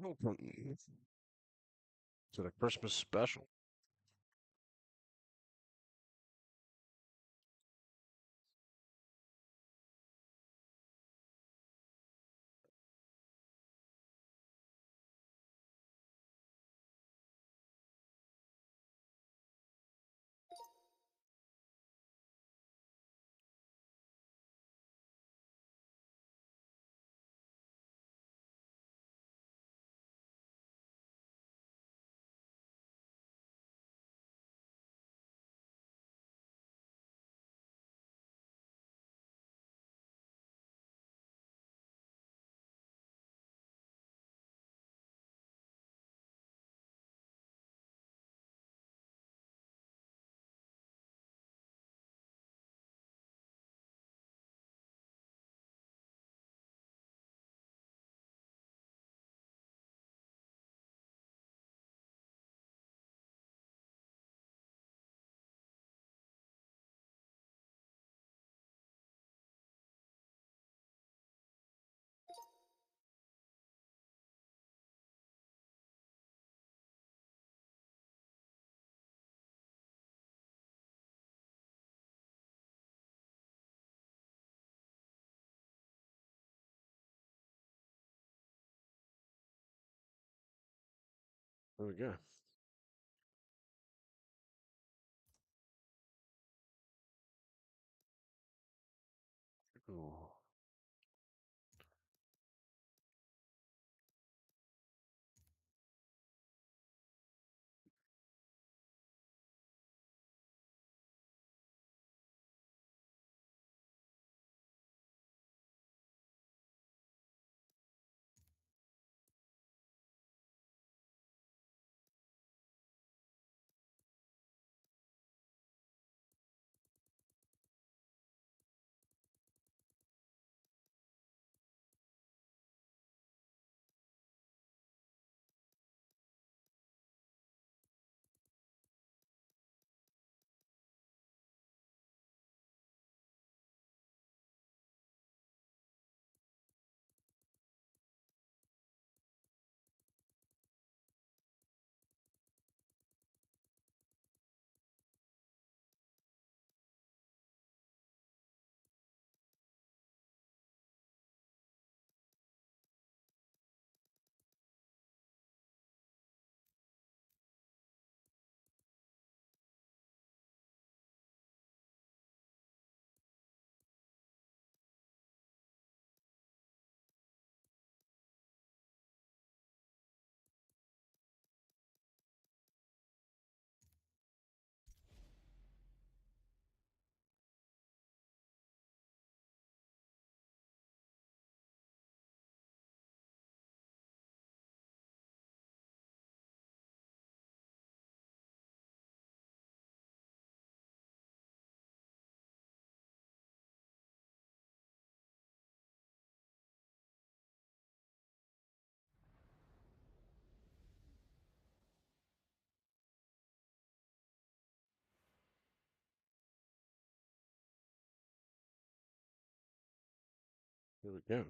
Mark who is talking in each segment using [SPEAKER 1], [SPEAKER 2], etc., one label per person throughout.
[SPEAKER 1] Welcome to the Christmas special. There we go. Ooh. Here we go.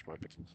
[SPEAKER 1] It's my picking.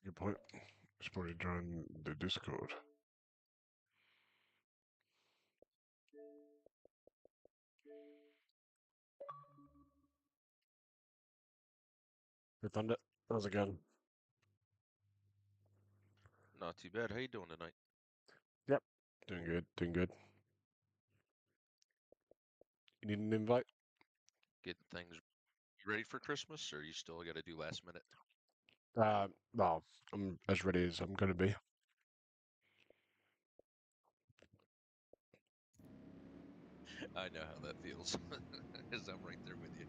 [SPEAKER 1] That's a good point. Should probably join the Discord. Hey, Thunder. How's it going?
[SPEAKER 2] Not too bad. How you doing tonight?
[SPEAKER 1] Yep. Doing good. Doing good. You need an invite?
[SPEAKER 2] Getting things ready for Christmas, or you still got to do last minute?
[SPEAKER 1] Well, I'm as ready as I'm gonna be.
[SPEAKER 2] I know how that feels, as I'm right there with you.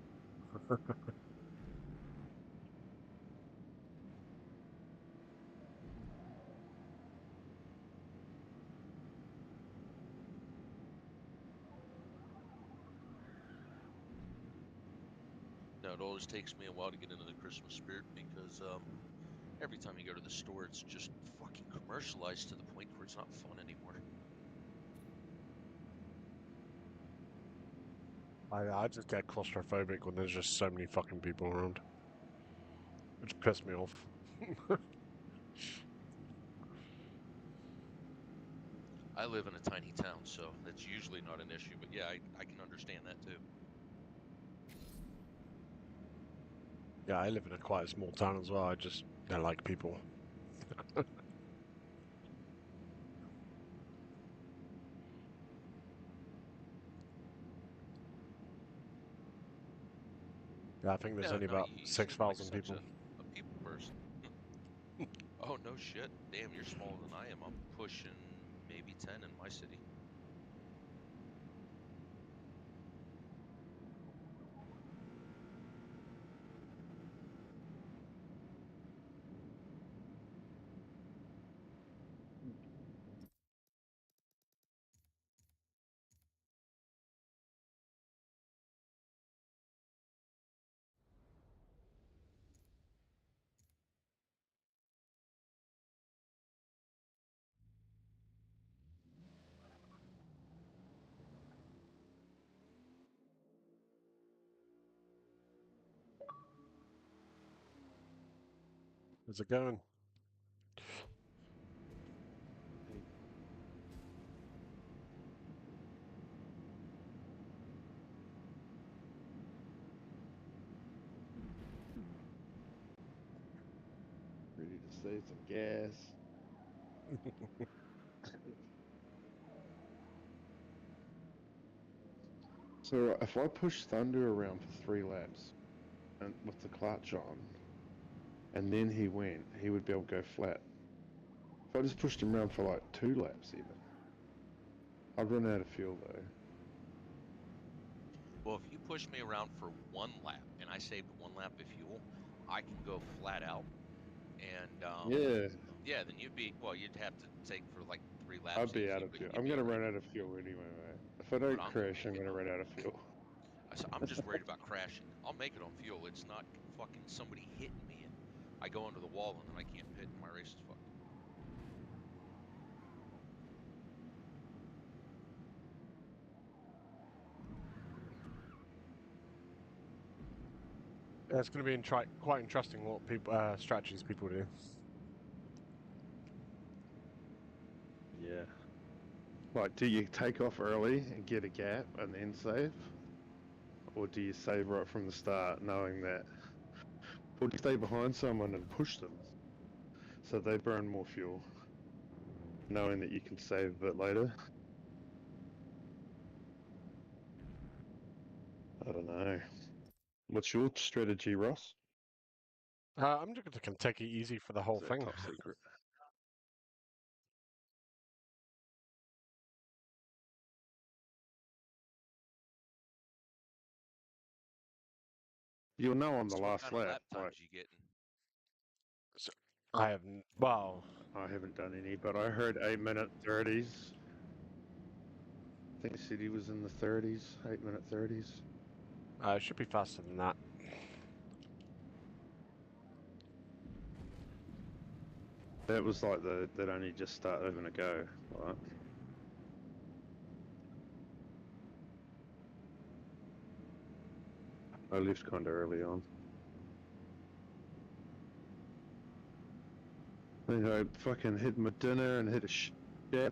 [SPEAKER 2] No, it always takes me a while to get into the Christmas spirit because every time you go to the store, it's just fucking commercialized to the point where it's not fun anymore.
[SPEAKER 1] I just get claustrophobic when there's just so many fucking people around. It just pisses me off.
[SPEAKER 2] I live in a tiny town, so that's usually not an issue. But yeah, I can understand that too.
[SPEAKER 1] Yeah, I live in a quite small town as well. I just They're like people. Yeah, I think there's
[SPEAKER 2] Yeah,
[SPEAKER 1] only
[SPEAKER 2] no,
[SPEAKER 1] about
[SPEAKER 2] you seem like
[SPEAKER 1] 6,000
[SPEAKER 2] such
[SPEAKER 1] people.
[SPEAKER 2] a people person. Oh, no shit. Damn, you're smaller than I am. I'm pushing maybe 10 in my city.
[SPEAKER 1] How's it going?
[SPEAKER 3] Ready to save some gas. So if I push Thunder around for 3 laps and with the clutch on, and then he went, he would be able to go flat. If I just pushed him around for like 2 laps even, I'd run out of fuel though.
[SPEAKER 2] Well, if you push me around for 1 lap and I saved 1 lap of fuel, I can go flat out. And
[SPEAKER 3] Yeah,
[SPEAKER 2] yeah, then you'd have to take for like 3 laps
[SPEAKER 3] I'd be out
[SPEAKER 2] easy,
[SPEAKER 3] of
[SPEAKER 2] but
[SPEAKER 3] fuel.
[SPEAKER 2] you'd
[SPEAKER 3] I'm
[SPEAKER 2] be
[SPEAKER 3] gonna
[SPEAKER 2] already.
[SPEAKER 3] run out of fuel anyway, mate. If I
[SPEAKER 2] But
[SPEAKER 3] don't
[SPEAKER 2] I'm gonna
[SPEAKER 3] crash,
[SPEAKER 2] make
[SPEAKER 3] I'm
[SPEAKER 2] it
[SPEAKER 3] gonna
[SPEAKER 2] on.
[SPEAKER 3] run out of fuel.
[SPEAKER 2] I'm just worried about crashing. I'll make it on fuel. It's not fucking somebody hitting me and I go into the wall and then I can't pit and my race is fucked.
[SPEAKER 1] Yeah, it's going to be quite interesting what people strategies people do.
[SPEAKER 3] Yeah. Like, do you take off early and get a gap and then save? Or do you save right from the start knowing that? Or do you stay behind someone and push them so they burn more fuel, knowing that you can save a bit later? I don't know. What's your strategy, Ross?
[SPEAKER 1] I'm just going to take it easy for the whole
[SPEAKER 3] Is that
[SPEAKER 1] thing.
[SPEAKER 3] top secret? You'll know on the
[SPEAKER 2] So what
[SPEAKER 3] last
[SPEAKER 2] kind of
[SPEAKER 3] lap.
[SPEAKER 2] lap
[SPEAKER 3] Like,
[SPEAKER 2] times you getting?
[SPEAKER 1] So, I haven't. Well,
[SPEAKER 3] I haven't done any, but I heard 8-minute 30s. I think the city was in the 30s, 8-minute 30s.
[SPEAKER 1] it should be faster than that.
[SPEAKER 3] That was like that only just started having a go, right? I left kind of early on. I think I fucking had my dinner and had a shit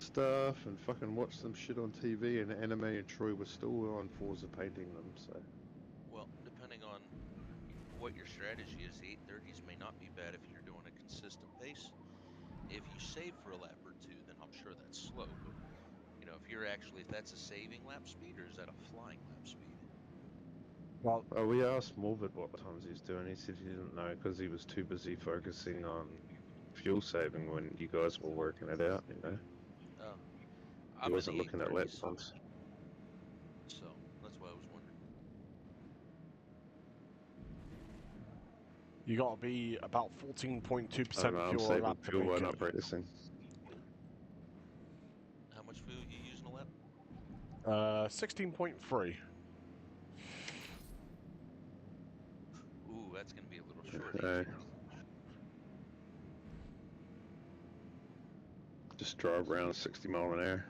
[SPEAKER 3] stuff and fucking watched some shit on TV and anime, and Troy was still on Forza painting them, so.
[SPEAKER 2] Well, depending on what your strategy is, the 830s may not be bad if you're doing a consistent pace. If you save for a lap or two, then I'm sure that's slow. But if that's a saving lap speed or is that a flying lap speed?
[SPEAKER 1] Well,
[SPEAKER 3] We asked Morvid what times he's doing. He said he didn't know because he was too busy focusing on fuel saving when you guys were working it out, you know? He
[SPEAKER 2] I'm in
[SPEAKER 3] wasn't
[SPEAKER 2] the
[SPEAKER 3] looking at lap
[SPEAKER 2] 830s,
[SPEAKER 3] times.
[SPEAKER 2] so that's why I was wondering.
[SPEAKER 1] you got to be about
[SPEAKER 3] I don't
[SPEAKER 1] 14.2%
[SPEAKER 3] know, I'm
[SPEAKER 1] fuel a
[SPEAKER 3] saving
[SPEAKER 1] lap to
[SPEAKER 3] fuel
[SPEAKER 1] make
[SPEAKER 3] by
[SPEAKER 1] it.
[SPEAKER 3] not practicing.
[SPEAKER 2] How much fuel you use in a lap?
[SPEAKER 1] 16.3.
[SPEAKER 2] Ooh, that's going to be a little short, ain't
[SPEAKER 3] Uh,
[SPEAKER 2] you?
[SPEAKER 3] just drive around 60 mile an hour.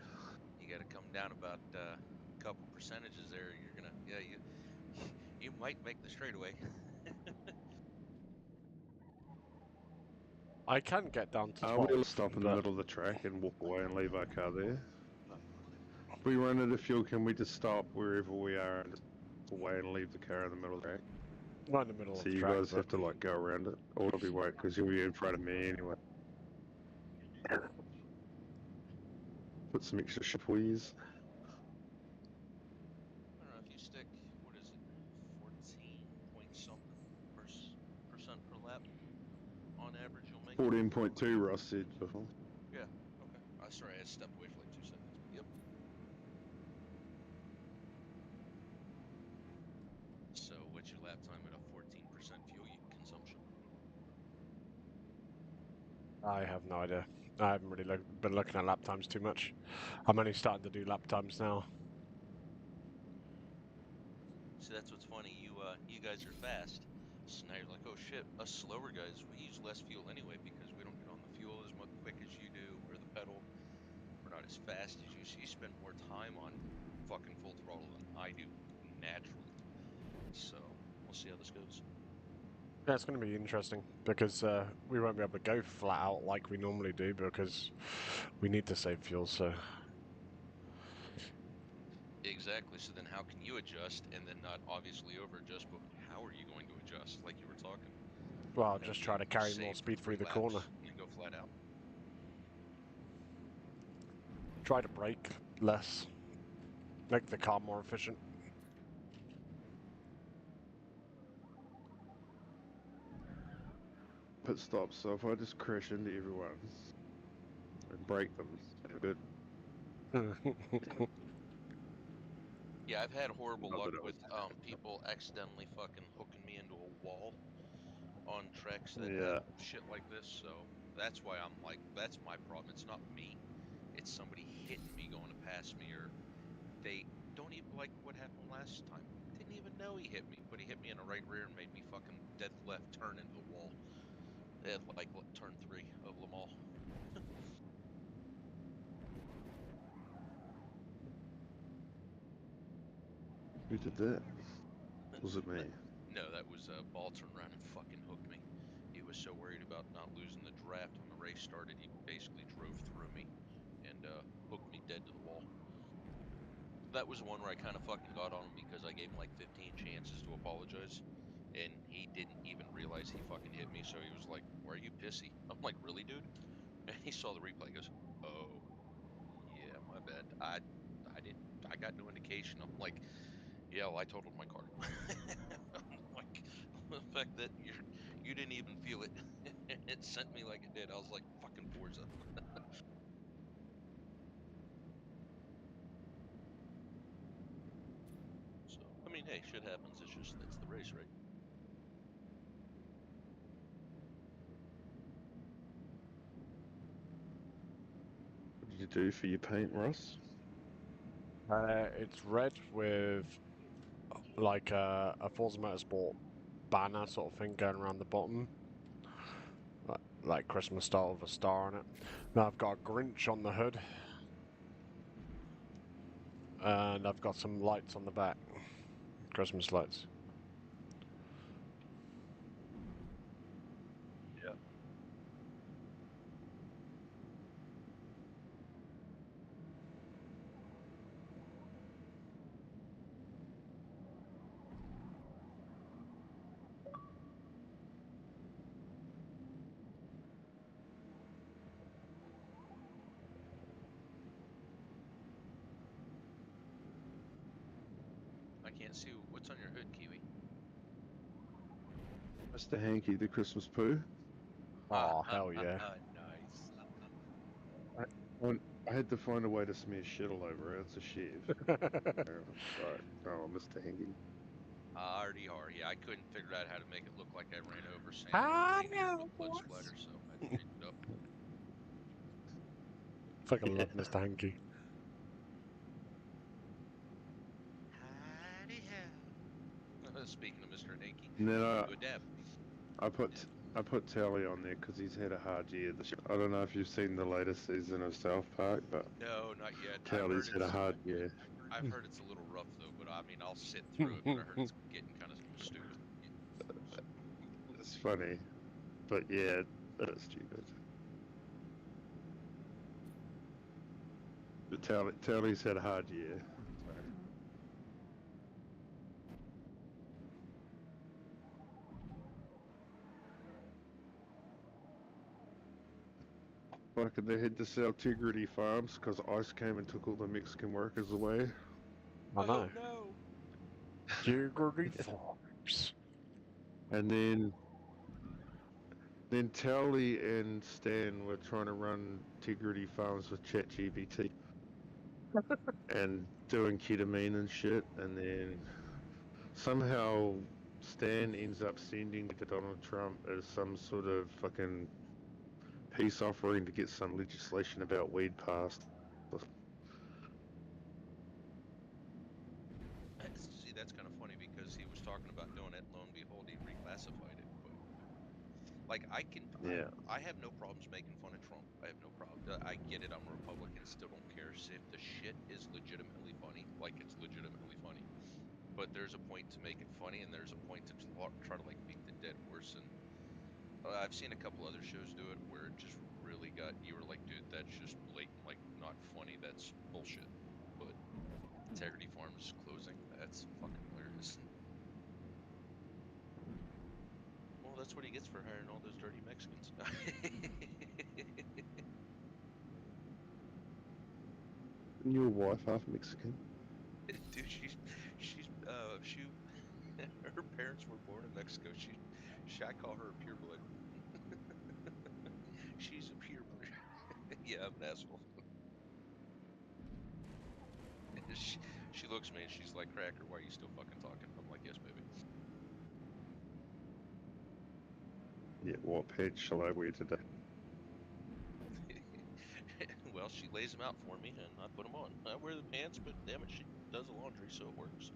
[SPEAKER 2] You got to come down about a couple percentages there. You're gonna, yeah, you might make the straightaway.
[SPEAKER 1] I can get down to
[SPEAKER 3] We'll
[SPEAKER 1] 12,
[SPEAKER 3] stop in the
[SPEAKER 1] but
[SPEAKER 3] middle of the track and walk away and leave our car there. If we run out of fuel, can we just stop wherever we are and just walk away and leave the car in the middle of the track?
[SPEAKER 1] Right in the middle of
[SPEAKER 3] So
[SPEAKER 1] the
[SPEAKER 3] you
[SPEAKER 1] track,
[SPEAKER 3] guys
[SPEAKER 1] but
[SPEAKER 3] have to like go around it. Or I'll be waiting because you'll be in front of me anyway. Put some extra shifties.
[SPEAKER 2] I don't know if you stick, what is it, 14 point something percent per lap on average you'll make it.
[SPEAKER 3] 14.2 Ross said before.
[SPEAKER 2] Yeah, okay. Sorry, I stepped away for like 2 seconds, but yep. So what's your lap time at a 14% fuel consumption?
[SPEAKER 1] I have no idea. I haven't really been looking at lap times too much. I'm only starting to do lap times now.
[SPEAKER 2] See, that's what's funny. You guys are fast, so now you're like, oh shit, us slower guys, we use less fuel anyway because we don't get on the fuel as much quick as you do, or the pedal. We're not as fast as you, so you spend more time on fucking full throttle than I do naturally. So we'll see how this goes.
[SPEAKER 1] Yeah, it's going to be interesting because we won't be able to go flat out like we normally do because we need to save fuel. So
[SPEAKER 2] Exactly. So then how can you adjust and then not obviously over adjust, but how are you going to adjust? Like you were talking.
[SPEAKER 1] well, I'll
[SPEAKER 2] You know,
[SPEAKER 1] just
[SPEAKER 2] do
[SPEAKER 1] try to
[SPEAKER 2] you
[SPEAKER 1] carry more
[SPEAKER 2] save for
[SPEAKER 1] speed
[SPEAKER 2] 3
[SPEAKER 1] through the
[SPEAKER 2] laps
[SPEAKER 1] corner.
[SPEAKER 2] and then go flat out?
[SPEAKER 1] Try to brake less, make the car more efficient.
[SPEAKER 3] Pit stops. So if I just crash into everyone and break them, good.
[SPEAKER 2] Yeah, I've had horrible
[SPEAKER 3] Not
[SPEAKER 2] luck
[SPEAKER 3] that it
[SPEAKER 2] with
[SPEAKER 3] was.
[SPEAKER 2] people accidentally fucking hooking me into a wall on treks that have
[SPEAKER 3] Yeah.
[SPEAKER 2] shit like this. So that's why I'm like, that's my problem. It's not me. It's somebody hitting me going to pass me, or they don't even, like what happened last time. Didn't even know he hit me, but he hit me in the right rear and made me fucking dead left turn into the wall. At like turn 3 of Le Mans.
[SPEAKER 3] Who did that? Was it me?
[SPEAKER 2] No, that was Ball turned around and fucking hooked me. He was so worried about not losing the draft when the race started, he basically drove through me and hooked me dead to the wall. That was one where I kind of fucking got on him because I gave him like 15 chances to apologize, and he didn't even realize he fucking hit me. So he was like, "Why are you pissy?" I'm like, "Really, dude?" And he saw the replay. He goes, "Oh, yeah, my bad. I didn't. I got no indication." I'm like, "Yeah, well, I totaled my car." I'm like, the fact that you didn't even feel it, it sent me like it did. I was like, "Fucking Forza." So, I mean, hey, shit happens. It's just that's the race, right?
[SPEAKER 3] What did you do for your paint, Ross?
[SPEAKER 1] It's red with like a Forza Motorsport banner sort of thing going around the bottom, like Christmas style with a star on it. Now I've got a Grinch on the hood, and I've got some lights on the back, Christmas lights.
[SPEAKER 3] Yeah.
[SPEAKER 2] I can't see what's on your hood, Kiwi.
[SPEAKER 3] Mr. Hanky, the Christmas poo.
[SPEAKER 1] Oh, hell yeah.
[SPEAKER 2] Nice.
[SPEAKER 3] I had to find a way to smear shit all over it. It's a Chev. Right. Oh, Mr. Hanky.
[SPEAKER 2] Hardy har. Yeah, I couldn't figure out how to make it look like I ran over Santa or the
[SPEAKER 1] Ah,
[SPEAKER 2] reindeer with blood splatter, so I had to change it up.
[SPEAKER 1] Fucking love Mr. Hanky.
[SPEAKER 2] Howdy ho. Speaking of Mr. Hanky,
[SPEAKER 3] And then
[SPEAKER 2] do a dab.
[SPEAKER 3] I put Tally on there because he's had a hard year this year. I don't know if you've seen the latest season of South Park, but
[SPEAKER 2] No, not yet.
[SPEAKER 3] Tally's had a hard year.
[SPEAKER 2] I've heard it's a little rough though, but I mean I'll sit through it. But I heard it's getting kind of stupid.
[SPEAKER 3] It's funny, but yeah, it is stupid. But Tally's had a hard year. So. fucking they had to sell Integrity Farms because ICE came and took all the Mexican workers away.
[SPEAKER 1] I know.
[SPEAKER 2] Oh no!
[SPEAKER 1] Nurburgring Farms.
[SPEAKER 3] And then Towley and Stan were trying to run Integrity Farms with ChatGPT and doing ketamine and shit, and then somehow Stan ends up sending to Donald Trump as some sort of fucking peace offering to get some legislation about weed passed.
[SPEAKER 2] See, that's kind of funny because he was talking about doing it. Lo and behold, he reclassified it. But like,
[SPEAKER 3] Yeah.
[SPEAKER 2] I have no problems making fun of Trump. I have no problem. I get it. I'm a Republican. Still don't care. So if the shit is legitimately funny, like it's legitimately funny. But there's a point to make it funny, and there's a point to try to like beat the dead horse. And I've seen a couple other shows do it where it just really got you were like, dude, that's just blatant, like not funny. That's bullshit. But Integrity Farms closing, that's fucking hilarious. Well, that's what he gets for hiring all those dirty Mexicans.
[SPEAKER 3] And your wife half Mexican?
[SPEAKER 2] Dude, she, her parents were born in Mexico. I call her a pureblood. She's a pureblood. Yeah, I'm an asshole. She looks at me and she's like, Cracker, why are you still fucking talking? I'm like, yes, baby.
[SPEAKER 3] Yeah, what pants shall I wear today?
[SPEAKER 2] Well, she lays them out for me and I put them on. I wear the pants, but damn it, she does the laundry, so it works.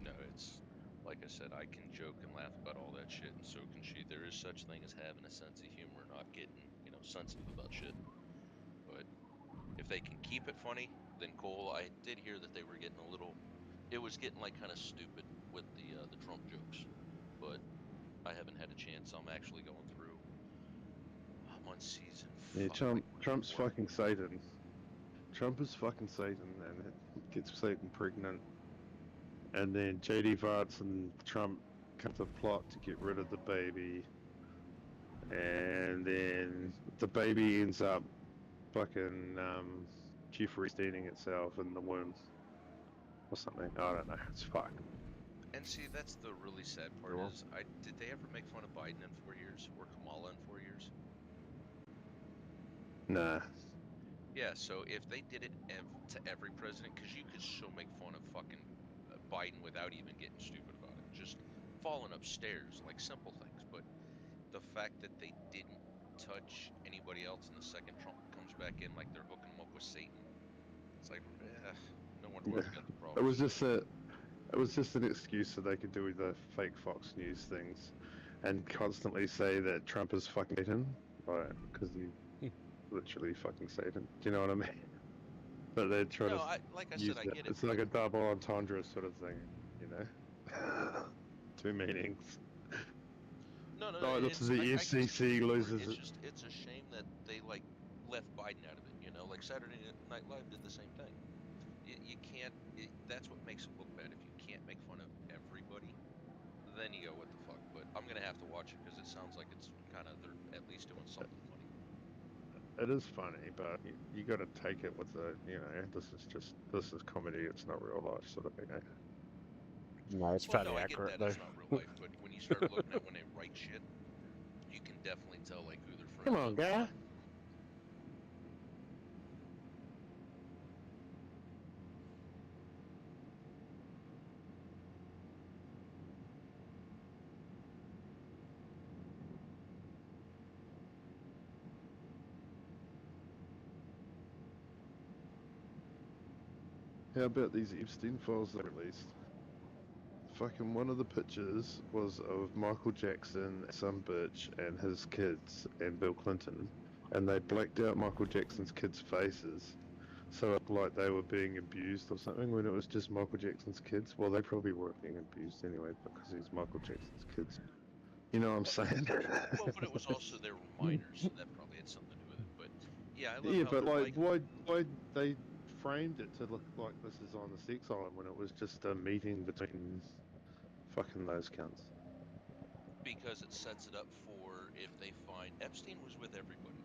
[SPEAKER 2] No, it's like I said, I can joke and laugh about all that shit, and so can she. There is such thing as having a sense of humor, not getting, sensitive about shit. But if they can keep it funny, then cool. I did hear that they were getting a little, it was getting like kind of stupid with the Trump jokes, but I haven't had a chance. I'm actually going through. I'm on season
[SPEAKER 3] Yeah,
[SPEAKER 2] like
[SPEAKER 3] Trump's
[SPEAKER 2] 4.
[SPEAKER 3] fucking Satan. Trump is fucking Satan, and it gets Satan pregnant. And then JD Vance and Trump come to plot to get rid of the baby. And then the baby ends up fucking Jeffrey staining itself in the womb. Or something. I don't know. It's fucked.
[SPEAKER 2] And see, that's the really sad part
[SPEAKER 1] Sure.
[SPEAKER 2] is, did they ever make fun of Biden in 4 years or Kamala in 4 years?
[SPEAKER 3] Nah.
[SPEAKER 2] Yeah, so if they did it to every president, because you could so make fun of fucking Biden without even getting stupid about it, just falling upstairs, like simple things. But the fact that they didn't touch anybody else, and the second Trump comes back in, like they're hooking him up with Satan, it's like, no wonder why
[SPEAKER 3] Yeah.
[SPEAKER 2] we got the
[SPEAKER 3] It
[SPEAKER 2] problems.
[SPEAKER 3] was just an excuse so they could do the fake Fox News things and constantly say that Trump is fucking Satan. Right, because he literally fucking Satan. Do you know what I mean? But they're trying
[SPEAKER 2] No,
[SPEAKER 3] to
[SPEAKER 2] like I said,
[SPEAKER 3] use
[SPEAKER 2] I
[SPEAKER 3] that.
[SPEAKER 2] get it,
[SPEAKER 3] It's
[SPEAKER 2] but
[SPEAKER 3] like a double entendre sort of thing, you know? Two meanings.
[SPEAKER 2] no,
[SPEAKER 3] Oh, this is the
[SPEAKER 2] I get what you're
[SPEAKER 3] FCC
[SPEAKER 2] saying, Corey.
[SPEAKER 3] loses it.
[SPEAKER 2] It's a shame that they like left Biden out of it. Like Saturday Night Live did the same thing. You can't. That's what makes it look bad. If you can't make fun of everybody, then you go, what the fuck? But I'm gonna have to watch it because it sounds like it's kind of they're at least doing something funny.
[SPEAKER 3] It is funny, but you got to take it with this is comedy. It's not real life, sort of thing. Eh?
[SPEAKER 1] No, it's
[SPEAKER 2] Well, no,
[SPEAKER 1] fairly
[SPEAKER 2] I get
[SPEAKER 1] accurate
[SPEAKER 2] that
[SPEAKER 1] though.
[SPEAKER 2] it's not real life, but when you start looking at when they write shit, you can definitely tell like who they're
[SPEAKER 3] Come
[SPEAKER 2] friends
[SPEAKER 3] on,
[SPEAKER 2] with or
[SPEAKER 3] guy.
[SPEAKER 2] not.
[SPEAKER 3] How about these Epstein files they released? Fucking one of the pictures was of Michael Jackson, some bitch, and his kids, and Bill Clinton, and they blacked out Michael Jackson's kids' faces, so it looked like they were being abused or something when it was just Michael Jackson's kids. Well, they probably weren't being abused anyway because he's Michael Jackson's kids. You know what I'm saying?
[SPEAKER 2] Well, but it was also they were minors, so that probably had something to do with it. But yeah, I love
[SPEAKER 3] Yeah,
[SPEAKER 2] how
[SPEAKER 3] but
[SPEAKER 2] they're
[SPEAKER 3] like,
[SPEAKER 2] like,
[SPEAKER 3] why they framed it to look like this is on the sex island when it was just a meeting between fucking those cunts.
[SPEAKER 2] because it sets it up for if they find Epstein was with everybody.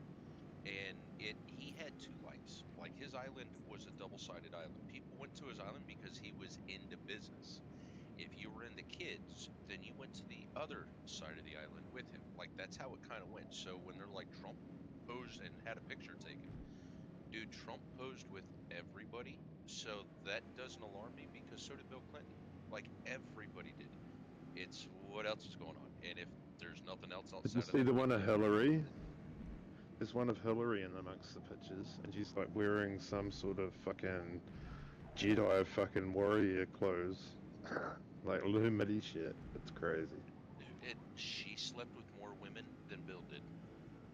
[SPEAKER 2] And he had two lives. Like his island was a double-sided island. People went to his island because he was into business. If you were into kids, then you went to the other side of the island with him. Like that's how it kind of went. So when they're like Trump posed and had a picture taken, dude, Trump posed with everybody. So that doesn't alarm me because so did Bill Clinton. Like everybody did. It's what else is going on? And if there's nothing else
[SPEAKER 3] Did you
[SPEAKER 2] outside of
[SPEAKER 3] see
[SPEAKER 2] that
[SPEAKER 3] the one of
[SPEAKER 2] weekend,
[SPEAKER 3] Hillary? There's one of Hillary in amongst the pictures, and she's like wearing some sort of fucking Jedi fucking warrior clothes. Like Lumity shit. It's crazy.
[SPEAKER 2] she slept with more women than Bill did.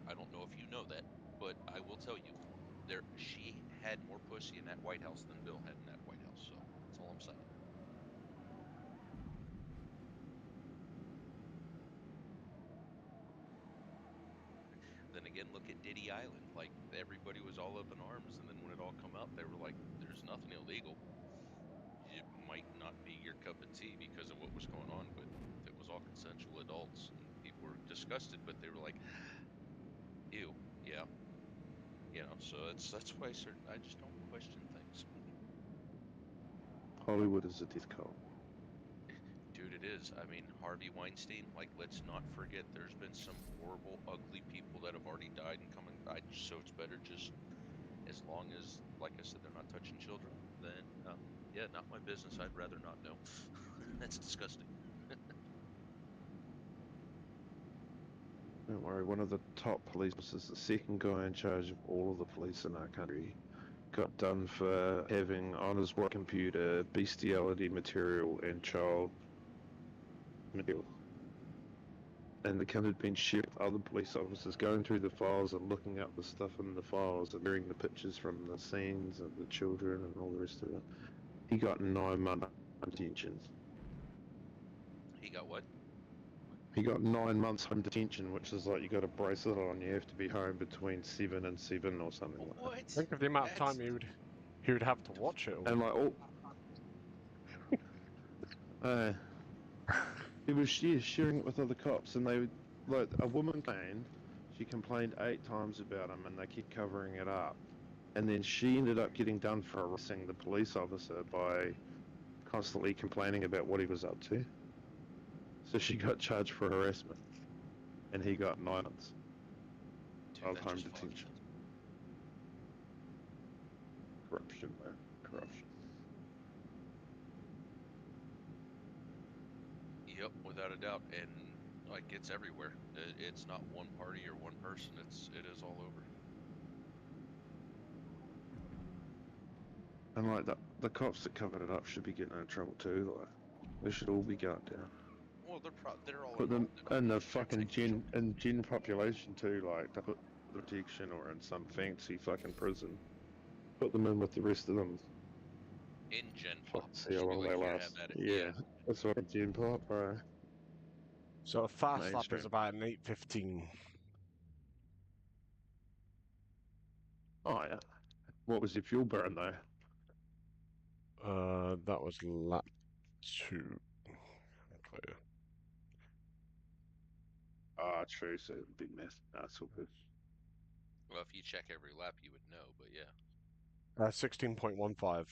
[SPEAKER 2] I don't know if you know that, but I will tell you, she had more pussy in that White House than Bill had in that White House. So that's all I'm saying. Then again, look at Diddy Island. Like everybody was all up in arms, and then when it all come out, they were like, "There's nothing illegal. It might not be your cup of tea because of what was going on, but it was all consensual adults, and people were disgusted, but they were like, ew, yeah, So that's why I just don't question things.
[SPEAKER 3] Hollywood is a death cult.
[SPEAKER 2] Dude, it is. I mean, Harvey Weinstein, like, let's not forget there's been some horrible, ugly people that have already died and come and died, so it's better just, as long as, like I said, they're not touching children, then, yeah, not my business. I'd rather not know. That's disgusting.
[SPEAKER 3] Don't worry, one of the top police officers, the second guy in charge of all of the police in our country, got done for having on his work computer bestiality material and child material. And the cunt had been shared with other police officers, going through the files and looking up the stuff in the files and hearing the pictures from the scenes and the children and all the rest of it. He got 9-month detention.
[SPEAKER 2] He got what?
[SPEAKER 3] He got 9 months home detention, which is like you got a bracelet on. You have to be home between 7 and 7 or something like that.
[SPEAKER 2] What?
[SPEAKER 1] Think of the amount of
[SPEAKER 2] That's
[SPEAKER 1] time he would have to watch it all.
[SPEAKER 3] And like all, he was sharing it with other cops, and they like a woman complained 8 times about him, and they kept covering it up. And then she ended up getting done for harassing the police officer by constantly complaining about what he was up to. So she got charged for harassment, and he got 9 months of home detention. Corruption, man. Corruption.
[SPEAKER 2] Yep, without a doubt, and like it's everywhere. It's not one party or one person. It is all over.
[SPEAKER 3] And like the cops that covered it up should be getting in trouble too. Like they should all be gunned down.
[SPEAKER 2] Well, they're all
[SPEAKER 3] Put them
[SPEAKER 2] involved
[SPEAKER 3] in the
[SPEAKER 2] it.
[SPEAKER 3] fucking gen population too, like to put protection or in some fancy fucking prison. Put them in with the rest of them.
[SPEAKER 2] In Gen
[SPEAKER 3] Fuck,
[SPEAKER 2] Pop.
[SPEAKER 3] see how
[SPEAKER 2] Should be
[SPEAKER 3] long
[SPEAKER 2] like,
[SPEAKER 3] they
[SPEAKER 2] here,
[SPEAKER 3] last.
[SPEAKER 2] have at it.
[SPEAKER 3] Yeah, that's what Gen Pop, bro.
[SPEAKER 1] So a fast lap
[SPEAKER 3] Mainstream.
[SPEAKER 1] is about an 8:15.
[SPEAKER 3] Oh yeah. What was your fuel burn though?
[SPEAKER 1] That was lap 2.
[SPEAKER 3] Ah, true. So it'd be mess. That's all good.
[SPEAKER 2] Well, if you check every lap, you would know, but yeah.
[SPEAKER 1] 16.15.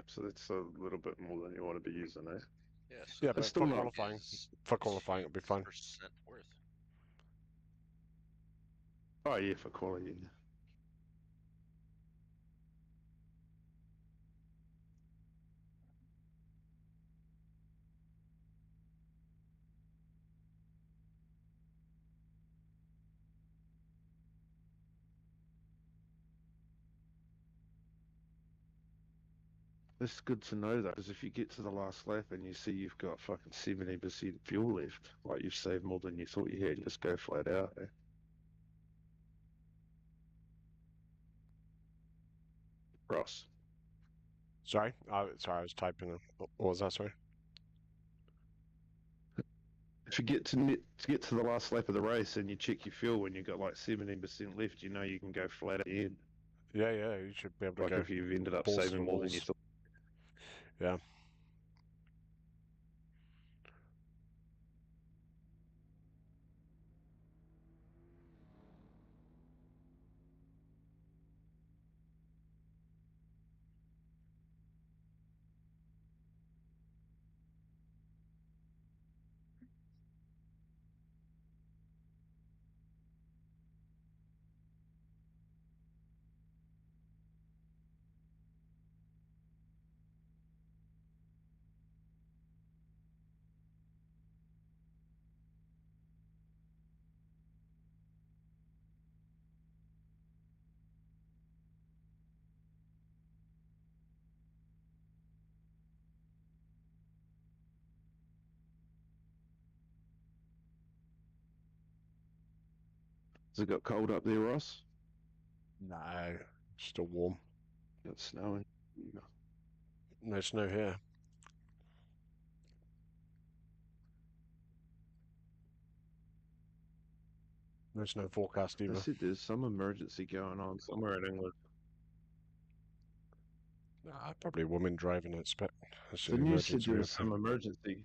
[SPEAKER 3] So that's a little bit more than you want to be using, eh?
[SPEAKER 2] Yeah, so
[SPEAKER 1] Yeah,
[SPEAKER 2] that
[SPEAKER 1] but
[SPEAKER 3] still not-
[SPEAKER 1] for qualifying, it'll be fine.
[SPEAKER 2] 2% worth.
[SPEAKER 3] Oh yeah, for quality. It's good to know that, because if you get to the last lap and you see you've got fucking 70% fuel left, like you've saved more than you thought you had, just go flat out. Eh? Ross.
[SPEAKER 1] Sorry, I was typing. What was that? Sorry.
[SPEAKER 3] If you get to the last lap of the race and you check your fuel when you've got like 17% left, you know you can go flat at the end.
[SPEAKER 1] Yeah, you should be able to
[SPEAKER 3] Like
[SPEAKER 1] go
[SPEAKER 3] if you've ended up
[SPEAKER 1] balls to
[SPEAKER 3] saving
[SPEAKER 1] the
[SPEAKER 3] more than
[SPEAKER 1] walls.
[SPEAKER 3] you thought.
[SPEAKER 1] Yeah.
[SPEAKER 3] Has it got cold up there, Ross?
[SPEAKER 1] No, still warm.
[SPEAKER 3] It's snowing.
[SPEAKER 1] No snow here. No snow forecast
[SPEAKER 3] They
[SPEAKER 1] either.
[SPEAKER 3] said there's some emergency going on somewhere in England.
[SPEAKER 1] Probably a woman driving it. That's
[SPEAKER 3] The
[SPEAKER 1] an
[SPEAKER 3] news said
[SPEAKER 1] emergency
[SPEAKER 3] there
[SPEAKER 1] over
[SPEAKER 3] was some emergency.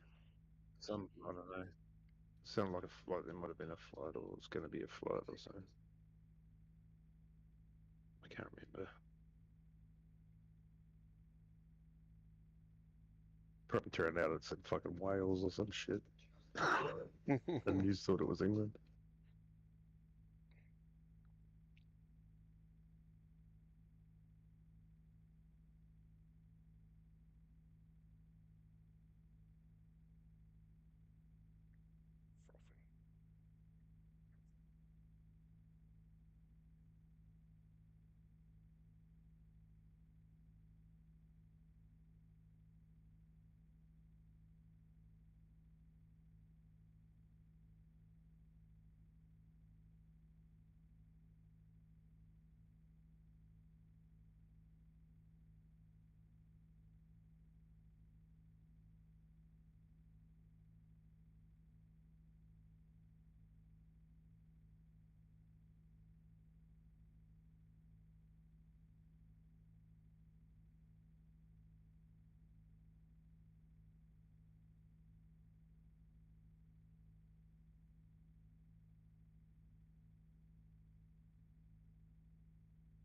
[SPEAKER 3] Some, I don't know. Sounded like a flood. There might have been a flood, or it's going to be a flood or something. I can't remember. Probably turned out it's in fucking Wales or some shit.
[SPEAKER 1] here.
[SPEAKER 3] The news thought it was England.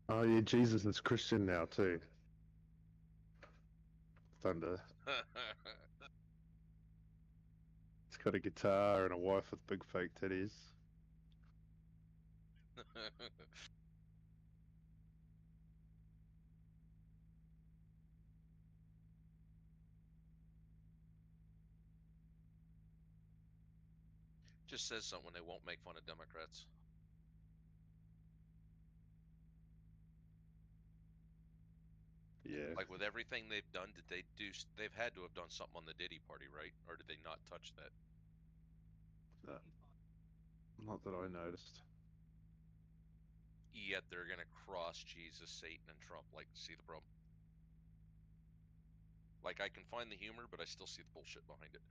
[SPEAKER 3] Oh yeah, Jesus is Christian now too. Thunder. He's got a guitar and a wife with big fake titties.
[SPEAKER 2] Just says something when they won't make fun of Democrats.
[SPEAKER 3] Yeah.
[SPEAKER 2] Like with everything they've done, did they do? They've had to have done something on the Diddy party, right? Or did they not touch that?
[SPEAKER 3] No, not that I noticed.
[SPEAKER 2] Yet they're gonna cross Jesus, Satan, and Trump. Like, see the problem? Like, I can find the humor, but I still see the bullshit behind it.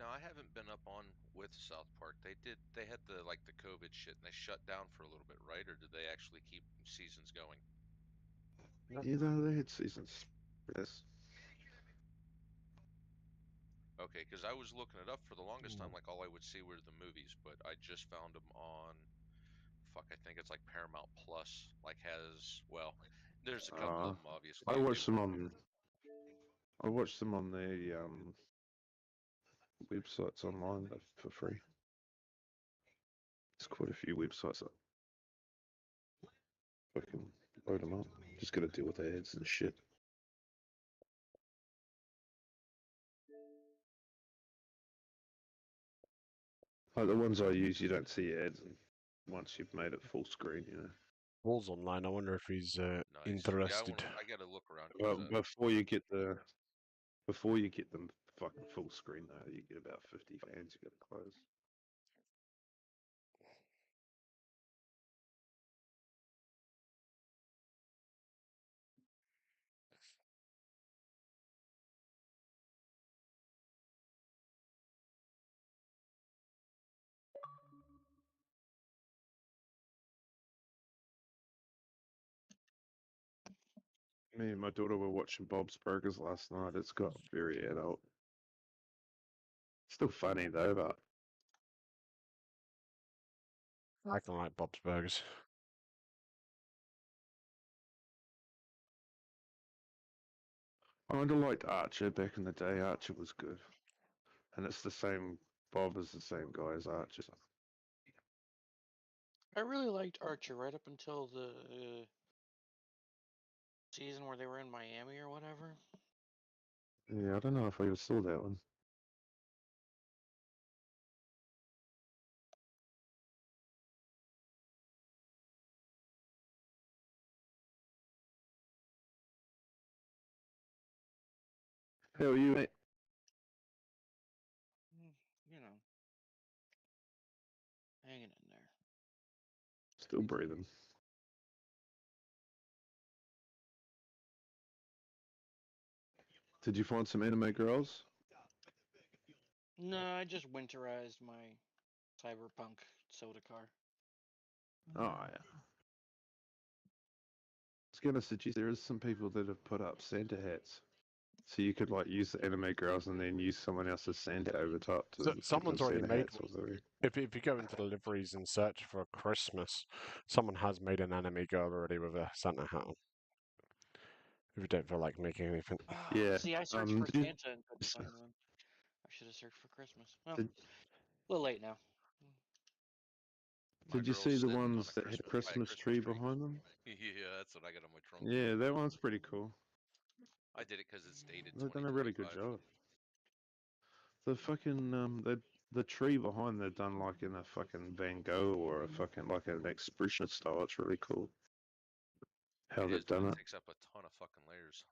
[SPEAKER 2] No, I haven't been up on with South Park. They had the like the COVID shit and they shut down for a little bit, right? Or did they actually keep seasons going?
[SPEAKER 3] Yeah, no, they had seasons. Yes.
[SPEAKER 2] Okay, because I was looking it up for the longest time.
[SPEAKER 1] Mm.
[SPEAKER 2] Like, all I would see were the movies, but I just found them on, fuck, I think it's like Paramount Plus. Like, well, there's a couple of them, obviously.
[SPEAKER 3] I
[SPEAKER 2] They
[SPEAKER 3] watched them
[SPEAKER 2] work.
[SPEAKER 3] on. I watched them on the websites online for free. There's quite a few websites that I can load them up. Just got to deal with ads and shit. Like the ones I use, you don't see ads once you've made it full screen, you know.
[SPEAKER 1] Paul's online. I wonder if he's
[SPEAKER 2] Nice. Yeah,
[SPEAKER 1] interested.
[SPEAKER 2] I gotta look around
[SPEAKER 3] Well,
[SPEAKER 2] because
[SPEAKER 3] before you get them fucking full screen though, you get about 50 fans you got to close. Me and my daughter were watching Bob's Burgers last night. It's got very adult. Still funny though, but
[SPEAKER 1] I can like Bob's Burgers.
[SPEAKER 3] I kinda liked Archer back in the day. Archer was good. And it's the same, Bob is the same guy as Archer.
[SPEAKER 4] I really liked Archer right up until the season where they were in Miami or whatever.
[SPEAKER 3] Yeah, I don't know if I ever saw that one. How are you, mate?
[SPEAKER 4] You know, hanging in there.
[SPEAKER 3] Still breathing. Did you find some anime girls?
[SPEAKER 4] No, I just winterized my cyberpunk soda car.
[SPEAKER 3] Oh, yeah. I was gonna suggest there is some people that have put up Santa hats. So you could like use the anime girls and then use someone else's Santa over top to
[SPEAKER 1] So
[SPEAKER 3] give
[SPEAKER 1] someone's
[SPEAKER 3] them
[SPEAKER 1] already
[SPEAKER 3] Santa
[SPEAKER 1] made
[SPEAKER 3] hats
[SPEAKER 1] one.
[SPEAKER 3] or something.
[SPEAKER 1] If you go into the liveries and search for Christmas, someone has made an anime girl already with a Santa hat on. If you don't feel like making anything.
[SPEAKER 3] Yeah.
[SPEAKER 4] See, I searched for
[SPEAKER 3] Did you,
[SPEAKER 4] Santa and couldn't find one. I should have searched for Christmas. Well,
[SPEAKER 3] did,
[SPEAKER 4] a little late now.
[SPEAKER 2] My
[SPEAKER 3] did you
[SPEAKER 2] girl's
[SPEAKER 3] see the
[SPEAKER 2] sitting on
[SPEAKER 3] ones that had a
[SPEAKER 2] by a
[SPEAKER 3] Christmas tree behind them?
[SPEAKER 2] Yeah, that's what I got on my trunk.
[SPEAKER 3] Yeah, that one's pretty cool.
[SPEAKER 2] I did it because it's dated
[SPEAKER 3] They've done a really
[SPEAKER 2] 2025.
[SPEAKER 3] good job. The fucking the tree behind they've done like in a fucking Van Gogh or a fucking like an expressionist style. It's really cool how
[SPEAKER 2] It is,
[SPEAKER 3] they've
[SPEAKER 2] but
[SPEAKER 3] done
[SPEAKER 2] it
[SPEAKER 3] it.
[SPEAKER 2] takes up a ton of fucking layers.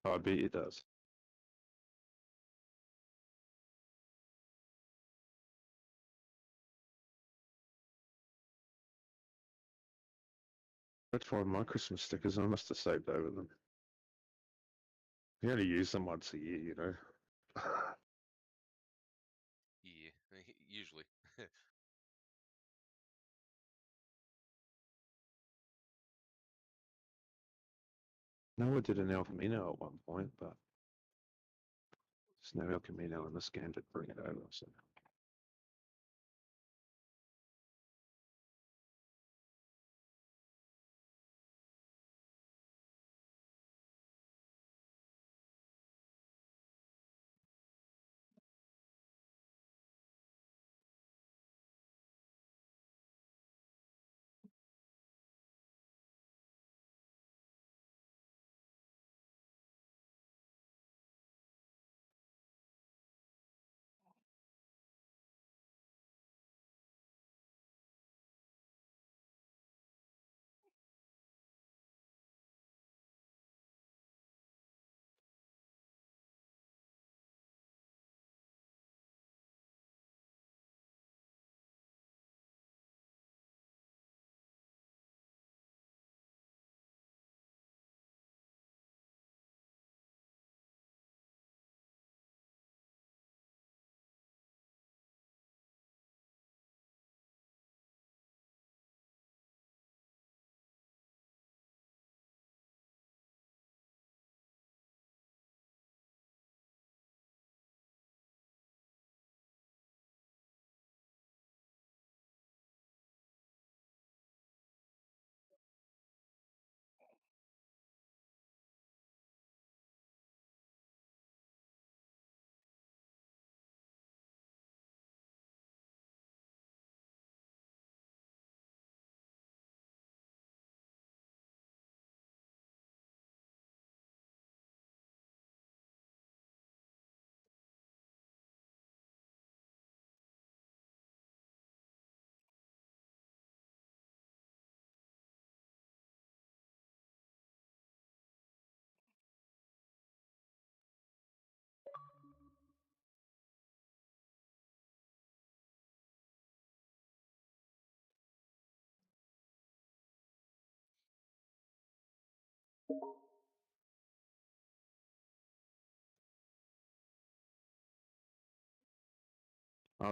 [SPEAKER 3] I bet it does. I'd find my Christmas stickers. I must have saved over them. You only use them once a year, you know.
[SPEAKER 2] Yeah, usually.
[SPEAKER 3] No, I did an El Camino at one point, but there's no El Camino in the scan to bring it over. So.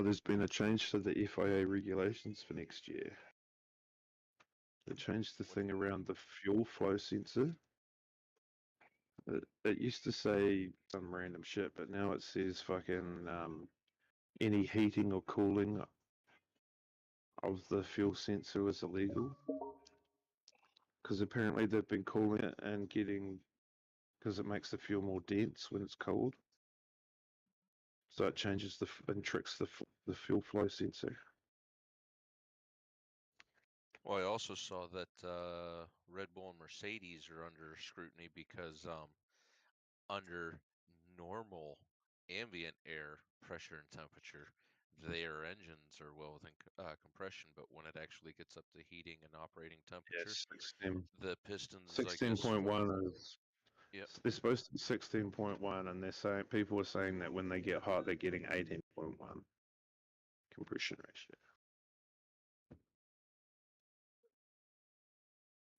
[SPEAKER 3] There's been a change to the FIA regulations for next year. They changed the thing around the fuel flow sensor. It used to say some random shit, but now it says fucking any heating or cooling of the fuel sensor is illegal. Because apparently they've been cooling it and getting because it makes the fuel more dense when it's cold. So it changes and tricks the fuel flow sensor.
[SPEAKER 2] Well, I also saw that Red Bull and Mercedes are under scrutiny because under normal ambient air pressure and temperature, their engines are well within compression, but when it actually gets up to heating and operating temperature,
[SPEAKER 3] Yes, 16.
[SPEAKER 2] the pistons, I guess,
[SPEAKER 3] 16.1 is.
[SPEAKER 2] Yep.
[SPEAKER 3] They're supposed to be 16.1, and they're saying people are saying that when they get hot, they're getting 18.1 compression ratio.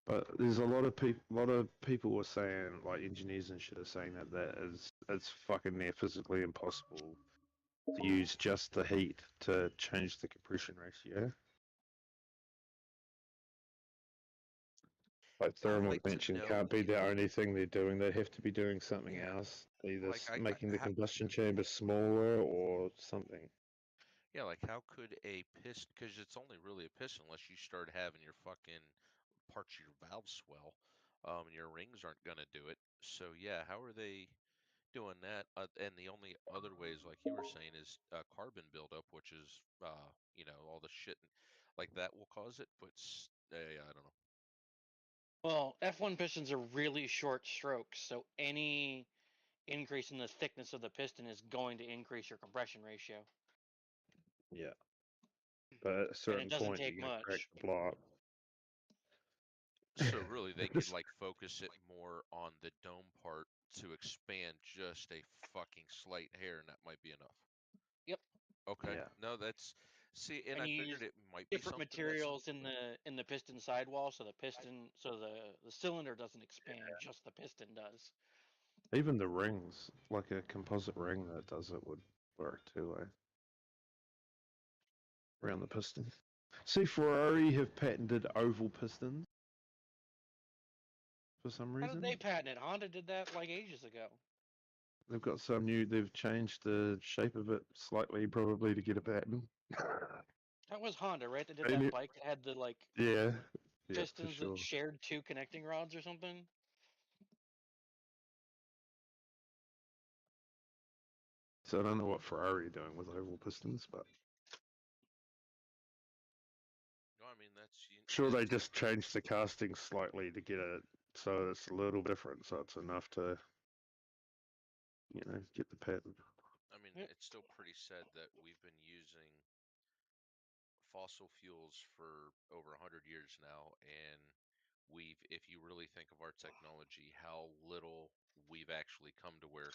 [SPEAKER 3] But there's a lot of people were saying, like engineers and shit, are saying that it's fucking near physically impossible to use just the heat to change the compression ratio. Like
[SPEAKER 2] I'd
[SPEAKER 3] thermal
[SPEAKER 2] like to
[SPEAKER 3] expansion
[SPEAKER 2] know,
[SPEAKER 3] can't be the only thing they're doing. They'd have to be doing something
[SPEAKER 2] yeah,
[SPEAKER 3] else, either
[SPEAKER 2] like
[SPEAKER 3] making the combustion chamber smaller or something.
[SPEAKER 2] yeah, like how could a piston? Because it's only really a piston unless you start having your fucking parts of your valves swell, and your rings aren't gonna do it. So yeah, how are they doing that? And the only other ways, like you were saying, is carbon buildup, which is all the shit like that will cause it. But I don't know.
[SPEAKER 4] Well, F1 pistons are really short strokes, so any increase in the thickness of the piston is going to increase your compression ratio.
[SPEAKER 3] Yeah. But at a
[SPEAKER 4] And
[SPEAKER 3] certain
[SPEAKER 4] it doesn't
[SPEAKER 3] point,
[SPEAKER 4] take
[SPEAKER 3] you're going to crack
[SPEAKER 4] much.
[SPEAKER 3] the block.
[SPEAKER 2] So really, they could like focus it more on the dome part to expand just a fucking slight hair, and that might be enough.
[SPEAKER 4] Yep.
[SPEAKER 2] Okay.
[SPEAKER 3] Yeah.
[SPEAKER 2] No, that's and
[SPEAKER 4] And
[SPEAKER 2] I
[SPEAKER 4] you
[SPEAKER 2] figured
[SPEAKER 4] use
[SPEAKER 2] it might be
[SPEAKER 4] different
[SPEAKER 2] something that's
[SPEAKER 4] materials in the piston sidewall, so the cylinder doesn't expand, just the piston does.
[SPEAKER 3] Even the rings, like a composite ring that does it, would work too, eh? Around the piston. See, Ferrari have patented oval pistons for some
[SPEAKER 4] How did
[SPEAKER 3] reason.
[SPEAKER 4] they patent it? Honda did that like ages ago.
[SPEAKER 3] They've got some new. They've changed the shape of it slightly, probably to get a patent.
[SPEAKER 4] That was Honda, right? That did
[SPEAKER 3] Ain't
[SPEAKER 4] that
[SPEAKER 3] it?
[SPEAKER 4] bike that had the like
[SPEAKER 3] Yeah, yeah, for
[SPEAKER 4] pistons that
[SPEAKER 3] sure.
[SPEAKER 4] shared two connecting rods or something.
[SPEAKER 3] So I don't know what Ferrari are doing with oval pistons, but
[SPEAKER 2] no. I mean that's
[SPEAKER 3] sure they
[SPEAKER 2] it's.
[SPEAKER 3] just changed the casting slightly to get it so it's a little different, so it's enough to, get the patent.
[SPEAKER 2] I mean
[SPEAKER 4] Yep.
[SPEAKER 2] it's still pretty sad that we've been using fossil fuels for over 100 years now, and if you really think of our technology, how little we've actually come to where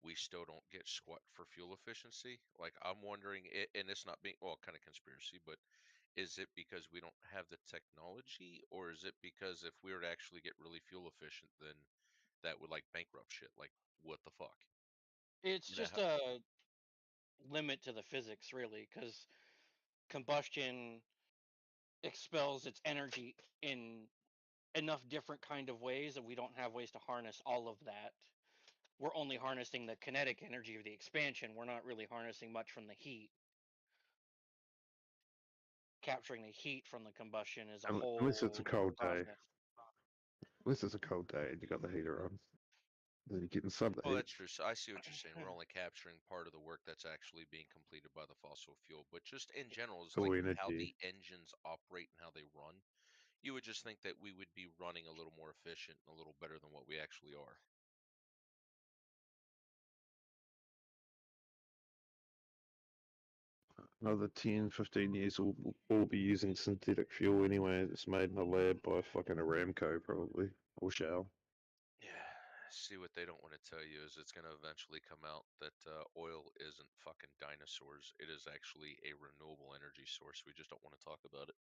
[SPEAKER 2] we still don't get squat for fuel efficiency. Like I'm wondering, and it's not being well, kind of conspiracy, but is it because we don't have the technology, or is it because if we were to actually get really fuel efficient, then that would like bankrupt shit? Like what the fuck?
[SPEAKER 4] It's
[SPEAKER 2] You know
[SPEAKER 4] just a limit to the physics, really, because combustion expels its energy in enough different kind of ways that we don't have ways to harness all of that. We're only harnessing the kinetic energy of the expansion. We're not really harnessing much from the heat. Capturing the heat from the combustion is a
[SPEAKER 3] Unless it's a
[SPEAKER 4] whole different
[SPEAKER 3] cold day.
[SPEAKER 4] process.
[SPEAKER 3] Unless it's a cold day and you got the heater on, then you're getting some of the
[SPEAKER 2] Oh,
[SPEAKER 3] heat.
[SPEAKER 2] that's true. So I see what you're saying. We're only capturing part of the work that's actually being completed by the fossil fuel. But just in general, is like
[SPEAKER 3] Full
[SPEAKER 2] how
[SPEAKER 3] energy.
[SPEAKER 2] the engines operate and how they run. You would just think that we would be running a little more efficient and a little better than what we actually are.
[SPEAKER 3] Another 10, 15 years, we'll be using synthetic fuel anyway. It's made in a lab by fucking Aramco, probably, or Shell.
[SPEAKER 2] Yeah. See, what they don't want to tell you is it's going to eventually come out that oil isn't fucking dinosaurs. It is actually a renewable energy source. We just don't want to talk about it.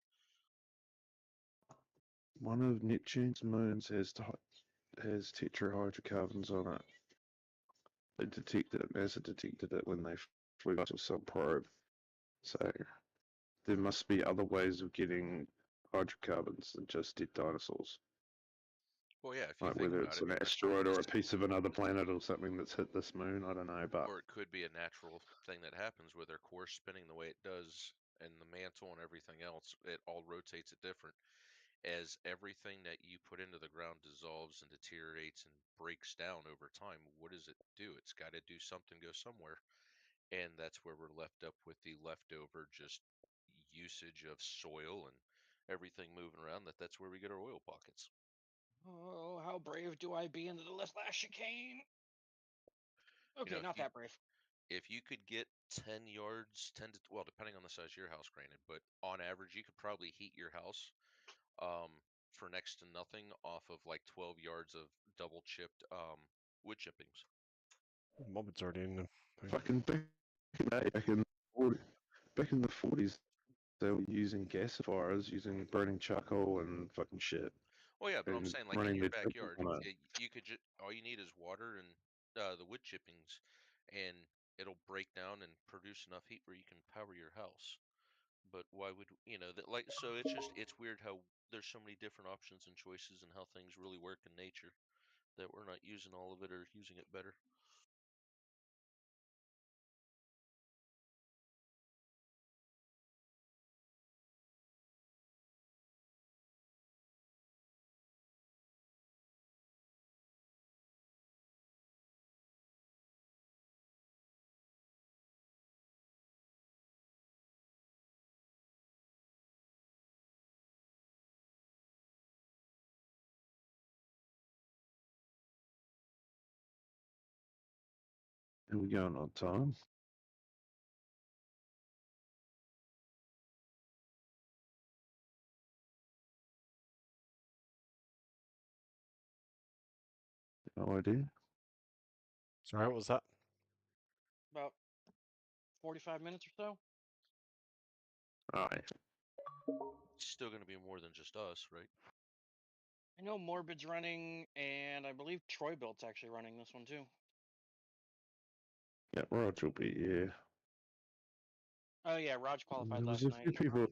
[SPEAKER 3] One of Neptune's moons has tetrahydrocarbons on it. NASA detected it when they flew to some probe. So there must be other ways of getting hydrocarbons than just dead dinosaurs.
[SPEAKER 2] Well, yeah, if you
[SPEAKER 3] Like
[SPEAKER 2] think
[SPEAKER 3] whether
[SPEAKER 2] about
[SPEAKER 3] it's
[SPEAKER 2] it,
[SPEAKER 3] an asteroid or a piece of another planet or something that's hit this moon, I don't know. But
[SPEAKER 2] or it could be a natural thing that happens with their core spinning the way it does and the mantle and everything else. It all rotates it different. as everything that you put into the ground dissolves and deteriorates and breaks down over time, what does it do? It's got to do something, go somewhere. And that's where we're left up with the leftover just usage of soil and everything moving around. That's where we get our oil pockets.
[SPEAKER 4] Oh, how brave do I be into the last chicane? Okay, not that brave.
[SPEAKER 2] If you could get 10 yards, 10 to, well, depending on the size of your house, granted, but on average, you could probably heat your house for next to nothing off of like 12 yards of double chipped wood chippings.
[SPEAKER 1] Mobbit's already in the thing.
[SPEAKER 3] Fucking back in the 40s, they were using gasifiers, using burning charcoal and fucking shit.
[SPEAKER 2] Well, yeah, but I'm
[SPEAKER 3] And
[SPEAKER 2] saying like in
[SPEAKER 3] running
[SPEAKER 2] your
[SPEAKER 3] their chips
[SPEAKER 2] backyard,
[SPEAKER 3] on it.
[SPEAKER 2] you could just, all you need is water and the wood chippings, and it'll break down and produce enough heat where you can power your house. But why would, that, like, so it's weird how there's so many different options and choices and how things really work in nature that we're not using all of it or using it better.
[SPEAKER 3] Are we going on time? No idea.
[SPEAKER 1] Sorry, what was that?
[SPEAKER 4] About 45 minutes or so.
[SPEAKER 3] Alright.
[SPEAKER 2] It's still going to be more than just us, right?
[SPEAKER 4] I know Morbid's running, and I believe Troy Built's actually running this one too.
[SPEAKER 3] Yeah, Roger will be here.
[SPEAKER 4] Oh yeah, Raj qualified
[SPEAKER 3] There was
[SPEAKER 4] last
[SPEAKER 3] a few
[SPEAKER 4] night.
[SPEAKER 3] people.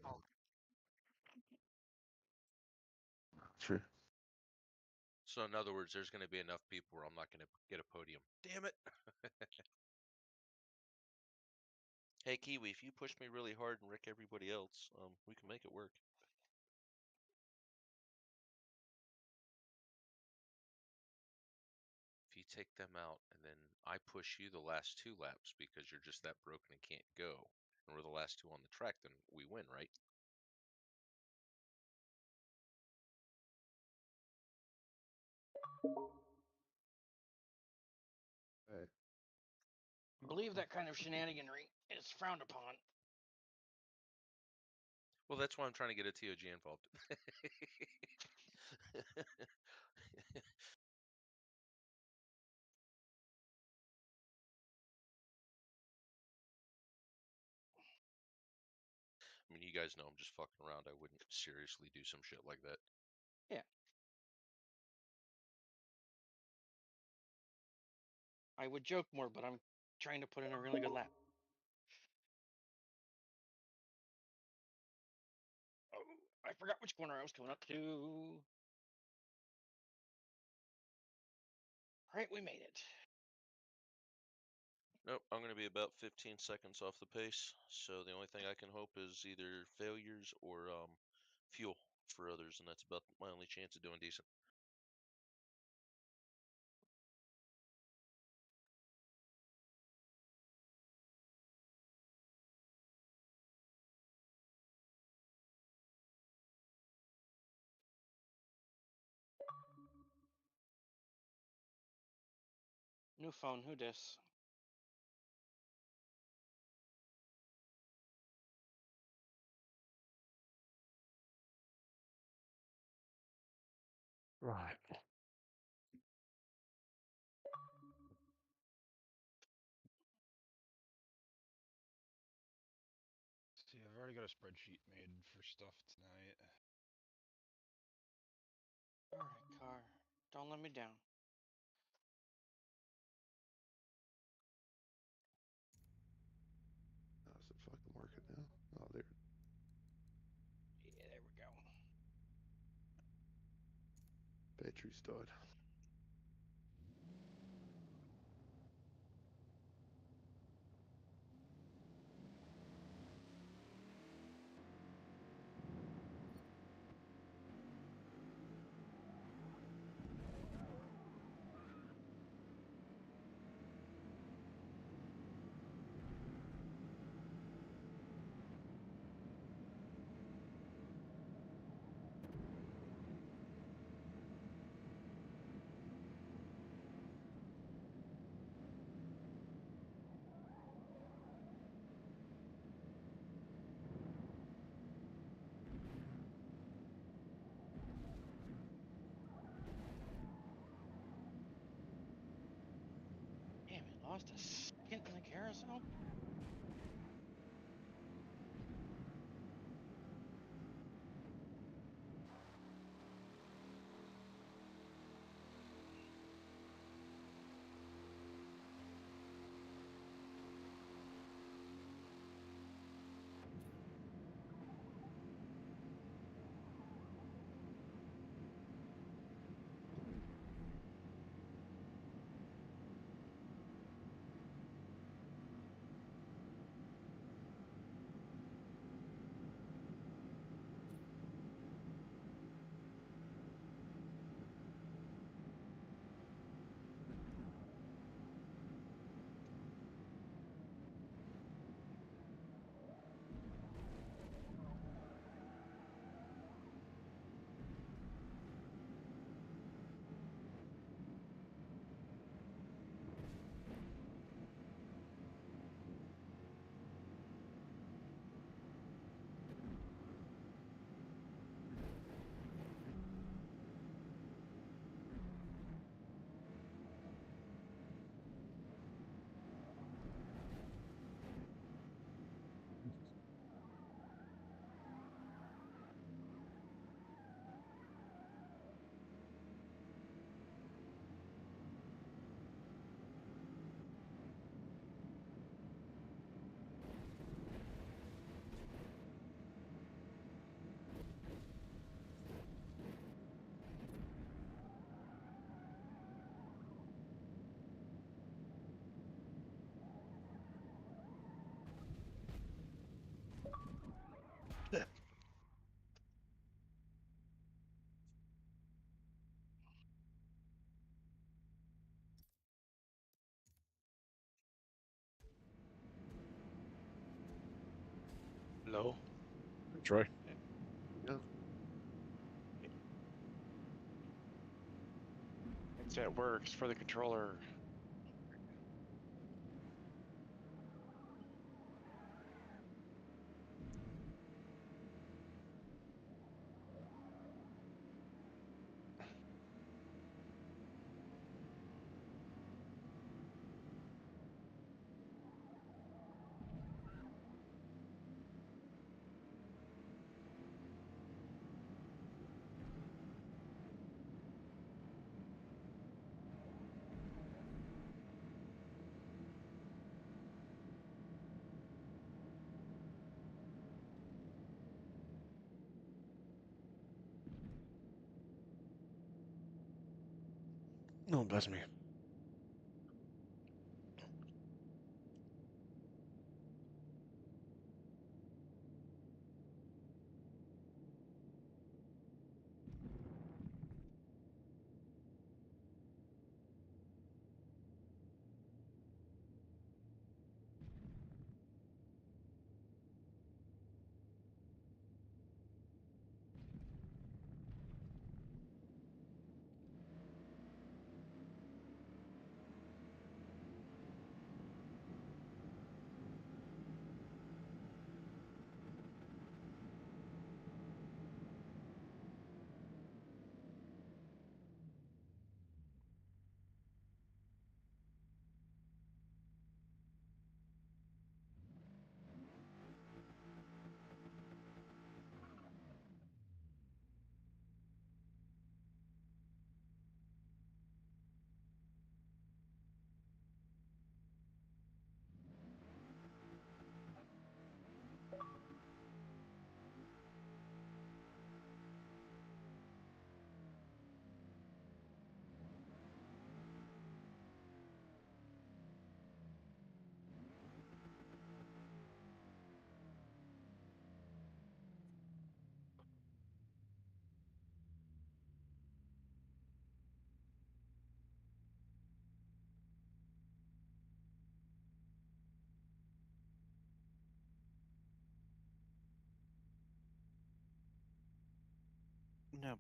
[SPEAKER 3] Sure.
[SPEAKER 2] So in other words, there's going to be enough people where I'm not going to get a podium. Damn it! Hey Kiwi, if you push me really hard and wreck everybody else, we can make it work. If you take them out and then I push you the last 2 laps because you're just that broken and can't go, and we're the last 2 on the track, then we win, right?
[SPEAKER 3] Hey.
[SPEAKER 4] I believe that kind of shenaniganry is frowned upon.
[SPEAKER 2] Well, that's why I'm trying to get a TOG involved. I mean, you guys know I'm just fucking around. I wouldn't seriously do some shit like that.
[SPEAKER 4] Yeah. I would joke more, but I'm trying to put in a really good lap. Oh, I forgot which corner I was coming up to. All right, we made it.
[SPEAKER 2] Nope, I'm going to be about 15 seconds off the pace. So the only thing I can hope is either failures or fuel for others, and that's about my only chance of doing decent.
[SPEAKER 4] New phone, who dis?
[SPEAKER 1] Right.
[SPEAKER 5] See, I've already got a spreadsheet made for stuff tonight.
[SPEAKER 4] All right, car, don't let me down.
[SPEAKER 3] How's it fucking working now? Oh, there.
[SPEAKER 4] Yeah, there we go.
[SPEAKER 3] Battery's died.
[SPEAKER 4] lost a second in the carousel?
[SPEAKER 5] Hello?
[SPEAKER 1] Troy.
[SPEAKER 5] It's at works for the controller.
[SPEAKER 1] Oh, bless me.
[SPEAKER 5] No.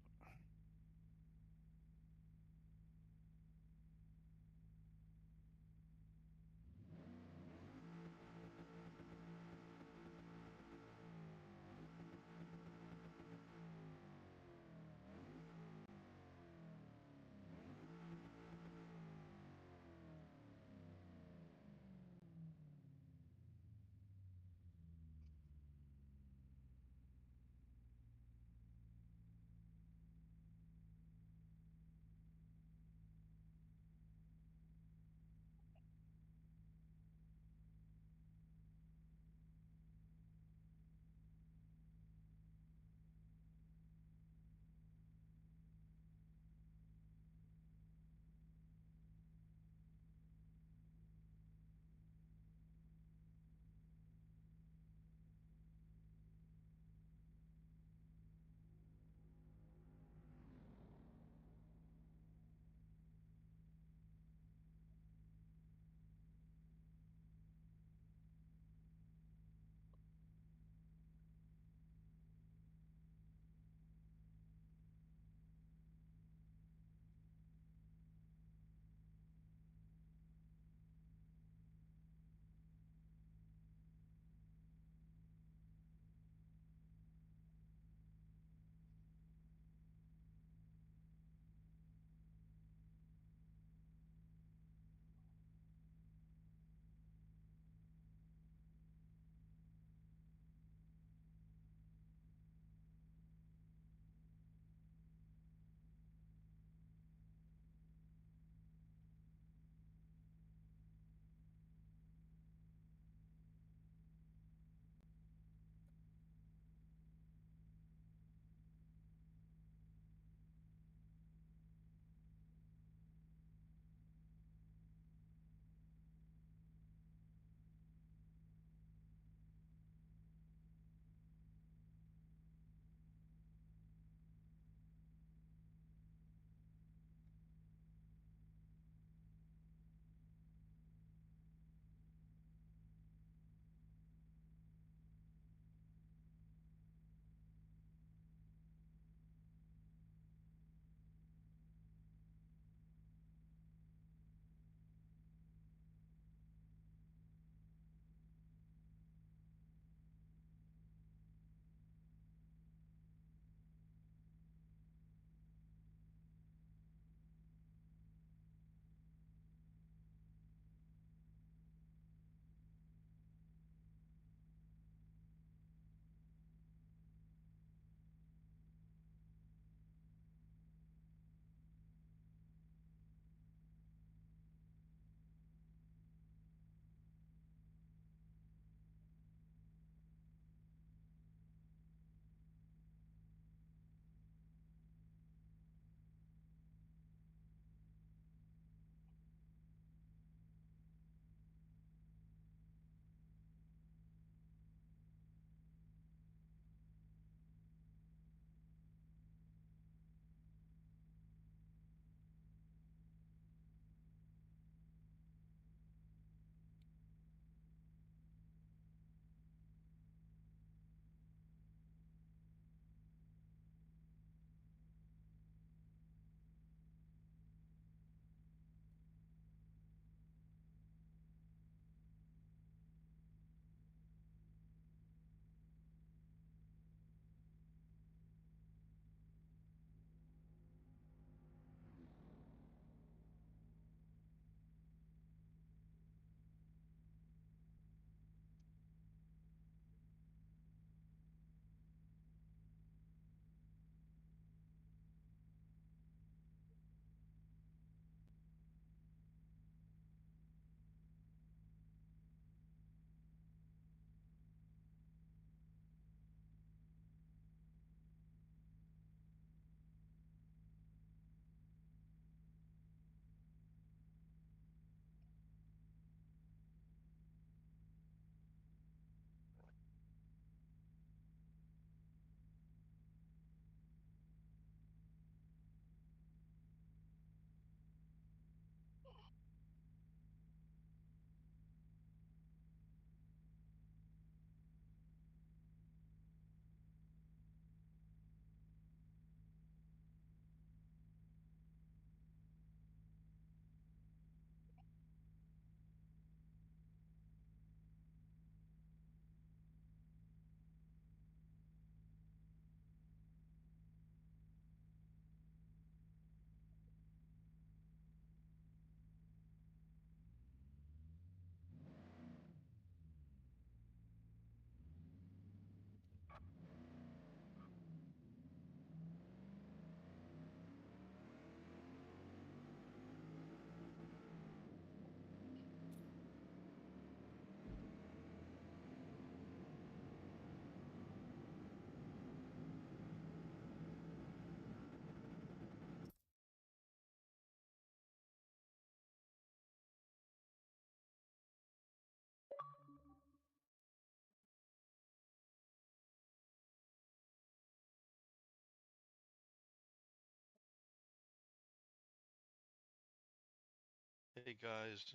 [SPEAKER 6] Hey guys,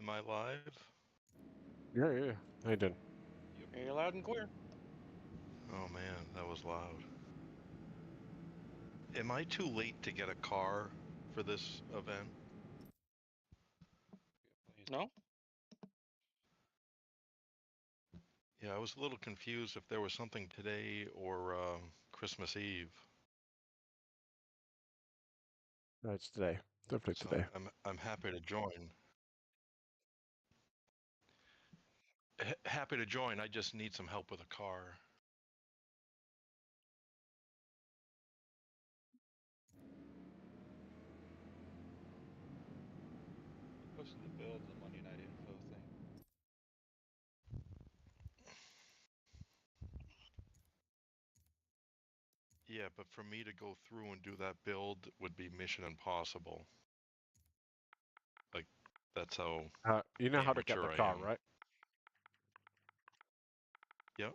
[SPEAKER 6] am I live?
[SPEAKER 1] Yeah. How you doing?
[SPEAKER 4] You're loud and clear.
[SPEAKER 6] Oh man, that was loud. Am I too late to get a car for this event?
[SPEAKER 4] No?
[SPEAKER 6] Yeah, I was a little confused if there was something today or Christmas Eve.
[SPEAKER 1] No, it's today. Definitely
[SPEAKER 6] So
[SPEAKER 1] today.
[SPEAKER 6] I'm happy to join. Happy to join. I just need some help with a car.
[SPEAKER 5] Posted the build, the Monday night info thing.
[SPEAKER 6] Yeah, but for me to go through and do that build would be mission impossible. Like, that's how
[SPEAKER 1] You know how to get the
[SPEAKER 6] amateur I
[SPEAKER 1] car,
[SPEAKER 6] am.
[SPEAKER 1] right?
[SPEAKER 6] Yep.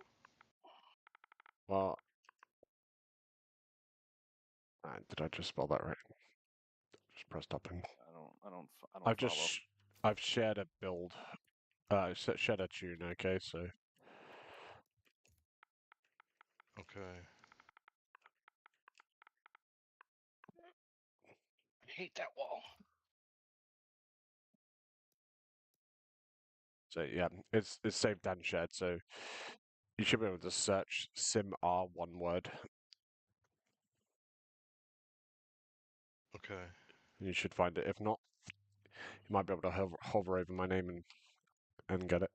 [SPEAKER 1] Well, did I just spell that right? Just pressed up and
[SPEAKER 7] I don't
[SPEAKER 1] I've
[SPEAKER 7] follow.
[SPEAKER 1] just I've shared a build. Shared a tune. Okay, so
[SPEAKER 6] Okay.
[SPEAKER 4] I hate that wall.
[SPEAKER 1] yeah, it's saved and shared. So you should be able to search SimR one word.
[SPEAKER 6] Okay.
[SPEAKER 1] And you should find it. If not, you might be able to hover over my name and get it.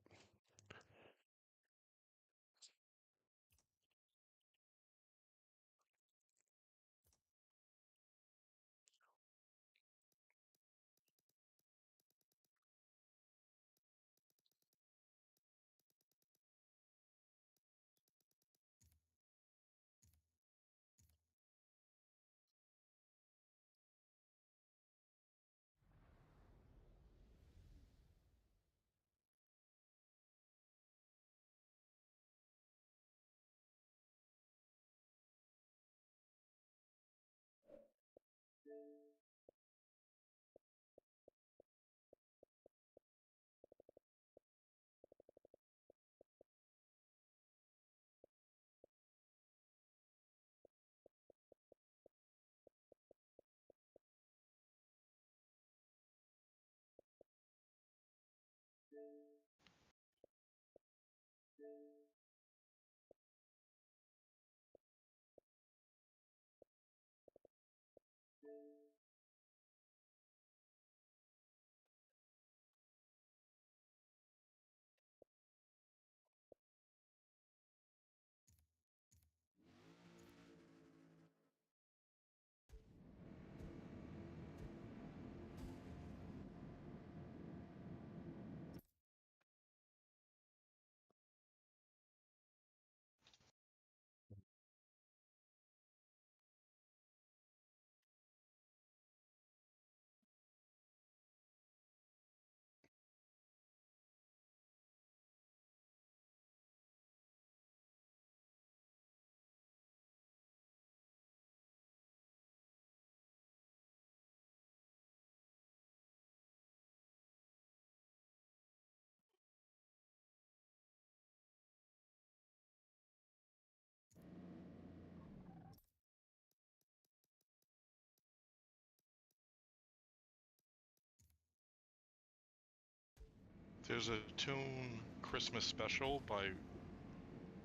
[SPEAKER 6] There's a tune Christmas Special by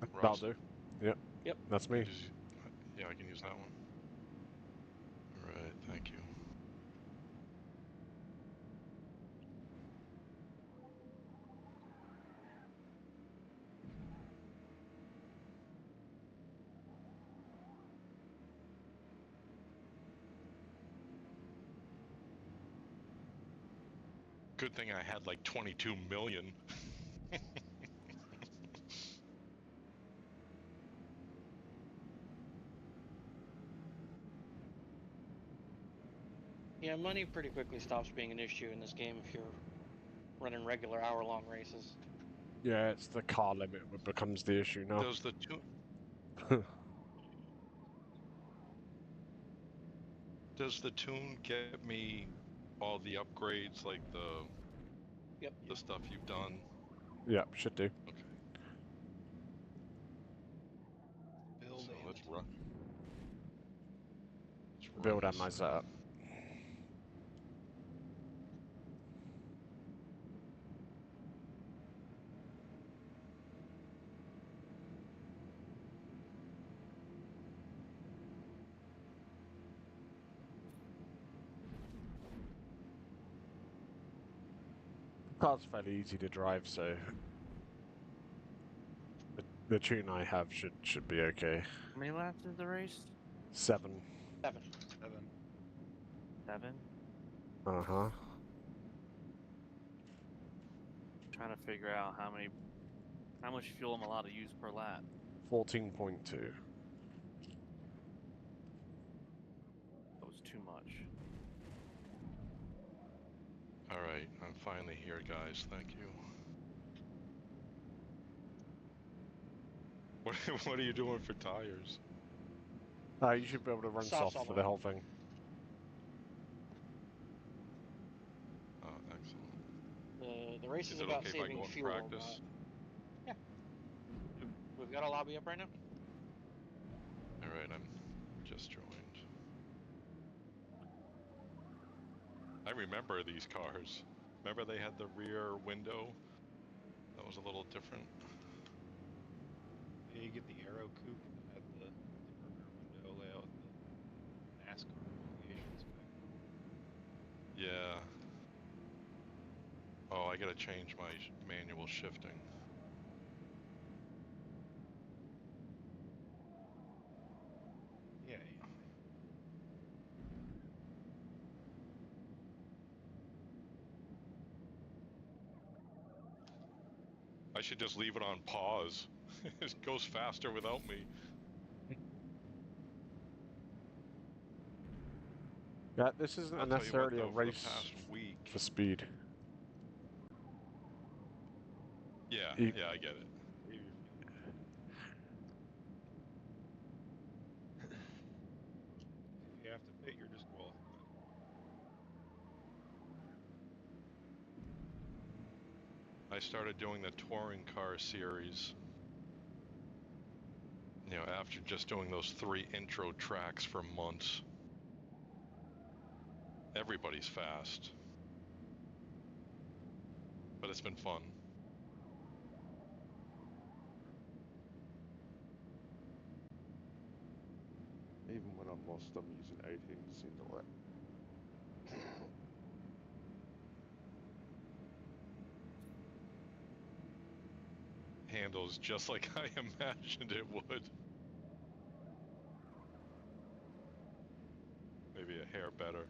[SPEAKER 1] That'll
[SPEAKER 6] Ross.
[SPEAKER 1] do. Yep.
[SPEAKER 4] Yep.
[SPEAKER 1] That's me.
[SPEAKER 6] Yeah, I can use that one. All right, thank you. Good thing I had like 22 million.
[SPEAKER 4] Yeah, money pretty quickly stops being an issue in this game if you're running regular hour-long races.
[SPEAKER 1] Yeah, it's the car limit that becomes the issue now.
[SPEAKER 6] Does the tune get me all the upgrades, like
[SPEAKER 4] Yep.
[SPEAKER 6] the stuff you've done?
[SPEAKER 1] Yep, should do.
[SPEAKER 6] Okay.
[SPEAKER 5] Build
[SPEAKER 6] So
[SPEAKER 5] and
[SPEAKER 6] let's run. Let's run
[SPEAKER 1] Build and
[SPEAKER 6] this
[SPEAKER 1] my
[SPEAKER 6] thing.
[SPEAKER 1] setup. The car's fairly easy to drive, so the tune I have should be okay.
[SPEAKER 7] How many laps is the race?
[SPEAKER 1] 7.
[SPEAKER 4] 7.
[SPEAKER 5] 7.
[SPEAKER 7] 7?
[SPEAKER 1] Uh-huh.
[SPEAKER 7] Trying to figure out how much fuel I'm allowed to use per lap.
[SPEAKER 1] 14.2.
[SPEAKER 7] That was too much.
[SPEAKER 6] All right, I'm finally here, guys. Thank you. What are you doing for tires?
[SPEAKER 1] You should be able to run
[SPEAKER 4] Soft
[SPEAKER 1] soft for
[SPEAKER 4] all
[SPEAKER 1] the
[SPEAKER 4] the way.
[SPEAKER 1] whole thing.
[SPEAKER 6] Oh, excellent.
[SPEAKER 4] The race is
[SPEAKER 6] Is it
[SPEAKER 4] about
[SPEAKER 6] okay if I
[SPEAKER 4] saving
[SPEAKER 6] go and
[SPEAKER 4] fuel.
[SPEAKER 6] practice?
[SPEAKER 4] Yeah. We've got a lobby up right now.
[SPEAKER 6] All right, I'm just joined. I remember these cars. Remember they had the rear window? That was a little different.
[SPEAKER 5] Yeah, you get the Aero Coupe that had the rear window layout with the NASCAR affiliations back.
[SPEAKER 6] Yeah. Oh, I gotta change my manual shifting.
[SPEAKER 5] Yeah.
[SPEAKER 6] I should just leave it on pause. It goes faster without me.
[SPEAKER 1] Yeah, this isn't
[SPEAKER 6] I'll tell you what,
[SPEAKER 1] necessarily a
[SPEAKER 6] though, for the
[SPEAKER 1] race
[SPEAKER 6] past week.
[SPEAKER 1] for speed.
[SPEAKER 6] Yeah,
[SPEAKER 1] You-
[SPEAKER 6] yeah, I get it.
[SPEAKER 5] Save your fuel. If you have to pit, you're disqualified.
[SPEAKER 6] I started doing the touring car series. You know, after just doing those 3 intro tracks for months. Everybody's fast. But it's been fun.
[SPEAKER 3] Even when I'm lost, I'm using 18% of that.
[SPEAKER 6] Handles just like I imagined it would. Maybe a hair better.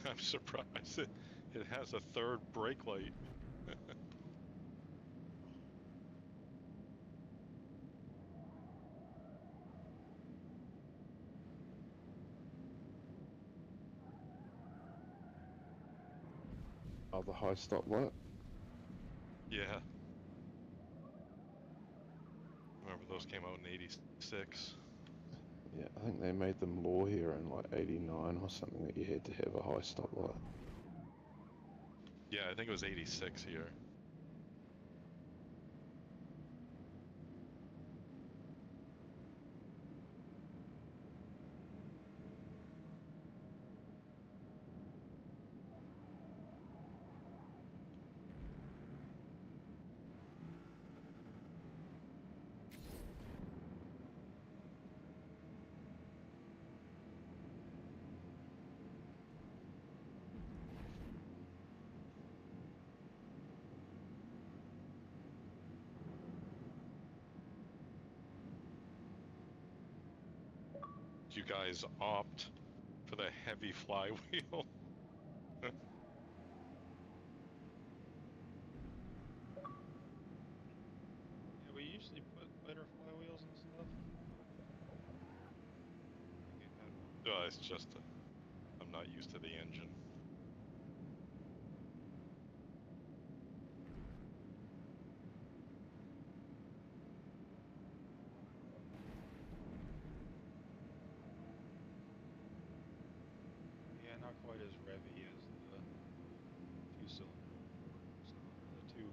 [SPEAKER 6] I'm surprised it has a third brake light.
[SPEAKER 3] Oh, the high stop light.
[SPEAKER 6] Yeah. Remember those came out in '86.
[SPEAKER 3] Yeah, I think they made them law here in like '89 or something that you had to have a high stop light.
[SPEAKER 6] Yeah, I think it was '86 here. You guys opt for the heavy flywheel.
[SPEAKER 5] Yeah, we usually put lighter flywheels and stuff. I think it had one.
[SPEAKER 6] It's just I'm not used to the engine.
[SPEAKER 5] Yeah, not quite as revvy as the two-cylinder, the two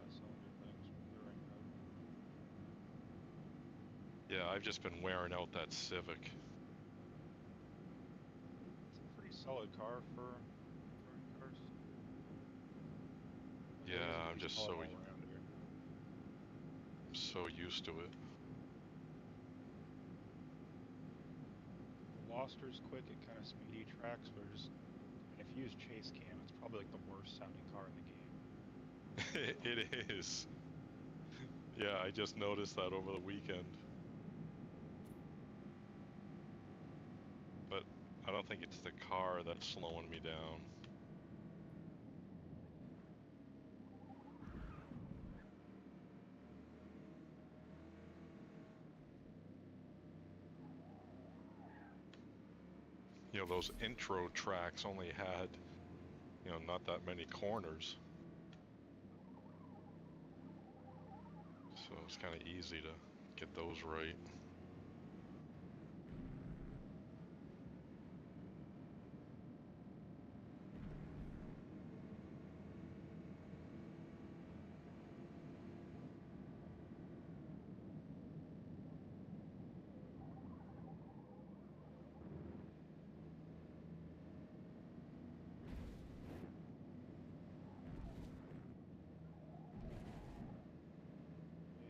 [SPEAKER 5] cylinder things from Touring Car.
[SPEAKER 6] Yeah, I've just been wearing out that Civic.
[SPEAKER 5] It's a pretty solid car for touring cars. Although it is a
[SPEAKER 6] Yeah, I'm
[SPEAKER 5] pretty
[SPEAKER 6] just
[SPEAKER 5] solid
[SPEAKER 6] so
[SPEAKER 5] all-rounder.
[SPEAKER 6] used to it.
[SPEAKER 5] Veloster's quick at kind of speedy tracks, but just, I mean, if you use chase cam, it's probably like the worst sounding car in the game.
[SPEAKER 6] It is. Yeah, I just noticed that over the weekend. But I don't think it's the car that's slowing me down. You know, those intro tracks only had, you know, not that many corners. So it's kind of easy to get those right.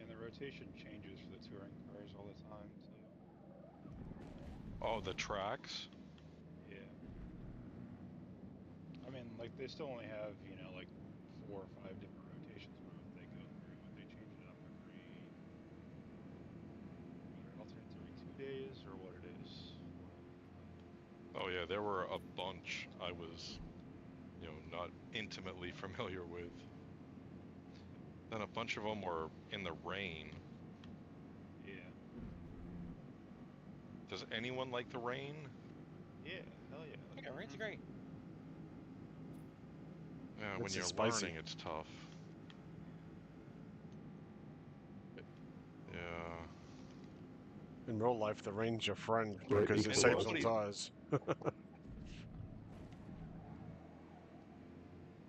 [SPEAKER 5] And the rotation changes for the touring cars all the time, too.
[SPEAKER 6] Oh, the tracks?
[SPEAKER 5] Yeah. I mean, like, they still only have, you know, like 4 or 5 different rotations a month they go through, but they change it up every, it alternates every 2 days, or what it is.
[SPEAKER 6] Oh yeah, there were a bunch I was, you know, not intimately familiar with. Then a bunch of them were in the rain.
[SPEAKER 5] Yeah.
[SPEAKER 6] Does anyone like the rain?
[SPEAKER 5] Yeah, hell yeah.
[SPEAKER 4] Yeah, rain's great.
[SPEAKER 6] Yeah, when
[SPEAKER 1] Makes it
[SPEAKER 6] you're
[SPEAKER 1] spicy.
[SPEAKER 6] learning, it's tough. Yeah.
[SPEAKER 1] In real life, the rain's your friend
[SPEAKER 3] Yeah,
[SPEAKER 1] because it
[SPEAKER 6] And
[SPEAKER 1] saves on
[SPEAKER 6] nobody,
[SPEAKER 1] tires.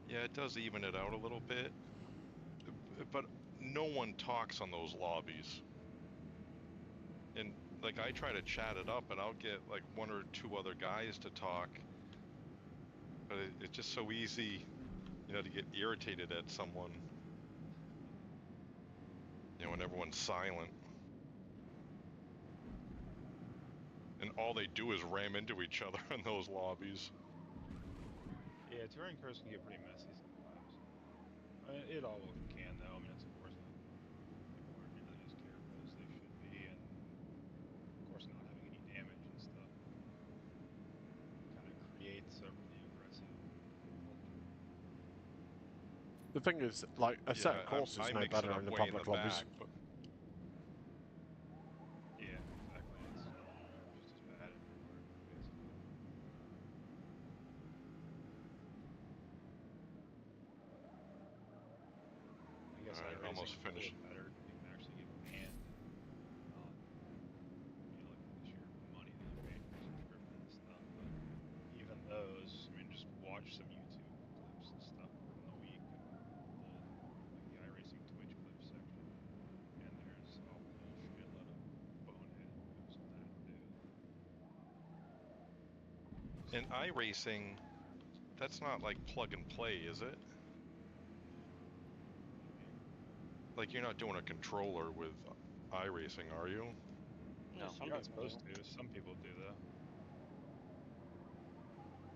[SPEAKER 6] yeah, it does even it out a little bit. But no one talks on those lobbies. And like I try to chat it up and I'll get like one or two other guys to talk. But it's just so easy, you know, to get irritated at someone. You know, when everyone's silent. And all they do is ram into each other in those lobbies.
[SPEAKER 5] Yeah, touring cars can get pretty messy sometimes. I mean, it all can, though. I mean, it's, of course, people aren't nearly as careful as they should be, and, of course, not having any damage and stuff kind of creates a
[SPEAKER 1] The thing is, like, a set of course
[SPEAKER 6] I
[SPEAKER 1] is no
[SPEAKER 6] mix it
[SPEAKER 1] better
[SPEAKER 6] up
[SPEAKER 1] in the
[SPEAKER 6] way in the
[SPEAKER 1] public lobbies.
[SPEAKER 6] back, but
[SPEAKER 5] Yeah, exactly. It's just as bad everywhere, basically. I guess
[SPEAKER 6] Alright,
[SPEAKER 5] iRacing
[SPEAKER 6] almost
[SPEAKER 5] is a little
[SPEAKER 6] finished.
[SPEAKER 5] better. You can actually get banned and not, like this your money that you paid for subscription and stuff. But even those, I mean, just watch some YouTube clips and stuff from the week of old, like the iRacing Twitch clip section, and there's a whole shitload of boneheaded moves on that too.
[SPEAKER 6] In iRacing, that's not like plug and play, is it? Like, you're not doing a controller with iRacing, are you?
[SPEAKER 4] Yeah,
[SPEAKER 7] No.
[SPEAKER 4] some
[SPEAKER 5] You're not
[SPEAKER 4] people
[SPEAKER 5] supposed
[SPEAKER 4] do.
[SPEAKER 5] to. Some people do though.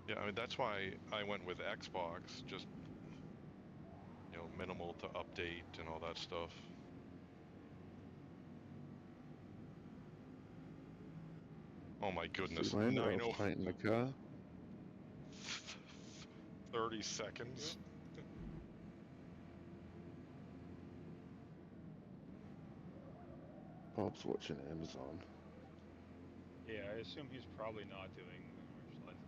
[SPEAKER 6] Yeah, I mean, that's why I went with Xbox, just, minimal to update and all that stuff. Oh my goodness,
[SPEAKER 3] See, man, I was
[SPEAKER 6] 90
[SPEAKER 3] painting the car.
[SPEAKER 6] 30 seconds?
[SPEAKER 3] Bob's watching Amazon.
[SPEAKER 5] Yeah, I assume he's probably not doing slides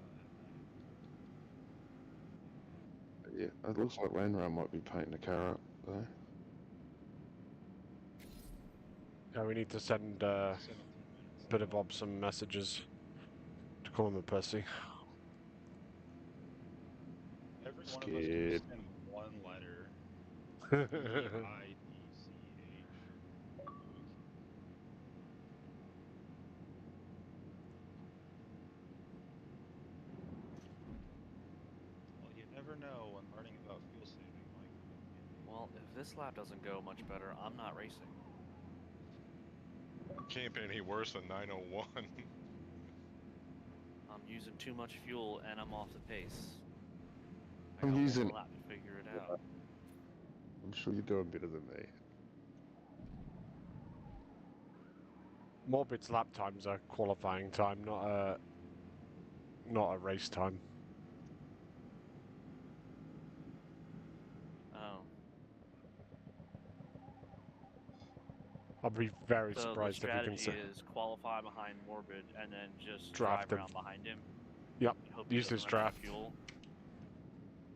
[SPEAKER 5] at night.
[SPEAKER 3] Yeah, it looks like Landrum might be painting the car up, though.
[SPEAKER 1] Yeah, we need to send
[SPEAKER 5] 17 minutes.
[SPEAKER 1] Bit of Bob some messages to call him a pussy.
[SPEAKER 5] Every one of us can
[SPEAKER 3] Scared.
[SPEAKER 5] just send one letter. EIDCH. Well, you never know when learning about fuel saving, Mike.
[SPEAKER 7] Well, if this lap doesn't go much better, I'm not racing.
[SPEAKER 6] Can't be any worse than 901.
[SPEAKER 7] I'm using too much fuel and I'm off the pace. I
[SPEAKER 3] I'm
[SPEAKER 7] got one
[SPEAKER 3] using-
[SPEAKER 7] more lap to figure it out.
[SPEAKER 3] I'm sure you're doing better than me.
[SPEAKER 1] Morbid's lap time's a qualifying time, not a race time.
[SPEAKER 7] Oh.
[SPEAKER 1] I'd be very
[SPEAKER 7] So the
[SPEAKER 1] surprised if he can
[SPEAKER 7] strategy is qualify behind Morbid and then just
[SPEAKER 1] Draft
[SPEAKER 7] drive
[SPEAKER 1] him.
[SPEAKER 7] around behind him.
[SPEAKER 1] Yep,
[SPEAKER 7] And hope he
[SPEAKER 1] use
[SPEAKER 7] doesn't
[SPEAKER 1] his
[SPEAKER 7] run out of
[SPEAKER 1] draft.
[SPEAKER 7] fuel.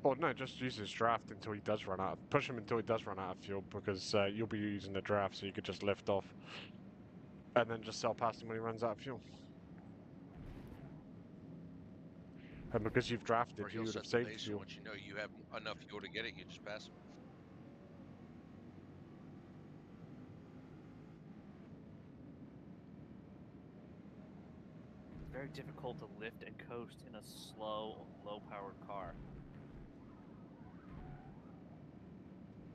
[SPEAKER 1] Or no, just use his draft until he does run out. Push him until he does run out of fuel, because you'll be using the draft, so you could just lift off, and then just sell past him when he runs out of fuel. And because you've drafted,
[SPEAKER 2] Or
[SPEAKER 1] you
[SPEAKER 2] he'll
[SPEAKER 1] would have
[SPEAKER 2] set the
[SPEAKER 1] saved
[SPEAKER 2] pace, and
[SPEAKER 1] fuel.
[SPEAKER 2] once you know you have enough fuel to get it, you just pass him.
[SPEAKER 7] It's very difficult to lift and coast in a slow, low-powered car.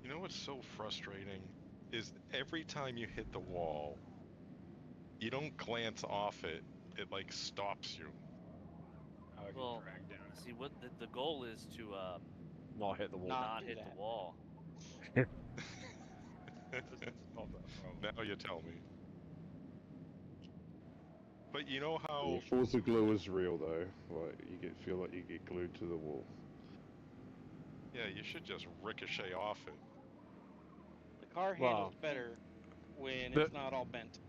[SPEAKER 6] You know what's so frustrating? Is every time you hit the wall, you don't glance off it, it like stops you.
[SPEAKER 5] How have
[SPEAKER 7] Well,
[SPEAKER 5] you dragged down?
[SPEAKER 7] see, what the goal is to
[SPEAKER 1] Not hit the wall.
[SPEAKER 7] not
[SPEAKER 4] do
[SPEAKER 7] hit
[SPEAKER 4] that.
[SPEAKER 7] the wall.
[SPEAKER 5] Doesn't solve that problem.
[SPEAKER 6] Now you tell me. But you know how
[SPEAKER 3] Yeah, Forza glue is real, though. Like, feel like you get glued to the wall.
[SPEAKER 6] yeah, you should just ricochet off it.
[SPEAKER 4] The car
[SPEAKER 1] Wow.
[SPEAKER 4] handles better when
[SPEAKER 1] The-
[SPEAKER 4] it's not all bent.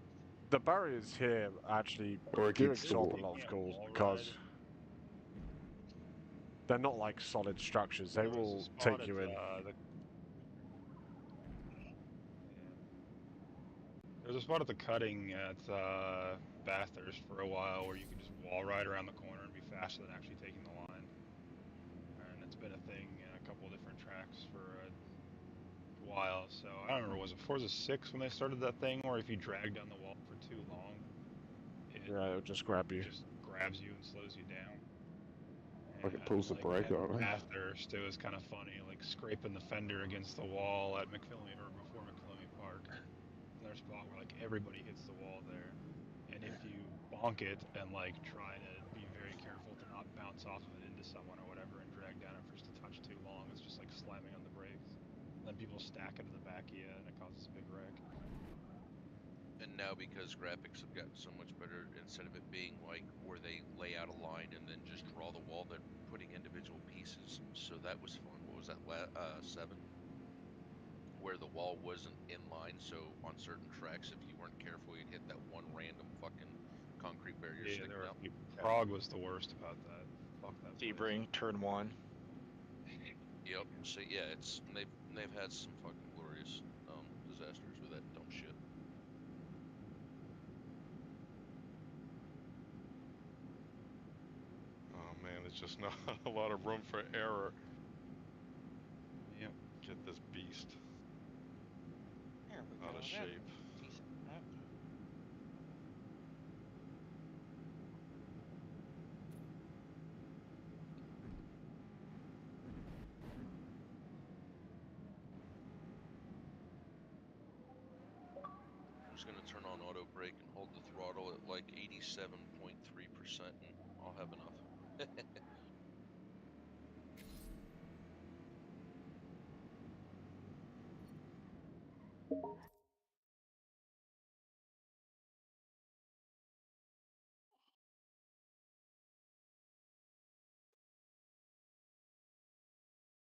[SPEAKER 1] The barriers here actually
[SPEAKER 3] Or it
[SPEAKER 1] do
[SPEAKER 3] gets
[SPEAKER 1] absorb a
[SPEAKER 3] the
[SPEAKER 1] lot of
[SPEAKER 5] Can't
[SPEAKER 1] calls
[SPEAKER 5] wall
[SPEAKER 1] because
[SPEAKER 5] ride.
[SPEAKER 1] they're not like solid structures. They
[SPEAKER 5] There was a
[SPEAKER 1] will
[SPEAKER 5] spot
[SPEAKER 1] take you
[SPEAKER 5] at,
[SPEAKER 1] in.
[SPEAKER 5] There was a spot at the cutting at Bathurst for a while where you could just wall ride around the corner and be faster than actually taking the line. And it's been a thing in a couple different tracks for a while. So I don't remember, was it Forza 6 when they started that thing where if you drag down the wall for too long, it
[SPEAKER 1] Yeah, it'll just grab you.
[SPEAKER 5] just grabs you and slows you down.
[SPEAKER 3] Like it pulls the brake
[SPEAKER 5] at
[SPEAKER 3] on it.
[SPEAKER 5] Bathurst, it was kind of funny, like scraping the fender against the wall at McPhillamy or before McPhillamy Park. Another spot where like everybody hits the wall there, and if you bonk it and like try to be very careful to not bounce off of it into someone or whatever and drag down it for just a touch too long, it's just like slamming on the brakes. And then people stack into the back of you and it causes a big wreck.
[SPEAKER 2] And now because graphics have gotten so much better, instead of it being like where they lay out a line and then just draw the wall, they're putting individual pieces. So that was fun. What was that? 7? where the wall wasn't in line. So on certain tracks, if you weren't careful, you'd hit that one random fucking concrete barrier
[SPEAKER 5] Yeah,
[SPEAKER 2] sticking out.
[SPEAKER 5] Prague was the worst about that. Fuck that place.
[SPEAKER 8] Sebring, turn 1.
[SPEAKER 2] Yep. So yeah, it's they've had some fucking glorious disasters with that dumb shit.
[SPEAKER 6] Oh man, there's just not a lot of room for error.
[SPEAKER 5] Yep.
[SPEAKER 6] Get this beast
[SPEAKER 4] There we
[SPEAKER 6] out
[SPEAKER 4] go.
[SPEAKER 6] of
[SPEAKER 4] That's
[SPEAKER 6] shape.
[SPEAKER 4] decent. That.
[SPEAKER 2] I'm just gonna turn on auto brake and hold the throttle at like 87.3%, and I'll have enough.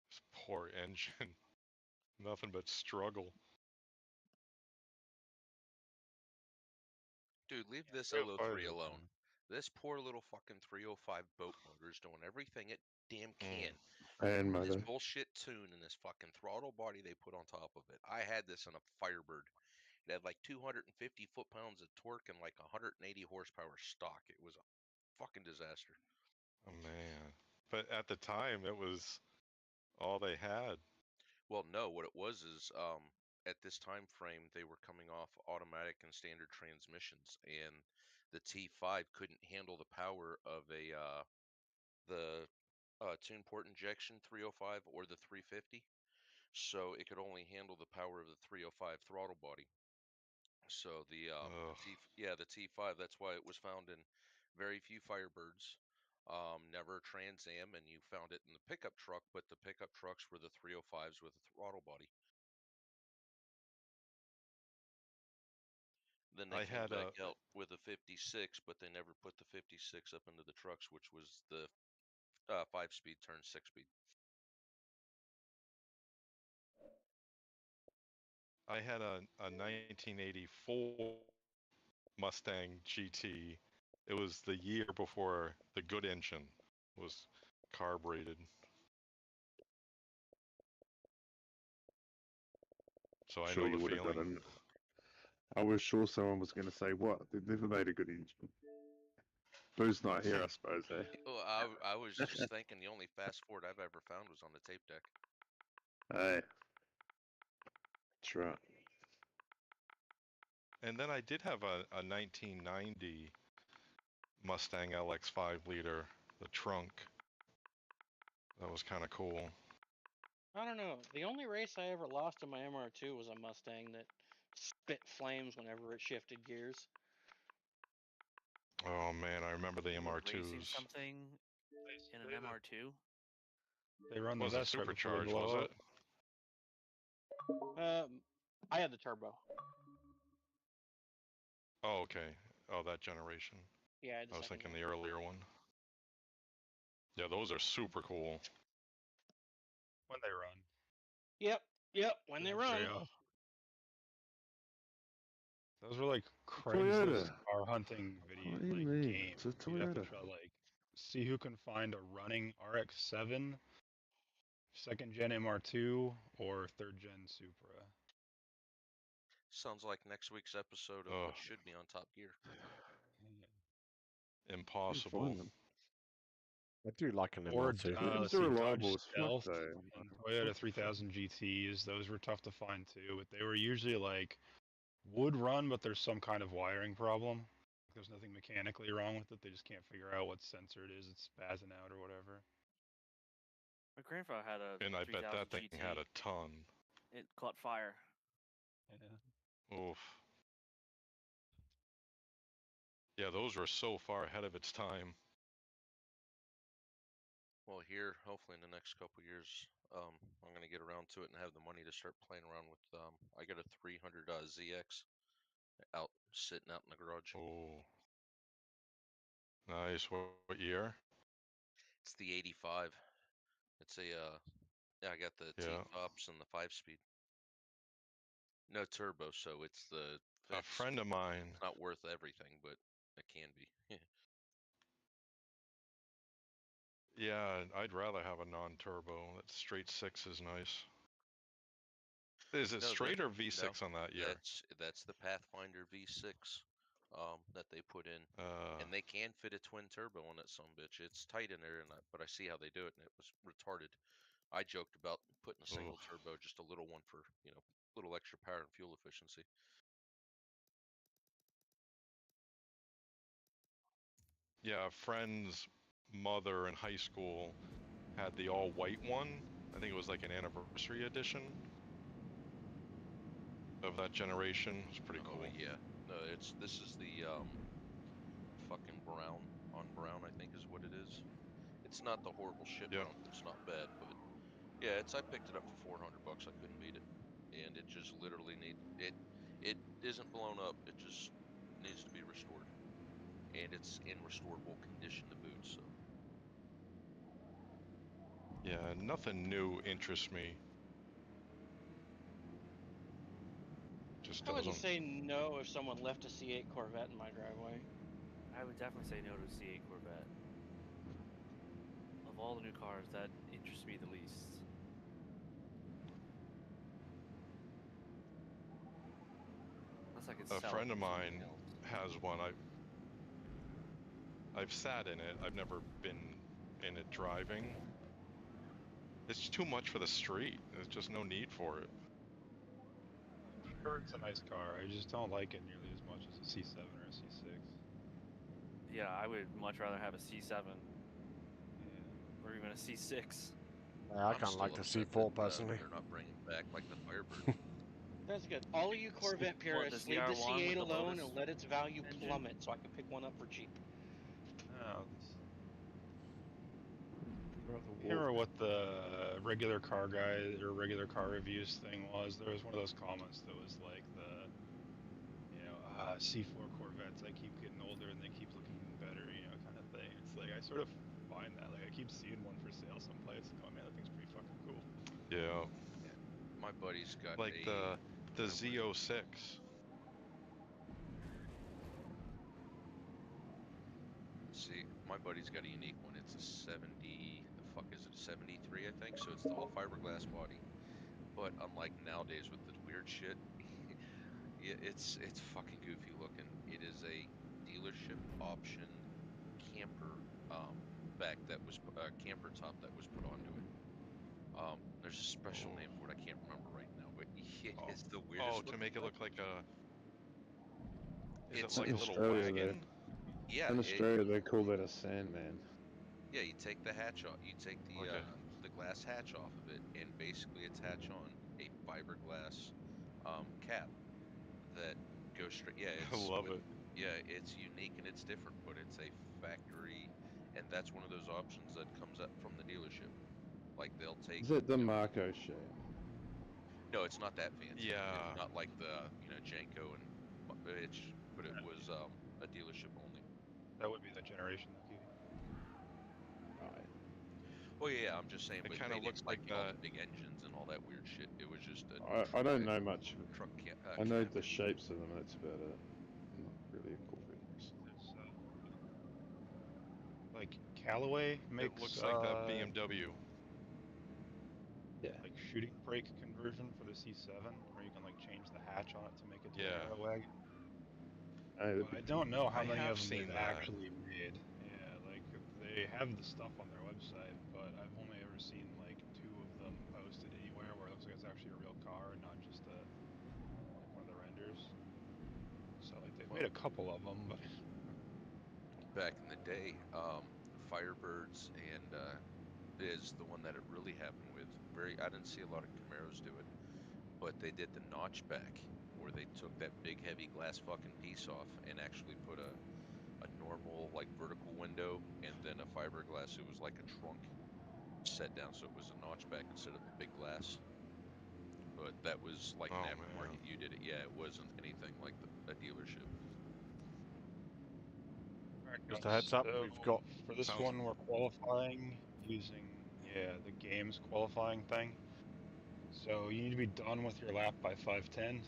[SPEAKER 6] This poor engine. Nothing but struggle.
[SPEAKER 2] Dude, leave this
[SPEAKER 6] 305
[SPEAKER 2] LO3
[SPEAKER 6] is
[SPEAKER 2] alone. This poor little fucking 305 boat motor is doing everything it damn can.
[SPEAKER 3] And
[SPEAKER 2] This
[SPEAKER 3] motor.
[SPEAKER 2] bullshit tune and this fucking throttle body they put on top of it. I had this in a Firebird. It had like 250 foot-pounds of torque and like 180 horsepower stock. It was a fucking disaster.
[SPEAKER 6] Oh man. But at the time, it was all they had.
[SPEAKER 2] Well, no, what it was is at this time frame they were coming off automatic and standard transmissions, and the T5 couldn't handle the power of the tune port injection 305 or the 350, so it could only handle the power of the 305 throttle body. So
[SPEAKER 6] Ugh.
[SPEAKER 2] the T5, that's why it was found in very few Firebirds. Never Trans Am, and you found it in the pickup truck, but the pickup trucks were the 305s with a throttle body. Then they
[SPEAKER 6] I
[SPEAKER 2] came
[SPEAKER 6] had
[SPEAKER 2] back
[SPEAKER 6] a
[SPEAKER 2] out with a 56, but they never put the 56 up into the trucks, which was the 5-speed turn 6-speed.
[SPEAKER 6] I had a 1984 Mustang GT. It was the year before the good engine was carbureted. So I
[SPEAKER 3] Sure,
[SPEAKER 6] know the
[SPEAKER 3] you would have got
[SPEAKER 6] feeling.
[SPEAKER 3] an. I was sure someone was going to say, "What? They've never made a good engine." Boo's not here, I suppose. Eh?
[SPEAKER 2] Well, I was just thinking the only fast Ford I've ever found was on the tape deck.
[SPEAKER 3] Hey, that's right.
[SPEAKER 6] And then I did have a 1990 Mustang LX 5-liter, the trunk. That was kind of cool.
[SPEAKER 4] I don't know. The only race I ever lost in my MR2 was a Mustang that spit flames whenever it shifted gears.
[SPEAKER 6] Oh man, I remember the
[SPEAKER 7] You were racing
[SPEAKER 6] MR2s.
[SPEAKER 7] something in an MR2?
[SPEAKER 5] They run the
[SPEAKER 6] Was it
[SPEAKER 5] vest right before they
[SPEAKER 6] supercharged, was
[SPEAKER 5] blow
[SPEAKER 6] it?
[SPEAKER 5] up.
[SPEAKER 4] I had the turbo.
[SPEAKER 6] Oh, okay. Oh, that generation.
[SPEAKER 4] Yeah, I had the
[SPEAKER 6] I was
[SPEAKER 4] second
[SPEAKER 6] thinking
[SPEAKER 4] gen.
[SPEAKER 6] the earlier one. Yeah, those are super cool.
[SPEAKER 5] When they run.
[SPEAKER 4] Yep. When they run.
[SPEAKER 5] Those were like Craigslist
[SPEAKER 3] Toyota.
[SPEAKER 5] car hunting video
[SPEAKER 3] What do you
[SPEAKER 5] like
[SPEAKER 3] mean?
[SPEAKER 5] game.
[SPEAKER 3] It's a
[SPEAKER 5] You'd have to
[SPEAKER 3] Toyota.
[SPEAKER 5] try like see who can find a running RX-7, second gen MR2, or third gen Supra.
[SPEAKER 2] Sounds like next week's episode of
[SPEAKER 6] Ugh,
[SPEAKER 2] what should be on Top Gear.
[SPEAKER 5] Yeah.
[SPEAKER 3] Can't
[SPEAKER 6] impossible.
[SPEAKER 3] find them.
[SPEAKER 1] I do like an
[SPEAKER 5] Or
[SPEAKER 1] MR2.
[SPEAKER 5] let's
[SPEAKER 3] Toyotas are
[SPEAKER 5] see,
[SPEAKER 3] reliable
[SPEAKER 5] Dodge
[SPEAKER 3] as fuck,
[SPEAKER 5] Stealth
[SPEAKER 3] though.
[SPEAKER 5] and
[SPEAKER 3] What
[SPEAKER 5] Toyota
[SPEAKER 3] the fuck?
[SPEAKER 5] 3000 GTs. Those were tough to find too, but they were usually like would run, but there's some kind of wiring problem. There's nothing mechanically wrong with it. They just can't figure out what sensor it is. It's spazzing out or whatever.
[SPEAKER 7] My grandfather had a
[SPEAKER 6] And I bet
[SPEAKER 7] 3000
[SPEAKER 6] that thing had
[SPEAKER 7] GT.
[SPEAKER 6] a ton.
[SPEAKER 7] It caught fire.
[SPEAKER 5] Yeah.
[SPEAKER 6] Oof. Yeah, those were so far ahead of its time.
[SPEAKER 2] Well, here, hopefully in the next couple years, I'm gonna get around to it and have the money to start playing around with. I got a 300 ZX sitting out in the garage.
[SPEAKER 6] Oh, nice. What year?
[SPEAKER 2] It's the 85. It's a yeah, I got the
[SPEAKER 6] Yeah.
[SPEAKER 2] T-tops and the 5-speed. No turbo, so it's the
[SPEAKER 6] A
[SPEAKER 2] fix.
[SPEAKER 6] friend of mine.
[SPEAKER 2] It's not worth everything, but it can be.
[SPEAKER 6] Yeah, I'd rather have a non-turbo. That straight six is nice. Is it
[SPEAKER 2] No,
[SPEAKER 6] straight or
[SPEAKER 2] no,
[SPEAKER 6] V6 on that year?
[SPEAKER 2] that's the Pathfinder V6 that they put in,
[SPEAKER 6] Uh,
[SPEAKER 2] and they can fit a twin turbo on that son bitch. It's tight in there, but I see how they do it, and it was retarded. I joked about putting a single
[SPEAKER 6] oof.
[SPEAKER 2] turbo, just a little one for a little extra power and fuel efficiency.
[SPEAKER 6] Yeah, a friend's mother in high school had the all-white one. I think it was like an anniversary edition of that generation. It was pretty cool.
[SPEAKER 2] Yeah, no, this is the fucking brown on brown, I think is what it is. It's not the horrible shit
[SPEAKER 6] Yep.
[SPEAKER 2] brown. It's not bad, but yeah, I picked it up for $400. I couldn't beat it, and it just literally it isn't blown up. It just needs to be restored, and it's in restorable condition to boot. So
[SPEAKER 6] Yeah, nothing new interests me. Just
[SPEAKER 4] I wouldn't
[SPEAKER 6] doesn't.
[SPEAKER 4] say no if someone left a C8 Corvette in my driveway.
[SPEAKER 7] I would definitely say no to a C8 Corvette. Of all the new cars, that interests me the least. Unless I could
[SPEAKER 6] A
[SPEAKER 7] sell
[SPEAKER 6] friend
[SPEAKER 7] it
[SPEAKER 6] of
[SPEAKER 7] for something
[SPEAKER 6] mine
[SPEAKER 7] else.
[SPEAKER 6] has one. I've sat in it. I've never been in it driving. It's too much for the street. There's just no need for it.
[SPEAKER 5] I'm sure it's a nice car. I just don't like it nearly as much as a C7 or a C6.
[SPEAKER 7] Yeah, I would much rather have a C7
[SPEAKER 5] Yeah.
[SPEAKER 7] or even a C6.
[SPEAKER 1] Yeah, I
[SPEAKER 2] I'm
[SPEAKER 1] kind of
[SPEAKER 2] still
[SPEAKER 1] like the
[SPEAKER 2] upset
[SPEAKER 1] C4
[SPEAKER 2] that
[SPEAKER 1] personally.
[SPEAKER 2] they're not bringing back like the Firebird.
[SPEAKER 4] That's good. All of you Corvette
[SPEAKER 7] What, the
[SPEAKER 4] purists, leave the
[SPEAKER 7] ZR1 with
[SPEAKER 4] C8
[SPEAKER 7] the
[SPEAKER 4] alone
[SPEAKER 7] Lotus
[SPEAKER 4] and let its value
[SPEAKER 7] engine?
[SPEAKER 4] plummet so I can pick one up for cheap.
[SPEAKER 5] Oh,
[SPEAKER 3] Rather
[SPEAKER 5] I
[SPEAKER 3] walk.
[SPEAKER 5] can't remember what the regular car guy or regular car reviews thing was. There was one of those comments that was like C4 Corvettes, I keep getting older and they keep looking better, kind of thing. It's like, I sort of find that. Like, I keep seeing one for sale someplace and going, man, that thing's pretty fucking cool.
[SPEAKER 6] Yeah.
[SPEAKER 2] My buddy's got
[SPEAKER 6] Like
[SPEAKER 2] a
[SPEAKER 6] the Z06.
[SPEAKER 2] See, my buddy's got a unique one. It's a 70, the fuck is it, 73, I think? So it's the all fiberglass body. But unlike nowadays with the weird shit, yeah, it's fucking goofy looking. It is a dealership optioned camper back that was camper top that was put onto it. There's a special name for it. I can't remember right now, but it's the weirdest
[SPEAKER 6] Oh, to
[SPEAKER 2] looking
[SPEAKER 6] make it
[SPEAKER 2] thing.
[SPEAKER 6] look like a. Is it
[SPEAKER 2] It's
[SPEAKER 6] like a
[SPEAKER 3] In
[SPEAKER 6] little
[SPEAKER 3] Australia,
[SPEAKER 6] wagon?
[SPEAKER 2] yeah,
[SPEAKER 3] in Australia, they call that a Sandman.
[SPEAKER 2] yeah, you take the hatch off. You take
[SPEAKER 6] Okay.
[SPEAKER 2] the glass hatch off of it, and basically attach on a fiberglass cap that goes straight. Yeah,
[SPEAKER 6] I
[SPEAKER 2] it's
[SPEAKER 6] love
[SPEAKER 2] with
[SPEAKER 6] it.
[SPEAKER 2] yeah, it's unique and it's different, but it's a factory, and that's one of those options that comes up from the dealership. Like they'll take,
[SPEAKER 3] Is it the Marco shape?
[SPEAKER 2] no, it's not that fancy. It's
[SPEAKER 6] Yeah.
[SPEAKER 2] not like the Janko and but it was a dealership only.
[SPEAKER 5] That would be the generation, though, Kiwi.
[SPEAKER 3] Right.
[SPEAKER 2] Well, yeah, I'm just saying,
[SPEAKER 6] It
[SPEAKER 2] but
[SPEAKER 6] kind
[SPEAKER 2] they
[SPEAKER 6] of looks
[SPEAKER 2] didn't
[SPEAKER 6] like
[SPEAKER 2] make all the
[SPEAKER 6] that.
[SPEAKER 2] big engines and all that weird shit. It was just a
[SPEAKER 3] I don't know much.
[SPEAKER 2] truck
[SPEAKER 3] I know
[SPEAKER 2] cab.
[SPEAKER 3] the shapes of them. That's about it. Not really a Corvette.
[SPEAKER 5] There's, like, Callaway
[SPEAKER 6] It
[SPEAKER 5] makes,
[SPEAKER 6] looks like that BMW.
[SPEAKER 3] Yeah.
[SPEAKER 5] like, shooting brake conversion for the C7, where you can, like, change the hatch on it to make it
[SPEAKER 6] Yeah.
[SPEAKER 5] a wagon.
[SPEAKER 3] Oh,
[SPEAKER 5] But I don't know how
[SPEAKER 6] I
[SPEAKER 5] many
[SPEAKER 6] have
[SPEAKER 5] of them they've
[SPEAKER 6] seen that.
[SPEAKER 5] actually made. Yeah, like, they have the stuff on their website, but I've only ever seen, like, 2 of them posted anywhere where it looks like it's actually a real car and not just like one of the renders. So, like, they've made a couple of them, but
[SPEAKER 2] Back in the day, Firebirds and is the one that it really happened with. I didn't see a lot of Camaros do it, but they did the notchback where they took that big heavy glass fucking piece off and actually put a normal like vertical window and then a fiberglass. It was like a trunk set down, so it was a notchback instead of the big glass. But that was like an
[SPEAKER 6] Oh man.
[SPEAKER 2] aftermarket. You did it, yeah. It wasn't anything like a dealership.
[SPEAKER 5] alright,
[SPEAKER 1] Just a
[SPEAKER 5] guys.
[SPEAKER 1] heads up,
[SPEAKER 5] So,
[SPEAKER 1] we've got
[SPEAKER 5] for this
[SPEAKER 6] Sounds.
[SPEAKER 5] one, we're qualifying using, the games qualifying thing. So you need to be done with your lap by 5:10.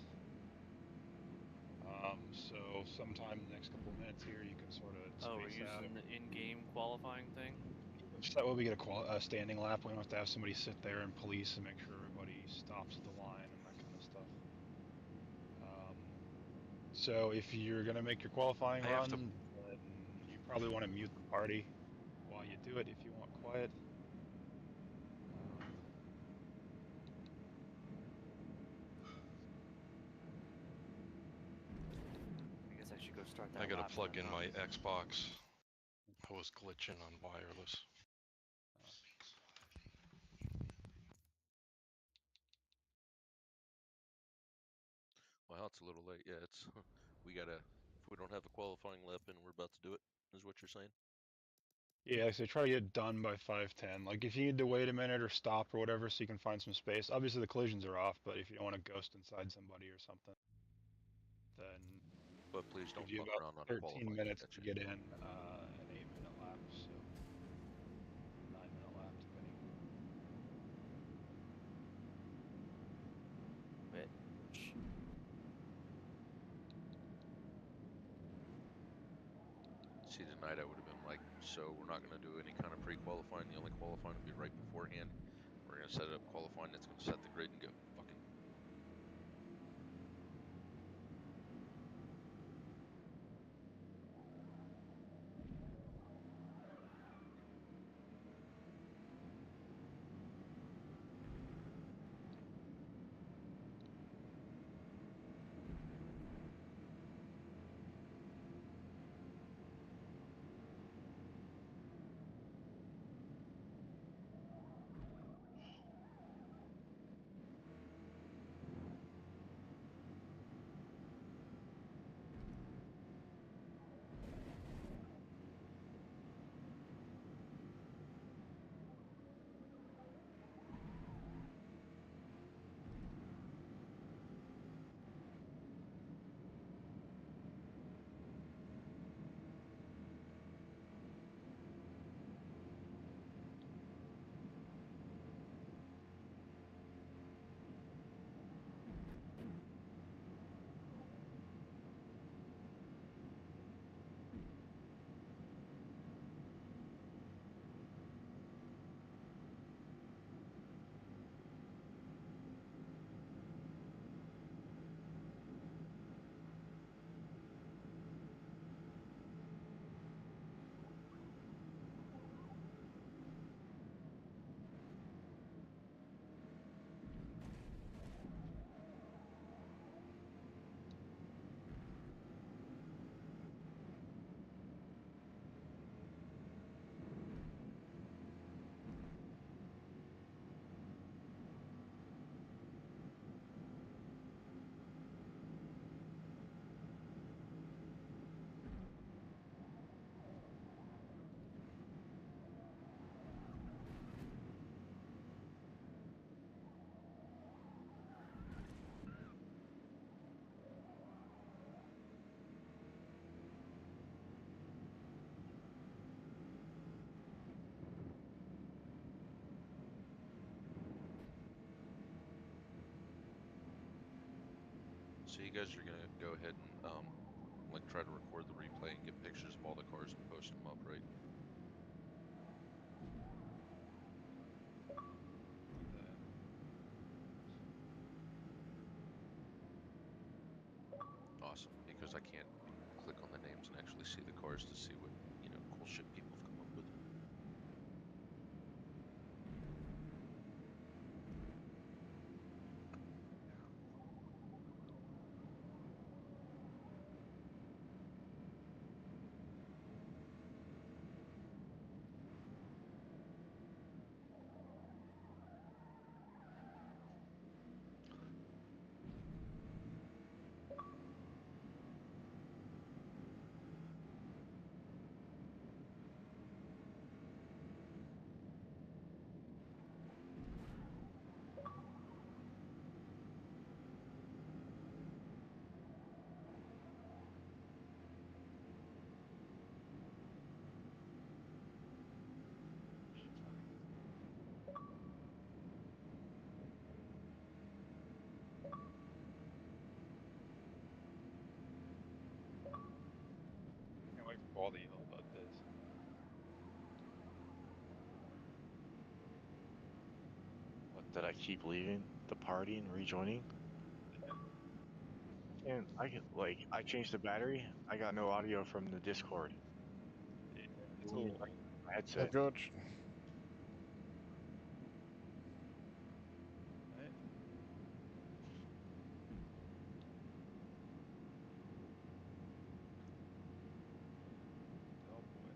[SPEAKER 5] So sometime in the next couple of minutes here, you can sort of
[SPEAKER 7] Oh, we're
[SPEAKER 5] space out.
[SPEAKER 7] using the in-game qualifying thing.
[SPEAKER 5] So that way we get a standing lap. We don't have to have somebody sit there and police and make sure everybody stops at the line and that kind of stuff. So if you're gonna make your qualifying
[SPEAKER 6] I have
[SPEAKER 5] run,
[SPEAKER 6] to-
[SPEAKER 5] then you probably want to mute the party while you do it if you want quiet.
[SPEAKER 7] I guess I should go start that.
[SPEAKER 6] I gotta
[SPEAKER 7] lap
[SPEAKER 6] plug
[SPEAKER 7] then,
[SPEAKER 6] in
[SPEAKER 7] huh?
[SPEAKER 6] my Xbox. I was glitching on wireless.
[SPEAKER 2] Well, it's a little late. Yeah, it's we gotta. If we don't have a qualifying lap and we're about to do it, is what you're saying?
[SPEAKER 5] Yeah, so try to get done by 5:10. Like if you need to wait a minute or stop or whatever so you can find some space. Obviously the collisions are off, but if you don't want to ghost inside somebody or something, then
[SPEAKER 2] But please don't
[SPEAKER 5] give you
[SPEAKER 2] fuck
[SPEAKER 5] about
[SPEAKER 2] around on a
[SPEAKER 5] 13
[SPEAKER 2] qualifying.
[SPEAKER 5] minutes to
[SPEAKER 2] Gotcha.
[SPEAKER 5] get in an 8-minute lap, so 9-minute lap depending.
[SPEAKER 7] Which
[SPEAKER 2] See, tonight I would have been like, so we're not going to do any kind of pre-qualifying. The only qualifying will be right beforehand. We're going to set up qualifying that's going to set the grid and go. Fucking. So you guys are going to go ahead and like try to record the replay and get pictures of all the cars and post them up, right? Awesome, because I can't click on the names and actually see the cars to see what, cool shit people have come up with.
[SPEAKER 5] all the yellow bug does.
[SPEAKER 8] What, did I keep leaving the party and rejoining? And I changed the battery. I got no audio from the Discord.
[SPEAKER 5] Yeah,
[SPEAKER 8] It
[SPEAKER 5] it's a
[SPEAKER 8] won't even
[SPEAKER 5] little.
[SPEAKER 8] recognize my
[SPEAKER 1] Oh,
[SPEAKER 8] headset.
[SPEAKER 1] good.
[SPEAKER 5] Right? Oh boy.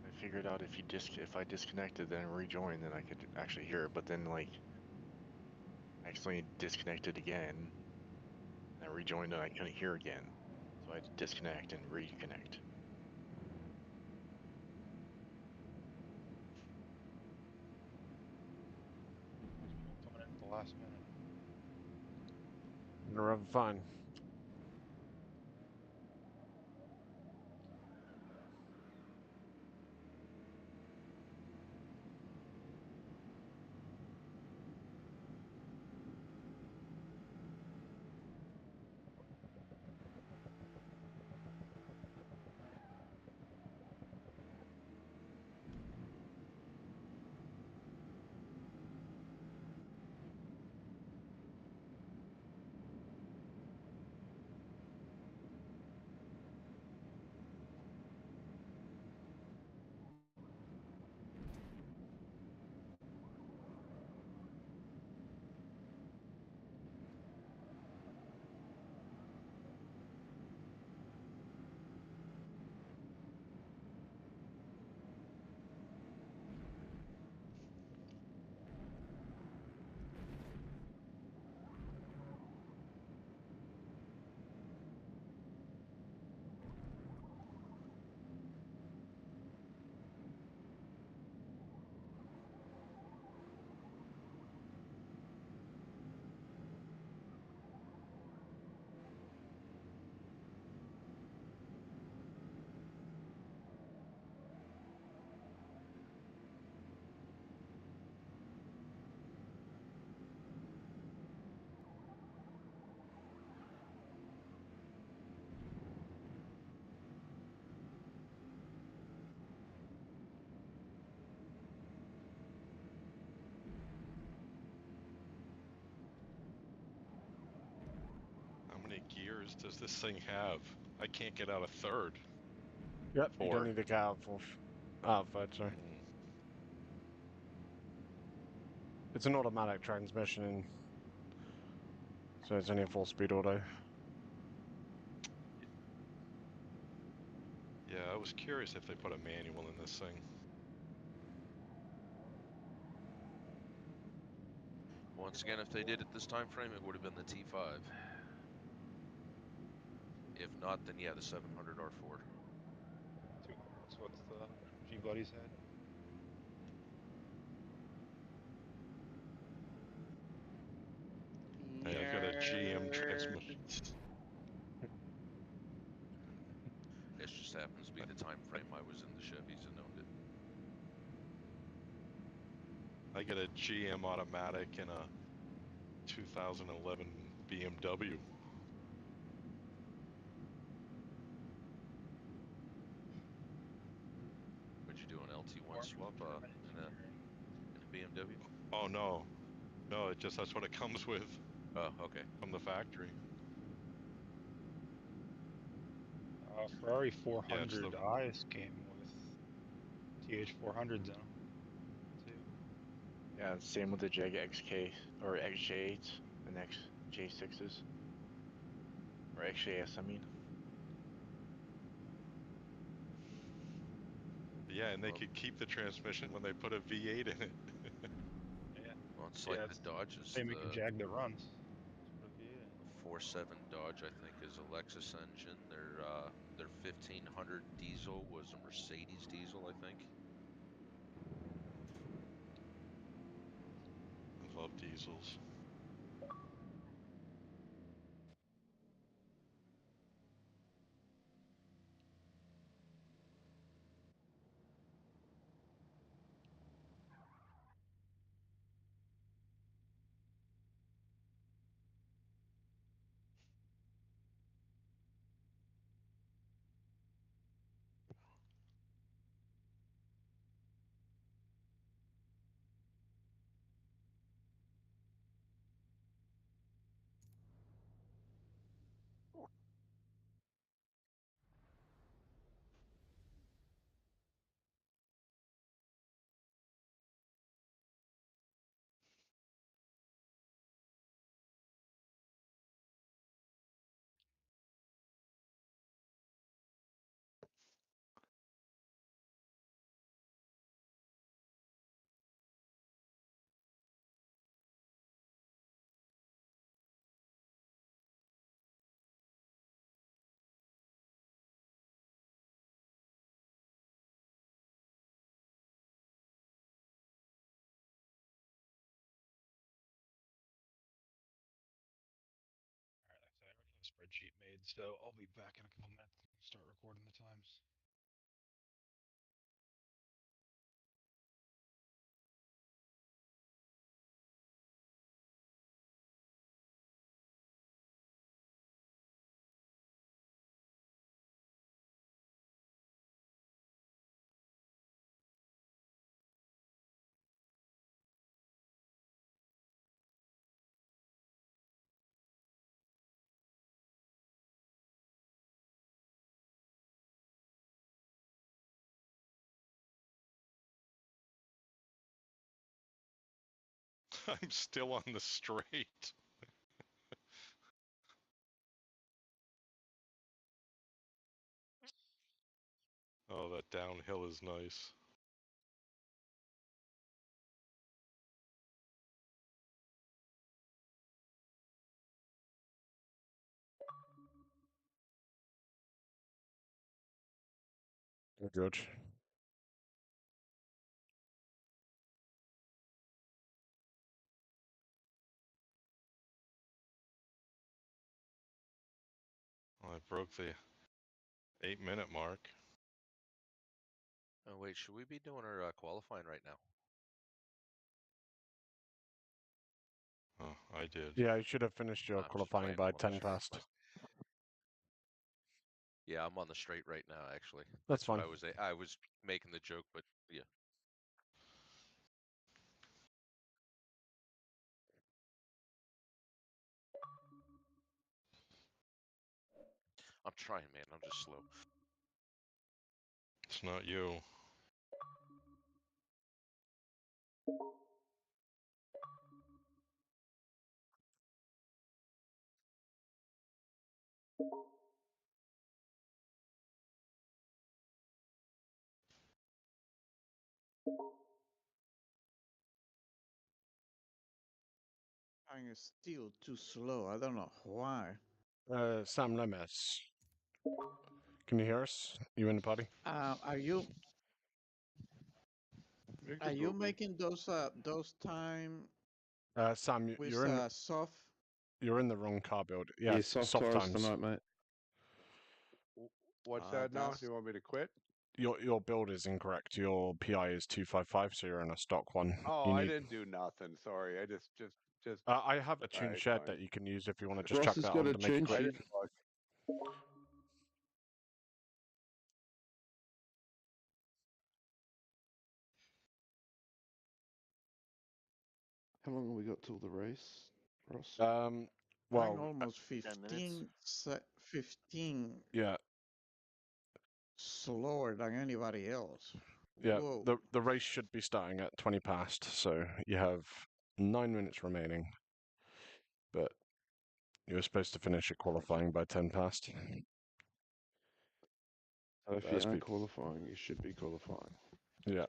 [SPEAKER 8] I figured out if I disconnected then rejoined, then I could actually hear it. But then I accidentally disconnected again, and I rejoined and I couldn't hear again. So I had to disconnect and reconnect.
[SPEAKER 5] Coming in at the last minute.
[SPEAKER 1] You're having fun.
[SPEAKER 6] How many gears does this thing have? I can't get out of third.
[SPEAKER 1] Yep, you don't
[SPEAKER 6] 4.
[SPEAKER 1] need to get out of fourth. Third, sorry.
[SPEAKER 6] Mm.
[SPEAKER 1] It's an automatic transmission, so it's only a 4-speed auto.
[SPEAKER 6] Yeah, I was curious if they put a manual in this thing.
[SPEAKER 2] Once again, if they did it this time frame, it would have been the T5. If not, then yeah, the 700 R4.
[SPEAKER 5] What's the G Buddies had?
[SPEAKER 6] Hey, I got a GM transmission.
[SPEAKER 2] It just happens to be the time frame I was in the Chevys and owned it.
[SPEAKER 6] I got a GM automatic and a 2011 BMW.
[SPEAKER 2] Would you do an LT1 swap in a BMW?
[SPEAKER 6] Oh no, no, that's what it comes with
[SPEAKER 2] Oh, okay.
[SPEAKER 6] from the factory.
[SPEAKER 5] Ferrari
[SPEAKER 6] Yeah, it's the
[SPEAKER 5] 400i's came with TH 400s in them too.
[SPEAKER 8] Yeah, same with the Jag XK or XJ8s and XJ6s or XJS. I mean,
[SPEAKER 6] yeah, and they
[SPEAKER 2] Well,
[SPEAKER 6] could keep the transmission when they put a V8 in it.
[SPEAKER 5] Yeah,
[SPEAKER 2] well, it's
[SPEAKER 5] yeah,
[SPEAKER 2] like the
[SPEAKER 5] it's
[SPEAKER 2] Dodges.
[SPEAKER 5] they make a Jag that runs. That's what it is.
[SPEAKER 2] The 4.7 Dodge, I think, is a Lexus engine. Their 1500 diesel was a Mercedes diesel, I think.
[SPEAKER 6] I love diesels.
[SPEAKER 5] spreadsheet made, so I'll be back in a couple minutes and start recording the times.
[SPEAKER 6] I'm still on the straight. Oh, that downhill is nice.
[SPEAKER 1] Hey, George.
[SPEAKER 6] Well, I broke the 8-minute mark.
[SPEAKER 2] Oh wait, should we be doing our qualifying right now?
[SPEAKER 6] Oh, I did.
[SPEAKER 1] Yeah, you should have finished your
[SPEAKER 2] I'm just
[SPEAKER 1] qualifying
[SPEAKER 2] playing.
[SPEAKER 1] by
[SPEAKER 2] I'm on the
[SPEAKER 1] 10
[SPEAKER 2] straight.
[SPEAKER 1] past.
[SPEAKER 2] Yeah, I'm on the straight right now. Actually,
[SPEAKER 1] That's
[SPEAKER 2] what
[SPEAKER 1] fine.
[SPEAKER 2] I was making the joke, but yeah. I'm trying, man. I'm just slow.
[SPEAKER 6] It's not you.
[SPEAKER 9] I'm still too slow. I don't know why.
[SPEAKER 1] Sam Lemes. Can you hear us? You in the party?
[SPEAKER 9] Are you making those time
[SPEAKER 1] Sam,
[SPEAKER 9] with
[SPEAKER 1] you're in
[SPEAKER 9] soft?
[SPEAKER 1] you're in the wrong car build.
[SPEAKER 3] Yeah,
[SPEAKER 1] Yes,
[SPEAKER 3] soft
[SPEAKER 1] soft
[SPEAKER 3] tires
[SPEAKER 1] times.
[SPEAKER 3] tonight, mate.
[SPEAKER 10] What's that now?
[SPEAKER 9] That's
[SPEAKER 10] Do you want me to quit?
[SPEAKER 1] Your build is incorrect. Your PI is 255, so you're in a stock one.
[SPEAKER 10] Oh,
[SPEAKER 1] You
[SPEAKER 10] I
[SPEAKER 1] need.
[SPEAKER 10] didn't do nothing. Sorry. I just.
[SPEAKER 1] I have a
[SPEAKER 10] All
[SPEAKER 1] tune
[SPEAKER 10] right,
[SPEAKER 1] shed
[SPEAKER 10] fine.
[SPEAKER 1] that you can use if you want to just
[SPEAKER 3] Ross
[SPEAKER 1] chuck
[SPEAKER 3] has
[SPEAKER 1] that
[SPEAKER 3] got
[SPEAKER 1] on
[SPEAKER 3] a
[SPEAKER 1] to make it
[SPEAKER 3] tune
[SPEAKER 1] quick.
[SPEAKER 10] I
[SPEAKER 3] sheet.
[SPEAKER 10] didn't look.
[SPEAKER 3] How long have we got till the race, Ross?
[SPEAKER 9] I'm
[SPEAKER 1] Well,
[SPEAKER 9] almost
[SPEAKER 7] 10 minutes.
[SPEAKER 9] 15
[SPEAKER 1] yeah,
[SPEAKER 9] slower than anybody else.
[SPEAKER 1] yeah.
[SPEAKER 9] Whoa.
[SPEAKER 1] The race should be starting at 20 past, so you have 9 minutes remaining. But you were supposed to finish your qualifying by 10 past.
[SPEAKER 3] So if you
[SPEAKER 1] That's
[SPEAKER 3] aren't qualifying, you should be qualifying.
[SPEAKER 1] Yeah.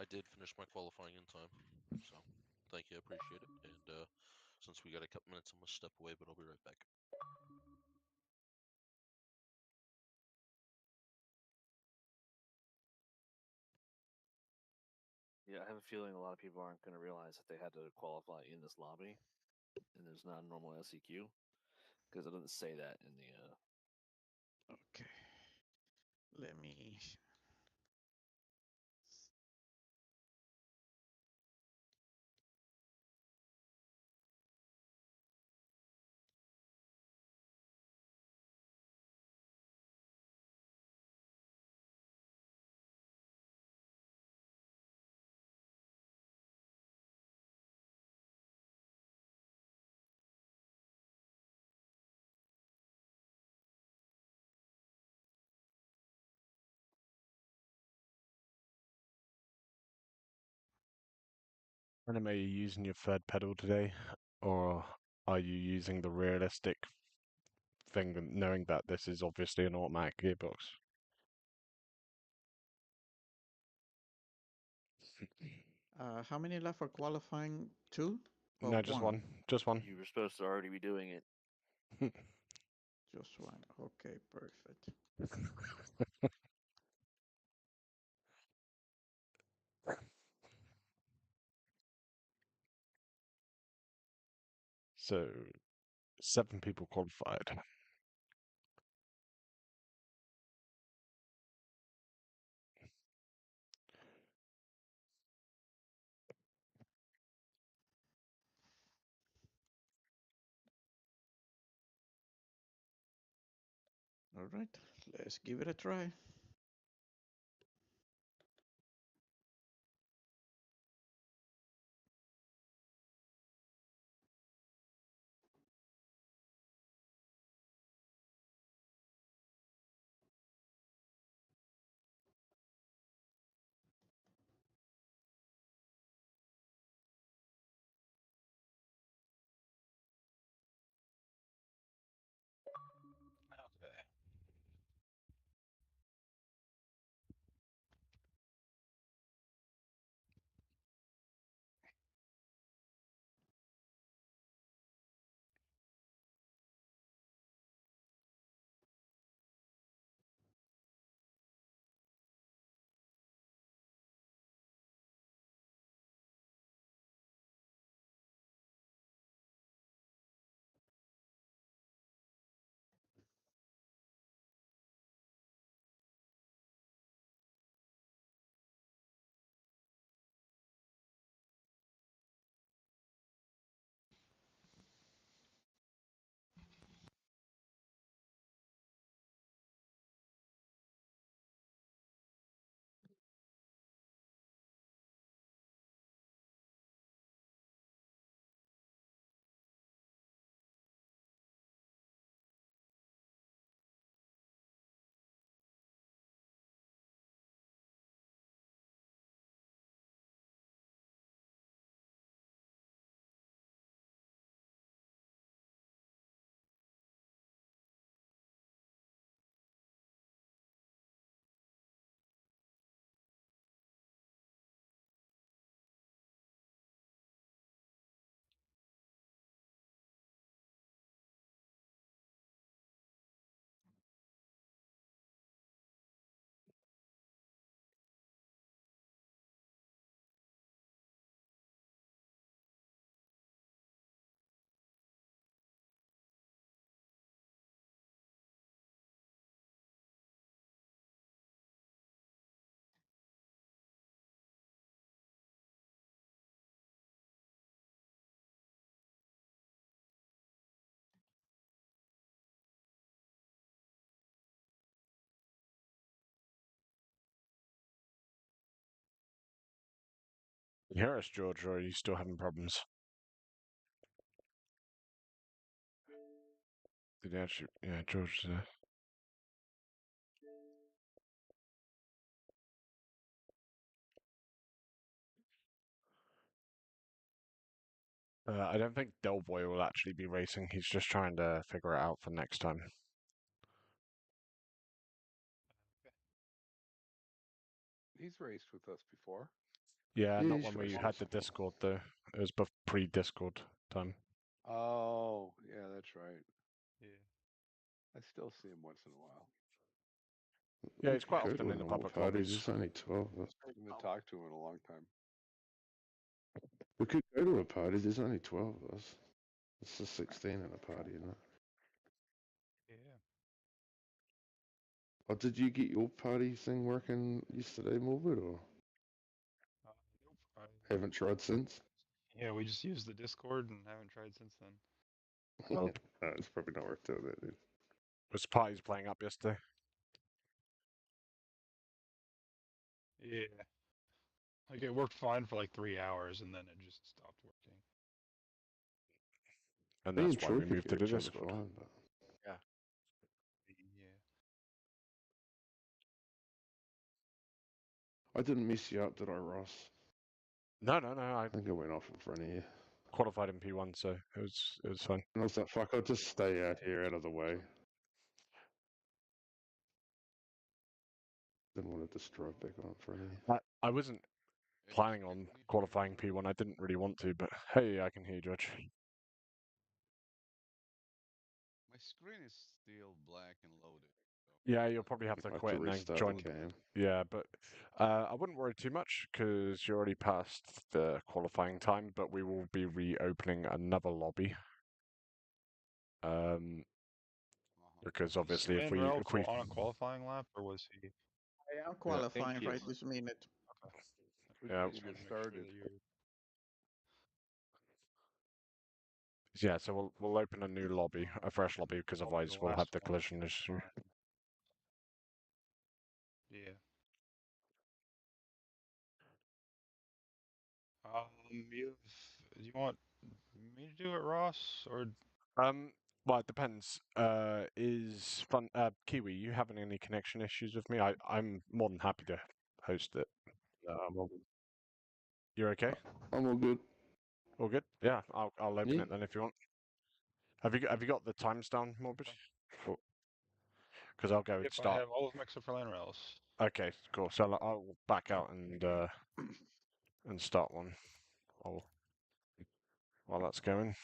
[SPEAKER 2] I did finish my qualifying in time, so thank you. I appreciate it. And since we got a couple minutes, I'm gonna step away, but I'll be right back.
[SPEAKER 7] Yeah, I have a feeling a lot of people aren't going to realize that they had to qualify in this lobby, and there's not a normal SEQ because it doesn't say that in the.
[SPEAKER 9] Okay. Let me.
[SPEAKER 1] Anime, are you using your third pedal today? Or are you using the realistic thing, knowing that this is obviously an automatic gearbox?
[SPEAKER 9] How many left for qualifying? 2? Or
[SPEAKER 1] No, just one. Just one.
[SPEAKER 7] You were supposed to already be doing it.
[SPEAKER 9] Just one. Okay, perfect.
[SPEAKER 1] So 7 people qualified.
[SPEAKER 9] All right, let's give it a try.
[SPEAKER 5] Okay.
[SPEAKER 1] You hear us, George, or are you still having problems? Did you actually? Yeah, George. I don't think Delboy will actually be racing. He's just trying to figure it out for next time.
[SPEAKER 10] He's raced with us before.
[SPEAKER 1] Yeah,
[SPEAKER 3] Yeah,
[SPEAKER 1] not
[SPEAKER 3] he's
[SPEAKER 1] when we
[SPEAKER 3] raced
[SPEAKER 1] had
[SPEAKER 3] us
[SPEAKER 1] the
[SPEAKER 3] before.
[SPEAKER 1] Discord though. It was pre-Discord time.
[SPEAKER 10] Oh, yeah, that's right.
[SPEAKER 5] Yeah.
[SPEAKER 10] I still see him once in a while.
[SPEAKER 1] Yeah,
[SPEAKER 3] We
[SPEAKER 1] he's
[SPEAKER 3] could
[SPEAKER 1] quite
[SPEAKER 3] go
[SPEAKER 1] often
[SPEAKER 3] to a
[SPEAKER 1] in the
[SPEAKER 3] normal
[SPEAKER 1] public
[SPEAKER 3] party.
[SPEAKER 1] lobbies.
[SPEAKER 3] There's only 12 of us.
[SPEAKER 10] I haven't talked to him in a long time.
[SPEAKER 3] We could go to a party. There's only 12 of us. It's a 16 in a party, isn't it?
[SPEAKER 5] Yeah.
[SPEAKER 3] Oh, did you get your party thing working yesterday, Morbid, or
[SPEAKER 5] Nope.
[SPEAKER 3] haven't tried since?
[SPEAKER 5] Yeah, we just used the Discord and haven't tried since then.
[SPEAKER 1] Well,
[SPEAKER 3] It's probably not worked out that then.
[SPEAKER 1] was parties playing up yesterday?
[SPEAKER 5] Yeah. Like it worked fine for like 3 hours and then it just stopped working.
[SPEAKER 1] And
[SPEAKER 3] Me
[SPEAKER 1] that's
[SPEAKER 3] and
[SPEAKER 1] why
[SPEAKER 3] Troy
[SPEAKER 1] we
[SPEAKER 3] could
[SPEAKER 1] moved to
[SPEAKER 3] hear
[SPEAKER 1] the
[SPEAKER 3] each other
[SPEAKER 1] Discord.
[SPEAKER 3] fine, but
[SPEAKER 5] Yeah.
[SPEAKER 3] I didn't mess you up, did I, Ross?
[SPEAKER 1] No, I
[SPEAKER 3] I think I went off in front of you.
[SPEAKER 1] qualified in P1, so it was fine.
[SPEAKER 3] And I was like, fuck, I'll just stay out here out of the way. Didn't want to just drive back on in front of you.
[SPEAKER 1] I wasn't planning on qualifying P1. I didn't really want to, but hey, I can hear you, George.
[SPEAKER 11] My screen is still black and loaded.
[SPEAKER 1] Yeah, you'll probably have to
[SPEAKER 3] I have
[SPEAKER 1] quit
[SPEAKER 3] to
[SPEAKER 1] and then
[SPEAKER 3] restart
[SPEAKER 1] join.
[SPEAKER 3] the game.
[SPEAKER 1] Yeah, but I wouldn't worry too much because you're already past the qualifying time, but we will be reopening another lobby. Because
[SPEAKER 5] Was
[SPEAKER 1] obviously if we
[SPEAKER 5] on a qualifying lap, or was he?
[SPEAKER 9] I am qualifying right this minute.
[SPEAKER 10] We
[SPEAKER 1] Yeah.
[SPEAKER 10] can
[SPEAKER 5] Just
[SPEAKER 10] get
[SPEAKER 5] wanted to make sure
[SPEAKER 10] started.
[SPEAKER 5] that you're.
[SPEAKER 1] yeah, so we'll open a new lobby, a fresh lobby, because
[SPEAKER 5] I'll be
[SPEAKER 1] otherwise
[SPEAKER 5] the
[SPEAKER 1] we'll have
[SPEAKER 5] last
[SPEAKER 1] the
[SPEAKER 5] one.
[SPEAKER 1] collision issue.
[SPEAKER 5] Yeah. Do you want me to do it, Ross, or
[SPEAKER 1] Well, it depends. Is fun Kiwi, you having any connection issues with me? I'm more than happy to host it.
[SPEAKER 3] I'm all,
[SPEAKER 1] You're okay?
[SPEAKER 3] I'm all good.
[SPEAKER 1] All good? Yeah, I'll open
[SPEAKER 3] Yeah.
[SPEAKER 1] it then if you want. Have you got the times down, Morbid? Because I'll go
[SPEAKER 5] yep, I
[SPEAKER 1] start.
[SPEAKER 5] have all of Mixer for land rails.
[SPEAKER 1] Okay, cool. So I'll back out and start one. While that's going.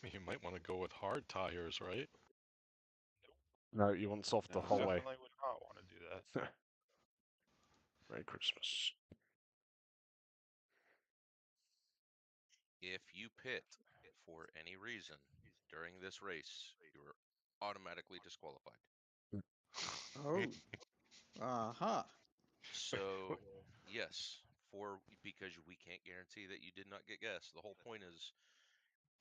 [SPEAKER 6] You might want to go with hard tires, right?
[SPEAKER 1] No, you want soft the
[SPEAKER 5] No,
[SPEAKER 1] whole way.
[SPEAKER 5] definitely would not want to do that.
[SPEAKER 1] Merry Christmas.
[SPEAKER 2] If you pit for any reason during this race, you are automatically disqualified.
[SPEAKER 9] Oh. Aha.
[SPEAKER 2] So, yes, because we can't guarantee that you did not get gas. The whole point is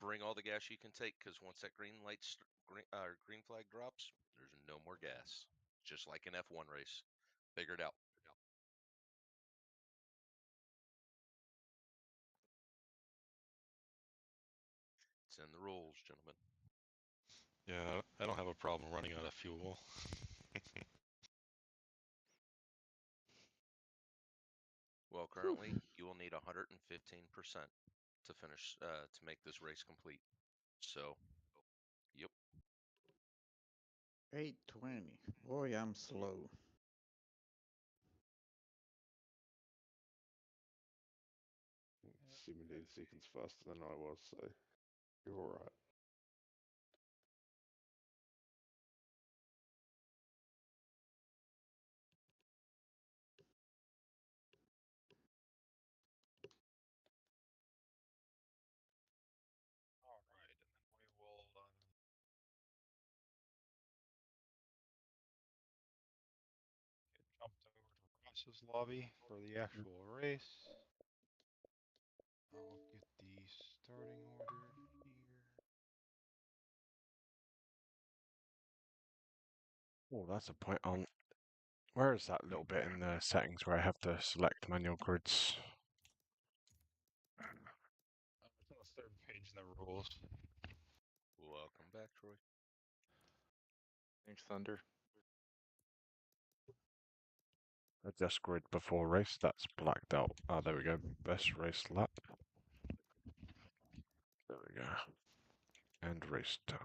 [SPEAKER 2] bring all the gas you can take, because once that green flag drops, there's no more gas. Just like an F1 race. Figured out. It's in the rules, gentlemen.
[SPEAKER 6] Yeah, I don't have a problem running out of fuel.
[SPEAKER 2] Well, currently you will need 115% to finish to make this race complete. So, yep.
[SPEAKER 9] 820. Boy, I'm slow.
[SPEAKER 3] Yeah, 17 seconds faster than I was, so you're all right.
[SPEAKER 5] All right, and then we will. services lobby for the actual race. I'll get the starting order here.
[SPEAKER 1] Oh, that's a point on. Where is that little bit in the settings where I have to select manual grids?
[SPEAKER 5] It's on the third page in the rules.
[SPEAKER 2] Welcome back, Troy.
[SPEAKER 8] Thanks, Thunder.
[SPEAKER 1] Adjust grid before race, that's blacked out. Ah, there we go. Best race lap. There we go. And race time.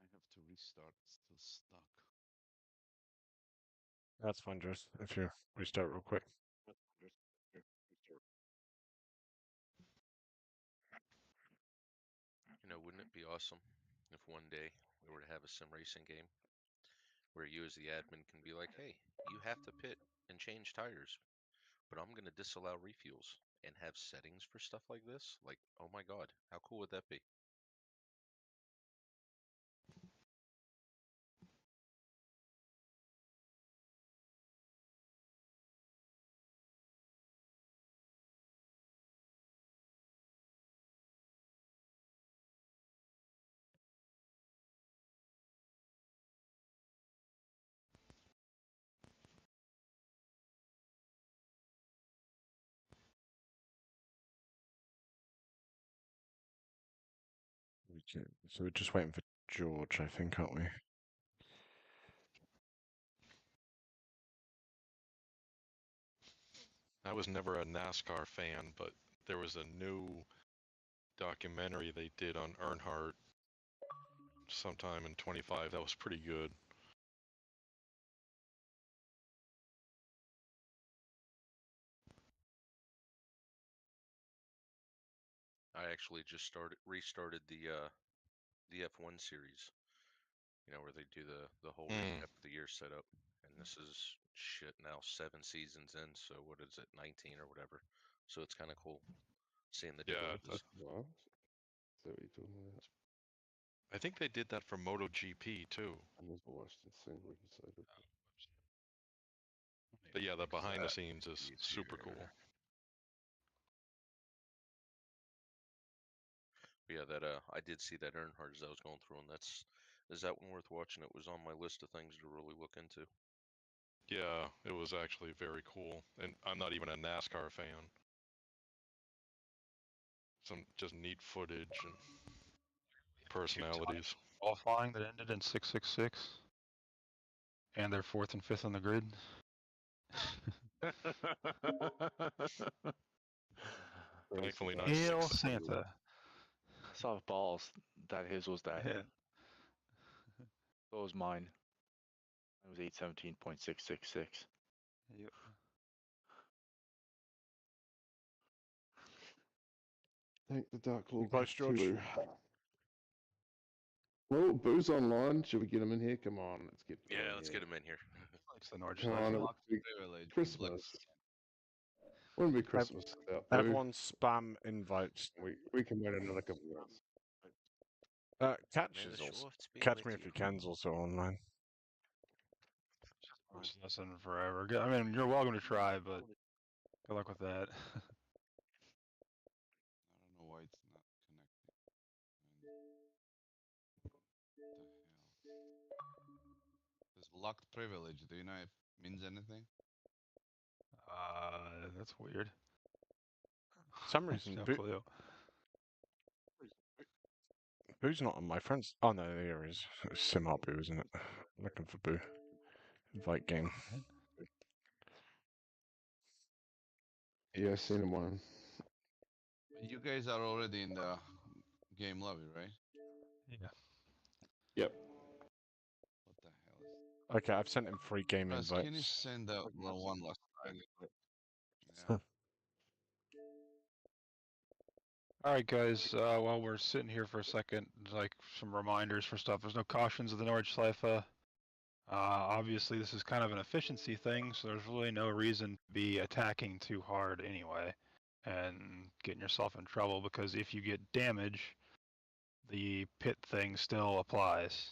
[SPEAKER 11] I have to restart. It's still stuck.
[SPEAKER 1] That's fine, Jess, if you restart real quick.
[SPEAKER 2] You know, wouldn't it be awesome if one day we were to have a sim racing game where you as the admin can be like, hey, you have to pit and change tires, but I'm going to disallow refuels and have settings for stuff like this? Like, oh my God, how cool would that be?
[SPEAKER 1] Okay, so we're just waiting for George, I think, aren't we?
[SPEAKER 6] I was never a NASCAR fan, but there was a new documentary they did on Earnhardt sometime in 25 that was pretty good.
[SPEAKER 2] I actually just restarted the F1 series. You know, where they do the whole recap of the year setup. And this is shit now 7 seasons in, so what is it, 19 or whatever. So it's kind of cool seeing the
[SPEAKER 6] Yeah,
[SPEAKER 2] differences.
[SPEAKER 3] What? Is that what you're talking about?
[SPEAKER 6] I think they did that for MotoGP too.
[SPEAKER 3] I never watched a single episode.
[SPEAKER 6] But yeah, the behind the
[SPEAKER 11] That
[SPEAKER 6] scenes is super cool.
[SPEAKER 2] But yeah, that I did see that Earnhardt as I was going through, and is that one worth watching? It was on my list of things to really look into.
[SPEAKER 6] Yeah, it was actually very cool. And I'm not even a NASCAR fan. Some just neat footage and personalities.
[SPEAKER 5] Qualifying that ended in 666, and they're fourth and fifth on the grid.
[SPEAKER 6] Thankfully not
[SPEAKER 5] Hail
[SPEAKER 6] 6.
[SPEAKER 5] Santa.
[SPEAKER 8] Soft balls. That his was that.
[SPEAKER 5] Yeah.
[SPEAKER 8] So was mine. It was 817.666.
[SPEAKER 5] Yep.
[SPEAKER 3] Thank the Dark
[SPEAKER 1] You
[SPEAKER 3] Lord.
[SPEAKER 1] close, George?
[SPEAKER 3] Well, Boo's online. Should we get him in here? Come on, let's get Boo
[SPEAKER 2] Yeah,
[SPEAKER 3] in
[SPEAKER 2] let's
[SPEAKER 3] here.
[SPEAKER 2] get him in here.
[SPEAKER 5] Likes the Nord
[SPEAKER 3] Come
[SPEAKER 5] Schleife.
[SPEAKER 3] on,
[SPEAKER 11] Locked
[SPEAKER 3] it'll be
[SPEAKER 11] privilege.
[SPEAKER 3] Christmas. Wouldn't be Christmas without Boo.
[SPEAKER 1] Everyone spam invites.
[SPEAKER 3] We can wait another couple of minutes.
[SPEAKER 1] Catch
[SPEAKER 2] May the
[SPEAKER 1] is also.
[SPEAKER 2] Schwartz be
[SPEAKER 1] Catch
[SPEAKER 2] with
[SPEAKER 1] me if
[SPEAKER 2] you.
[SPEAKER 1] you can's also online.
[SPEAKER 5] First lesson forever. I mean, you're welcome to try, but good luck with that.
[SPEAKER 11] I don't know why it's not connecting. And what the hell? This locked privilege. Do you know if it means anything?
[SPEAKER 5] That's weird.
[SPEAKER 1] For some
[SPEAKER 5] I have
[SPEAKER 1] reason,
[SPEAKER 5] no clue.
[SPEAKER 1] Boo's not on my friends. Oh no, there he is. It's Sim Up Boo, isn't it? Looking for Boo. Invite game.
[SPEAKER 3] Yeah, I seen him one.
[SPEAKER 11] You guys are already in the game lobby, right?
[SPEAKER 5] Yeah.
[SPEAKER 3] Yep.
[SPEAKER 11] What the hell is?
[SPEAKER 1] Okay, I've sent him 3 game
[SPEAKER 11] Russ, can you
[SPEAKER 1] invites.
[SPEAKER 11] send out one last time? Yeah.
[SPEAKER 5] All right, guys. While we're sitting here for a second, like some reminders for stuff. There's no cautions of the Nordschleife. Obviously, this is kind of an efficiency thing, so there's really no reason to be attacking too hard anyway, and getting yourself in trouble. Because if you get damage, the pit thing still applies.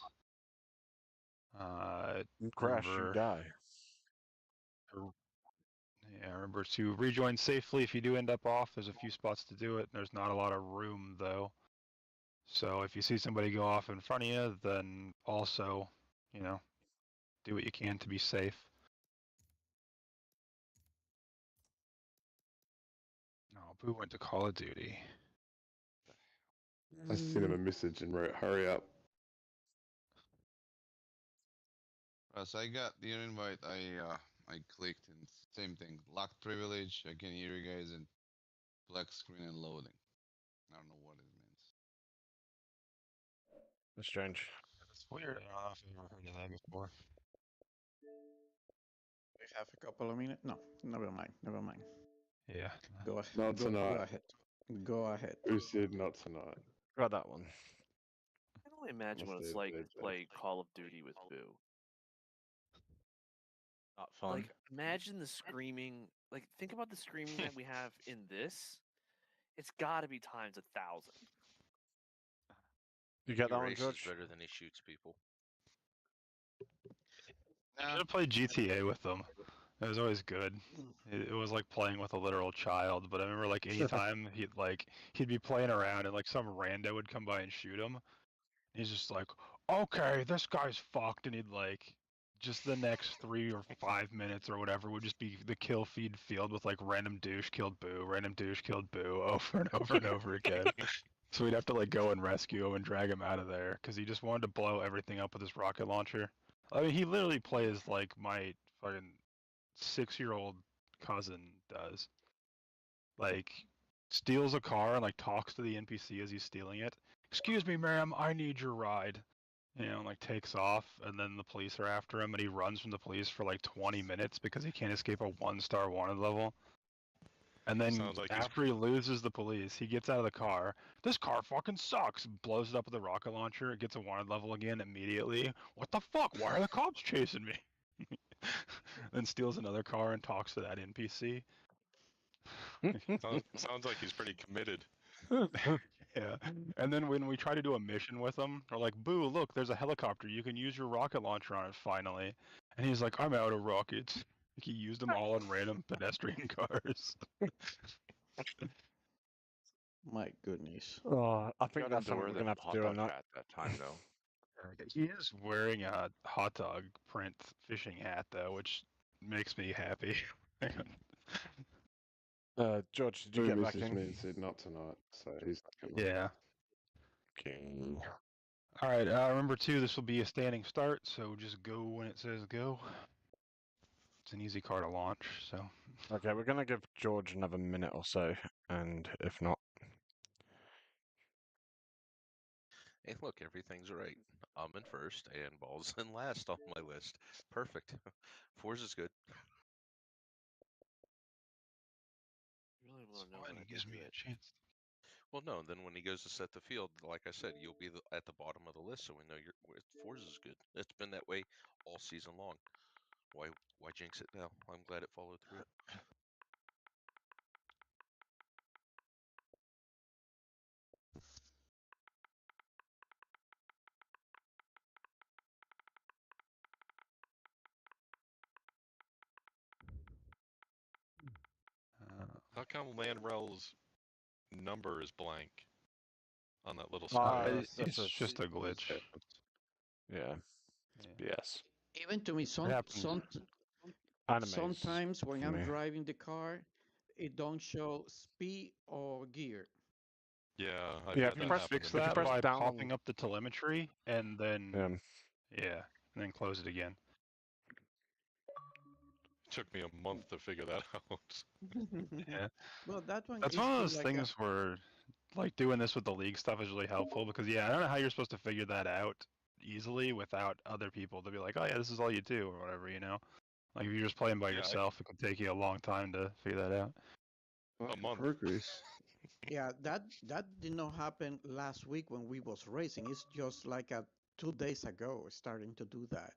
[SPEAKER 1] You crash, you
[SPEAKER 5] Remember,
[SPEAKER 1] die.
[SPEAKER 5] yeah, remember to rejoin safely if you do end up off. There's a few spots to do it. There's not a lot of room though. So if you see somebody go off in front of you, then also, you know, do what you can to be safe. Oh, Boo went to Call of Duty.
[SPEAKER 3] I sent him a message and wrote, "Hurry up."
[SPEAKER 11] Russ, I got the invite. I clicked and same thing. Locked privilege. I can hear you guys in black screen and loading. I don't know what it means.
[SPEAKER 1] That's strange.
[SPEAKER 5] That's weird. I don't know if you've ever heard of that before.
[SPEAKER 9] We have a couple of minutes. No, never mind. Never mind.
[SPEAKER 5] Yeah.
[SPEAKER 9] Go ahead.
[SPEAKER 3] Not
[SPEAKER 9] Go
[SPEAKER 3] tonight.
[SPEAKER 9] ahead. Go ahead.
[SPEAKER 3] Who said not tonight?
[SPEAKER 1] Got that one.
[SPEAKER 7] I can only imagine what
[SPEAKER 3] Must
[SPEAKER 7] it's
[SPEAKER 3] have
[SPEAKER 7] like
[SPEAKER 3] JJ.
[SPEAKER 7] to play Call of Duty with Boo.
[SPEAKER 8] Not fun.
[SPEAKER 7] Like, imagine the screaming. Like, think about the screaming that we have in this. It's got to be times 1,000.
[SPEAKER 1] You get
[SPEAKER 2] He
[SPEAKER 1] that one,
[SPEAKER 2] races
[SPEAKER 1] George?
[SPEAKER 2] better than he shoots people.
[SPEAKER 5] I should have played GTA with them. It was always good. It was like playing with a literal child. But I remember like anytime he'd be playing around and like some rando would come by and shoot him. He's just like, okay, this guy's fucked, and he'd like just the next 3 or 5 minutes or whatever would just be the kill feed filled with like random douche killed Boo, random douche killed Boo over and over and over again. So we'd have to like go and rescue him and drag him out of there because he just wanted to blow everything up with his rocket launcher. I mean, he literally plays like my fucking 6-year-old cousin does. Like, steals a car and like talks to the NPC as he's stealing it. Excuse me, ma'am, I need your ride. You know, and, like takes off, and then the police are after him, and he runs from the police for like 20 minutes because he can't escape a 1-star wanted level. And then
[SPEAKER 6] Sounds like he's
[SPEAKER 5] after he loses the police, he gets out of the car. This car fucking sucks. Blows it up with a rocket launcher. It gets a wanted level again immediately. What the fuck? Why are the cops chasing me? Then steals another car and talks to that NPC.
[SPEAKER 6] sounds like he's pretty committed.
[SPEAKER 5] Yeah. And then when we try to do a mission with him, we're like, Boo, look, there's a helicopter. You can use your rocket launcher on it finally. And he's like, I'm out of rockets. Like, he used them all on random pedestrian cars.
[SPEAKER 9] My goodness.
[SPEAKER 1] Oh, I think
[SPEAKER 8] Got
[SPEAKER 1] that's
[SPEAKER 8] him to
[SPEAKER 1] something
[SPEAKER 8] wear
[SPEAKER 1] we're
[SPEAKER 8] the
[SPEAKER 1] gonna have to
[SPEAKER 8] hot
[SPEAKER 1] do
[SPEAKER 8] dog
[SPEAKER 1] another.
[SPEAKER 8] hat that time though.
[SPEAKER 5] He is wearing a hot dog print fishing hat, though, which makes me happy.
[SPEAKER 1] George, did you
[SPEAKER 3] Boo
[SPEAKER 1] get back
[SPEAKER 3] messaged me and
[SPEAKER 1] in?
[SPEAKER 3] said not tonight, so he's not coming.
[SPEAKER 5] Yeah.
[SPEAKER 1] Okay.
[SPEAKER 5] All right. Remember, too, this will be a standing start, so just go when it says go. It's an easy car to launch, so.
[SPEAKER 1] Okay, we're gonna give George another minute or so, and if not,
[SPEAKER 2] Hey, look, everything's right. I'm in first, and Ball's in last on my list. Perfect. Forza's good.
[SPEAKER 7] Really want to know
[SPEAKER 5] One
[SPEAKER 7] when I
[SPEAKER 5] gives
[SPEAKER 7] get
[SPEAKER 5] me
[SPEAKER 7] to
[SPEAKER 5] a
[SPEAKER 7] it.
[SPEAKER 5] chance.
[SPEAKER 2] Well, no, then when he goes to set the field, like I said, you'll be at the bottom of the list, so we know Forza's good. It's been that way all season long. Why jinx it now? I'm glad it followed through.
[SPEAKER 6] How come Landrail's number is blank on that little
[SPEAKER 1] Uh,
[SPEAKER 6] square?
[SPEAKER 5] It's just a glitch.
[SPEAKER 1] yeah,
[SPEAKER 5] Yeah.
[SPEAKER 1] BS.
[SPEAKER 9] Even to me,
[SPEAKER 1] Animes
[SPEAKER 9] sometimes when
[SPEAKER 1] for
[SPEAKER 9] I'm
[SPEAKER 1] me.
[SPEAKER 9] driving the car, it don't show speed or gear.
[SPEAKER 6] Yeah, I've
[SPEAKER 1] Yeah,
[SPEAKER 6] had
[SPEAKER 1] if you
[SPEAKER 6] that
[SPEAKER 1] press
[SPEAKER 6] happen
[SPEAKER 5] Fix
[SPEAKER 6] to me.
[SPEAKER 5] that
[SPEAKER 1] press
[SPEAKER 5] by
[SPEAKER 1] down
[SPEAKER 5] popping
[SPEAKER 1] on
[SPEAKER 5] up the telemetry and then
[SPEAKER 1] yeah.
[SPEAKER 5] and then close it again.
[SPEAKER 6] Took me a month to figure that out.
[SPEAKER 5] Yeah.
[SPEAKER 9] Well, that one
[SPEAKER 5] That's
[SPEAKER 9] is
[SPEAKER 5] one of
[SPEAKER 9] for
[SPEAKER 5] those
[SPEAKER 9] like a.
[SPEAKER 5] things where like doing this with the league stuff is really helpful because yeah, I don't know how you're supposed to figure that out easily without other people to be like, oh yeah, this is all you do or whatever, you know. Like if you're just playing by
[SPEAKER 6] Yeah,
[SPEAKER 5] yourself, it could take you a long time to figure that out.
[SPEAKER 6] a month.
[SPEAKER 3] Progress.
[SPEAKER 9] Yeah, that did not happen last week when we was racing. It's just like 2 days ago starting to do that.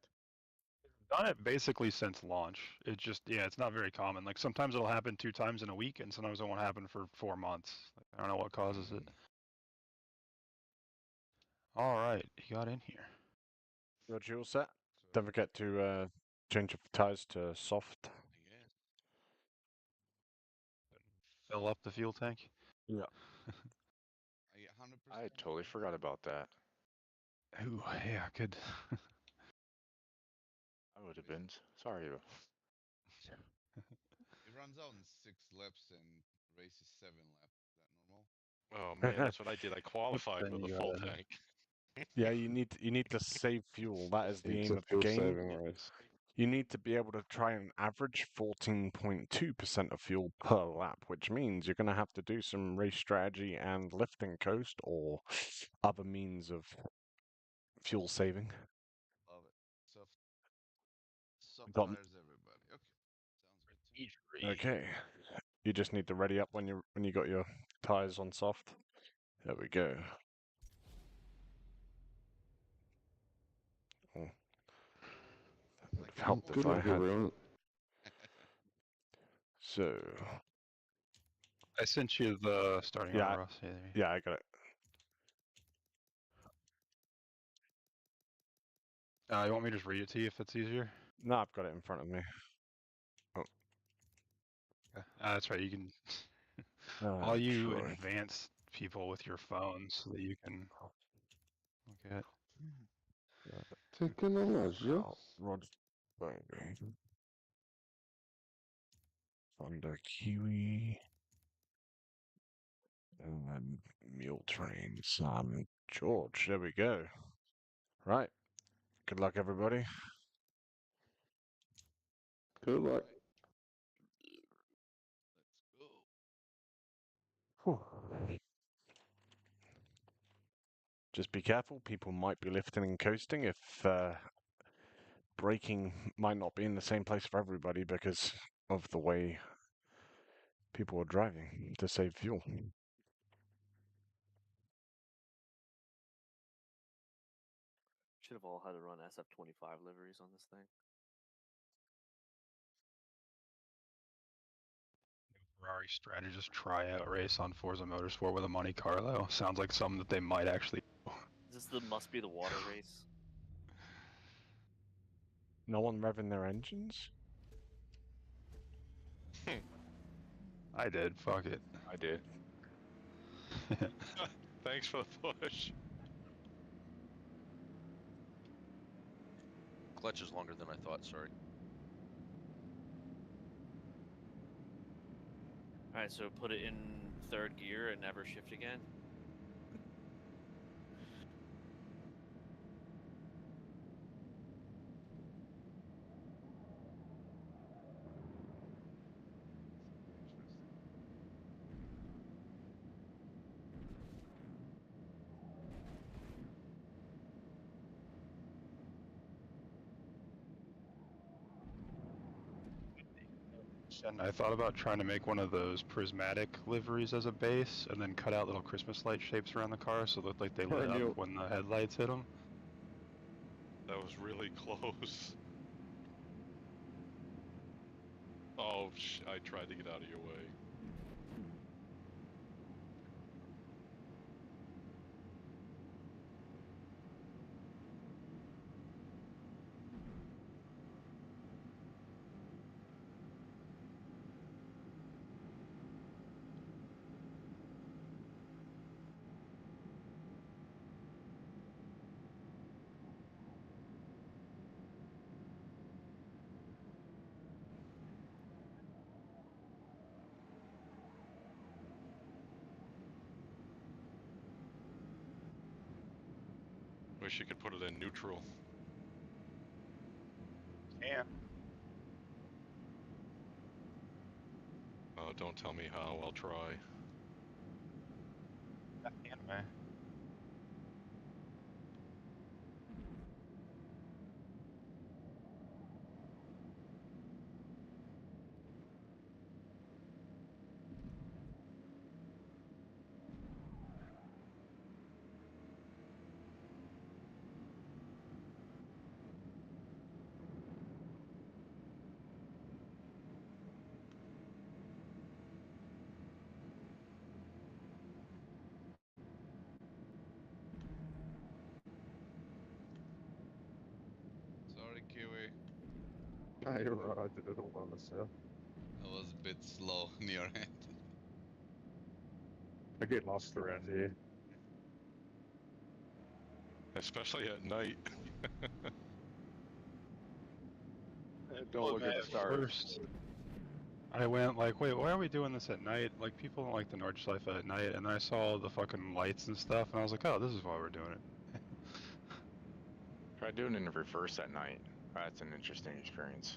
[SPEAKER 5] Done it basically since launch. It just yeah, it's not very common. Like sometimes it'll happen 2 times in a week, and sometimes it won't happen for 4 months. Like, I don't know what causes it. All right, he got in here.
[SPEAKER 1] Got you all set? Don't forget to change your tires to soft.
[SPEAKER 11] I guess.
[SPEAKER 5] Fill up the fuel tank.
[SPEAKER 1] Yeah.
[SPEAKER 11] I get 100%.
[SPEAKER 8] I totally forgot about that.
[SPEAKER 5] Ooh, yeah, good.
[SPEAKER 8] I would have been. Sorry.
[SPEAKER 11] It runs out in 6 laps and races 7 laps. Is that normal?
[SPEAKER 6] Oh man, that's what I did. I qualified
[SPEAKER 5] Then
[SPEAKER 6] with a
[SPEAKER 5] you
[SPEAKER 6] full
[SPEAKER 5] gotta-
[SPEAKER 6] tank.
[SPEAKER 1] Yeah, you need to save fuel. That is the
[SPEAKER 3] It's
[SPEAKER 1] aim
[SPEAKER 3] a
[SPEAKER 1] of the
[SPEAKER 3] fuel
[SPEAKER 1] game.
[SPEAKER 3] saving race.
[SPEAKER 1] You need to be able to try and average 14.2% of fuel per lap, which means you're going to have to do some race strategy and lift and coast or other means of fuel saving.
[SPEAKER 11] Love it. Soft
[SPEAKER 1] Got
[SPEAKER 11] tires, everybody. Okay, sounds good to me.
[SPEAKER 1] okay. You just need to ready up when you got your tires on soft. There we go. Oh. That would have helped if
[SPEAKER 3] Good
[SPEAKER 1] I
[SPEAKER 3] luck,
[SPEAKER 1] had.
[SPEAKER 3] everyone.
[SPEAKER 1] So
[SPEAKER 5] I sent you the starting
[SPEAKER 1] yeah,
[SPEAKER 5] order, Ross. Yeah, there you-
[SPEAKER 1] yeah, I got it.
[SPEAKER 5] you want me to just read it to you if it's easier?
[SPEAKER 1] No, I've got it in front of me.
[SPEAKER 5] Okay. That's right. You can
[SPEAKER 1] Ah,
[SPEAKER 5] all you
[SPEAKER 1] Troy.
[SPEAKER 5] advanced people with your phones so that you can look at.
[SPEAKER 3] Technologia.
[SPEAKER 1] Rod Honda Kiwi. And then Mule Train, Sam George. There we go. Right. Good luck, everybody.
[SPEAKER 3] Good luck.
[SPEAKER 11] Let's go.
[SPEAKER 1] Just be careful. People might be lifting and coasting if braking might not be in the same place for everybody because of the way people are driving to save fuel.
[SPEAKER 7] Should have all had to run SF25 liveries on this thing.
[SPEAKER 5] Ferrari strategist tryout race on Forza Motorsport with a Monte Carlo. Sounds like something that they might actually do.
[SPEAKER 7] Is this the must be the water race?
[SPEAKER 1] No one revving their engines?
[SPEAKER 5] I did. Fuck it.
[SPEAKER 8] I did.
[SPEAKER 6] Thanks for the push.
[SPEAKER 2] Clutch is longer than I thought. Sorry.
[SPEAKER 7] All right, so put it in third gear and never shift again.
[SPEAKER 5] And I thought about trying to make one of those prismatic liveries as a base, and then cut out little Christmas light shapes around the car so it looked like they lit
[SPEAKER 3] Darn you.
[SPEAKER 5] up when the headlights hit them.
[SPEAKER 6] That was really close. Oh, I tried to get out of your way. Wish you could put it in neutral.
[SPEAKER 5] Can.
[SPEAKER 6] Oh, don't tell me how. I'll try.
[SPEAKER 5] Anime.
[SPEAKER 11] Sorry, Kiwi.
[SPEAKER 3] No, you're right. I did it all by myself.
[SPEAKER 11] I was a bit slow in your end.
[SPEAKER 3] I get lost around here.
[SPEAKER 6] Especially at night.
[SPEAKER 10] Don't look at the stars.
[SPEAKER 5] First, I went like, wait, why are we doing this at night? Like, people don't like the Nordschleife at night, and I saw the fucking lights and stuff, and I was like, oh, this is why we're doing it.
[SPEAKER 8] Try doing it in reverse at night. That's an interesting experience.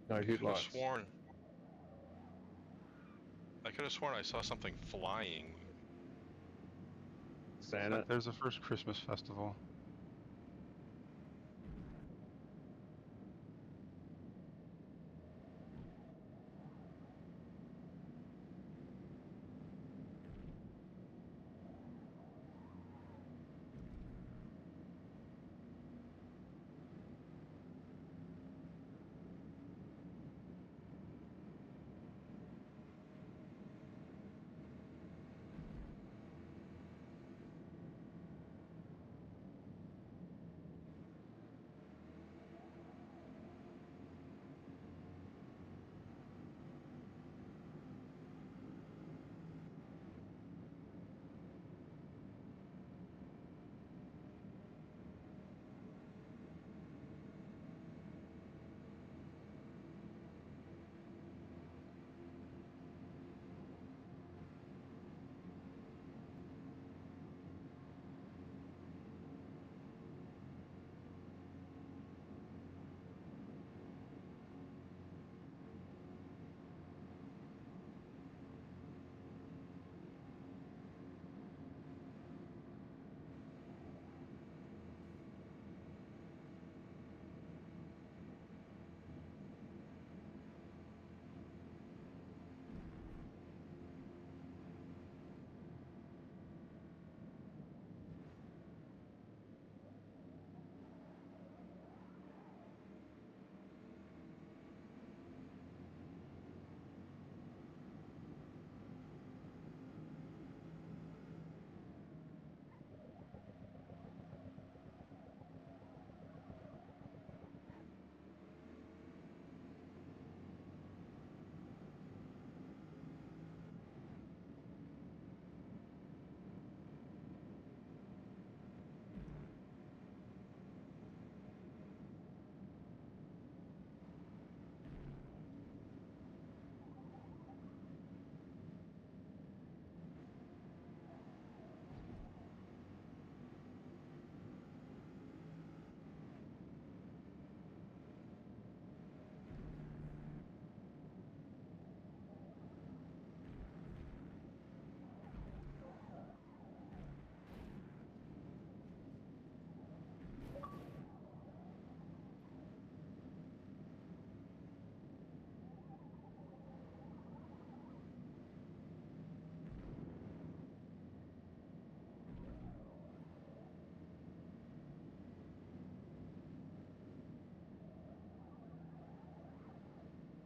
[SPEAKER 3] No,
[SPEAKER 6] I
[SPEAKER 3] get
[SPEAKER 6] could have
[SPEAKER 3] lost.
[SPEAKER 6] sworn. I could have sworn I saw something flying.
[SPEAKER 3] Santa.
[SPEAKER 5] There's the first Christmas festival.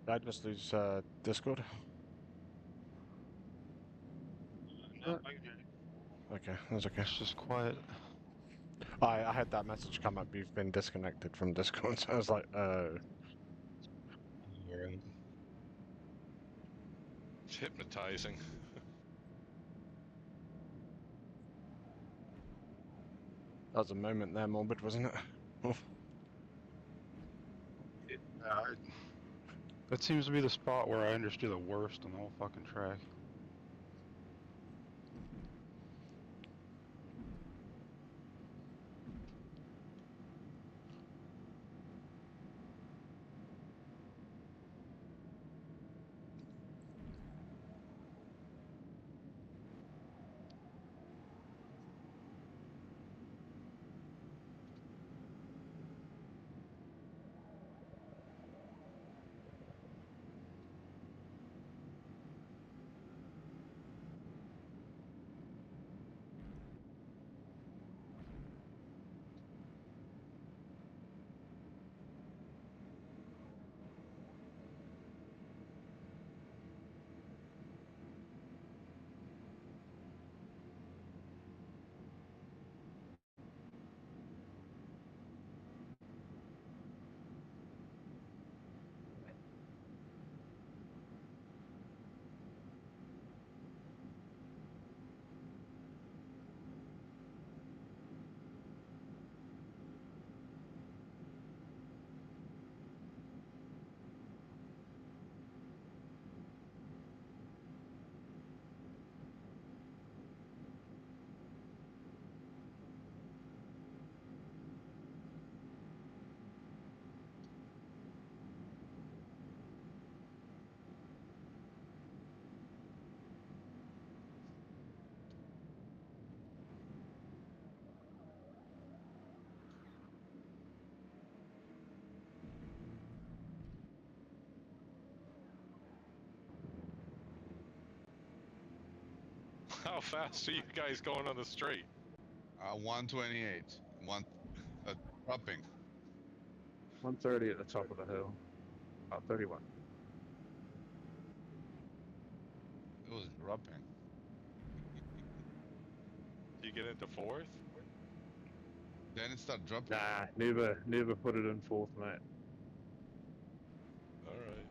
[SPEAKER 1] Did I just lose Discord?
[SPEAKER 5] No,
[SPEAKER 1] Okay, that's okay.
[SPEAKER 5] it's just quiet.
[SPEAKER 1] I had that message come up. You've been disconnected from Discord. So I was like,
[SPEAKER 6] It's hypnotizing.
[SPEAKER 1] that was a moment there, Morbid, wasn't it?
[SPEAKER 5] That seems to be the spot where I understood the worst on the whole fucking track.
[SPEAKER 6] How fast are you guys going on the straight?
[SPEAKER 11] 128. Dropping.
[SPEAKER 3] 130 at the top of the hill. 31.
[SPEAKER 11] It was dropping.
[SPEAKER 6] Do you get into fourth?
[SPEAKER 11] Then it started dropping.
[SPEAKER 3] Nah, never put it in fourth, mate.
[SPEAKER 6] All right.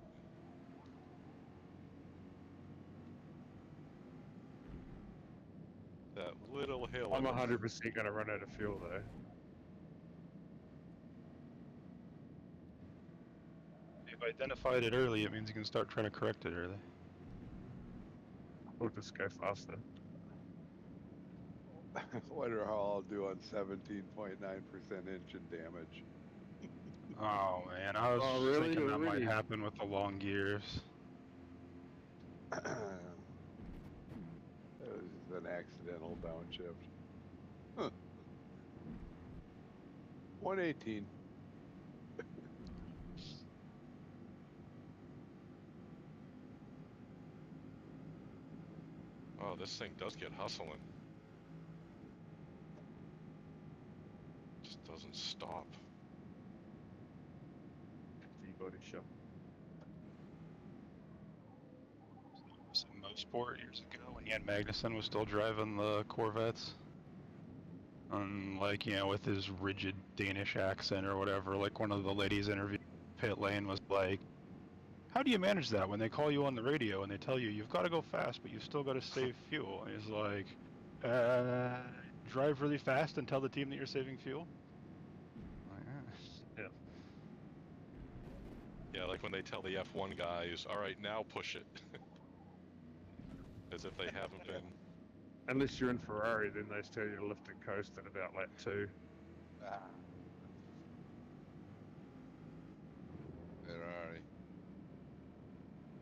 [SPEAKER 6] That little hill.
[SPEAKER 3] I'm 100% going to run out of fuel, though.
[SPEAKER 5] If I identified it early, it means you can start trying to correct it early.
[SPEAKER 3] We'll just go faster.
[SPEAKER 10] Wonder how I'll do on 17.9% engine damage.
[SPEAKER 5] Oh man, I was
[SPEAKER 3] really?
[SPEAKER 5] thinking that
[SPEAKER 3] Already?
[SPEAKER 5] might happen with the long gears.
[SPEAKER 10] That was just an accidental downshift. Huh. 118.
[SPEAKER 6] Oh, this thing does get hustling. Just doesn't stop.
[SPEAKER 3] Body shop.
[SPEAKER 5] Some Mosport years ago when Jan Magnussen was still driving the Corvettes. And like, you know, with his rigid Danish accent or whatever, like one of the ladies interviewed pit lane was like, how do you manage that when they call you on the radio and they tell you you've got to go fast but you've still got to save fuel? And he's like, drive really fast and tell the team that you're saving fuel? Like,
[SPEAKER 3] Yeah.
[SPEAKER 6] Yeah, like when they tell the F1 guys, all right, now push it. As if they haven't been.
[SPEAKER 3] Unless you're in Ferrari, then they tell you to lift and coast at about lap 2.
[SPEAKER 11] Ferrari.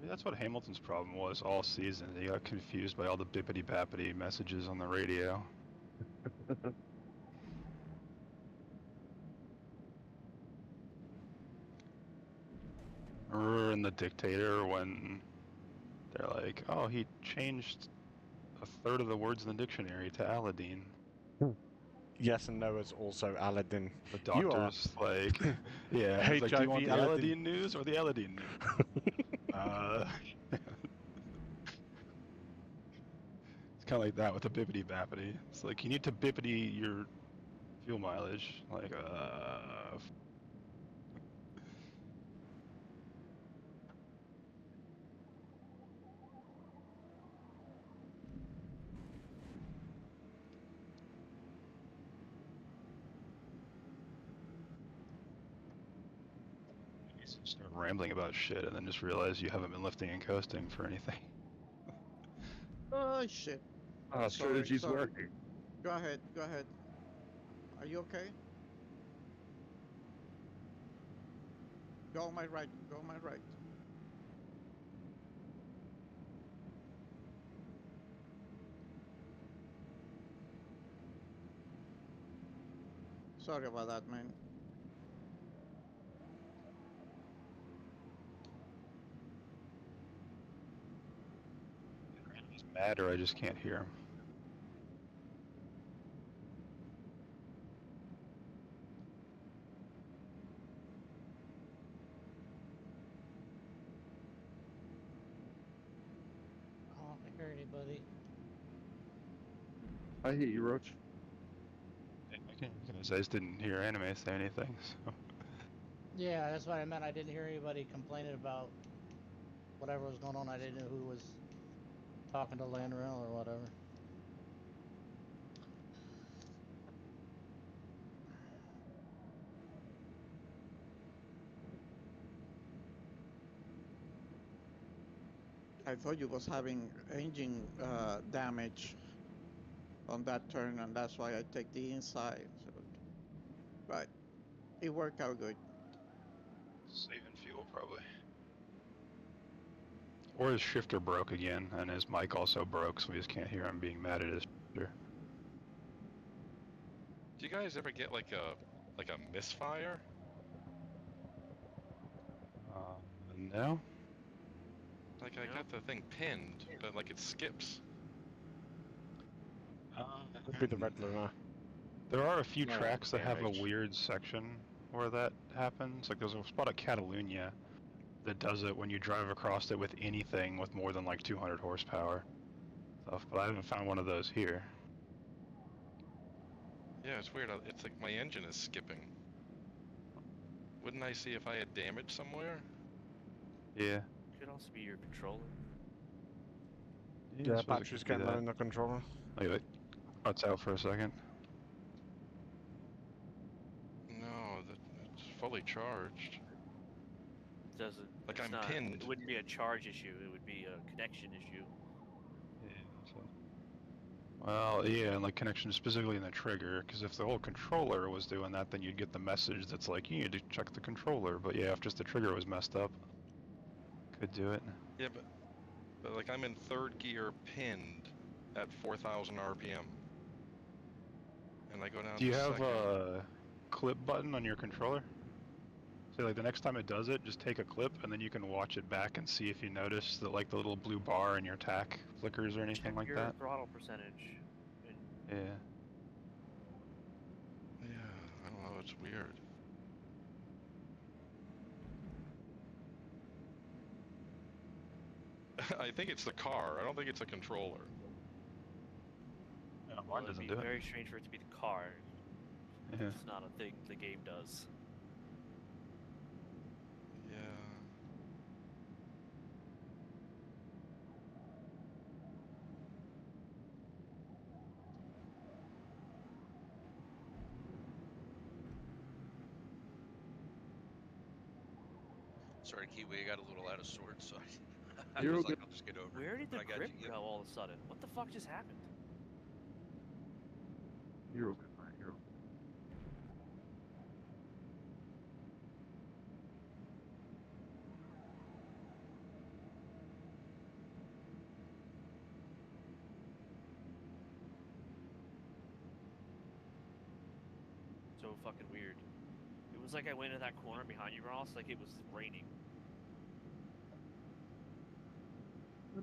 [SPEAKER 5] Maybe that's what Hamilton's problem was all season. He got confused by all the bippity-bappity messages on the radio. Remember in The Dictator when they're like, oh, he changed a third of the words in the dictionary to Aladdin.
[SPEAKER 1] Yes and no is also Aladdin.
[SPEAKER 5] The
[SPEAKER 1] You are-
[SPEAKER 5] doctor's like, yeah, he's like, do you want the
[SPEAKER 1] HIV
[SPEAKER 5] Aladdin news or the Aladdin news? It's kind of like that with the bippity bappity. It's like you need to bippity your fuel mileage. Like, you start rambling about shit and then just realize you haven't been lifting and coasting for anything.
[SPEAKER 9] Oh shit.
[SPEAKER 3] Oh, strategy's
[SPEAKER 9] sorry.
[SPEAKER 3] working.
[SPEAKER 9] Go ahead. Are you okay? Go on my right. Sorry about that, man.
[SPEAKER 5] He's mad or I just can't hear him.
[SPEAKER 12] I don't hear anybody.
[SPEAKER 3] I hear you, Roach.
[SPEAKER 5] I just didn't hear Anime say anything, so.
[SPEAKER 12] Yeah, that's what I meant. I didn't hear anybody complaining about whatever was going on. I didn't know who was talking to Land Rental or whatever.
[SPEAKER 9] I thought you was having engine damage on that turn, and that's why I take the inside. So, but it worked out good.
[SPEAKER 5] Saving fuel, probably. Or his shifter broke again, and his mic also broke, so we just can't hear him being mad at his shifter.
[SPEAKER 6] Do you guys ever get like a misfire?
[SPEAKER 5] No?
[SPEAKER 6] Like I got the thing pinned, but like it skips.
[SPEAKER 1] Would be the red Luna.
[SPEAKER 5] There are a few
[SPEAKER 8] No
[SPEAKER 5] tracks that have a
[SPEAKER 8] damage.
[SPEAKER 5] weird section where that happens. Like there's a spot at Catalunya that does it when you drive across it with anything with more than like 200 horsepower. Stuff, but I haven't found one of those here.
[SPEAKER 6] Yeah, it's weird. It's like my engine is skipping. Wouldn't I see if I had damage somewhere?
[SPEAKER 5] Yeah.
[SPEAKER 7] Could also be your controller.
[SPEAKER 5] I
[SPEAKER 1] Yeah,
[SPEAKER 5] suppose it
[SPEAKER 1] battery's
[SPEAKER 5] could be
[SPEAKER 1] getting low
[SPEAKER 5] that.
[SPEAKER 1] in the controller.
[SPEAKER 5] Wait, cuts out for a second.
[SPEAKER 6] No, it's fully charged.
[SPEAKER 7] Doesn't.
[SPEAKER 6] Like
[SPEAKER 7] it's
[SPEAKER 6] I'm
[SPEAKER 7] not,
[SPEAKER 6] pinned.
[SPEAKER 7] It wouldn't be a charge issue. It would be a connection issue.
[SPEAKER 5] Yeah. So. Well, yeah, and like connection specifically in the trigger, because if the whole controller was doing that, then you'd get the message that's like, you need to check the controller. But yeah, if just the trigger was messed up, could do it.
[SPEAKER 6] Yeah, but like I'm in third gear pinned at 4,000 RPM. And I go down
[SPEAKER 5] Do you
[SPEAKER 6] to
[SPEAKER 5] have
[SPEAKER 6] second.
[SPEAKER 5] a clip button on your controller? So like the next time it does it, just take a clip and then you can watch it back and see if you notice that like the little blue bar in your tack flickers or anything
[SPEAKER 7] Check
[SPEAKER 5] like
[SPEAKER 7] your
[SPEAKER 5] that.
[SPEAKER 7] throttle percentage. And
[SPEAKER 5] Yeah.
[SPEAKER 6] Yeah, I don't know, it's weird. I think it's the car. I don't think it's a controller.
[SPEAKER 5] Yeah,
[SPEAKER 7] well,
[SPEAKER 5] mine
[SPEAKER 7] it'd
[SPEAKER 5] doesn't
[SPEAKER 7] be
[SPEAKER 5] do it.
[SPEAKER 7] very strange for it to be the car.
[SPEAKER 5] Yeah.
[SPEAKER 7] It's not a thing the game does.
[SPEAKER 6] Yeah.
[SPEAKER 2] Sorry, Kiwi, I got a little out of sorts, so I
[SPEAKER 10] You're
[SPEAKER 2] was
[SPEAKER 10] okay.
[SPEAKER 2] like, I'll just get over it.
[SPEAKER 7] Where did
[SPEAKER 2] But
[SPEAKER 7] the
[SPEAKER 2] I got
[SPEAKER 7] grip
[SPEAKER 2] you. Yep.
[SPEAKER 7] go all of a sudden? What the fuck just happened?
[SPEAKER 10] You're okay, man. You're okay.
[SPEAKER 7] So fucking weird. It was like I went in that corner behind you, Ross, like it was raining.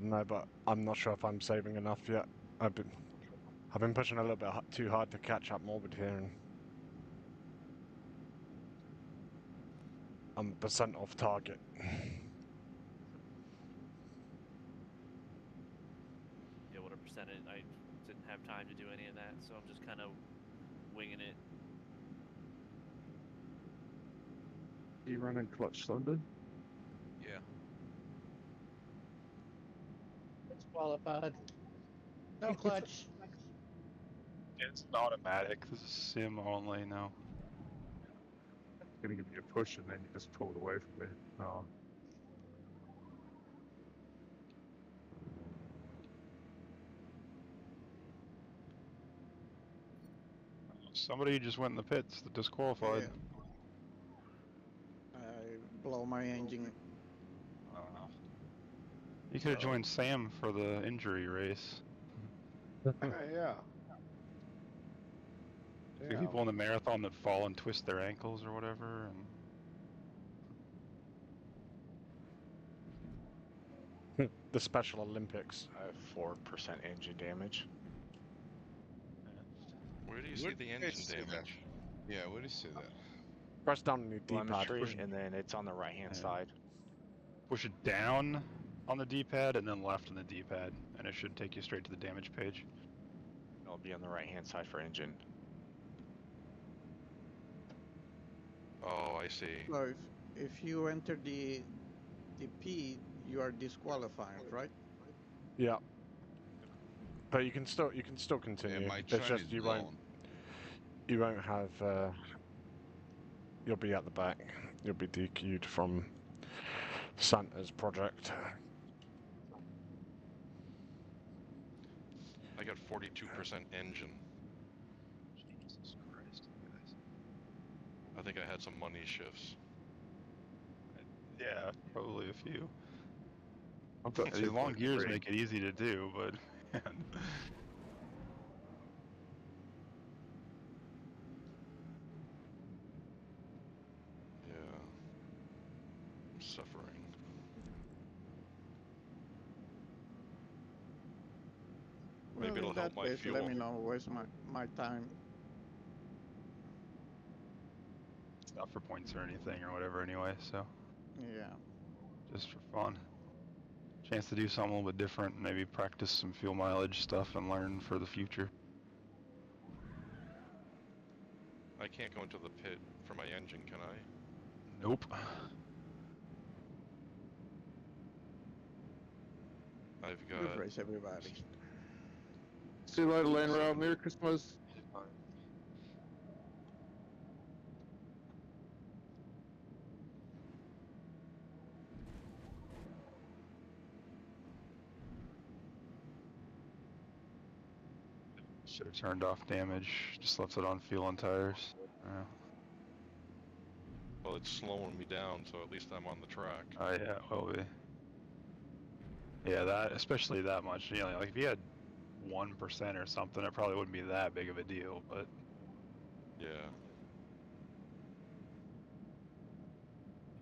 [SPEAKER 1] No, but I'm not sure if I'm saving enough yet. I've been pushing a little bit too hard to catch up Morbid here, and I'm percent off target.
[SPEAKER 7] Yeah, what a percentage. I didn't have time to do any of that, so I'm just kind of winging it.
[SPEAKER 10] You running clutch Sunday?
[SPEAKER 2] Yeah.
[SPEAKER 12] Disqualified. No clutch.
[SPEAKER 5] It's an automatic. This is sim only now.
[SPEAKER 10] Gonna give you a push and then you just pull it away from it. Oh.
[SPEAKER 5] Somebody just went in the pits, the disqualified.
[SPEAKER 9] Yeah. I blow my engine.
[SPEAKER 5] You could have
[SPEAKER 9] So-
[SPEAKER 5] joined Sam for the injury race.
[SPEAKER 10] Yeah.
[SPEAKER 5] See people in the marathon that fall and twist their ankles or whatever, and
[SPEAKER 1] The Special Olympics.
[SPEAKER 8] 4% engine damage.
[SPEAKER 6] Where do you
[SPEAKER 11] Where
[SPEAKER 6] see the
[SPEAKER 11] do you
[SPEAKER 6] engine
[SPEAKER 11] guys see that?
[SPEAKER 6] damage?
[SPEAKER 11] Yeah, where do you see that?
[SPEAKER 1] Press down on your D-pad.
[SPEAKER 8] Telemetry, and then it's on the right hand
[SPEAKER 5] Yeah.
[SPEAKER 8] side.
[SPEAKER 5] push it down on the D-pad and then left on the D-pad, and it should take you straight to the damage page.
[SPEAKER 8] It'll be on the right hand side for engine.
[SPEAKER 6] Oh, I see.
[SPEAKER 9] So if you enter the P, you are disqualified, right?
[SPEAKER 1] Yeah. But you can still continue.
[SPEAKER 11] Yeah, my
[SPEAKER 1] It's
[SPEAKER 11] train
[SPEAKER 1] just
[SPEAKER 11] is
[SPEAKER 1] you
[SPEAKER 11] blown.
[SPEAKER 1] won't have you'll be at the back. You'll be DQ'd from Santa's project.
[SPEAKER 6] I got 42% engine.
[SPEAKER 5] Jesus Christ, guys.
[SPEAKER 6] I think I had some money shifts.
[SPEAKER 5] Yeah, probably a few.
[SPEAKER 10] I've got
[SPEAKER 5] These long gears
[SPEAKER 10] 2.3.
[SPEAKER 5] make it easy to do, but man.
[SPEAKER 6] Yeah. I'm suffering.
[SPEAKER 9] Well,
[SPEAKER 6] Maybe it'll
[SPEAKER 10] help
[SPEAKER 9] that
[SPEAKER 10] my
[SPEAKER 9] basically let
[SPEAKER 10] fuel.
[SPEAKER 9] me know where's my time.
[SPEAKER 5] It's not for points or anything or whatever anyway, so
[SPEAKER 9] Yeah.
[SPEAKER 5] just for fun. Chance to do something a little bit different, maybe practice some fuel mileage stuff and learn for the future.
[SPEAKER 6] I can't go into the pit for my engine, can I?
[SPEAKER 5] Nope.
[SPEAKER 6] I've
[SPEAKER 9] Good
[SPEAKER 6] got.
[SPEAKER 9] race, everybody.
[SPEAKER 10] See you later, Lane Rob. Merry Christmas.
[SPEAKER 5] Should have turned off damage, just left it on fuel and tires.
[SPEAKER 6] Well, it's slowing me down, so at least I'm on the track.
[SPEAKER 5] Oh yeah, it will be. Yeah, that, especially that much, you know, like if you had 1% or something, it probably wouldn't be that big of a deal, but
[SPEAKER 6] Yeah.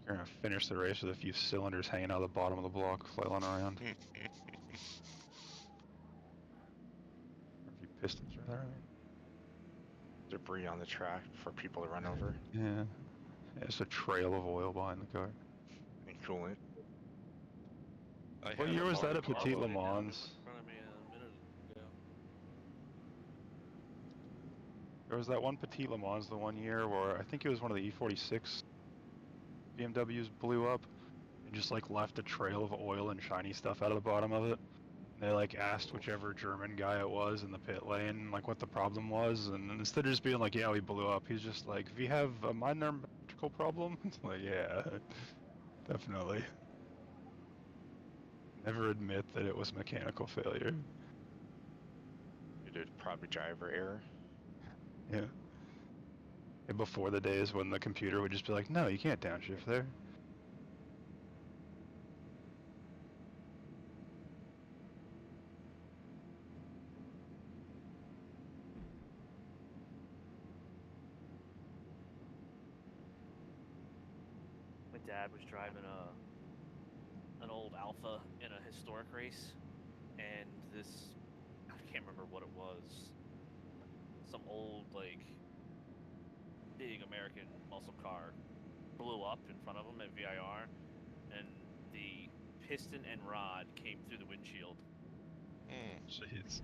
[SPEAKER 5] you're gonna finish the race with a few cylinders hanging out of the bottom of the block, flailing around. Or a few pistons are there, I mean.
[SPEAKER 8] Debris on the track for people to run over.
[SPEAKER 5] Yeah. It's a trail of oil behind the car.
[SPEAKER 8] And coolant.
[SPEAKER 5] What year was that at Petit Le
[SPEAKER 7] Down in
[SPEAKER 5] Mans?
[SPEAKER 7] front of me a minute ago.
[SPEAKER 5] There was that one Petit Le Mans the one year where I think it was one of the E46 BMWs blew up and just like left a trail of oil and shiny stuff out of the bottom of it. They like asked whichever German guy it was in the pit lane like what the problem was, and instead of just being like, yeah, we blew up, he's just like, we have a minor electrical problem. It's like, yeah, definitely. Never admit that it was mechanical failure.
[SPEAKER 8] You did probably driver error.
[SPEAKER 5] Yeah. And before the days when the computer would just be like, no, you can't downshift there.
[SPEAKER 7] My dad was driving an old Alpha in a historic race, and this, I can't remember what it was, some old like big American muscle car blew up in front of him at VIR, and the piston and rod came through the windshield.
[SPEAKER 5] Jeez.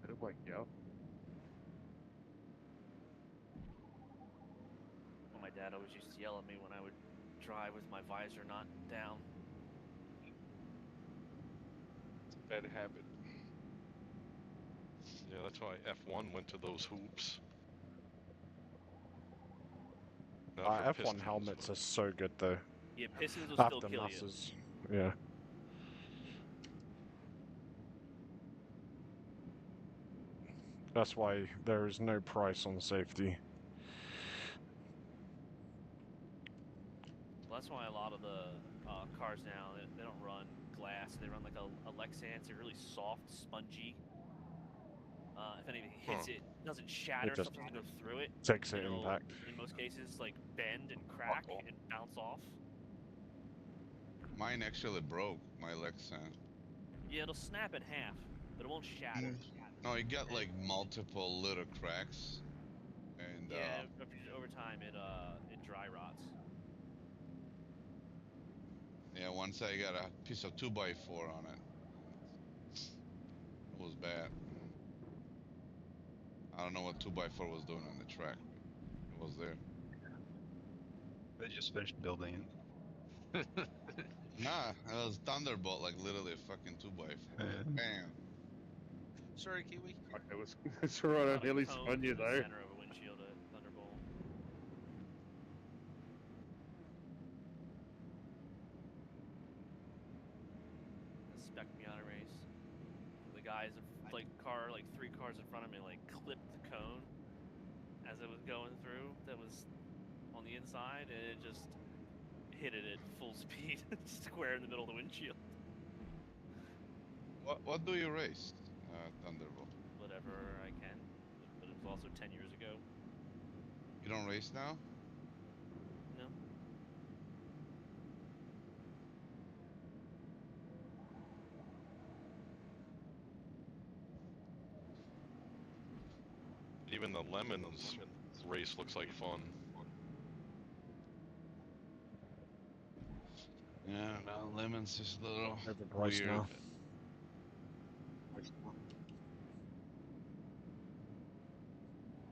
[SPEAKER 3] Oh my God.
[SPEAKER 7] Well, my dad always used to yell at me when I would drive with my visor not down.
[SPEAKER 5] It's a bad habit.
[SPEAKER 6] Yeah, that's why F1 went to those hoops. Not for
[SPEAKER 1] F1
[SPEAKER 6] pistons,
[SPEAKER 1] helmets
[SPEAKER 6] but...
[SPEAKER 1] are so good though.
[SPEAKER 7] Yeah, pistons will still
[SPEAKER 1] After
[SPEAKER 7] kill
[SPEAKER 1] masses, yeah. That's why there is no price on safety.
[SPEAKER 7] Well, that's why a lot of the cars now, they don't run glass. They run like a Lexan. They're really soft, spongy. If anything hits it, doesn't shatter,
[SPEAKER 1] just
[SPEAKER 7] stuff doesn't go through it.
[SPEAKER 1] Takes the
[SPEAKER 7] It'll,
[SPEAKER 1] impact.
[SPEAKER 7] in most cases, like bend and crack and bounce off.
[SPEAKER 11] Mine actually broke, my Lexan.
[SPEAKER 7] Yeah, it'll snap in half, but it won't shatter.
[SPEAKER 11] No, it got like multiple little cracks. And
[SPEAKER 7] Yeah, over time it dry rots.
[SPEAKER 11] yeah, once I got a piece of 2x4 on it. It was bad. I don't know what 2x4 was doing on the track, but it was there.
[SPEAKER 5] They just finished building it.
[SPEAKER 11] Nah, it was Thunderbolt, like literally a fucking 2x4. Bam.
[SPEAKER 2] Sorry, Kiwi.
[SPEAKER 3] It was. It's right. I nearly
[SPEAKER 7] Cone
[SPEAKER 3] spun you
[SPEAKER 7] in the
[SPEAKER 3] there.
[SPEAKER 7] center of a windshield at Thunderbolt. Spec me out a race. The guys, like three cars in front of me, like clipped the cone as it was going through. That was on the inside, and it just hit it at full speed, square in the middle of the windshield.
[SPEAKER 11] What do you race, Thunderbolt?
[SPEAKER 7] Whatever I can, but it was also 10 years ago.
[SPEAKER 11] You don't race now?
[SPEAKER 7] No.
[SPEAKER 6] even the Lemons race looks like fun.
[SPEAKER 11] Yeah, now Lemon's just a little
[SPEAKER 1] Overpriced
[SPEAKER 11] weird.
[SPEAKER 1] now.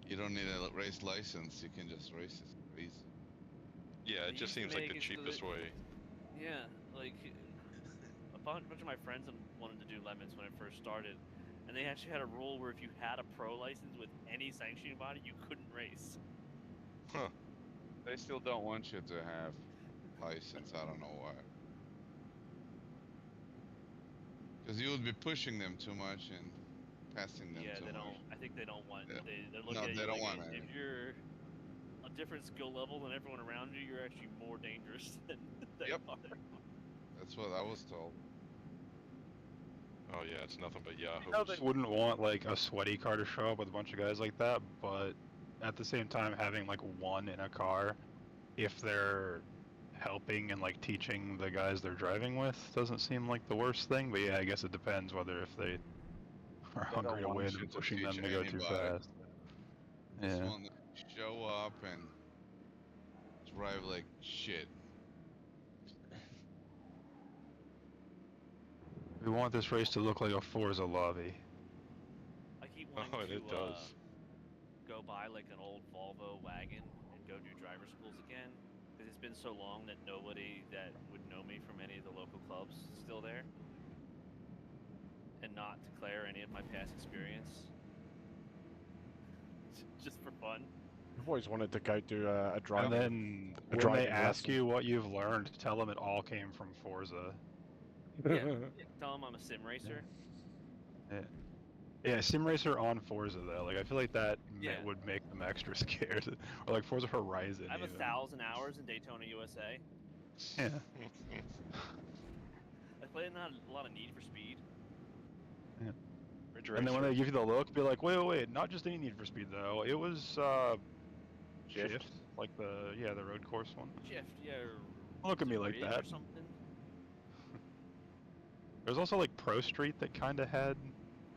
[SPEAKER 11] You don't need a race license. You can just race it. Race.
[SPEAKER 6] Yeah,
[SPEAKER 7] They
[SPEAKER 6] it just
[SPEAKER 7] used to
[SPEAKER 6] seems like
[SPEAKER 7] make
[SPEAKER 6] the
[SPEAKER 7] it so
[SPEAKER 6] cheapest
[SPEAKER 7] that-
[SPEAKER 6] way.
[SPEAKER 7] Yeah, like a bunch of my friends wanted to do lemons when it first started, and they actually had a rule where if you had a pro license with any sanctioning body, you couldn't race.
[SPEAKER 6] Huh.
[SPEAKER 11] They still don't want you to have license. I don't know why. Because you would be pushing them too much and passing them
[SPEAKER 7] Yeah,
[SPEAKER 11] too
[SPEAKER 7] they
[SPEAKER 11] much.
[SPEAKER 7] don't. I think they don't want.
[SPEAKER 11] Yeah.
[SPEAKER 7] They're looking
[SPEAKER 11] No,
[SPEAKER 7] at
[SPEAKER 11] they
[SPEAKER 7] you
[SPEAKER 11] don't
[SPEAKER 7] like
[SPEAKER 11] want
[SPEAKER 7] if
[SPEAKER 11] any.
[SPEAKER 7] you're a different skill level than everyone around you, you're actually more dangerous than they
[SPEAKER 11] Yep.
[SPEAKER 7] are.
[SPEAKER 11] That's what I was told.
[SPEAKER 6] Oh yeah, it's nothing but yahoos.
[SPEAKER 5] You know they wouldn't want like a sweaty car to show up with a bunch of guys like that, but at the same time having like one in a car, if they're helping and like teaching the guys they're driving with, doesn't seem like the worst thing. But yeah, I guess it depends whether if they are
[SPEAKER 11] They
[SPEAKER 5] hungry
[SPEAKER 11] don't
[SPEAKER 5] to
[SPEAKER 11] want
[SPEAKER 5] win
[SPEAKER 11] you
[SPEAKER 5] and
[SPEAKER 11] to
[SPEAKER 5] pushing them
[SPEAKER 11] teach
[SPEAKER 5] to go too
[SPEAKER 11] anybody.
[SPEAKER 5] fast.
[SPEAKER 11] Just
[SPEAKER 5] Yeah.
[SPEAKER 11] want to show up and drive like shit.
[SPEAKER 5] We want this race to look like a Forza lobby.
[SPEAKER 7] I keep wanting
[SPEAKER 6] Oh,
[SPEAKER 7] to
[SPEAKER 6] it does.
[SPEAKER 7] go buy like an old Volvo wagon and go do driver schools again, because it's been so long that nobody that would know me from any of the local clubs is still there, and not declare any of my past experience just for fun.
[SPEAKER 1] I've always wanted to go do a
[SPEAKER 5] And
[SPEAKER 1] driving.
[SPEAKER 5] then
[SPEAKER 1] a
[SPEAKER 5] when they
[SPEAKER 1] driving
[SPEAKER 5] ask
[SPEAKER 1] lesson.
[SPEAKER 5] you what you've learned, tell them it all came from Forza.
[SPEAKER 7] Yeah, tell them I'm a sim racer.
[SPEAKER 5] Yeah, sim racer on Forza though. Like I feel like that
[SPEAKER 7] Yeah.
[SPEAKER 5] would make them extra scared, or like Forza Horizon.
[SPEAKER 7] I have
[SPEAKER 5] even.
[SPEAKER 7] 1,000 hours in Daytona, USA.
[SPEAKER 5] Yeah.
[SPEAKER 7] I played not a lot of Need for Speed.
[SPEAKER 5] Yeah.
[SPEAKER 3] Ridge
[SPEAKER 5] And then when
[SPEAKER 3] Racer.
[SPEAKER 5] they give you the look, be like, wait, not just any Need for Speed though. It was Shift, like the road course one.
[SPEAKER 7] Shift, yeah.
[SPEAKER 5] Don't look at me like
[SPEAKER 7] Ridge
[SPEAKER 5] that.
[SPEAKER 7] or something.
[SPEAKER 5] There's also like Pro Street that kind of had,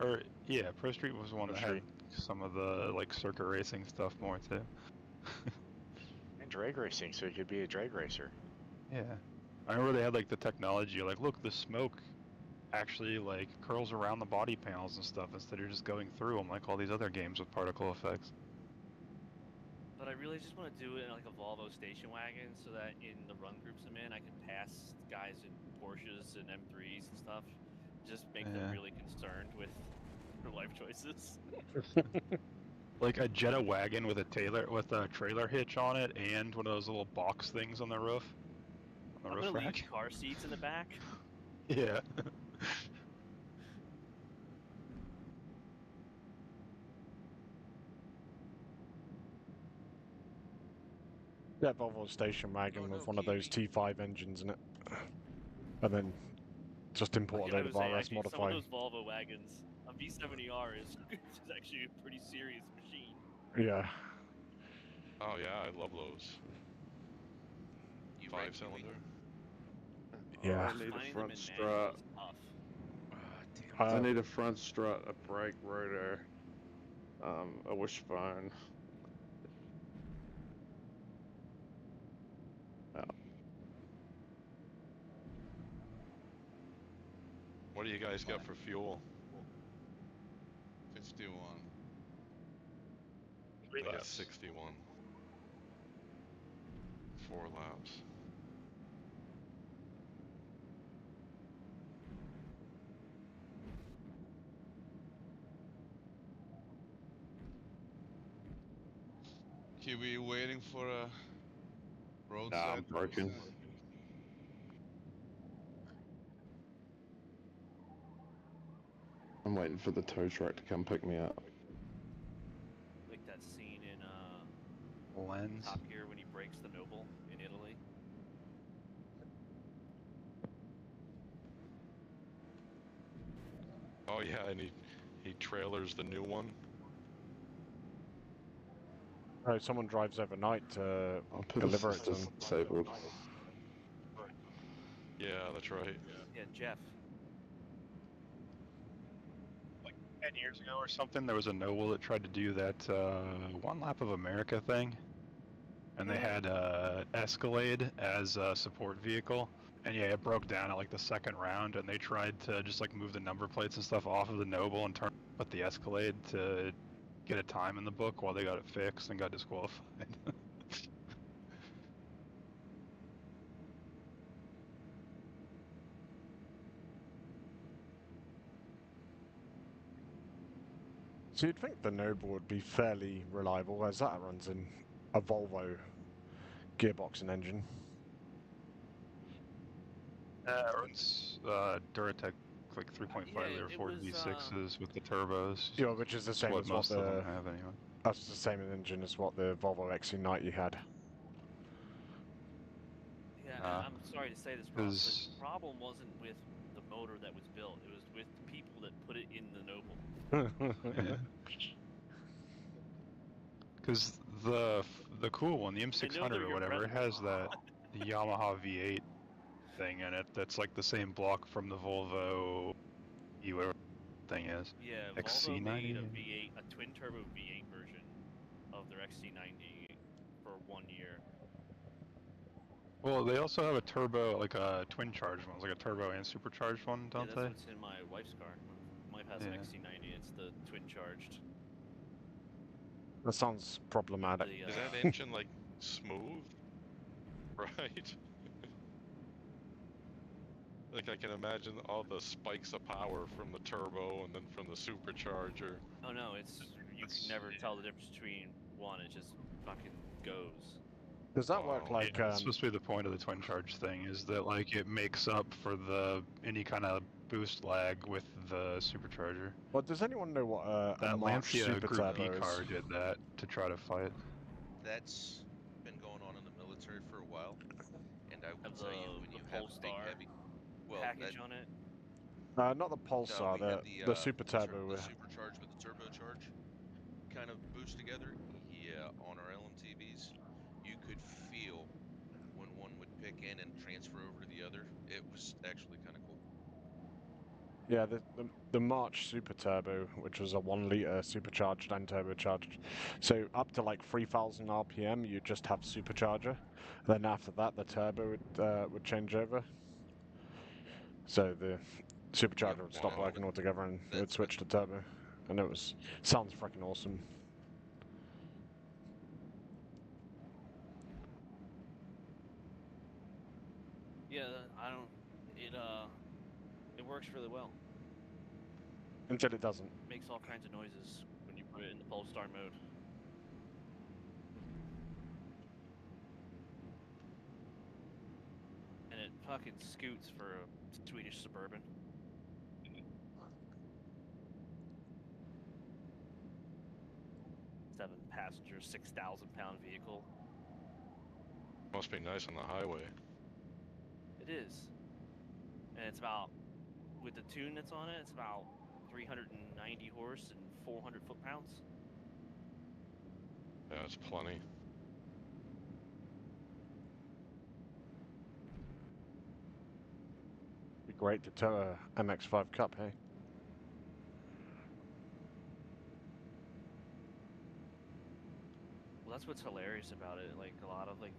[SPEAKER 5] or yeah, Pro Street was one
[SPEAKER 3] Pro
[SPEAKER 5] that
[SPEAKER 3] Street.
[SPEAKER 5] had some of the like circuit racing stuff more too.
[SPEAKER 8] And drag racing, so you could be a drag racer.
[SPEAKER 5] Yeah, I remember they had like the technology, like look, the smoke actually like curls around the body panels and stuff instead of just going through them like all these other games with particle effects.
[SPEAKER 7] But I really just want to do it in like a Volvo station wagon, so that in the run groups I'm in, I can pass guys in Porsches and M3s and stuff. Just make them
[SPEAKER 5] Yeah.
[SPEAKER 7] really concerned with their life choices.
[SPEAKER 5] Like a Jetta wagon with a trailer hitch on it and one of those little box things on the roof. On the
[SPEAKER 7] I'm
[SPEAKER 5] roof
[SPEAKER 7] gonna
[SPEAKER 5] rack.
[SPEAKER 7] leave car seats in the back.
[SPEAKER 5] Yeah.
[SPEAKER 1] That Volvo station wagon with one of those T5 engines in it. And then just import a
[SPEAKER 7] I
[SPEAKER 1] load
[SPEAKER 7] would
[SPEAKER 1] of
[SPEAKER 7] say,
[SPEAKER 1] RS
[SPEAKER 7] actually, some of
[SPEAKER 1] modifying.
[SPEAKER 7] those Volvo wagons, a V70R is actually a pretty serious machine.
[SPEAKER 1] Yeah.
[SPEAKER 6] Oh yeah, I love those.
[SPEAKER 2] You
[SPEAKER 6] 5-cylinder.
[SPEAKER 1] Yeah.
[SPEAKER 3] I need a
[SPEAKER 7] Finding them
[SPEAKER 3] front
[SPEAKER 7] in
[SPEAKER 3] strut.
[SPEAKER 7] manual is tough.
[SPEAKER 3] I need a front strut, a brake rotor, a wishbone.
[SPEAKER 6] What do you guys got for fuel?
[SPEAKER 11] 51.
[SPEAKER 6] I got 61. 4 laps.
[SPEAKER 11] QB waiting for a
[SPEAKER 3] Nah,
[SPEAKER 11] roadside.
[SPEAKER 3] I'm broken.
[SPEAKER 11] process?
[SPEAKER 3] I'm waiting for the tow truck to come pick me up.
[SPEAKER 7] Like that scene in
[SPEAKER 5] Lens.
[SPEAKER 7] Top Gear when he breaks the Noble in Italy.
[SPEAKER 6] Oh yeah, and he trailers the new one.
[SPEAKER 1] Oh, someone drives overnight to
[SPEAKER 3] I'll put
[SPEAKER 1] deliver it to them.
[SPEAKER 3] disabled.
[SPEAKER 6] Yeah, that's right.
[SPEAKER 7] Yeah, Jeff.
[SPEAKER 5] 10 years ago or something, there was a Noble that tried to do that One Lap of America thing, and they had Escalade as a support vehicle. And yeah, it broke down at like the second round, and they tried to just like move the number plates and stuff off of the Noble and turn put the Escalade to get a time in the book while they got it fixed and got disqualified.
[SPEAKER 1] So you'd think the Noble would be fairly reliable, as that runs in a Volvo gearbox and engine.
[SPEAKER 5] It runs Duratec like 3.5
[SPEAKER 7] Yeah,
[SPEAKER 5] liter
[SPEAKER 7] it
[SPEAKER 5] Ford
[SPEAKER 7] was,
[SPEAKER 5] V6s with the turbos.
[SPEAKER 1] Yeah, which is the
[SPEAKER 5] It's
[SPEAKER 1] same
[SPEAKER 5] what
[SPEAKER 1] as what
[SPEAKER 5] most of them
[SPEAKER 1] the
[SPEAKER 5] have anyway.
[SPEAKER 1] that's the same engine as what the Volvo XC90 had.
[SPEAKER 7] Yeah, and I'm sorry to say this, Ross,
[SPEAKER 5] Because
[SPEAKER 7] but the problem wasn't with the motor that was built. It was with the people that put it in the Noble.
[SPEAKER 5] because the cool one, the M600 or whatever, it has that Yamaha V8 thing in it. That's like the same block from the Volvo E whatever thing is.
[SPEAKER 7] Yeah, Volvo
[SPEAKER 5] XC90.
[SPEAKER 7] made a V8, a twin turbo V8 version of their XC90 for 1 year.
[SPEAKER 5] Well, they also have a turbo, like a twin charged one, like a turbo and supercharged one, don't
[SPEAKER 7] Yeah,
[SPEAKER 5] they?
[SPEAKER 7] that's what's in my wife's car. My wife has an XC90. It's the twin charged.
[SPEAKER 1] That sounds problematic.
[SPEAKER 6] Is that engine like smooth? Right. Like I can imagine all the spikes of power from the turbo and then from the supercharger.
[SPEAKER 7] Oh no, you can never tell the difference between one. It just fucking goes.
[SPEAKER 1] Does that work like?
[SPEAKER 5] That's supposed to be the point of the twin charge thing, is that like it makes up for any kind of boost lag with the supercharger.
[SPEAKER 1] Well, does anyone know what a
[SPEAKER 5] That
[SPEAKER 1] March
[SPEAKER 5] Lancia
[SPEAKER 1] Super
[SPEAKER 5] Group B
[SPEAKER 1] Turbo
[SPEAKER 5] car
[SPEAKER 1] is?
[SPEAKER 5] did that to try to fight.
[SPEAKER 2] That's been going on in the military for a while, and I will tell you when you have a big heavy
[SPEAKER 7] package on it.
[SPEAKER 1] Not the Pulsar,
[SPEAKER 2] we had
[SPEAKER 1] the Super Turbo.
[SPEAKER 2] the supercharge with the turbocharge kind of boost together. Yeah, on our LMTVs, you could feel when one would pick in and transfer over to the other. It was actually kind of cool.
[SPEAKER 1] Yeah, the March Super Turbo, which was a 1 liter supercharged and turbocharged. So up to like 3,000 RPM, you just have supercharger. Then after that, the turbo would change over. So the supercharger would stop working altogether, and it would switch to turbo. And it sounds freaking awesome.
[SPEAKER 7] Yeah, it works really well.
[SPEAKER 1] Until it doesn't.
[SPEAKER 7] Makes all kinds of noises when you put it in the Polestar mode. And it fucking scoots for a Swedish Suburban. Seven passenger, 6,000-pound vehicle.
[SPEAKER 6] Must be nice on the highway.
[SPEAKER 7] It is. And it's about, with the tune that's on it, it's about 390 horse and 400 foot-pounds.
[SPEAKER 6] Yeah, it's plenty.
[SPEAKER 1] Be great to tow a MX-5 Cup, hey?
[SPEAKER 7] Well, that's what's hilarious about it. Like a lot of the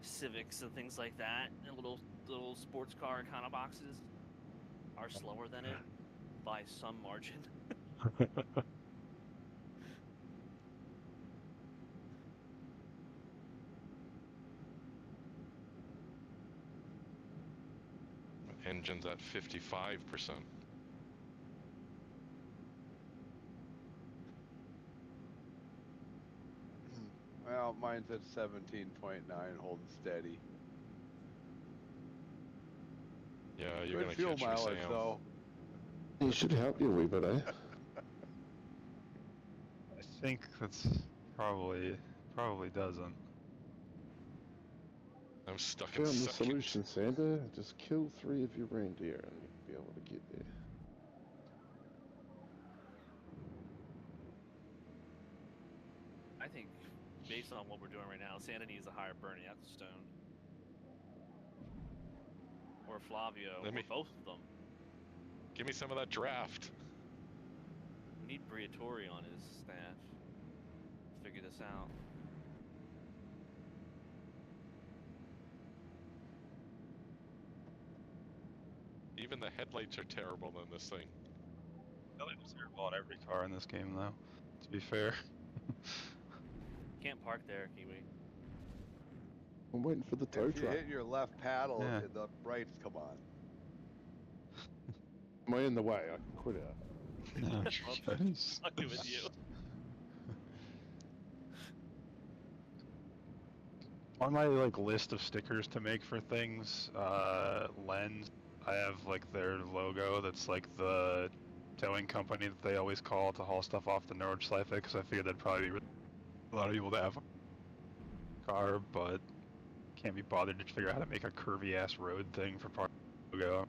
[SPEAKER 7] Civics and things like that, and little sports car kind of boxes are slower than it by some margin.
[SPEAKER 6] Engine's at 55%.
[SPEAKER 10] Well, mine's at 17.9, holding steady.
[SPEAKER 6] Yeah, you're
[SPEAKER 10] Good
[SPEAKER 6] gonna
[SPEAKER 10] fuel
[SPEAKER 6] catch me,
[SPEAKER 10] mileage,
[SPEAKER 6] Sam.
[SPEAKER 10] though.
[SPEAKER 3] It should help you a wee bit, eh?
[SPEAKER 5] I think that's probably doesn't.
[SPEAKER 6] I'm stuck in
[SPEAKER 3] Found the
[SPEAKER 6] second.
[SPEAKER 3] solution, Santa. Just kill 3 of your reindeer and you'll be able to get there.
[SPEAKER 7] I think, based on what we're doing right now, Santa needs a higher Bernie Ecclestone. Or Flavio, or both of them.
[SPEAKER 6] Give me some of that draft.
[SPEAKER 7] We need Briatore on his staff. Figure this out.
[SPEAKER 6] Even the headlights are terrible in this thing.
[SPEAKER 5] Headlights are terrible on every car in this game, though. To be fair.
[SPEAKER 7] Can't park there, Kiwi.
[SPEAKER 10] I'm waiting for the tow If you truck. hit your left paddle,
[SPEAKER 5] Yeah.
[SPEAKER 10] the brights come on.
[SPEAKER 3] Am I in the way? I can quit out.
[SPEAKER 5] No,
[SPEAKER 7] Jeez. Fucking with you.
[SPEAKER 5] On my like list of stickers to make for things, Lens, I have like their logo that's like the towing company that they always call to haul stuff off the Nordschleife, because I figured that'd probably be a lot of people to have a car, but can't be bothered to figure out how to make a curvy ass road thing for part of the logo.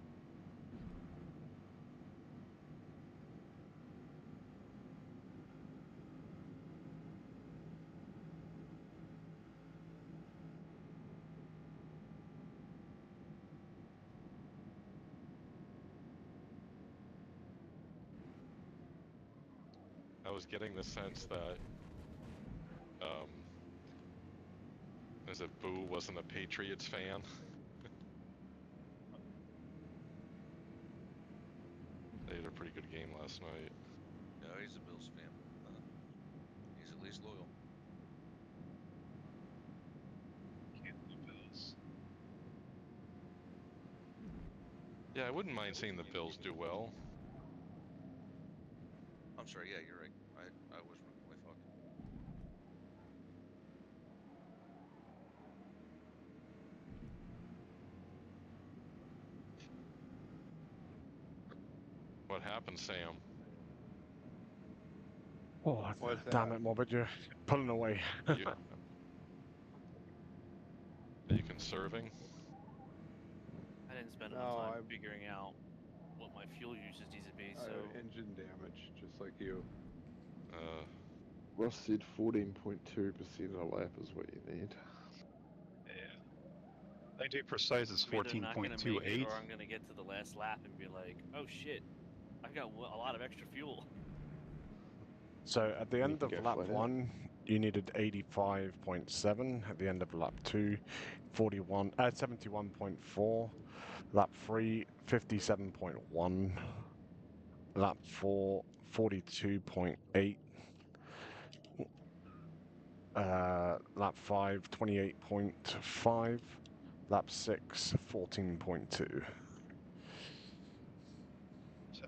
[SPEAKER 6] I was getting the sense that, as if Boo wasn't a Patriots fan. They had a pretty good game last night.
[SPEAKER 2] No, he's a Bills fan. He's at least loyal.
[SPEAKER 6] Yeah, I wouldn't mind seeing the Bills do well.
[SPEAKER 2] I'm sorry, yeah, you're right. I was wrong. My fuck.
[SPEAKER 6] What happened, Sam?
[SPEAKER 1] Oh,
[SPEAKER 10] What's
[SPEAKER 1] damn
[SPEAKER 10] that?
[SPEAKER 1] it, Morbid, you're pulling away.
[SPEAKER 6] Are you conserving?
[SPEAKER 7] I didn't spend
[SPEAKER 10] No,
[SPEAKER 7] enough time
[SPEAKER 10] I'm-
[SPEAKER 7] figuring out what my fuel usage needs to be,
[SPEAKER 10] I
[SPEAKER 7] so
[SPEAKER 10] have engine damage, just like you.
[SPEAKER 3] Ross said 14.2% a lap is what you need.
[SPEAKER 5] Yeah. I think to be precise, it's
[SPEAKER 7] I'm either not gonna make it
[SPEAKER 5] 14.28.
[SPEAKER 7] or I'm gonna get to the last lap and be like, oh shit, I've got a lot of extra fuel.
[SPEAKER 1] So at the end
[SPEAKER 3] can
[SPEAKER 1] of
[SPEAKER 3] go
[SPEAKER 1] lap
[SPEAKER 3] flat out.
[SPEAKER 1] 1, you needed 85.7. At the end of lap 2, 71.4. Lap 3, 57.1. Lap 4, 42.8. Lap 5, 28.5. Lap 6, 14.2.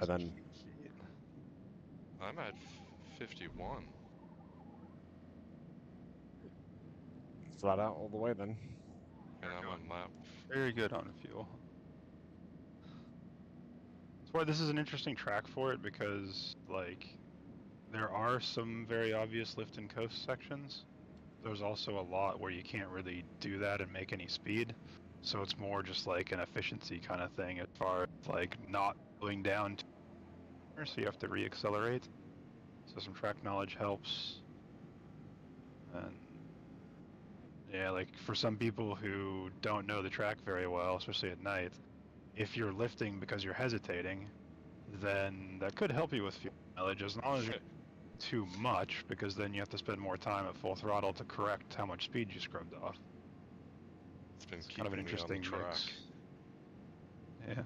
[SPEAKER 1] And then
[SPEAKER 6] I'm at 51.
[SPEAKER 1] flat out all the way then.
[SPEAKER 6] And I'm on lap.
[SPEAKER 5] Very good on fuel. That's why this is an interesting track for it, because like there are some very obvious lift and coast sections. There's also a lot where you can't really do that and make any speed. So it's more just like an efficiency kind of thing as far as like not going down too far, so you have to reaccelerate. So some track knowledge helps. And yeah, like for some people who don't know the track very well, especially at night, if you're lifting because you're hesitating, then that could help you with fuel mileage as long as you're too much, because then you have to spend more time at full throttle to correct how much speed you scrubbed off.
[SPEAKER 6] It's been
[SPEAKER 5] Kind of an
[SPEAKER 6] keeping me on the
[SPEAKER 5] interesting
[SPEAKER 6] track.
[SPEAKER 5] mix. Yeah.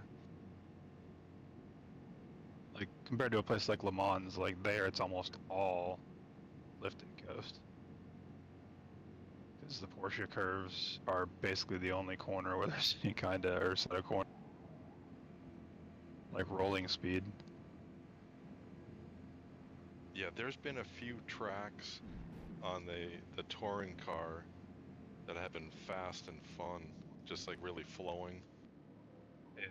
[SPEAKER 5] Like compared to a place like Le Mans, like there it's almost all lift and coast. Because the Porsche curves are basically the only corner where there's any kind of, or set of corner, like rolling speed.
[SPEAKER 6] Yeah, there's been a few tracks on the touring car that have been fast and fun, just like really flowing.
[SPEAKER 5] Yeah.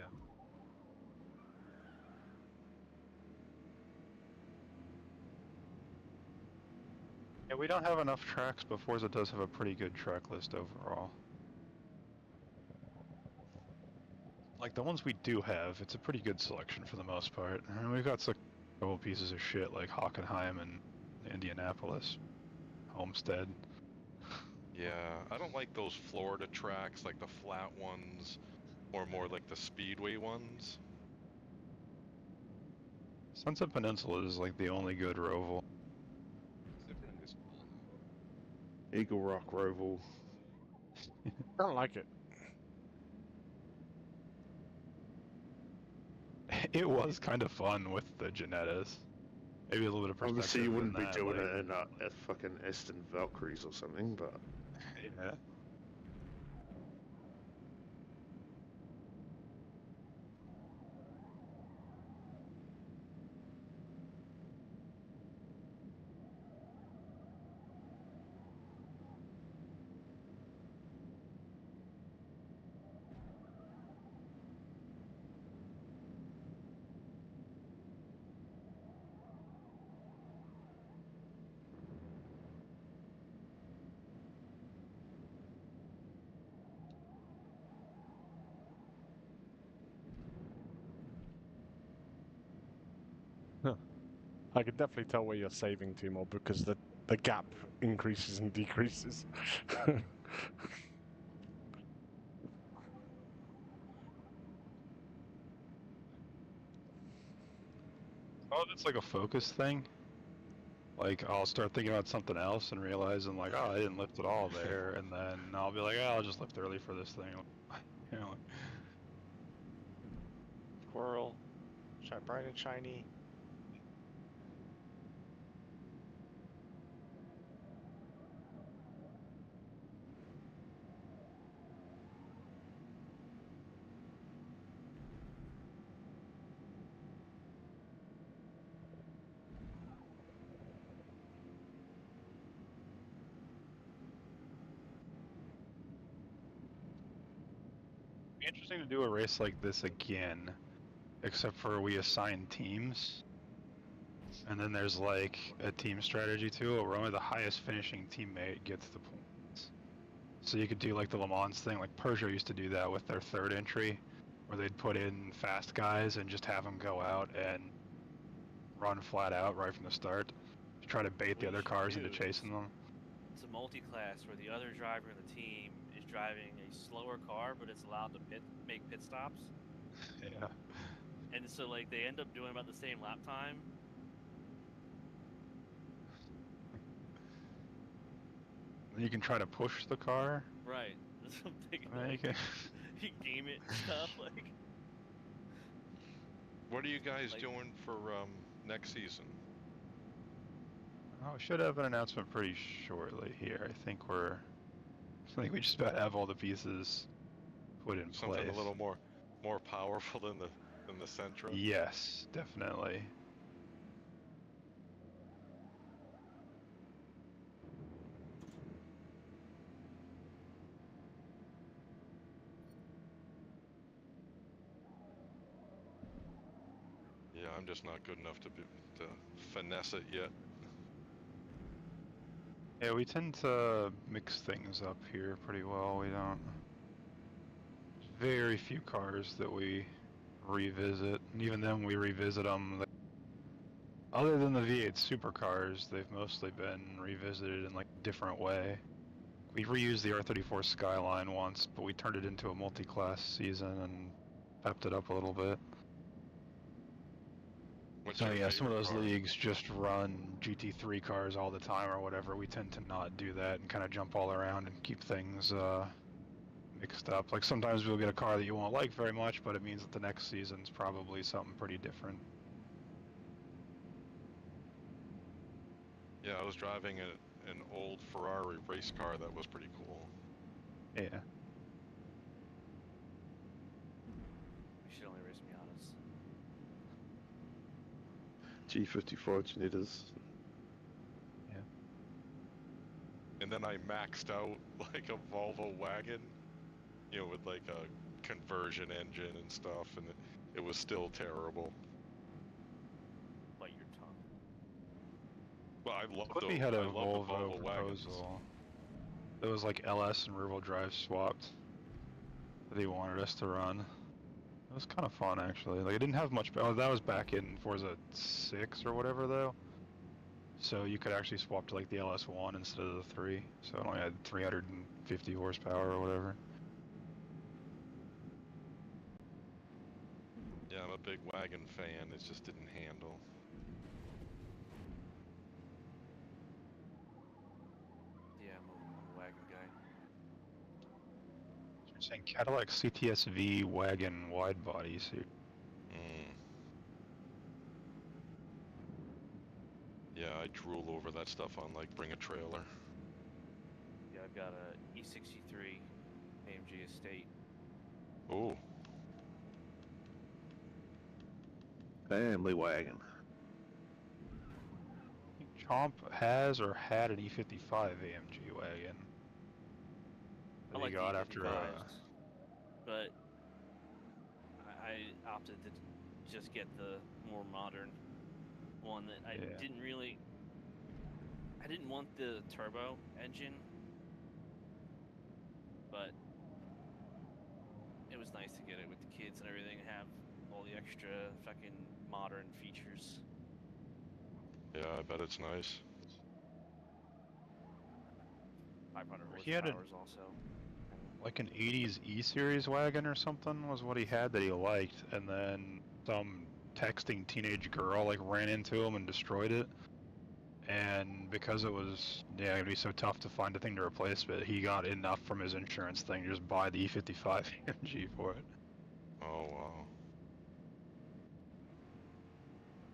[SPEAKER 5] Yeah, we don't have enough tracks, but Forza does have a pretty good track list overall. Like the ones we do have, it's a pretty good selection for the most part. And we've got some couple pieces of shit like Hockenheim and Indianapolis, Homestead.
[SPEAKER 6] Yeah, I don't like those Florida tracks, like the flat ones, or more like the speedway ones.
[SPEAKER 5] Sunset Peninsula is like the only good roval.
[SPEAKER 11] Zipline is cool though.
[SPEAKER 3] Eagle Rock Roval.
[SPEAKER 1] I don't like it.
[SPEAKER 5] It was kind of fun with the Janettas. Maybe a little bit of perspective.
[SPEAKER 3] Obviously, you wouldn't be
[SPEAKER 5] than that,
[SPEAKER 3] doing
[SPEAKER 5] like,
[SPEAKER 3] it in a fucking Aston Valkyries or something, but
[SPEAKER 5] Yeah.
[SPEAKER 1] I could definitely tell where you're saving to more because the gap increases and decreases.
[SPEAKER 5] Oh, it's like a focus thing. Like, I'll start thinking about something else and realizing, like, oh, I didn't lift at all there, and then I'll be like, oh, I'll just lift early for this thing. You know,
[SPEAKER 8] Squirrel. Shine bright and shiny.
[SPEAKER 5] it'd be interesting to do a race like this again, except for we assign teams. And then there's like a team strategy to it where only the highest finishing teammate gets the points. So you could do like the Le Mans thing, like Peugeot used to do that with their third entry, where they'd put in fast guys and just have them go out and run flat out right from the start to try to bait the other cars into chasing them.
[SPEAKER 7] It's a multi-class where the other driver in the team is driving a slower car, but it's allowed to make pit stops.
[SPEAKER 5] Yeah.
[SPEAKER 7] And so like they end up doing about the same lap time.
[SPEAKER 5] Then you can try to push the car.
[SPEAKER 7] Right. That's what I'm thinking.
[SPEAKER 5] And then you
[SPEAKER 7] Like,
[SPEAKER 5] can...
[SPEAKER 7] you game it and stuff. Like,
[SPEAKER 6] What are you guys
[SPEAKER 7] Like-
[SPEAKER 6] doing for next season?
[SPEAKER 5] Oh, we should have an announcement pretty shortly here. I think we just about have all the pieces put in
[SPEAKER 6] Something
[SPEAKER 5] place.
[SPEAKER 6] a little more powerful than the Sentra?
[SPEAKER 5] Yes, definitely.
[SPEAKER 6] Yeah, I'm just not good enough to finesse it yet.
[SPEAKER 5] Yeah, we tend to mix things up here pretty well. We don't. Very few cars that we revisit, and even then we revisit them. Other than the V8 supercars, they've mostly been revisited in like a different way. We reused the R34 Skyline once, but we turned it into a multi-class season and pepped it up a little bit.
[SPEAKER 6] What's
[SPEAKER 5] So
[SPEAKER 6] your
[SPEAKER 5] yeah, some of
[SPEAKER 6] favorite
[SPEAKER 5] those
[SPEAKER 6] car?
[SPEAKER 5] leagues just run GT3 cars all the time or whatever. We tend to not do that and kind of jump all around and keep things mixed up. Like sometimes we'll get a car that you won't like very much, but it means that the next season's probably something pretty different.
[SPEAKER 6] Yeah, I was driving an old Ferrari race car that was pretty cool.
[SPEAKER 5] Yeah.
[SPEAKER 7] we should only race Miatas.
[SPEAKER 3] G54 Janittas.
[SPEAKER 6] And then I maxed out like a Volvo wagon, you know, with like a conversion engine and stuff, and it was still terrible.
[SPEAKER 7] Bite your tongue.
[SPEAKER 6] But I love
[SPEAKER 5] Clippy had a
[SPEAKER 6] the
[SPEAKER 5] Volvo
[SPEAKER 6] Volvo wagons.
[SPEAKER 5] proposal. It was like LS and rear-wheel drive swapped that he wanted us to run. It was kind of fun actually. Like it didn't have much. Oh, that was back in Forza 6 or whatever though. So you could actually swap to like the LS1 instead of the 3. So it only had 350 horsepower or whatever.
[SPEAKER 6] Yeah, I'm a big wagon fan. It just didn't handle.
[SPEAKER 7] Yeah, I'm a wagon guy.
[SPEAKER 5] You're saying Cadillac CTS-V wagon wide bodies here.
[SPEAKER 6] Yeah, I drool over that stuff on like Bring a Trailer.
[SPEAKER 7] Yeah, I've got a E63 AMG Estate.
[SPEAKER 6] Oh.
[SPEAKER 3] Family wagon.
[SPEAKER 5] I think Chomp has or had an E55 AMG wagon.
[SPEAKER 7] I
[SPEAKER 5] That he
[SPEAKER 7] like
[SPEAKER 5] got
[SPEAKER 7] the
[SPEAKER 5] after
[SPEAKER 7] E55s, but I opted to just get the more modern one that I
[SPEAKER 5] Yeah.
[SPEAKER 7] didn't really. I didn't want the turbo engine, but it was nice to get it with the kids and everything and have all the extra fucking modern features.
[SPEAKER 6] Yeah, I bet it's nice.
[SPEAKER 7] 500
[SPEAKER 5] He had
[SPEAKER 7] horsepowers also.
[SPEAKER 5] like an 80s E-Series wagon or something was what he had that he liked, and then some texting teenage girl like ran into him and destroyed it. And because it was, yeah, it'd be so tough to find a thing to replace it, he got enough from his insurance thing to just buy the E55 AMG for it.
[SPEAKER 6] Oh, wow.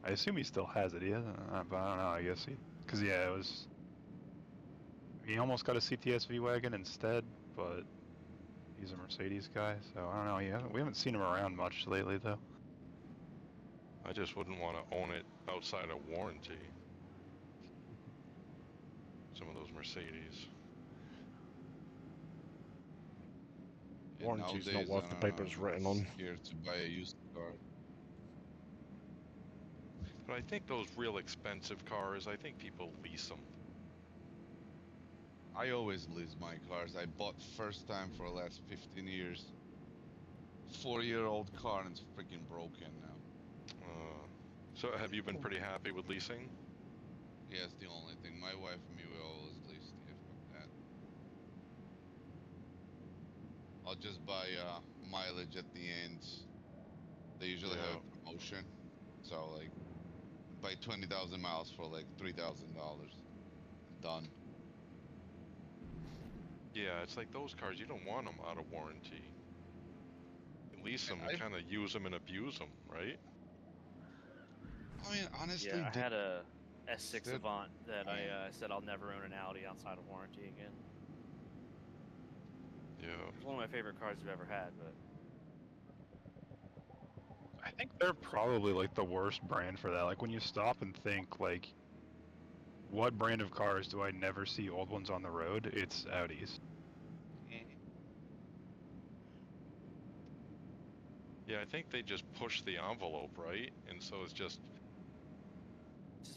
[SPEAKER 5] I assume he still has it, but I don't know, I guess because yeah, he almost got a CTS-V wagon instead, but he's a Mercedes guy, so I don't know, we haven't seen him around much lately, though.
[SPEAKER 6] I just wouldn't want to own it outside of warranty. Some of those Mercedes.
[SPEAKER 11] Yeah,
[SPEAKER 1] Warranty's not
[SPEAKER 11] nowadays,
[SPEAKER 1] worth the paper it's written on.
[SPEAKER 11] Scared to buy a used car.
[SPEAKER 6] But I think those real expensive cars, I think people lease them.
[SPEAKER 11] I always lease my cars. I bought first time for the last 15 years. 4-year-old car and it's freaking broken now.
[SPEAKER 6] So have you been pretty happy with leasing?
[SPEAKER 11] Yeah, it's the only thing. My wife and me, we always lease. Yeah, fuck that. I'll just buy mileage at the end. They usually have a promotion. So like, buy 20,000 miles for like $3,000. Done.
[SPEAKER 6] Yeah, it's like those cars, you don't want them out of warranty. You lease them and kind of use them and abuse them, right?
[SPEAKER 11] I mean, honestly,
[SPEAKER 7] Yeah, I had a S6
[SPEAKER 11] They're-
[SPEAKER 7] Avant that I said I'll never own an Audi outside of warranty again.
[SPEAKER 6] Yeah.
[SPEAKER 7] It's one of my favorite cars I've ever had, but
[SPEAKER 5] I think they're probably like the worst brand for that. Like when you stop and think like, what brand of cars do I never see old ones on the road? It's Audis.
[SPEAKER 6] Yeah, I think they just push the envelope, right? And so it's just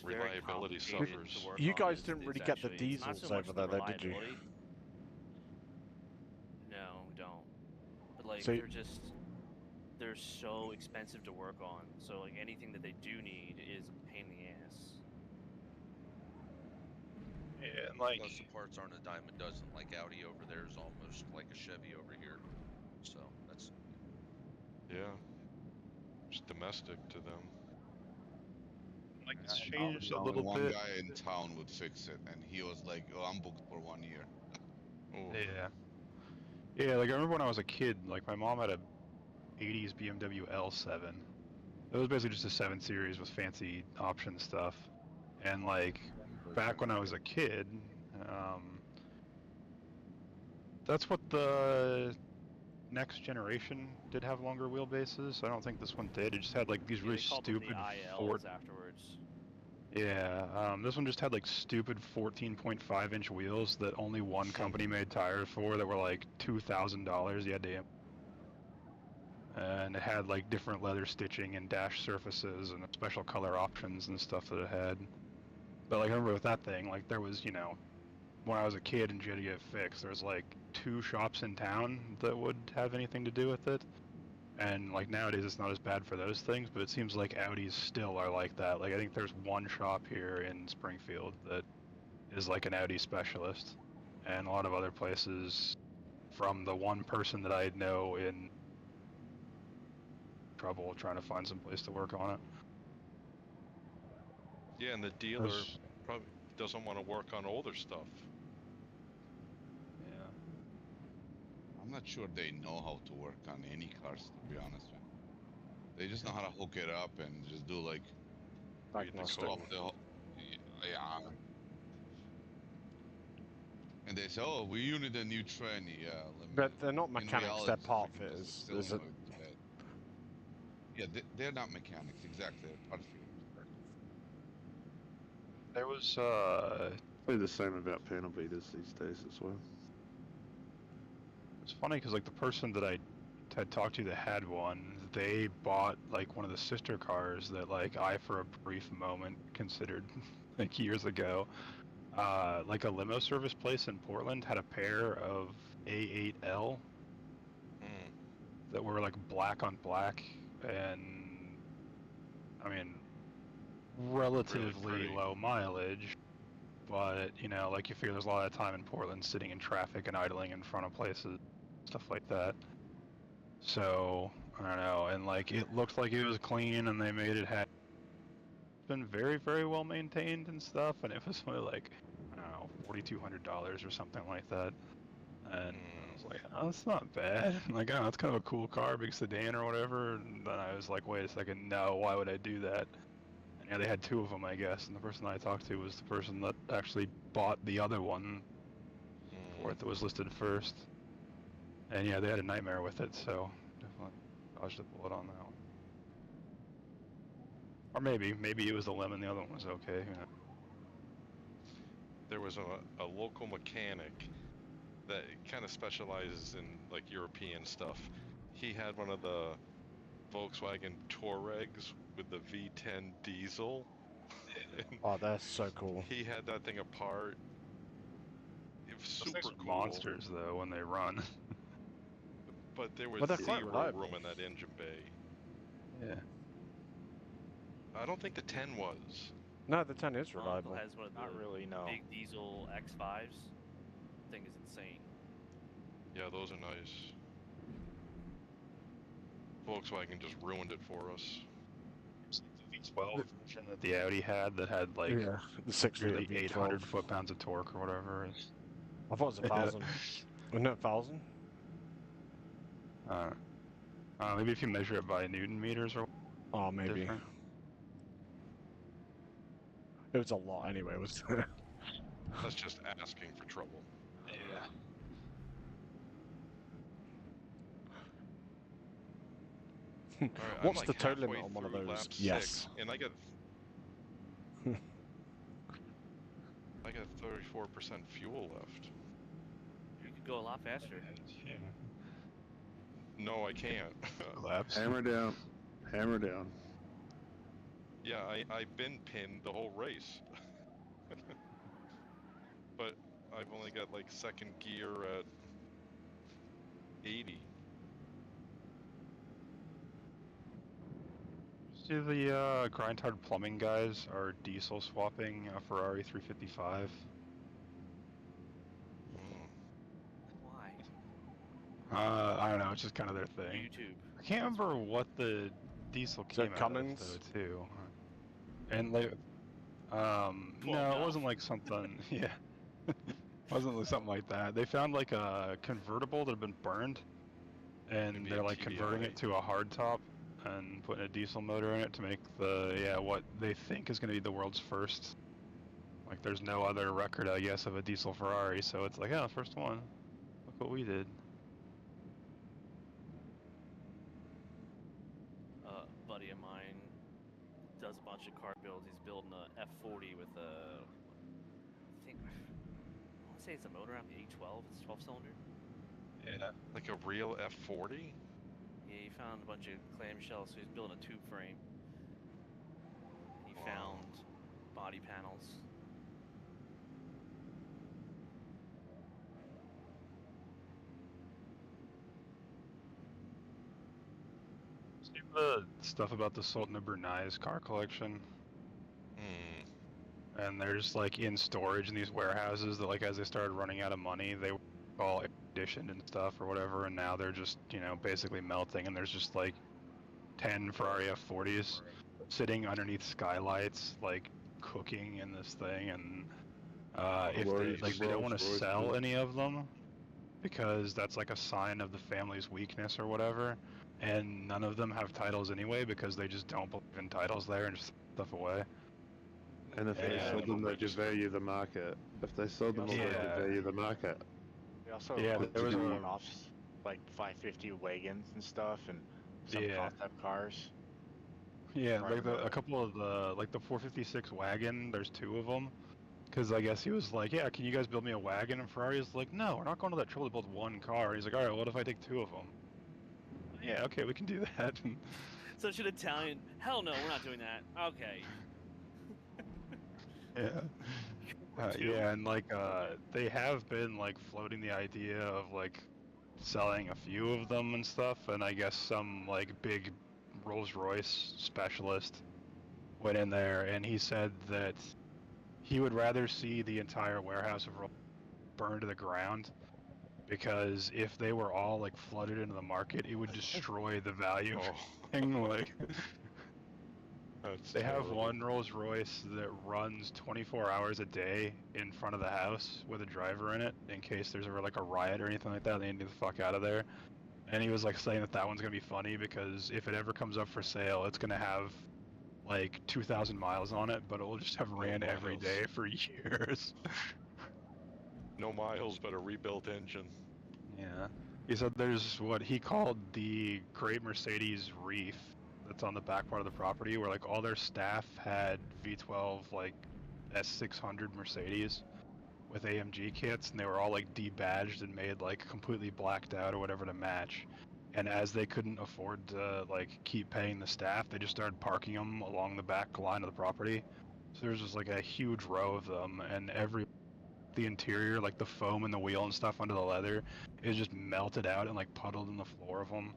[SPEAKER 7] very
[SPEAKER 6] reliability
[SPEAKER 7] complicated
[SPEAKER 6] suffers.
[SPEAKER 7] to work
[SPEAKER 1] You
[SPEAKER 7] on.
[SPEAKER 1] guys
[SPEAKER 7] It's-
[SPEAKER 1] didn't
[SPEAKER 7] it's
[SPEAKER 1] really get the
[SPEAKER 7] actually- it's not
[SPEAKER 1] diesels
[SPEAKER 7] so much
[SPEAKER 1] over
[SPEAKER 7] the
[SPEAKER 1] there, though, did you?
[SPEAKER 7] reliability. No, we don't. But like,
[SPEAKER 1] So-
[SPEAKER 7] they're so expensive to work on. So like, anything that they do need is a pain in the ass.
[SPEAKER 5] Yeah, and like
[SPEAKER 2] Plus the parts aren't a dime a dozen. Like Audi over there is almost like a Chevy over here. So that's
[SPEAKER 6] Yeah. It's domestic to them.
[SPEAKER 5] like it's
[SPEAKER 11] I
[SPEAKER 5] changed a
[SPEAKER 11] only
[SPEAKER 5] little
[SPEAKER 11] one
[SPEAKER 5] bit.
[SPEAKER 11] guy in town would fix it, and he was like, "Oh, I'm booked for 1 year."
[SPEAKER 6] Oh.
[SPEAKER 5] Yeah. Yeah, like I remember when I was a kid, like my mom had a 80s BMW L7. It was basically just a 7 Series with fancy option stuff. And like back when I was a kid, that's what the next generation did have longer wheelbases. I don't think this one did. It just had like these
[SPEAKER 7] Yeah,
[SPEAKER 5] really
[SPEAKER 7] they called them
[SPEAKER 5] stupid
[SPEAKER 7] the
[SPEAKER 5] Ford.
[SPEAKER 7] ILs afterwards.
[SPEAKER 5] Yeah, this one just had like stupid 14.5-inch wheels that only one company made tires for that were like $2,000. You had to, and it had like different leather stitching and dash surfaces and special color options and stuff that it had. But like I remember with that thing, like there was, when I was a kid and you had to get it fixed, there was like 2 shops in town that would have anything to do with it. And like nowadays it's not as bad for those things, but it seems like Audis still are like that. Like I think there's one shop here in Springfield that is like an Audi specialist, and a lot of other places, from the one person that I know in trouble trying to find some place to work on it.
[SPEAKER 6] Yeah, and the dealer probably doesn't want to work on older stuff.
[SPEAKER 5] Yeah.
[SPEAKER 11] I'm not sure they know how to work on any cars, to be honest with you. They just know how to hook it up and just do like
[SPEAKER 1] Diagnostic.
[SPEAKER 11] swap the yeah. And they say, "Oh, we need a new tranny." Yeah,
[SPEAKER 1] But they're not
[SPEAKER 11] in
[SPEAKER 1] mechanics, they're
[SPEAKER 11] reality,
[SPEAKER 1] part
[SPEAKER 11] freaking just a
[SPEAKER 1] fitters. Is it?
[SPEAKER 11] solenoid that- Yeah, they're not mechanics, exactly. They're part fitters.
[SPEAKER 5] There was
[SPEAKER 3] Probably the same about panel beaters these days as well.
[SPEAKER 5] it's funny because like the person that I had talked to that had one, they bought like one of the sister cars that like I for a brief moment considered like years ago. Like a limo service place in Portland had a pair of A8L that were like black on black, and I mean relatively
[SPEAKER 6] pretty.
[SPEAKER 5] low mileage, but you know, like you figure there's a lot of time in Portland sitting in traffic and idling in front of places, stuff like that. So I don't know, and like it looked like it was clean, and they made it have been very, very well maintained and stuff, and it was only like I don't know, $4,200 or something like that. And I was like, oh, that's not bad. Like, oh, it's kind of a cool car, big sedan or whatever. And then I was like, wait a second, no, why would I do that? And yeah, they had two of them, I guess. And the person I talked to was the person that actually bought the other one for it that was listed first. And yeah, they had a nightmare with it, so definitely dodged a bullet on that one. Or maybe it was the lemon, the other one was okay. You know.
[SPEAKER 6] There was a local mechanic that kind of specializes in like European stuff. He had one of the Volkswagen Touaregs with the V10 diesel.
[SPEAKER 1] Oh, that's so cool.
[SPEAKER 6] He had that thing apart. It was
[SPEAKER 5] Those things
[SPEAKER 6] super
[SPEAKER 5] are
[SPEAKER 6] cool.
[SPEAKER 5] monsters though when they run.
[SPEAKER 6] But there was
[SPEAKER 1] Well, they're quite
[SPEAKER 6] zero
[SPEAKER 1] reliable.
[SPEAKER 6] room in that engine bay.
[SPEAKER 5] Yeah.
[SPEAKER 6] I don't think the 10 was.
[SPEAKER 1] No, the 10 is
[SPEAKER 7] My uncle
[SPEAKER 1] reliable.
[SPEAKER 7] has one of the
[SPEAKER 8] Not really, no.
[SPEAKER 7] big diesel X5s. Thing is insane.
[SPEAKER 6] Yeah, those are nice. Volkswagen just ruined it for us.
[SPEAKER 5] The V12 version that the Audi had that had like
[SPEAKER 1] Yeah, the 6
[SPEAKER 5] really
[SPEAKER 1] liter V12.
[SPEAKER 5] 800 foot-pounds of torque or whatever.
[SPEAKER 1] I thought it was 1,000. Wasn't it 1,000?
[SPEAKER 5] Maybe if you measure it by Newton meters or
[SPEAKER 1] Oh, maybe.
[SPEAKER 5] different.
[SPEAKER 1] It was a lot anyway, wasn't it?
[SPEAKER 6] That's just asking for trouble.
[SPEAKER 5] Yeah.
[SPEAKER 6] Alright, I'm
[SPEAKER 1] What's
[SPEAKER 6] like
[SPEAKER 1] the tow limit
[SPEAKER 6] halfway
[SPEAKER 1] on one of
[SPEAKER 6] through
[SPEAKER 1] those?
[SPEAKER 6] lap
[SPEAKER 1] Yes.
[SPEAKER 6] 6, and I got 34% fuel left.
[SPEAKER 7] You could go a lot faster.
[SPEAKER 6] No, I can't.
[SPEAKER 5] Laps.
[SPEAKER 3] Hammer down. Hammer down.
[SPEAKER 6] Yeah, I've been pinned the whole race. But I've only got like second gear at 80.
[SPEAKER 5] See the grind hard plumbing guys are diesel swapping a Ferrari 355.
[SPEAKER 7] Why?
[SPEAKER 5] I don't know, it's just kind of their thing.
[SPEAKER 7] YouTube.
[SPEAKER 5] I can't remember what the diesel
[SPEAKER 1] Is that
[SPEAKER 5] came out
[SPEAKER 1] Cummins?
[SPEAKER 5] of though, too. And like, no, it wasn't like something. Yeah, wasn't like something like that. They found like a convertible that had been burned, and
[SPEAKER 6] Maybe
[SPEAKER 5] they're
[SPEAKER 6] a
[SPEAKER 5] like converting
[SPEAKER 6] TDI.
[SPEAKER 5] it to a hardtop and putting a diesel motor in it to make what they think is going to be the world's first. Like, there's no other record, I guess, of a diesel Ferrari, so it's like, yeah, first one. Look what we did.
[SPEAKER 7] A buddy of mine does a bunch of car builds. He's building a F40 with a, I want to say it's a motor out the A12. It's 12-cylinder.
[SPEAKER 5] Yeah.
[SPEAKER 6] Like a real F40?
[SPEAKER 7] Yeah, he found a bunch of clamshells, so he's building a tube frame. He found body panels.
[SPEAKER 5] See the stuff about the Sultan of Brunei's car collection? And they're just like in storage in these warehouses that, like, as they started running out of money, they were all air conditioned and stuff or whatever, and now they're just, you know, basically melting, and there's just like 10 Ferrari F40s sitting underneath skylights, like cooking in this thing, and if they don't want to sell any of them because that's like a sign of the family's weakness or whatever, and none of them have titles anyway because they just don't believe in titles there and just stuff away.
[SPEAKER 3] And if they sold them, they devalue the market. If they sold them, they devalue the market.
[SPEAKER 8] They also
[SPEAKER 5] there was
[SPEAKER 8] one-off like 550 wagons and stuff, and some concept cars.
[SPEAKER 5] Yeah, like a couple of the 456 wagon. There's 2 of them. Because I guess he was like, yeah, can you guys build me a wagon? And Ferrari's like, no, we're not going to that trouble to build 1 car. He's like, all right, what if I take 2 of them? Yeah, okay, we can do that.
[SPEAKER 7] Such an Italian. Hell no, we're not doing that. Okay.
[SPEAKER 5] Yeah. Yeah, and like they have been like floating the idea of like selling a few of them and stuff, and I guess some like big Rolls-Royce specialist went in there and he said that he would rather see the entire warehouse of Rolls burned to the ground, because if they were all like flooded into the market, it would destroy the value of everything. Like they have one Rolls Royce that runs 24 hours a day in front of the house with a driver in it in case there's ever like a riot or anything like that. They need to get the fuck out of there. And he was like saying that one's gonna be funny because if it ever comes up for sale, it's gonna have like 2,000 miles on it, but it'll just have ran every day for years.
[SPEAKER 6] No miles, but a rebuilt engine.
[SPEAKER 5] Yeah. He said there's what he called the Great Mercedes Reef that's on the back part of the property, where like all their staff had V12 like S600 Mercedes with AMG kits, and they were all like debadged and made like completely blacked out or whatever to match. And as they couldn't afford to like keep paying the staff, they just started parking them along the back line of the property. So there's just like a huge row of them, and the interior, like the foam and the wheel and stuff under the leather, is just melted out and like puddled in the floor of them.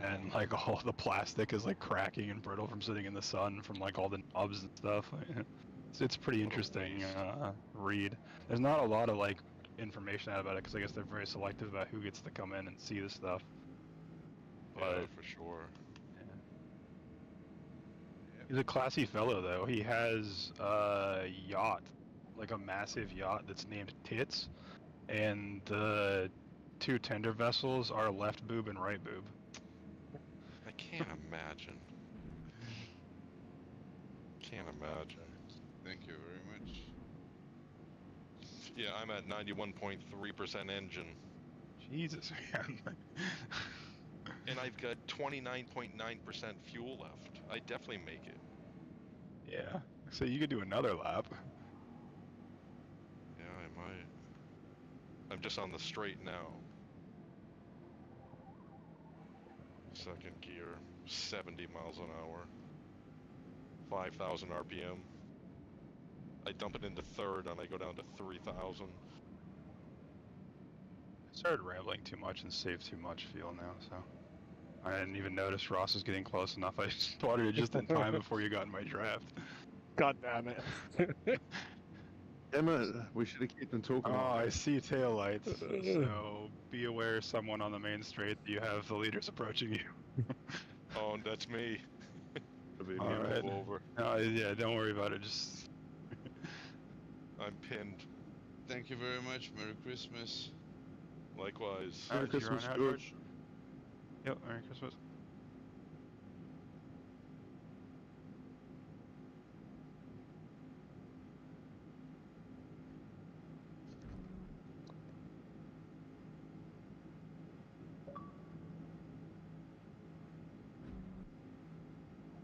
[SPEAKER 5] And like all the plastic is like cracking and brittle from sitting in the sun from like all the knobs and stuff. It's pretty interesting read. There's not a lot of like information out about it because I guess they're very selective about who gets to come in and see the stuff. But,
[SPEAKER 6] yeah, for sure.
[SPEAKER 5] Yeah. He's a classy fellow though. He has a yacht, like a massive yacht that's named Tits, and the 2 tender vessels are left boob and right boob.
[SPEAKER 6] I can't imagine. Can't imagine.
[SPEAKER 11] Thank you very much.
[SPEAKER 6] Yeah, I'm at 91.3% engine.
[SPEAKER 5] Jesus, man.
[SPEAKER 6] And I've got 29.9% fuel left. I definitely make it.
[SPEAKER 5] Yeah. So you could do another lap.
[SPEAKER 6] Yeah, I might. I'm just on the straight now. Second gear, 70 miles an hour. 5,000 RPM. I dump it into third and I go down to 3,000.
[SPEAKER 5] I started rambling too much and saved too much fuel now, so I didn't even notice Ross was getting close enough. I spotted it just in time before you got in my draft.
[SPEAKER 1] God damn it.
[SPEAKER 3] Damn it, we should have kept them talking.
[SPEAKER 5] Oh, I see taillights, so be aware someone on the main straight, you have the leaders approaching you.
[SPEAKER 6] Oh, that's me.
[SPEAKER 5] All right.
[SPEAKER 6] Move over.
[SPEAKER 5] Yeah, don't worry about it, just...
[SPEAKER 6] I'm pinned.
[SPEAKER 11] Thank you very much. Merry Christmas.
[SPEAKER 6] Likewise.
[SPEAKER 3] Merry Christmas, George.
[SPEAKER 5] Yep, Merry Christmas.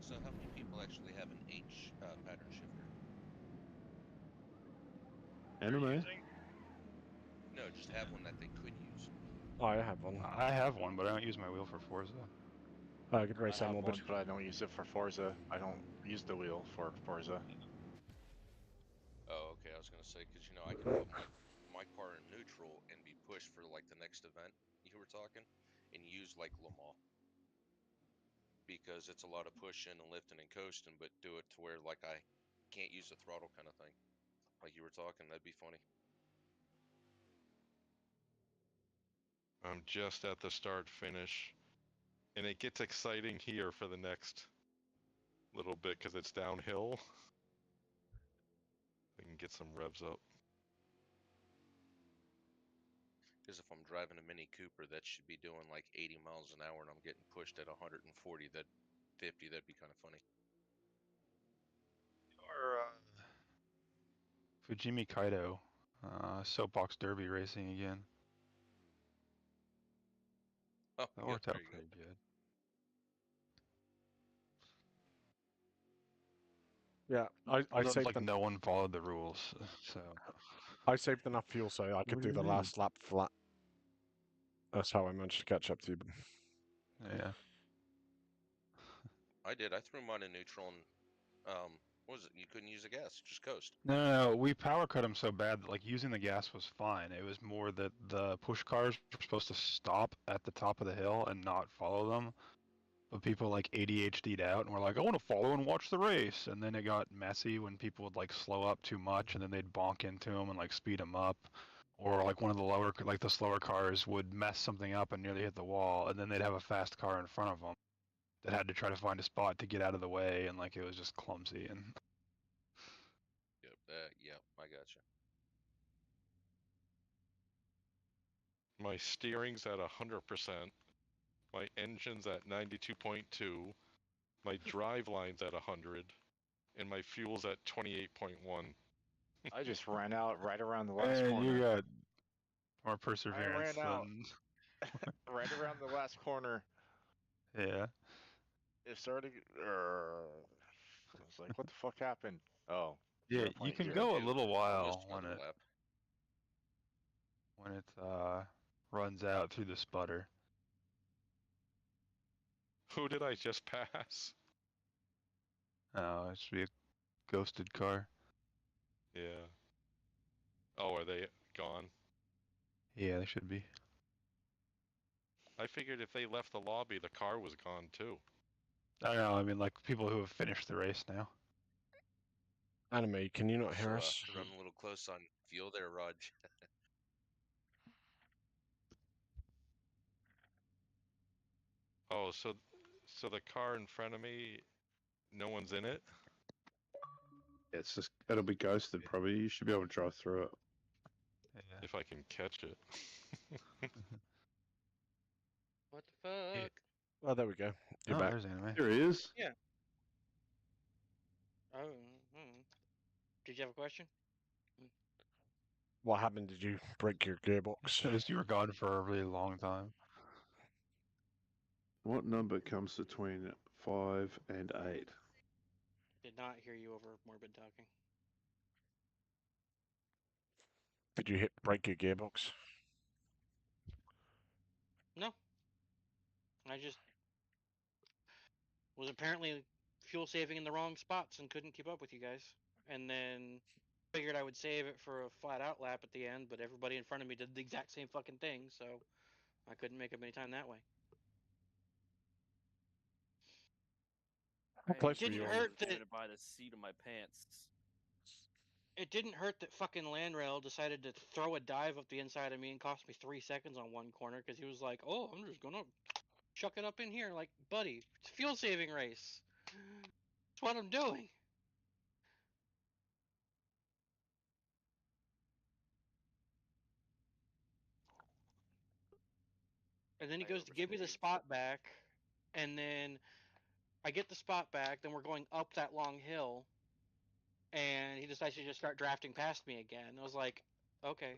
[SPEAKER 2] So how many people actually have an H pattern shifter?
[SPEAKER 3] Anime?
[SPEAKER 2] No, just have one that they could use.
[SPEAKER 1] I have one.
[SPEAKER 5] I have one, but I don't use my wheel for Forza.
[SPEAKER 1] Good race,
[SPEAKER 8] I have
[SPEAKER 1] Morbid.
[SPEAKER 8] one, but I don't use it for Forza. I don't use the wheel for Forza.
[SPEAKER 2] Oh, okay. I was gonna say because I can put my car in neutral and be pushed for like the next event you were talking, and use like Le Mans because it's a lot of pushing and lifting and coasting, but do it to where like I can't use the throttle kind of thing, like you were talking. That'd be funny.
[SPEAKER 6] I'm just at the start finish. And it gets exciting here for the next little bit because it's downhill. I can get some revs up.
[SPEAKER 2] Because if I'm driving a Mini Cooper, that should be doing like 80 miles an hour, and I'm getting pushed at 140. That 50. That'd be kind of funny.
[SPEAKER 5] Or Fujimi Kaido, soapbox derby racing again.
[SPEAKER 2] Oh,
[SPEAKER 5] That
[SPEAKER 2] yeah,
[SPEAKER 5] worked out
[SPEAKER 2] there you go.
[SPEAKER 5] pretty good.
[SPEAKER 1] Yeah, I
[SPEAKER 5] Although
[SPEAKER 1] saved
[SPEAKER 5] like no one followed the rules, so
[SPEAKER 1] I saved enough fuel so I could
[SPEAKER 3] What
[SPEAKER 1] do
[SPEAKER 3] do
[SPEAKER 1] the
[SPEAKER 3] you mean?
[SPEAKER 1] last lap flat. That's how I managed to catch up to you.
[SPEAKER 5] yeah.
[SPEAKER 2] I did. I threw mine in neutral, and what was it? You couldn't use the gas. Just coast.
[SPEAKER 5] No, we power cut them so bad that like using the gas was fine. It was more that the push cars were supposed to stop at the top of the hill and not follow them. But people like ADHD'd out and were like, I want to follow and watch the race. And then it got messy when people would like slow up too much and then they'd bonk into them and like speed them up. Or like one of the lower, like the slower cars would mess something up and nearly hit the wall. And then they'd have a fast car in front of them that had to try to find a spot to get out of the way. And like it was just clumsy. And
[SPEAKER 2] Yep. Yep. I gotcha.
[SPEAKER 6] My steering's at 100%. My engine's at 92.2. My drive line's at 100. And my fuel's at 28.1.
[SPEAKER 8] I just ran out right around the last
[SPEAKER 5] and
[SPEAKER 8] corner.
[SPEAKER 5] you got more
[SPEAKER 8] I
[SPEAKER 5] perseverance
[SPEAKER 8] ran out
[SPEAKER 5] than.
[SPEAKER 8] right around the last corner.
[SPEAKER 5] Yeah.
[SPEAKER 8] It started. I was like, "What the fuck happened?" Oh,
[SPEAKER 5] Yeah, you can go a little while
[SPEAKER 2] Almost another lap.
[SPEAKER 5] when it runs out through the sputter.
[SPEAKER 6] Who did I just pass?
[SPEAKER 5] Oh, it should be a ghosted car.
[SPEAKER 6] Yeah. Oh, are they gone?
[SPEAKER 5] Yeah, they should be.
[SPEAKER 6] I figured if they left the lobby, the car was gone too.
[SPEAKER 5] I don't know. I mean, like people who have finished the race now.
[SPEAKER 1] Anime, can you not hear
[SPEAKER 2] Also,
[SPEAKER 1] us?
[SPEAKER 2] run a little close on fuel there, Raj.
[SPEAKER 6] Oh, so the car in front of me, no one's in it?
[SPEAKER 3] It's just it'll be ghosted probably. You should be able to drive through it.
[SPEAKER 5] Yeah.
[SPEAKER 6] If I can catch it.
[SPEAKER 4] What the fuck?
[SPEAKER 1] Oh, there we go. You're
[SPEAKER 5] Oh,
[SPEAKER 1] back.
[SPEAKER 5] there's anime.
[SPEAKER 3] Here he is.
[SPEAKER 4] Yeah. Oh. Did you have a question?
[SPEAKER 1] What happened? Did you break your gearbox?
[SPEAKER 5] Noticed you were gone for a really long time.
[SPEAKER 3] What number comes between 5 and 8?
[SPEAKER 4] Did not hear you over Morbid talking.
[SPEAKER 1] Did you break your gearbox?
[SPEAKER 4] No. I just was apparently fuel saving in the wrong spots and couldn't keep up with you guys. And then figured I would save it for a flat out lap at the end, but everybody in front of me did the exact same fucking thing, so I couldn't make up any time that way.
[SPEAKER 1] How close
[SPEAKER 4] It
[SPEAKER 1] were
[SPEAKER 4] didn't
[SPEAKER 1] you
[SPEAKER 4] hurt
[SPEAKER 1] on?
[SPEAKER 4] that
[SPEAKER 7] by the seat of my pants.
[SPEAKER 4] it didn't hurt that fucking Landrail decided to throw a dive up the inside of me and cost me 3 seconds on one corner because he was like, "Oh, I'm just gonna chuck it up in here." Like, buddy, it's a fuel saving race. That's what I'm doing. And then he goes to give me the spot back, and then I get the spot back. Then we're going up that long hill, and he decides to just start drafting past me again. I was like, okay,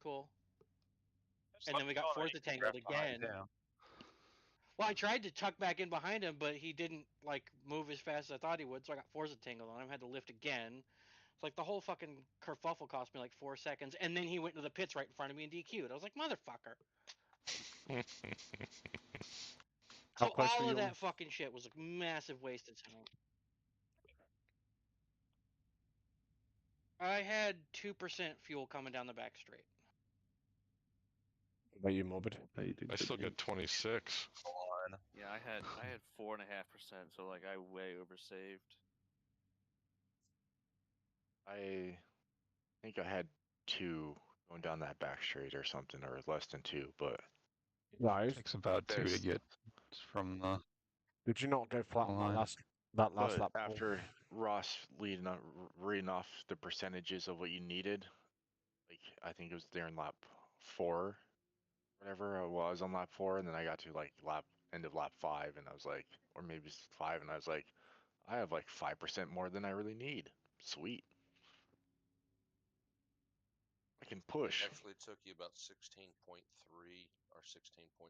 [SPEAKER 4] cool. And then we got Forza tangled again. Well, I tried to tuck back in behind him, but he didn't like move as fast as I thought he would, so I got Forza tangled on him. Had to lift again. It's like the whole fucking kerfuffle cost me like 4 seconds, and then he went to the pits right in front of me and DQ'd. I was like, motherfucker.
[SPEAKER 1] How
[SPEAKER 4] So
[SPEAKER 1] close were
[SPEAKER 4] all
[SPEAKER 1] you
[SPEAKER 4] of
[SPEAKER 1] on?
[SPEAKER 4] that fucking shit was a massive waste of time. I had 2% fuel coming down the back straight.
[SPEAKER 1] What about you, Morbid?
[SPEAKER 6] I still got 26.
[SPEAKER 7] Yeah, I had 4.5%, so like I way oversaved.
[SPEAKER 8] I think I had 2 going down that back straight or something, or less than 2, but
[SPEAKER 1] Live.
[SPEAKER 5] Takes about 2 to get from the
[SPEAKER 1] Did you not go flat on
[SPEAKER 5] line.
[SPEAKER 1] that last
[SPEAKER 8] But
[SPEAKER 1] lap? Paul?
[SPEAKER 8] after Ross reading off the percentages of what you needed, like I think it was there in lap 4, whatever. Well, I was on lap 4, and then I got to like end of lap 5, and I was like, or maybe it's 5, and I was like, I have like 5% more than I really need. Sweet. I can push.
[SPEAKER 2] It actually took you about 16.3 or 16.4%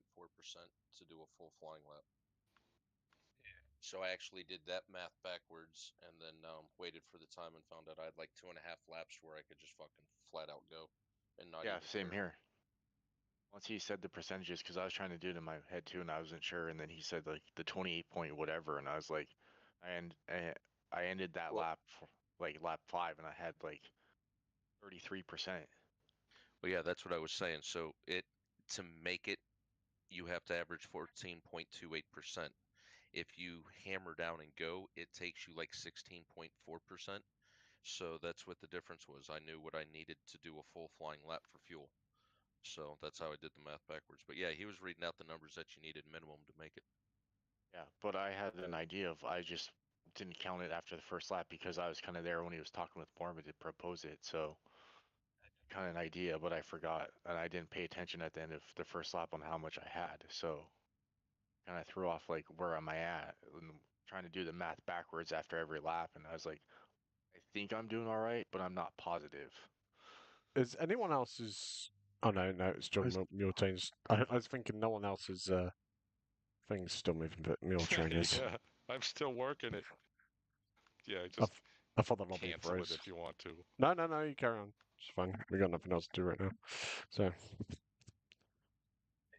[SPEAKER 2] to do a full flying lap. So I actually did that math backwards and then waited for the time and found out I had like 2.5 laps where I could just fucking flat out go and not
[SPEAKER 8] Yeah,
[SPEAKER 2] even
[SPEAKER 8] same
[SPEAKER 2] care.
[SPEAKER 8] here. Once he said the percentages, because I was trying to do it in my head too, and I wasn't sure, and then he said like the 28 point whatever, and I was like, I ended that lap like lap 5, and I had like 33%.
[SPEAKER 2] Well, yeah, that's what I was saying. So to make it, you have to average 14.28%. If you hammer down and go, it takes you like 16.4%. So that's what the difference was. I knew what I needed to do a full flying lap for fuel. So that's how I did the math backwards. But yeah, he was reading out the numbers that you needed minimum to make it.
[SPEAKER 8] Yeah, but I had an idea of I just didn't count it after the first lap because I was kind of there when he was talking with Mormon to propose it. So kind of an idea, but I forgot, and I didn't pay attention at the end of the first lap on how much I had. So kind of threw off like where am I at, and trying to do the math backwards after every lap, and I was like, I think I'm doing all right, but I'm not positive.
[SPEAKER 1] Is anyone else's? Oh no, it's still mule trains. I was thinking no one else's thing's still moving, but mule train is.
[SPEAKER 6] Yeah, I'm still working it. Yeah,
[SPEAKER 1] I,
[SPEAKER 6] just
[SPEAKER 1] I thought the lobby
[SPEAKER 6] cancel
[SPEAKER 1] froze.
[SPEAKER 6] it if you want to.
[SPEAKER 1] No, you carry on. It's fine. We got nothing else to do right now. So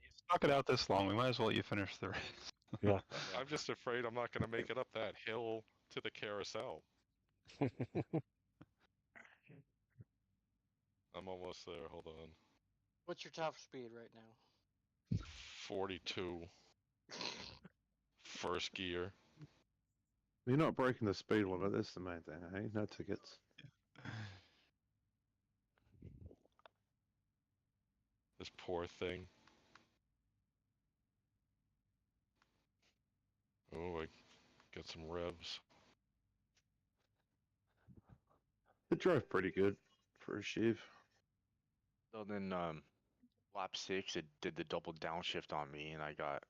[SPEAKER 5] You stuck it out this long. We might as well let you finish the race.
[SPEAKER 1] yeah.
[SPEAKER 6] I'm just afraid I'm not going to make it up that hill to the carousel. I'm almost there. Hold on.
[SPEAKER 4] What's your top speed right now?
[SPEAKER 6] 42. First gear.
[SPEAKER 3] You're not breaking the speed limit. That's the main thing, hey? No tickets.
[SPEAKER 6] This poor thing. Oh, I got some revs.
[SPEAKER 3] It drove pretty good for a Chev.
[SPEAKER 8] So then lap 6, it did the double downshift on me, and I got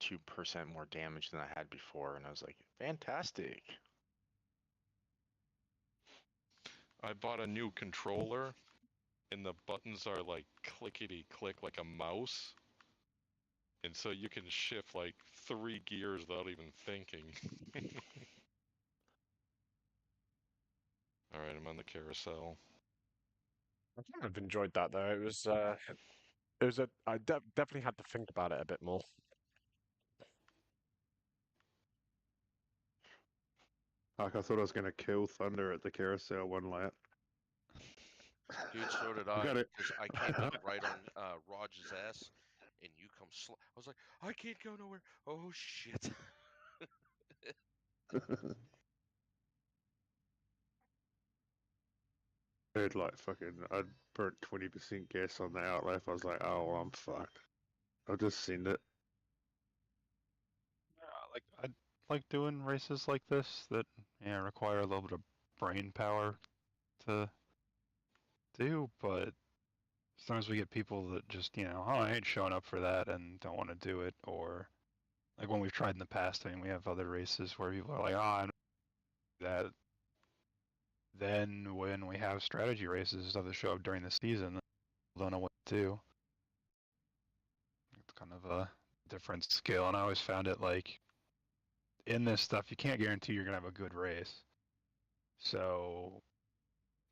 [SPEAKER 8] 2% more damage than I had before, and I was like, fantastic.
[SPEAKER 6] I bought a new controller, and the buttons are like clickety-click like a mouse. And so you can shift like 3 gears without even thinking. Alright, I'm on the carousel.
[SPEAKER 1] I kind of enjoyed that though. It was I definitely had to think about it a bit more.
[SPEAKER 3] Like I thought I was going to kill Thunder at the carousel one lap.
[SPEAKER 2] Dude, so did I. Because I came out right on Raj's ass, and you come I was like, I can't go nowhere. Oh, shit.
[SPEAKER 3] Heard like fucking, I'd burnt 20% gas on the out lap. I was like, oh, well, I'm fucked. I'll just send it.
[SPEAKER 5] Like I like doing races like this that require a little bit of brain power to do, but sometimes we get people that just oh, I ain't showing up for that and don't want to do it, or like when we've tried in the past. I mean, we have other races where people are like, oh, I don't do that. Then when we have strategy races stuff that show up during the season, don't know what to do. It's kind of a different skill, and I always found it like in this stuff you can't guarantee you're gonna have a good race, so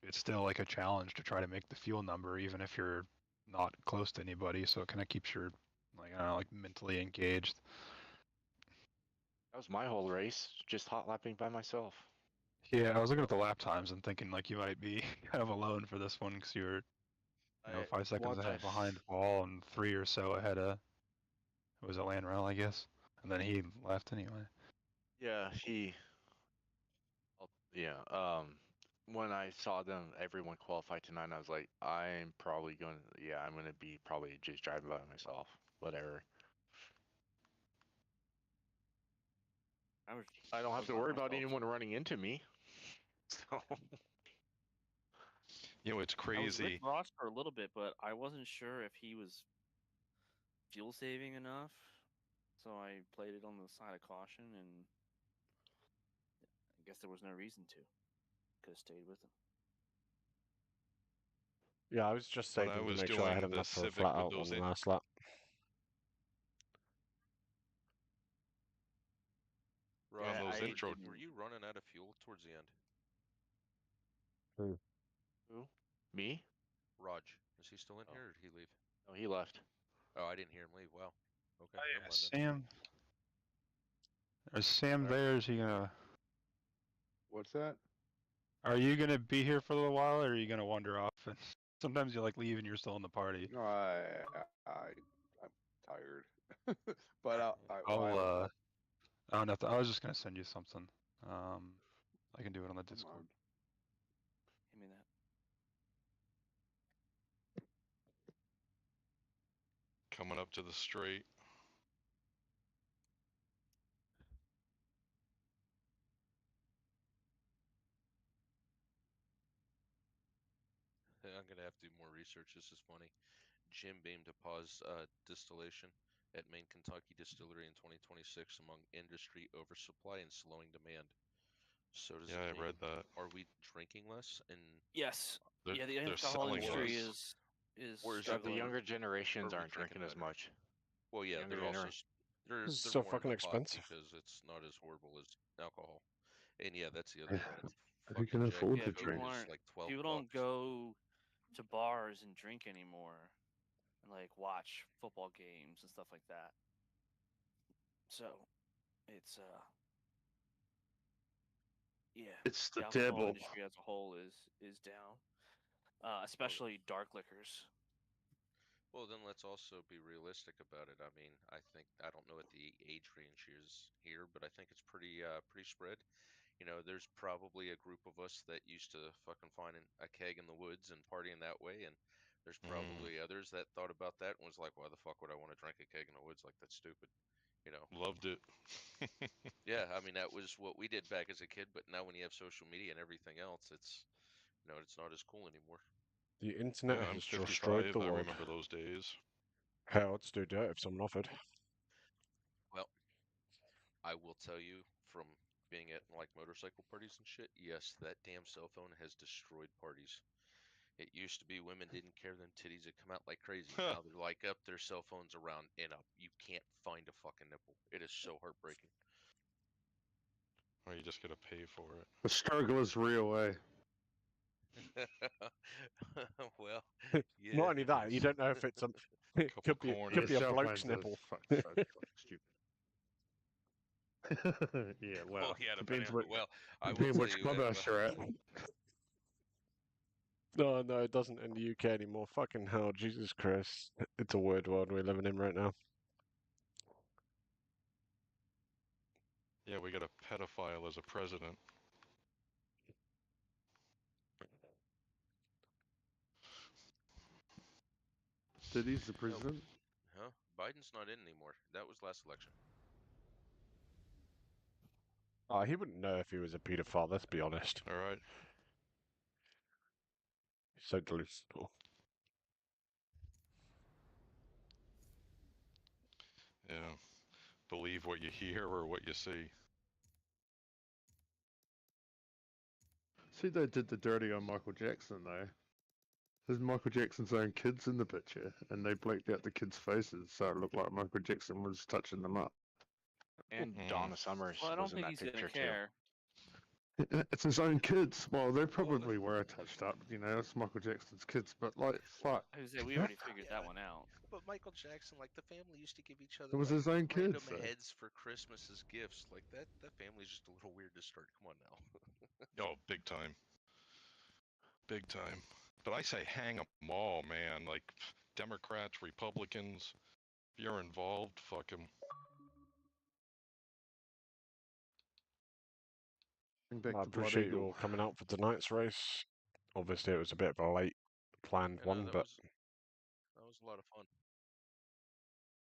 [SPEAKER 5] it's still like a challenge to try to make the fuel number even if you're not close to anybody, so it kind of keeps your like I don't know, like mentally engaged.
[SPEAKER 8] That was my whole race, just hot lapping by myself.
[SPEAKER 5] Yeah, I was looking at the lap times and thinking like you might be kind of alone for this one because you're 5 seconds ahead behind Paul and 3 or so ahead of was it Lanrell, I guess, and then he left anyway.
[SPEAKER 8] Yeah, when I saw everyone qualify tonight, I was like, I'm going to be probably just driving by myself, whatever. I don't have
[SPEAKER 7] was
[SPEAKER 8] to
[SPEAKER 7] by
[SPEAKER 8] worry about
[SPEAKER 7] myself.
[SPEAKER 8] anyone running into me. So
[SPEAKER 6] You know, it's
[SPEAKER 7] I was with
[SPEAKER 6] crazy.
[SPEAKER 7] Ross for a little bit, but I wasn't sure if he was fuel saving enough, so I played it on the side of caution, and I guess there was no reason to. Could have stayed with him.
[SPEAKER 1] Yeah, I was just
[SPEAKER 6] When I
[SPEAKER 1] saving to
[SPEAKER 6] was
[SPEAKER 1] make sure I had
[SPEAKER 6] doing the
[SPEAKER 1] enough for a
[SPEAKER 6] Civic
[SPEAKER 1] flat
[SPEAKER 6] with
[SPEAKER 1] out on
[SPEAKER 6] those
[SPEAKER 1] the
[SPEAKER 6] in,
[SPEAKER 1] last lap.
[SPEAKER 2] Raj,
[SPEAKER 6] on
[SPEAKER 7] Yeah,
[SPEAKER 6] those
[SPEAKER 7] I
[SPEAKER 6] intro,
[SPEAKER 7] didn't.
[SPEAKER 2] were you running out of fuel towards the end?
[SPEAKER 1] Hmm.
[SPEAKER 8] who? Me?
[SPEAKER 2] Raj, is he still in
[SPEAKER 8] Oh.
[SPEAKER 2] here or did he leave?
[SPEAKER 8] No, he left.
[SPEAKER 2] Oh, I didn't hear him leave. Wow. Okay,
[SPEAKER 5] Oh,
[SPEAKER 2] never
[SPEAKER 5] yeah,
[SPEAKER 2] mind then.
[SPEAKER 5] Sam. Is Sam there? Is he gonna?
[SPEAKER 10] What's that?
[SPEAKER 5] Are you gonna be here for a little while, or are you gonna wander off? And sometimes you like leave and you're still in the party.
[SPEAKER 10] No, I'm tired. But why?
[SPEAKER 5] I'll
[SPEAKER 10] What's up?
[SPEAKER 5] I don't have to. I was just gonna send you something. I can do it on the
[SPEAKER 10] Come
[SPEAKER 5] Discord.
[SPEAKER 10] on.
[SPEAKER 7] Give me that.
[SPEAKER 6] coming up to the straight.
[SPEAKER 2] I'm gonna have to do more research. This is funny. Jim Beam to pause distillation at Maine Kentucky Distillery in 2026 among industry oversupply and slowing demand. So does
[SPEAKER 6] Yeah,
[SPEAKER 2] it
[SPEAKER 6] I
[SPEAKER 2] mean
[SPEAKER 6] read that.
[SPEAKER 2] are we drinking less? And
[SPEAKER 7] Yes.
[SPEAKER 6] They're,
[SPEAKER 7] Yeah, the
[SPEAKER 6] they're
[SPEAKER 7] alcohol
[SPEAKER 6] selling
[SPEAKER 7] industry
[SPEAKER 6] less.
[SPEAKER 7] is
[SPEAKER 2] Or is
[SPEAKER 8] Yeah,
[SPEAKER 2] it
[SPEAKER 8] the
[SPEAKER 7] struggling.
[SPEAKER 8] younger
[SPEAKER 2] are
[SPEAKER 8] generations
[SPEAKER 2] we
[SPEAKER 8] aren't
[SPEAKER 2] drinking
[SPEAKER 8] drinking as
[SPEAKER 2] better?
[SPEAKER 8] much.
[SPEAKER 2] Well, yeah,
[SPEAKER 8] Younger
[SPEAKER 2] they're also
[SPEAKER 8] gener-
[SPEAKER 1] This is
[SPEAKER 2] they're
[SPEAKER 1] so
[SPEAKER 2] more into
[SPEAKER 1] fucking
[SPEAKER 2] pot
[SPEAKER 1] expensive.
[SPEAKER 2] because it's not as horrible as alcohol. And yeah, that's the other thing. That
[SPEAKER 3] Who can
[SPEAKER 2] fucking Jack
[SPEAKER 3] afford
[SPEAKER 7] Yeah,
[SPEAKER 3] to
[SPEAKER 2] and
[SPEAKER 7] people
[SPEAKER 3] drink?
[SPEAKER 2] Coke is
[SPEAKER 7] aren't.
[SPEAKER 2] like 12
[SPEAKER 7] People don't
[SPEAKER 2] bucks.
[SPEAKER 7] go to bars and drink anymore, and like watch football games and stuff like that. So, it's yeah,
[SPEAKER 3] It's the
[SPEAKER 7] alcohol
[SPEAKER 3] devil.
[SPEAKER 7] industry as a whole is down, especially dark liquors.
[SPEAKER 2] Well, then let's also be realistic about it. I mean, I don't know what the age range is here, but I think it's pretty spread. You know, there's probably a group of us that used to fucking find a keg in the woods and partying that way, and there's probably others that thought about that and was like, why the fuck would I want to drink a keg in the woods? Like, that's stupid. You know?
[SPEAKER 6] Loved it.
[SPEAKER 2] Yeah, I mean, that was what we did back as a kid, but now when you have social media and everything else, it's not as cool anymore.
[SPEAKER 1] The internet
[SPEAKER 6] Yeah, I'm
[SPEAKER 1] has destroyed
[SPEAKER 6] 55.
[SPEAKER 1] the
[SPEAKER 6] I
[SPEAKER 1] world.
[SPEAKER 6] remember those days.
[SPEAKER 1] Hell, I'd still do it if someone offered.
[SPEAKER 2] Well, I will tell you from being at like motorcycle parties and shit, yes, that damn cell phone has destroyed parties. It used to be women didn't care, them titties would come out like crazy. Now they're like up their cell phones around and up. You can't find a fucking nipple. It is so heartbreaking.
[SPEAKER 6] Or you just gotta pay for it.
[SPEAKER 3] The struggle is real, eh?
[SPEAKER 2] Well, yeah.
[SPEAKER 1] Not only that, you don't know if it's a it
[SPEAKER 6] Couple
[SPEAKER 1] could
[SPEAKER 3] Yeah,
[SPEAKER 1] be a
[SPEAKER 3] cell
[SPEAKER 1] bloke's
[SPEAKER 3] phones are
[SPEAKER 1] nipple.
[SPEAKER 3] so fucking stupid. Yeah, well,
[SPEAKER 2] Well, yeah, depending
[SPEAKER 3] depends
[SPEAKER 2] on
[SPEAKER 3] what
[SPEAKER 2] well, I will
[SPEAKER 3] depends
[SPEAKER 2] tell
[SPEAKER 3] which
[SPEAKER 2] you
[SPEAKER 3] clubhouse you're at.
[SPEAKER 1] No, no, it doesn't in the UK anymore. Fucking hell, Jesus Christ. It's a weird world we're living in right now.
[SPEAKER 6] Yeah, we got a pedophile as a president.
[SPEAKER 3] Did he's the president?
[SPEAKER 2] huh? Biden's not in anymore. That was last election.
[SPEAKER 1] Oh, he wouldn't know if he was a paedophile, let's be honest.
[SPEAKER 6] All right.
[SPEAKER 1] He's so delusional.
[SPEAKER 6] Yeah. Believe what you hear or what you see.
[SPEAKER 3] See, they did the dirty on Michael Jackson though. There's Michael Jackson's own kids in the picture, and they blacked out the kids' faces, so it looked like Michael Jackson was touching them up.
[SPEAKER 8] And Donna Summers
[SPEAKER 7] Well, I
[SPEAKER 8] was
[SPEAKER 7] don't
[SPEAKER 8] in
[SPEAKER 7] think
[SPEAKER 8] that
[SPEAKER 7] he's gonna
[SPEAKER 8] picture too.
[SPEAKER 7] care.
[SPEAKER 3] It's his own kids. Well, they probably were touched up, you know. It's Michael Jackson's kids, but like, fuck.
[SPEAKER 7] I would say we already figured that one out.
[SPEAKER 2] But Michael Jackson, like the family used to give each other
[SPEAKER 3] It was
[SPEAKER 2] like
[SPEAKER 3] his own
[SPEAKER 2] random
[SPEAKER 3] kids, though.
[SPEAKER 2] heads for Christmas as gifts. Like that family's just a little weird to start. Come on now.
[SPEAKER 6] Oh, big time. Big time. But I say hang 'em all, man. Like Democrats, Republicans. If you're involved, fuck 'em.
[SPEAKER 3] Back
[SPEAKER 1] I
[SPEAKER 3] to Blood
[SPEAKER 1] appreciate you
[SPEAKER 3] Eagle.
[SPEAKER 1] all coming out for tonight's race. Obviously, it was a bit of a late planned
[SPEAKER 2] Yeah, no,
[SPEAKER 1] one,
[SPEAKER 2] that
[SPEAKER 1] but
[SPEAKER 2] was a lot of fun.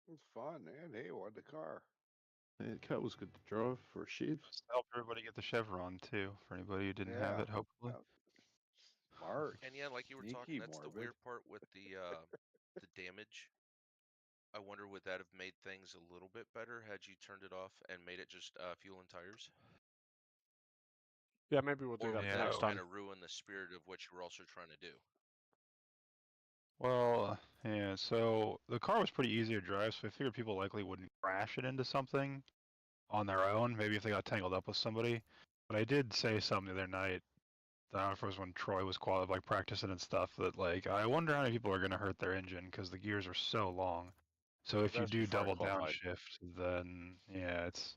[SPEAKER 10] It was fun, man. Hey, what the car?
[SPEAKER 3] Yeah, the car was good to drive for a Chev.
[SPEAKER 5] Just help everybody get the Chevron too, for anybody who didn't have
[SPEAKER 10] Yeah.
[SPEAKER 5] it, hopefully.
[SPEAKER 10] Smart.
[SPEAKER 2] And yeah, like you were talking,
[SPEAKER 10] Sneaky
[SPEAKER 2] that's the
[SPEAKER 10] morbid.
[SPEAKER 2] weird part with the damage. I wonder would that have made things a little bit better had you turned it off and made it just fuel and tires?
[SPEAKER 1] Yeah, maybe we'll do
[SPEAKER 2] Or
[SPEAKER 1] that
[SPEAKER 2] would
[SPEAKER 1] for
[SPEAKER 2] that
[SPEAKER 1] next
[SPEAKER 2] have
[SPEAKER 1] time.
[SPEAKER 2] kind of ruined the spirit of what you were also trying to do?
[SPEAKER 5] Well, yeah, so the car was pretty easy to drive, so I figured people likely wouldn't crash it into something on their own, maybe if they got tangled up with somebody. But I did say something the other night, I don't know if it was when Troy was like practicing and stuff, that like, I wonder how many people are going to hurt their engine because the gears are so long. So if you
[SPEAKER 1] That's
[SPEAKER 5] do
[SPEAKER 1] before I
[SPEAKER 5] double
[SPEAKER 1] qualified.
[SPEAKER 5] downshift, then yeah, it's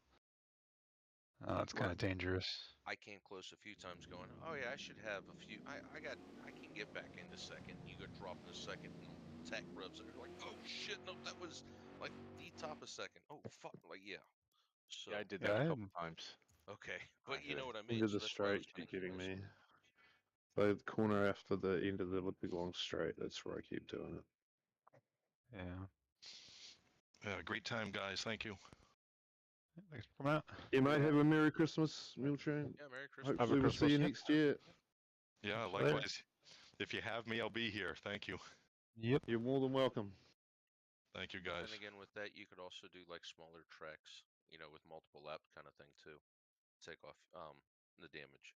[SPEAKER 5] kind
[SPEAKER 2] Right.
[SPEAKER 5] of dangerous.
[SPEAKER 2] I came close a few times going, oh yeah, I should have a few. I can get back into second. You go drop into second, and tech revs. You're like, oh shit, no, that was like the top of second. Oh fuck, like yeah. So
[SPEAKER 8] Yeah, I did
[SPEAKER 5] Yeah,
[SPEAKER 8] that
[SPEAKER 5] I
[SPEAKER 8] a
[SPEAKER 5] had,
[SPEAKER 8] couple times.
[SPEAKER 2] okay, but you know what I mean.
[SPEAKER 3] End of
[SPEAKER 2] So
[SPEAKER 3] the
[SPEAKER 2] that's why I was
[SPEAKER 3] straight
[SPEAKER 2] kind
[SPEAKER 3] keep
[SPEAKER 2] of
[SPEAKER 3] getting
[SPEAKER 2] curious.
[SPEAKER 3] me. So the corner after the end of the big long straight, that's where I keep doing it.
[SPEAKER 5] yeah.
[SPEAKER 6] Yeah, great time, guys. Thank you.
[SPEAKER 5] Thanks for coming out.
[SPEAKER 3] You might have a Merry Christmas, Mule-Train.
[SPEAKER 2] Yeah, Merry Christmas.
[SPEAKER 3] Hopefully we'll see you
[SPEAKER 1] Christmas.
[SPEAKER 3] next year.
[SPEAKER 6] Yeah,
[SPEAKER 5] Later.
[SPEAKER 6] likewise. If you have me, I'll be here. Thank you.
[SPEAKER 5] Yep.
[SPEAKER 3] You're more than welcome.
[SPEAKER 6] Thank you, guys.
[SPEAKER 2] And again, with that, you could also do like smaller tracks, with multiple lap kind of thing too. Take off the damage.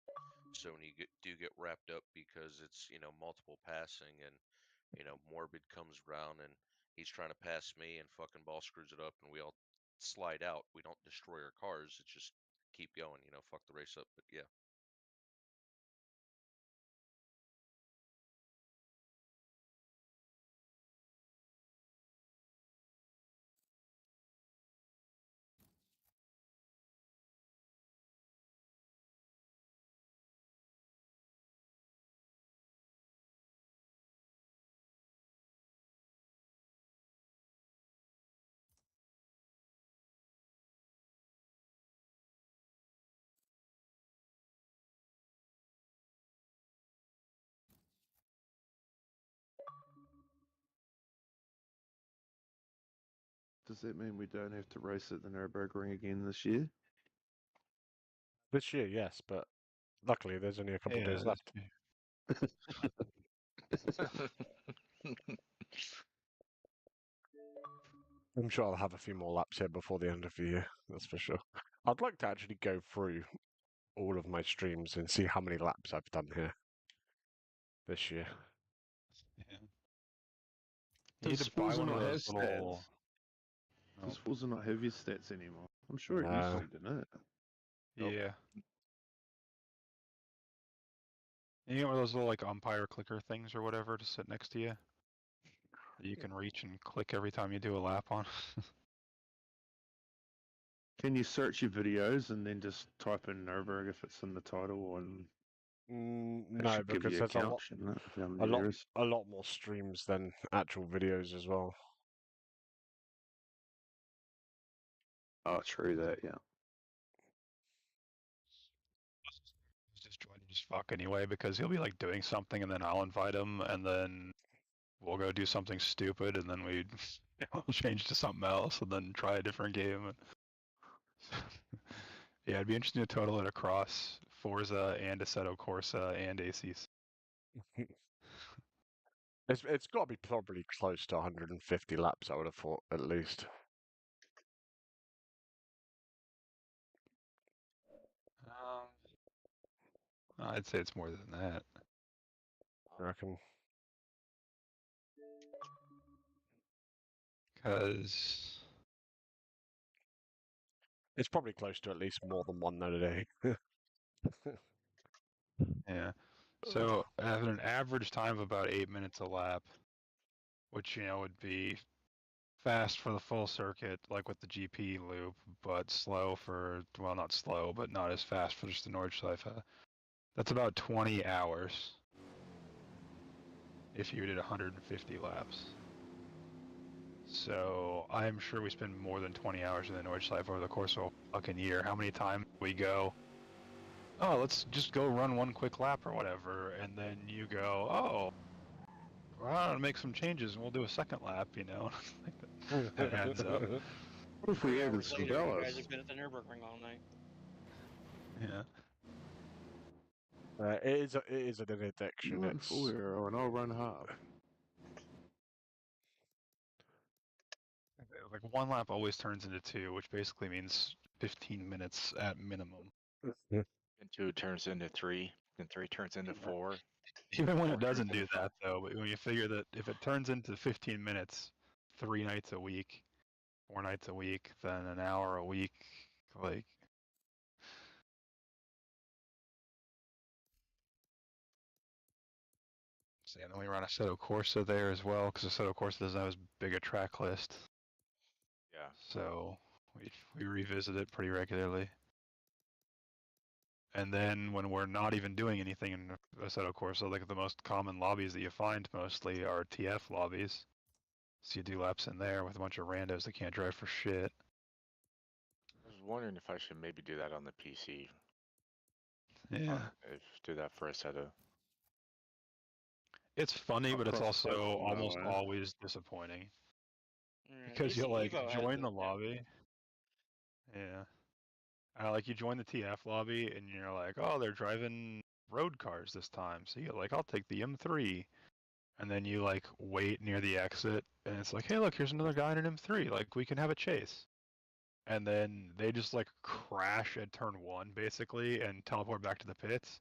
[SPEAKER 2] So when you do get wrapped up because it's multiple passing and Morbid comes around and he's trying to pass me and fucking ball screws it up and we all slide out. We don't destroy our cars. It's just keep going. Fuck the race up. But yeah.
[SPEAKER 3] Does that mean we don't have to race at the Nurburgring again this year?
[SPEAKER 1] This year, yes, but luckily there's only a couple of days left. I'm sure I'll have a few more laps here before the end of the year, that's for sure. I'd like to actually go through all of my streams and see how many laps I've done here this year.
[SPEAKER 5] Yeah. You need
[SPEAKER 3] Does
[SPEAKER 5] to buy
[SPEAKER 3] Forza
[SPEAKER 5] one of
[SPEAKER 3] not have
[SPEAKER 5] those little.
[SPEAKER 3] stats? Does Forza not have your stats anymore? I'm sure it used
[SPEAKER 1] No.
[SPEAKER 3] to, didn't it?
[SPEAKER 5] Yeah. You get one of those little like umpire clicker things or whatever to sit next to you that you can reach and click every time you do a lap on.
[SPEAKER 3] Can you search your videos and then just type in Nürburgring if it's in the title, and it
[SPEAKER 1] No,
[SPEAKER 3] should give
[SPEAKER 1] because
[SPEAKER 3] you a
[SPEAKER 1] there's
[SPEAKER 3] count, shouldn't it? Of how many there is.
[SPEAKER 1] a lot more streams than actual videos as well.
[SPEAKER 3] Oh, true that, yeah.
[SPEAKER 5] Just join just fuck anyway because he'll be like doing something and then I'll invite him and then we'll go do something stupid and then we'll change to something else and then try a different game. Yeah, it'd be interesting to total it across Forza and Assetto Corsa and ACs.
[SPEAKER 1] It's got to be probably close to 150 laps, I would have thought, at least.
[SPEAKER 5] I'd say it's more than that.
[SPEAKER 1] I reckon.
[SPEAKER 5] Because
[SPEAKER 1] it's probably close to at least more than one a day.
[SPEAKER 5] yeah. So having an average time of about 8 minutes a lap, which would be fast for the full circuit, like with the GP loop, but slow for not slow, but not as fast for just the Nordschleife. That's about 20 hours if you did 150 laps. So I'm sure we spend more than 20 hours in the Nordschleife over the course of a fucking year. How many times we go, oh, let's just go run one quick lap or whatever, and then you go, oh, well, I'll make some changes and we'll do a second lap, That adds up.
[SPEAKER 3] What if we
[SPEAKER 4] 3
[SPEAKER 3] added
[SPEAKER 4] hours
[SPEAKER 3] some
[SPEAKER 4] later, you guys
[SPEAKER 3] bells?
[SPEAKER 4] have been at the Nurburgring all night.
[SPEAKER 5] Yeah.
[SPEAKER 1] It is an addiction.
[SPEAKER 3] You run
[SPEAKER 1] It's
[SPEAKER 3] 4 and I'll run half.
[SPEAKER 5] Like one lap always turns into 2, which basically means 15 minutes at minimum.
[SPEAKER 8] And 2 turns into 3, and 3 turns into 4.
[SPEAKER 5] Even when
[SPEAKER 8] 4
[SPEAKER 5] it doesn't
[SPEAKER 8] turns
[SPEAKER 5] do
[SPEAKER 8] into
[SPEAKER 5] that, though, but when you figure that if it turns into 15 minutes 3 nights a week, 4 nights a week, then an hour a week, like. See, and then we run Assetto Corsa there as well, because Assetto Corsa doesn't have as big a track list.
[SPEAKER 8] Yeah.
[SPEAKER 5] So we revisit it pretty regularly. And then when we're not even doing anything in Assetto Corsa, like the most common lobbies that you find mostly are TF lobbies. So you do laps in there with a bunch of randos that can't drive for shit.
[SPEAKER 8] I was wondering if I should maybe do that on the PC.
[SPEAKER 5] Yeah.
[SPEAKER 8] Do that for Assetto.
[SPEAKER 5] It's funny, but it's also
[SPEAKER 3] Cross-platform,
[SPEAKER 5] almost
[SPEAKER 3] though, eh?
[SPEAKER 5] always disappointing.
[SPEAKER 4] Yeah,
[SPEAKER 5] Because you
[SPEAKER 4] AC
[SPEAKER 5] like
[SPEAKER 4] Evo has
[SPEAKER 5] join
[SPEAKER 4] it,
[SPEAKER 5] the
[SPEAKER 4] yeah.
[SPEAKER 5] lobby. Yeah. Like you join the TF lobby and you're like, oh, they're driving road cars this time. So you're like, I'll take the M3. And then you like wait near the exit and it's like, hey, look, here's another guy in an M3. Like we can have a chase. And then they just like crash at turn 1 basically and teleport back to the pits.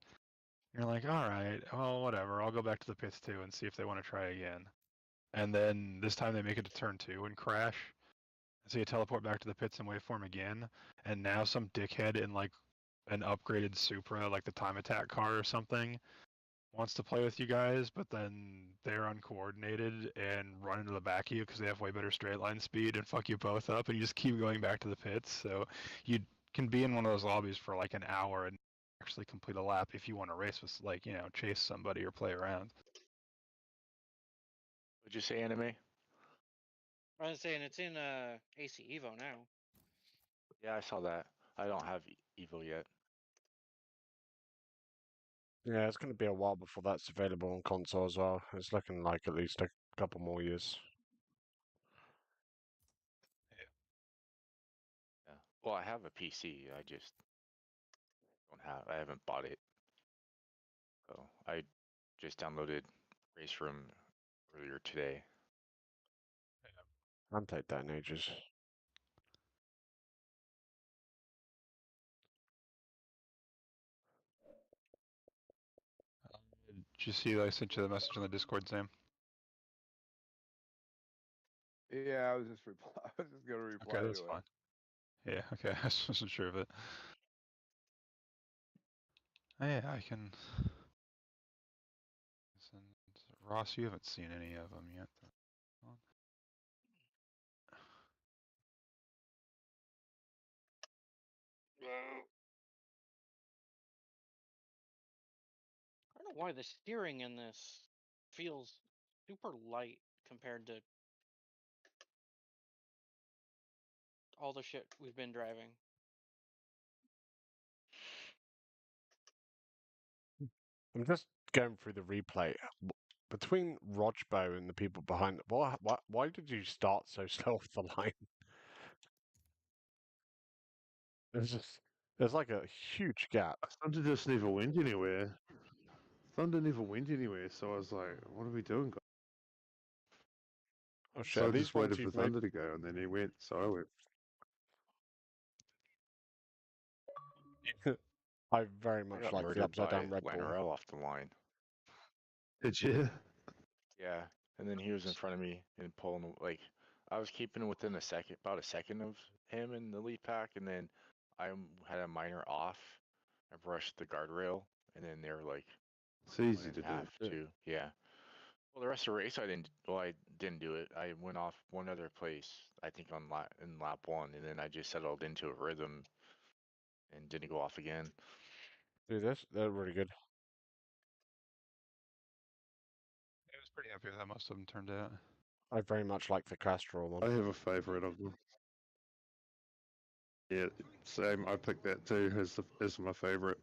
[SPEAKER 5] You're like, all right, well, whatever. I'll go back to the pits too and see if they want to try again. And then this time they make it to turn 2 and crash. So you teleport back to the pits and wait for him again. And now some dickhead in like an upgraded Supra, like the Time Attack car or something, wants to play with you guys, but then they're uncoordinated and run into the back of you because they have way better straight line speed and fuck you both up, and you just keep going back to the pits. So you can be in one of those lobbies for like an hour and actually complete a lap if you want to race with, like, you know, chase somebody or play around.
[SPEAKER 8] Would you say anime?
[SPEAKER 4] I was saying it's in AC Evo now.
[SPEAKER 8] Yeah, I saw that. I don't have Evo yet.
[SPEAKER 1] Yeah, it's going to be a while before that's available on console as well. It's looking like at least a couple more years.
[SPEAKER 8] Yeah. Well, I have a PC. I just I haven't bought it. So I just downloaded Race Room earlier today.
[SPEAKER 1] I haven't played that in ages.
[SPEAKER 5] Did you see that I sent you the message on the Discord, Sam?
[SPEAKER 10] Yeah, I was just gonna reply
[SPEAKER 5] Okay, that's
[SPEAKER 10] to
[SPEAKER 5] fine. Yeah, okay, I just wasn't sure of it. Oh, yeah, I can send Ross. You haven't seen any of them yet.
[SPEAKER 4] I don't know why the steering in this feels super light compared to all the shit we've been driving.
[SPEAKER 1] I'm just going through the replay. Between Rojbo and the people behind, why did you start so slow off the line? There's like a huge gap.
[SPEAKER 3] Thunder just never went anywhere. Thunder never went anywhere, so I was like, what are we doing, guys?
[SPEAKER 1] Oh
[SPEAKER 3] So
[SPEAKER 1] shit,
[SPEAKER 3] I
[SPEAKER 1] are these
[SPEAKER 3] just waited
[SPEAKER 1] ones
[SPEAKER 3] for
[SPEAKER 1] you've made?
[SPEAKER 3] Thunder to go, and then he went, so I went.
[SPEAKER 1] I very
[SPEAKER 8] I
[SPEAKER 1] much
[SPEAKER 8] got
[SPEAKER 1] like the
[SPEAKER 8] murdered
[SPEAKER 1] upside
[SPEAKER 8] by
[SPEAKER 1] down Red Bull.
[SPEAKER 8] Lanarelle off the line.
[SPEAKER 3] Did you?
[SPEAKER 8] Yeah, and then he was in front of me and pulling, like, I was keeping within about a second of him in the lead pack, and then I had a minor off. I brushed the guardrail, and then they were like,
[SPEAKER 3] It's easy to do.
[SPEAKER 8] have to, yeah. Well, the rest of the race, I didn't do it. I went off one other place, I think in lap 1, and then I just settled into a rhythm and didn't go off again.
[SPEAKER 1] Do this? They're really good.
[SPEAKER 5] I was pretty happy with how most of them turned out.
[SPEAKER 1] I very much like the Castrol one.
[SPEAKER 3] I have a favourite of them. Yeah, same. I picked that too as my favourite.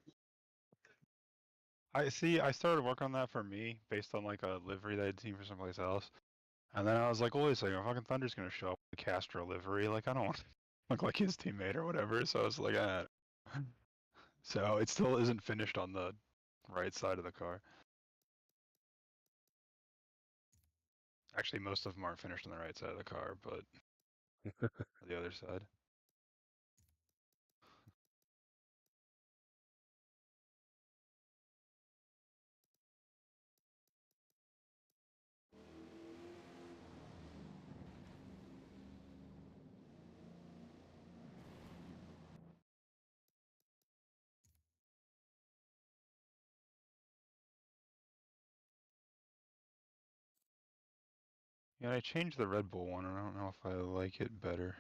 [SPEAKER 5] I started work on that for me based on like a livery that I'd seen for someplace else. And then I was like, well, wait a second, fucking Thunder's gonna show up with the Castro livery. Like, I don't want look like his teammate or whatever. So I was like, ah. So it still isn't finished on the right side of the car. Actually, most of them aren't finished on the right side of the car, but the other side. Yeah, I changed the Red Bull one, and I don't know if I like it better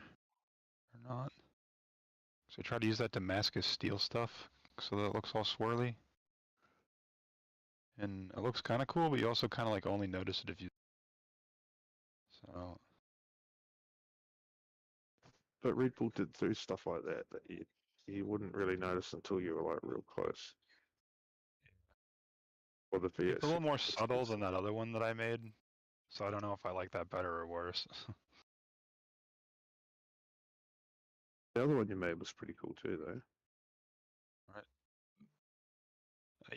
[SPEAKER 5] or not. So I tried to use that Damascus steel stuff so that it looks all swirly. And it looks kind of cool, but you also kind of like only notice it if you... So...
[SPEAKER 3] But Red Bull did do stuff like that you wouldn't really notice until you were like real close. Or the VS.
[SPEAKER 5] It's a little more subtle than that other one that I made, so I don't know if I like that better or worse.
[SPEAKER 3] The other one you made was pretty cool too, though.
[SPEAKER 5] Right.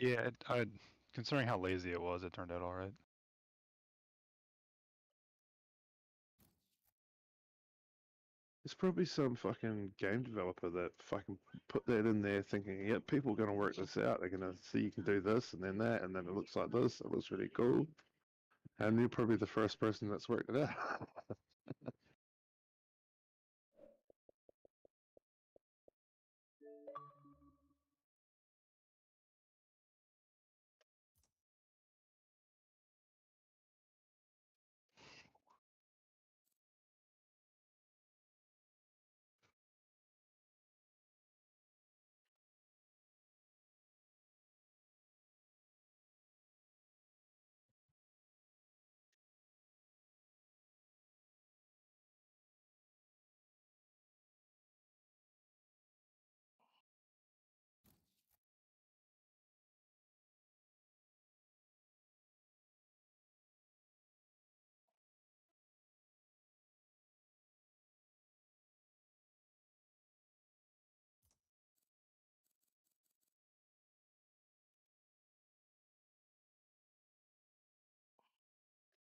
[SPEAKER 5] Yeah, considering how lazy it was, it turned out all right.
[SPEAKER 3] There's probably some fucking game developer that fucking put that in there thinking, yep, people are going to work this out. They're going to see you can do this and then that, and then it looks like this. It looks really cool. And you're probably the first person that's worked it out.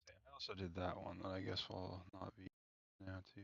[SPEAKER 5] I also did that one that I guess will not be now too.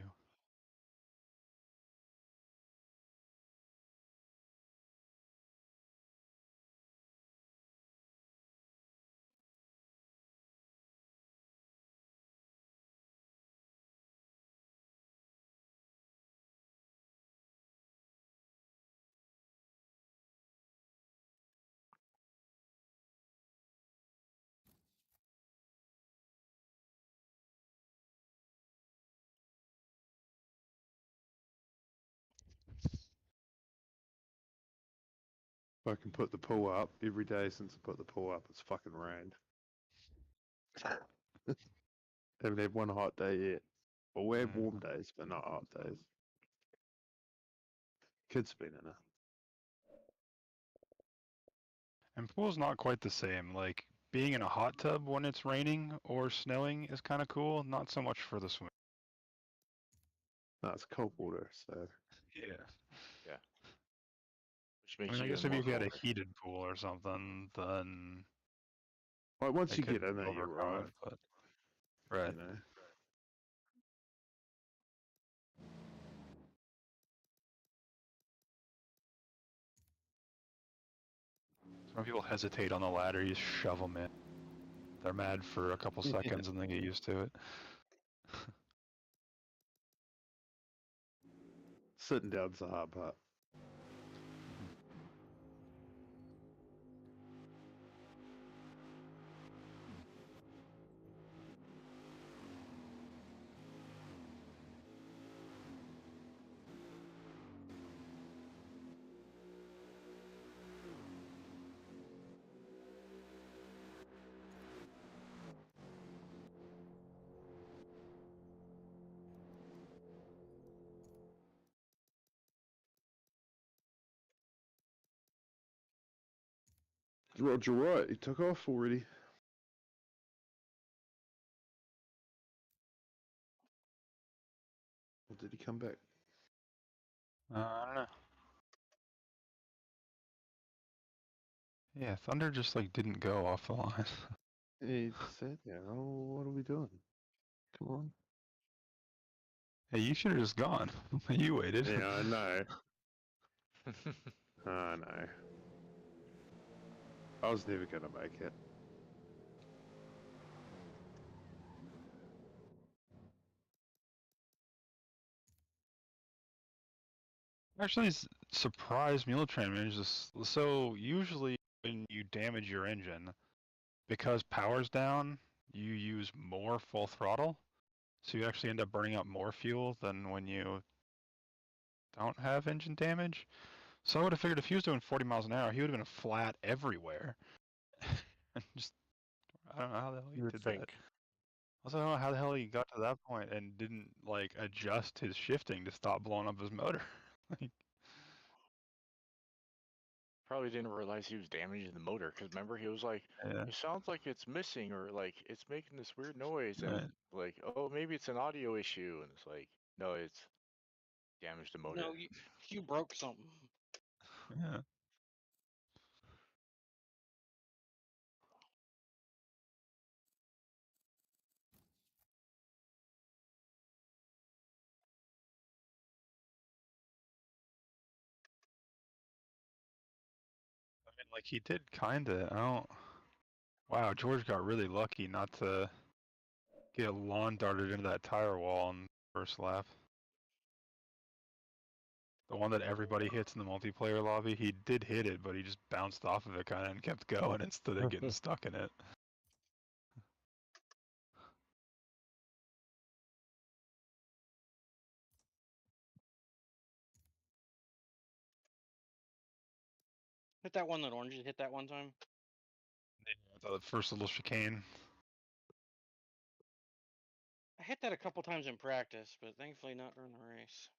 [SPEAKER 3] If I can put the pool up every day since I put the pool up, it's fucking rained. Haven't had one hot day yet. Well, we have warm days, but not hot days. Kids been in it.
[SPEAKER 5] And pool's not quite the same. Like, being in a hot tub when it's raining or snowing is kind of cool, not so much for the swim.
[SPEAKER 3] No, it's cold water, so.
[SPEAKER 5] Yeah.
[SPEAKER 8] Yeah. Which
[SPEAKER 5] I
[SPEAKER 8] makes
[SPEAKER 5] mean, I
[SPEAKER 8] you
[SPEAKER 5] guess
[SPEAKER 8] even
[SPEAKER 5] if
[SPEAKER 8] more
[SPEAKER 5] you had a
[SPEAKER 8] colder.
[SPEAKER 5] heated pool or something, then
[SPEAKER 3] Like, once
[SPEAKER 5] they
[SPEAKER 3] you
[SPEAKER 5] could
[SPEAKER 3] get in there, you're
[SPEAKER 5] overcome
[SPEAKER 3] right.
[SPEAKER 5] it, but right.
[SPEAKER 3] You know?
[SPEAKER 5] Some people hesitate on the ladder, you just shove them in. They're mad for a couple seconds and they get used to it.
[SPEAKER 3] Sitting down's the hard part. Roger White, he took off already. Or did he come back?
[SPEAKER 5] I don't know. Yeah, Thunder just like didn't go off the line.
[SPEAKER 3] He said, "Oh, what are we doing? Come on."
[SPEAKER 5] Hey, you should have just gone. You waited.
[SPEAKER 3] Yeah, I know. I know. I was never gonna make it.
[SPEAKER 5] Actually, surprised mule train man is just so usually when you damage your engine, because power's down, you use more full throttle, so you actually end up burning up more fuel than when you don't have engine damage. So I would have figured if he was doing 40 miles an hour, he would have been flat everywhere. Just I don't know how the hell he
[SPEAKER 1] You would
[SPEAKER 5] did
[SPEAKER 1] think.
[SPEAKER 5] that. Also, I don't know how the hell he got to that point and didn't like adjust his shifting to stop blowing up his motor. Like,
[SPEAKER 8] Probably didn't realize he was damaging the motor because remember he was like,
[SPEAKER 5] yeah,
[SPEAKER 8] it sounds like it's missing or like it's making this weird noise and
[SPEAKER 5] right.
[SPEAKER 8] like, oh, maybe it's an audio issue and it's like, no, it's damaged the motor.
[SPEAKER 4] No, you broke something.
[SPEAKER 5] Yeah. I mean, like he did kinda. I don't. Wow, George got really lucky not to get lawn darted into that tire wall on the first lap. The one that everybody hits in the multiplayer lobby, he did hit it, but he just bounced off of it kind of and kept going instead of getting stuck in it.
[SPEAKER 4] Hit that one that orange hit that one time.
[SPEAKER 5] The first little chicane.
[SPEAKER 4] I hit that a couple times in practice, but thankfully not during the race.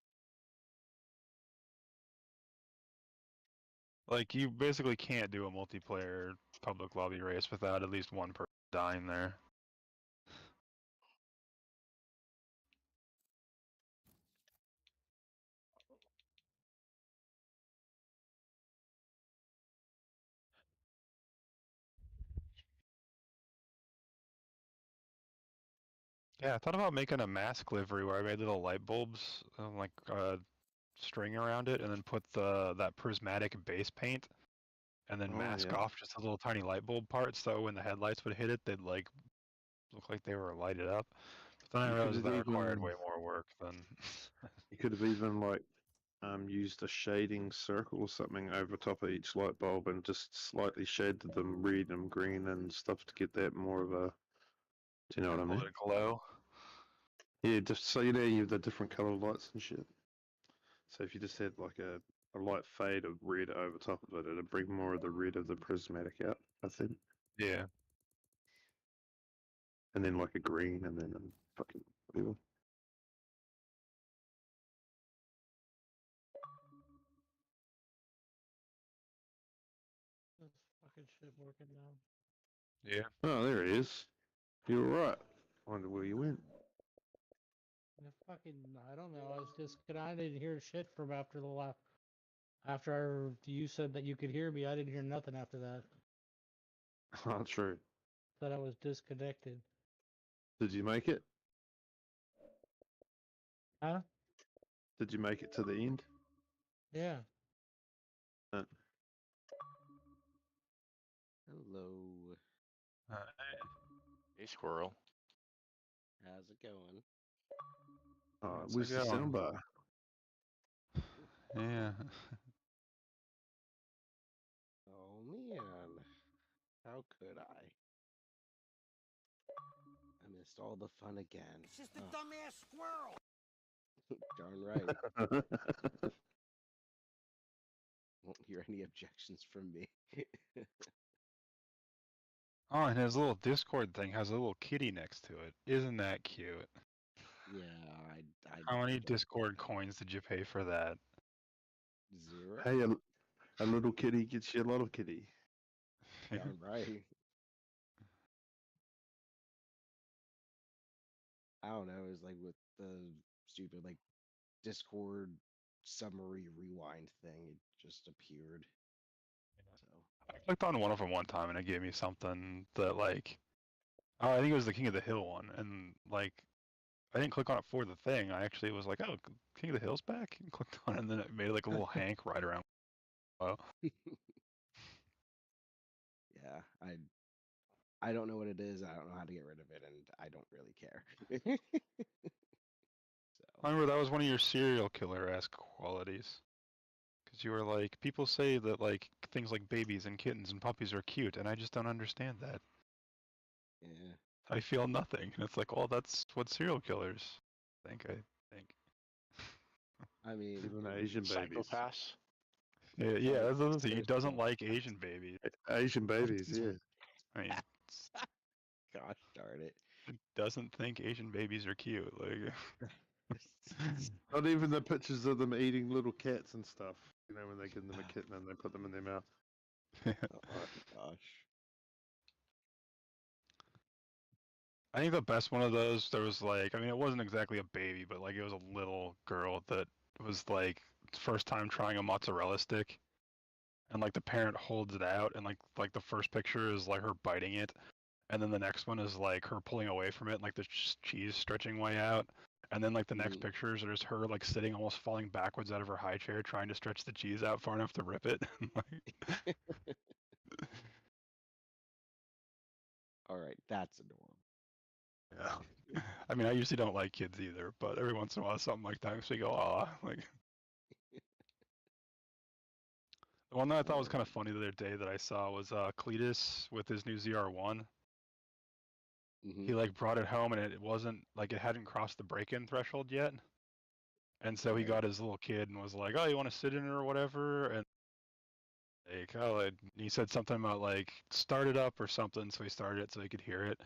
[SPEAKER 5] Like, you basically can't do a multiplayer public lobby race without at least one person dying there. Yeah, I thought about making a mask livery where I made little light bulbs, like string around it, and then put that prismatic base paint, and then
[SPEAKER 3] Oh,
[SPEAKER 5] mask
[SPEAKER 3] yeah.
[SPEAKER 5] off just the little tiny light bulb parts, so when the headlights would hit it, they'd like look like they were lighted up. But then I
[SPEAKER 3] You could
[SPEAKER 5] realized
[SPEAKER 3] have
[SPEAKER 5] that required
[SPEAKER 3] even
[SPEAKER 5] way more work than.
[SPEAKER 3] you could have even like used a shading circle or something over top of each light bulb and just slightly shaded them red and green and stuff to get that more of a. Do you know what I mean?
[SPEAKER 5] Let it glow.
[SPEAKER 3] Yeah, just so you know you have the different colored lights and shit. So if you just had like a light fade of red over top of it, it'd bring more of the red of the prismatic out, I think.
[SPEAKER 5] Yeah.
[SPEAKER 3] And then like a green and then a fucking whatever.
[SPEAKER 12] This fucking shit working now.
[SPEAKER 5] Yeah.
[SPEAKER 3] Oh, there he is. You're right. Wonder where you went.
[SPEAKER 12] I don't know. I was just, I didn't hear shit from after the last. After you said that you could hear me, I didn't hear nothing after that.
[SPEAKER 3] Oh, true.
[SPEAKER 12] Thought I was disconnected.
[SPEAKER 3] Did you make it?
[SPEAKER 12] Huh?
[SPEAKER 3] Did you make it to the end?
[SPEAKER 12] Yeah.
[SPEAKER 13] Hello.
[SPEAKER 8] Hey, squirrel.
[SPEAKER 13] How's it going?
[SPEAKER 3] Where's the soundbar?
[SPEAKER 5] Yeah.
[SPEAKER 13] Oh man. How could I? I missed all the fun again.
[SPEAKER 14] It's just a dumbass squirrel.
[SPEAKER 13] Darn right. Won't hear any objections from me.
[SPEAKER 5] Oh, and his little Discord thing has a little kitty next to it. Isn't that cute?
[SPEAKER 13] Yeah,
[SPEAKER 5] How many Discord coins did you pay for that?
[SPEAKER 13] 0.
[SPEAKER 3] Hey, a little kitty gets you a lot of kitty.
[SPEAKER 13] Darn right. I don't know. It's like with the stupid like Discord summary rewind thing. It just appeared. So
[SPEAKER 5] I clicked on one of them one time and it gave me something that like, oh, I think it was the King of the Hill one, and like, I didn't click on it for the thing. I actually was like, oh, King of the Hill's back, and clicked on it, and then it made like a little Hank right around. Oh,
[SPEAKER 13] yeah, I don't know what it is. I don't know how to get rid of it, and I don't really care.
[SPEAKER 5] I remember that was one of your serial killer-esque qualities. Because you were like, people say that like things like babies and kittens and puppies are cute, and I just don't understand that.
[SPEAKER 13] Yeah.
[SPEAKER 5] I feel nothing, and it's like, oh, that's what serial killers think. I think.
[SPEAKER 13] I mean,
[SPEAKER 3] Even Asian babies.
[SPEAKER 8] Psychopaths.
[SPEAKER 5] Yeah, that's the thing. He doesn't like Asian babies.
[SPEAKER 3] Asian babies, yeah.
[SPEAKER 5] I mean,
[SPEAKER 13] gosh darn it.
[SPEAKER 5] he doesn't think Asian babies are cute. Like,
[SPEAKER 3] Not even the pictures of them eating little cats and stuff. You know, when they give them a kitten and they put them in their mouth.
[SPEAKER 13] Oh my gosh.
[SPEAKER 5] I think the best one of those, there was like, I mean, it wasn't exactly a baby, but like it was a little girl that was like first time trying a mozzarella stick, and like the parent holds it out, and like the first picture is like her biting it, and then the next one is like her pulling away from it, and like the cheese stretching way out, and then like the next pictures are just her like sitting almost falling backwards out of her high chair trying to stretch the cheese out far enough to rip it. Like,
[SPEAKER 13] All right, that's adorable.
[SPEAKER 5] yeah. I mean, I usually don't like kids either, but every once in a while something like that makes me go, aw, like. The one that I thought was kind of funny the other day that I saw was Cletus with his new ZR1. He like brought it home and it wasn't like it hadn't crossed the break-in threshold yet, and so he got his little kid and was like, "Oh, you want to sit in it or whatever?" And like, oh, and he said something about like start it up or something, so he started it so he could hear it.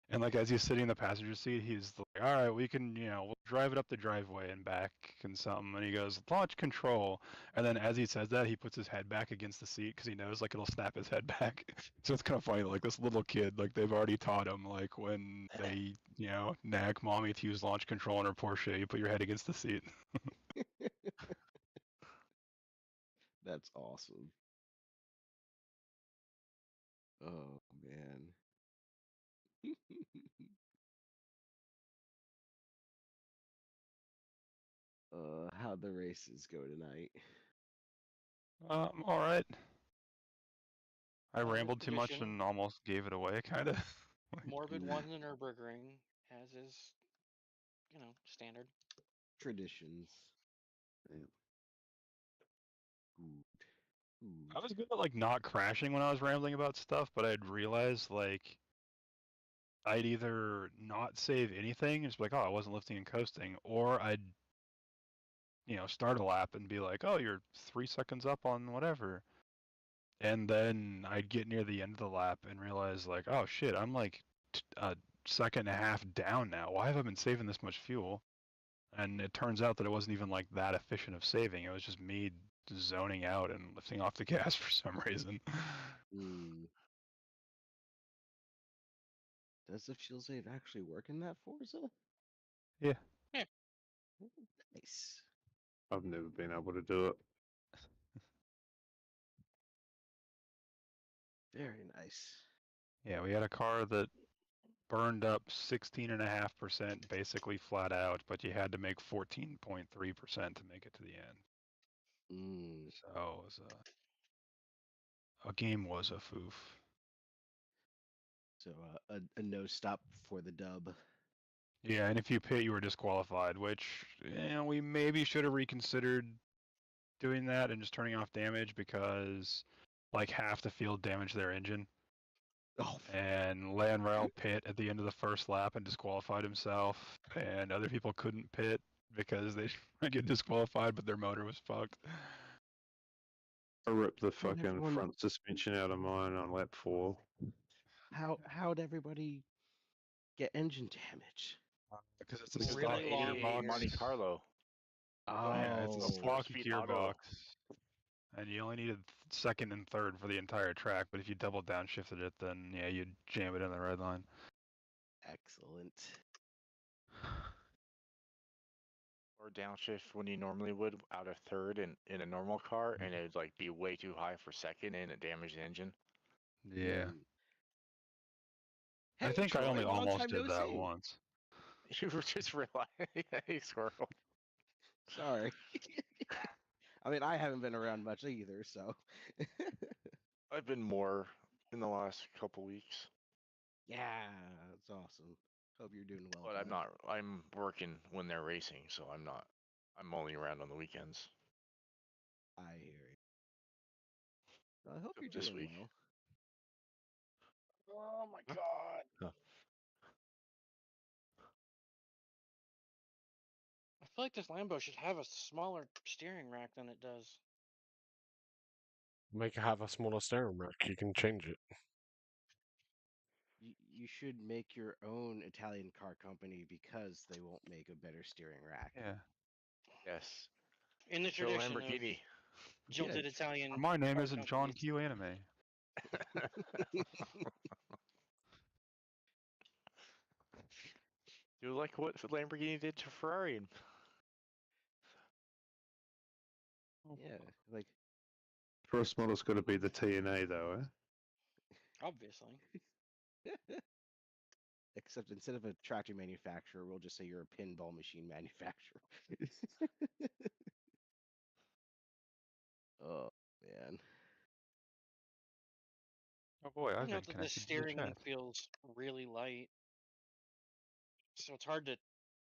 [SPEAKER 5] And like as he's sitting in the passenger seat, he's like, "All right, we can, we'll drive it up the driveway and back and something." And he goes, "Launch control." And then as he says that, he puts his head back against the seat because he knows like it'll snap his head back. So it's kind of funny, like this little kid, like they've already taught him, like when they, nag mommy to use launch control in her Porsche, you put your head against the seat.
[SPEAKER 13] That's awesome. Oh man. How'd the races go tonight?
[SPEAKER 5] All right. I
[SPEAKER 4] As is
[SPEAKER 5] rambled too much
[SPEAKER 4] tradition,
[SPEAKER 5] and almost gave it away, kind of.
[SPEAKER 4] Morbid won the Nurburgring, as is, standard.
[SPEAKER 13] Traditions. Yeah. Good.
[SPEAKER 5] I was good at like not crashing when I was rambling about stuff, but I'd realized like I'd either not save anything, just be like, oh, I wasn't lifting and coasting, or I'd start a lap and be like, oh, you're 3 seconds up on whatever, and then I'd get near the end of the lap and realize like, oh shit, I'm like a second and a half down now. Why have I been saving this much fuel? And it turns out that it wasn't even like that efficient of saving. It was just me zoning out and lifting off the gas for some reason.
[SPEAKER 13] Does the fuel save actually work in that Forza?
[SPEAKER 5] Yeah.
[SPEAKER 13] Nice.
[SPEAKER 3] I've never been able to do it.
[SPEAKER 13] Very nice.
[SPEAKER 5] Yeah, we had a car that burned up 16.5% basically flat out, but you had to make 14.3% to make it to the end. So it was a game was a foof.
[SPEAKER 13] So a no stop for the dub.
[SPEAKER 5] Yeah, and if you pit, you were disqualified, which we maybe should have reconsidered doing that and just turning off damage because like half the field damaged their engine.
[SPEAKER 13] Oh.
[SPEAKER 5] And Lanrail pit at the end of the first lap and disqualified himself, and other people couldn't pit because they get disqualified, but their motor was fucked.
[SPEAKER 3] I ripped the fucking front suspension out of mine on lap 4.
[SPEAKER 13] How'd everybody get engine damage?
[SPEAKER 5] Because it's a stock
[SPEAKER 8] really
[SPEAKER 5] gearbox.
[SPEAKER 8] Monte Carlo.
[SPEAKER 13] Oh,
[SPEAKER 5] yeah, it's a stock gearbox. And you only needed second and third for the entire track, but if you double downshifted it, then yeah, you'd jam it in the red line.
[SPEAKER 13] Excellent.
[SPEAKER 8] or downshift when you normally would out of third in a normal car, and it'd like be way too high for second, and it damaged the engine.
[SPEAKER 5] Yeah.
[SPEAKER 13] Hey,
[SPEAKER 5] I think I
[SPEAKER 13] Troy,
[SPEAKER 5] only
[SPEAKER 13] long
[SPEAKER 5] almost
[SPEAKER 13] time
[SPEAKER 5] did
[SPEAKER 13] no
[SPEAKER 5] that
[SPEAKER 13] see.
[SPEAKER 5] once.
[SPEAKER 8] You were just realizing, hey, squirrel.
[SPEAKER 13] Sorry. I mean, I haven't been around much either, so.
[SPEAKER 8] I've been more in the last couple weeks,
[SPEAKER 13] Yeah, that's awesome. Hope you're doing well.
[SPEAKER 8] but I'm
[SPEAKER 13] bud.
[SPEAKER 8] not. I'm working when they're racing, so I'm not. I'm only around on the weekends.
[SPEAKER 13] I hear you. Well, I hope you're
[SPEAKER 8] This
[SPEAKER 13] doing
[SPEAKER 8] week.
[SPEAKER 13] well.
[SPEAKER 8] Oh my god. Huh.
[SPEAKER 4] I feel like this Lambo should have a smaller steering rack than it does.
[SPEAKER 1] Make it have a smaller steering rack. You can change it.
[SPEAKER 13] You should make your own Italian car company because they won't make a better steering rack.
[SPEAKER 5] Yeah.
[SPEAKER 8] Yes.
[SPEAKER 4] In the
[SPEAKER 8] So
[SPEAKER 4] tradition
[SPEAKER 8] Lamborghini.
[SPEAKER 4] of jilted Italian.
[SPEAKER 5] My name
[SPEAKER 4] car
[SPEAKER 5] isn't John
[SPEAKER 4] companies.
[SPEAKER 5] Q Anime.
[SPEAKER 8] Do you like what Lamborghini did to Ferrari?
[SPEAKER 13] Yeah, like
[SPEAKER 3] First model's got to be the TNA though, eh?
[SPEAKER 4] Obviously.
[SPEAKER 13] except instead of a tractor manufacturer, we'll just say you're a pinball machine manufacturer. Oh man.
[SPEAKER 5] Oh boy, I've
[SPEAKER 4] You know
[SPEAKER 5] been
[SPEAKER 4] that the
[SPEAKER 5] connected to the
[SPEAKER 4] steering
[SPEAKER 5] chat.
[SPEAKER 4] feels really light, so it's hard to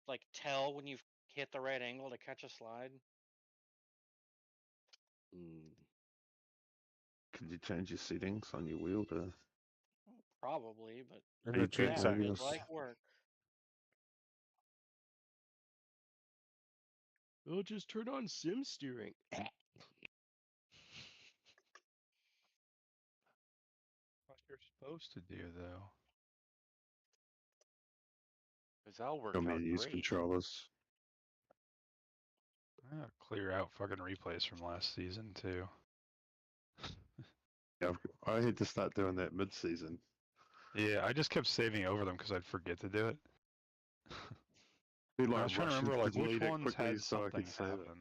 [SPEAKER 4] like tell when you've hit the right angle to catch a slide.
[SPEAKER 3] Can you change your settings on your wheel to
[SPEAKER 4] Probably, but
[SPEAKER 1] In the tune
[SPEAKER 4] that feels
[SPEAKER 1] settings.
[SPEAKER 4] like work.
[SPEAKER 13] We'll just turn on sim steering.
[SPEAKER 5] What you're supposed to do, though.
[SPEAKER 8] Because that worked
[SPEAKER 3] show
[SPEAKER 8] out
[SPEAKER 3] menus
[SPEAKER 8] great.
[SPEAKER 3] controllers?
[SPEAKER 5] I gotta clear out fucking replays from last season too.
[SPEAKER 3] Yeah, I had to start doing that mid-season.
[SPEAKER 5] Yeah, I just kept saving over them because I'd forget to do it.
[SPEAKER 3] Be
[SPEAKER 5] I
[SPEAKER 3] like
[SPEAKER 5] was trying to
[SPEAKER 3] rushing
[SPEAKER 5] remember like which
[SPEAKER 3] delete it
[SPEAKER 5] ones
[SPEAKER 3] quickly
[SPEAKER 5] had
[SPEAKER 3] so I
[SPEAKER 5] something
[SPEAKER 3] could save it.
[SPEAKER 5] happen.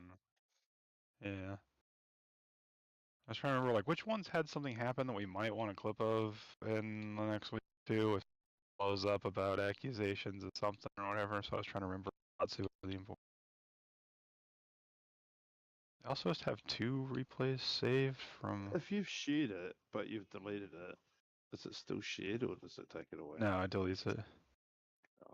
[SPEAKER 5] Yeah. I was trying to remember like which ones had something happen that we might want a clip of in the next week too if it blows up about accusations of something or whatever. So I was trying to remember lots of the important. I also just have 2 replays saved from.
[SPEAKER 3] If you've shared it but you've deleted it, is it still shared or does it take it away?
[SPEAKER 5] No, I deleted it.
[SPEAKER 3] Oh,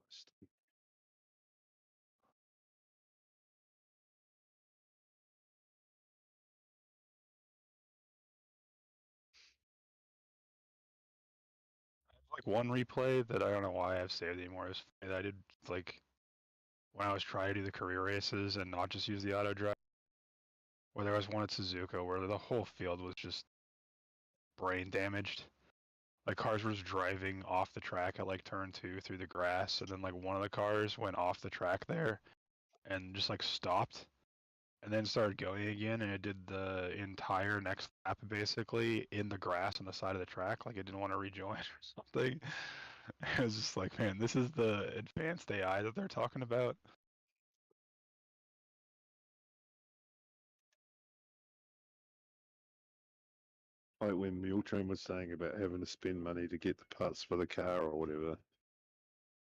[SPEAKER 5] Like one replay that I don't know why I've saved anymore is funny that I did like when I was trying to do the career races and not just use the auto drive. Where there was one at Suzuka where the whole field was just brain damaged. Like cars were just driving off the track at like turn 2 through the grass, and then like one of the cars went off the track there and just like stopped and then started going again, and it did the entire next lap basically in the grass on the side of the track, like it didn't want to rejoin or something. It was just like, man, this is the advanced AI that they're talking about.
[SPEAKER 3] like when Mule was saying about having to spend money to get the parts for the car or whatever.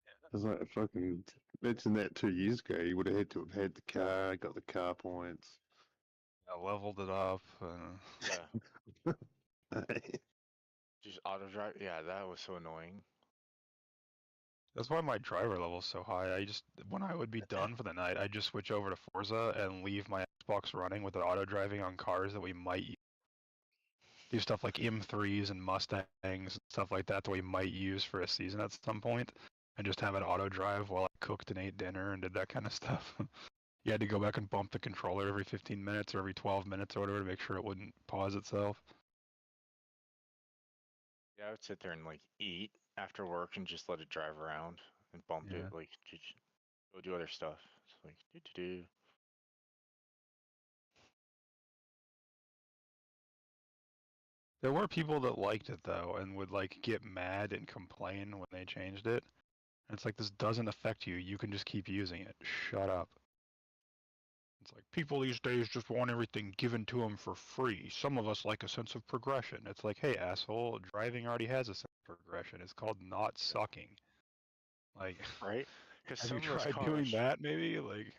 [SPEAKER 3] I was like, fucking, imagine that 2 years ago. You would have had to have had the car, got the car points.
[SPEAKER 5] I leveled it up.
[SPEAKER 8] Yeah. Just auto drive. Yeah, that was so annoying.
[SPEAKER 5] That's why my driver level's so high. I just when I would be done for the night, I'd just switch over to Forza and leave my Xbox running with the auto driving on cars that we might do stuff like M3s and Mustangs and stuff like that we might use for a season at some point, and just have it auto drive while I cooked and ate dinner and did that kind of stuff. You had to go back and bump the controller every 15 minutes or every 12 minutes or whatever to make sure it wouldn't pause itself.
[SPEAKER 8] Yeah, I would sit there and like eat after work and just let it drive around and bump
[SPEAKER 5] Yeah.
[SPEAKER 8] it, like just go do other stuff. It's like do.
[SPEAKER 5] There were people that liked it though and would like get mad and complain when they changed it. And it's like, this doesn't affect you. You can just keep using it. Shut up. It's like people these days just want everything given to them for free. Some of us like a sense of progression. It's like, hey, asshole, driving already has a sense of progression. It's called not sucking. Like,
[SPEAKER 8] right? Because
[SPEAKER 5] have
[SPEAKER 8] some
[SPEAKER 5] you
[SPEAKER 8] of those
[SPEAKER 5] tried
[SPEAKER 8] cars
[SPEAKER 5] doing that? Maybe like,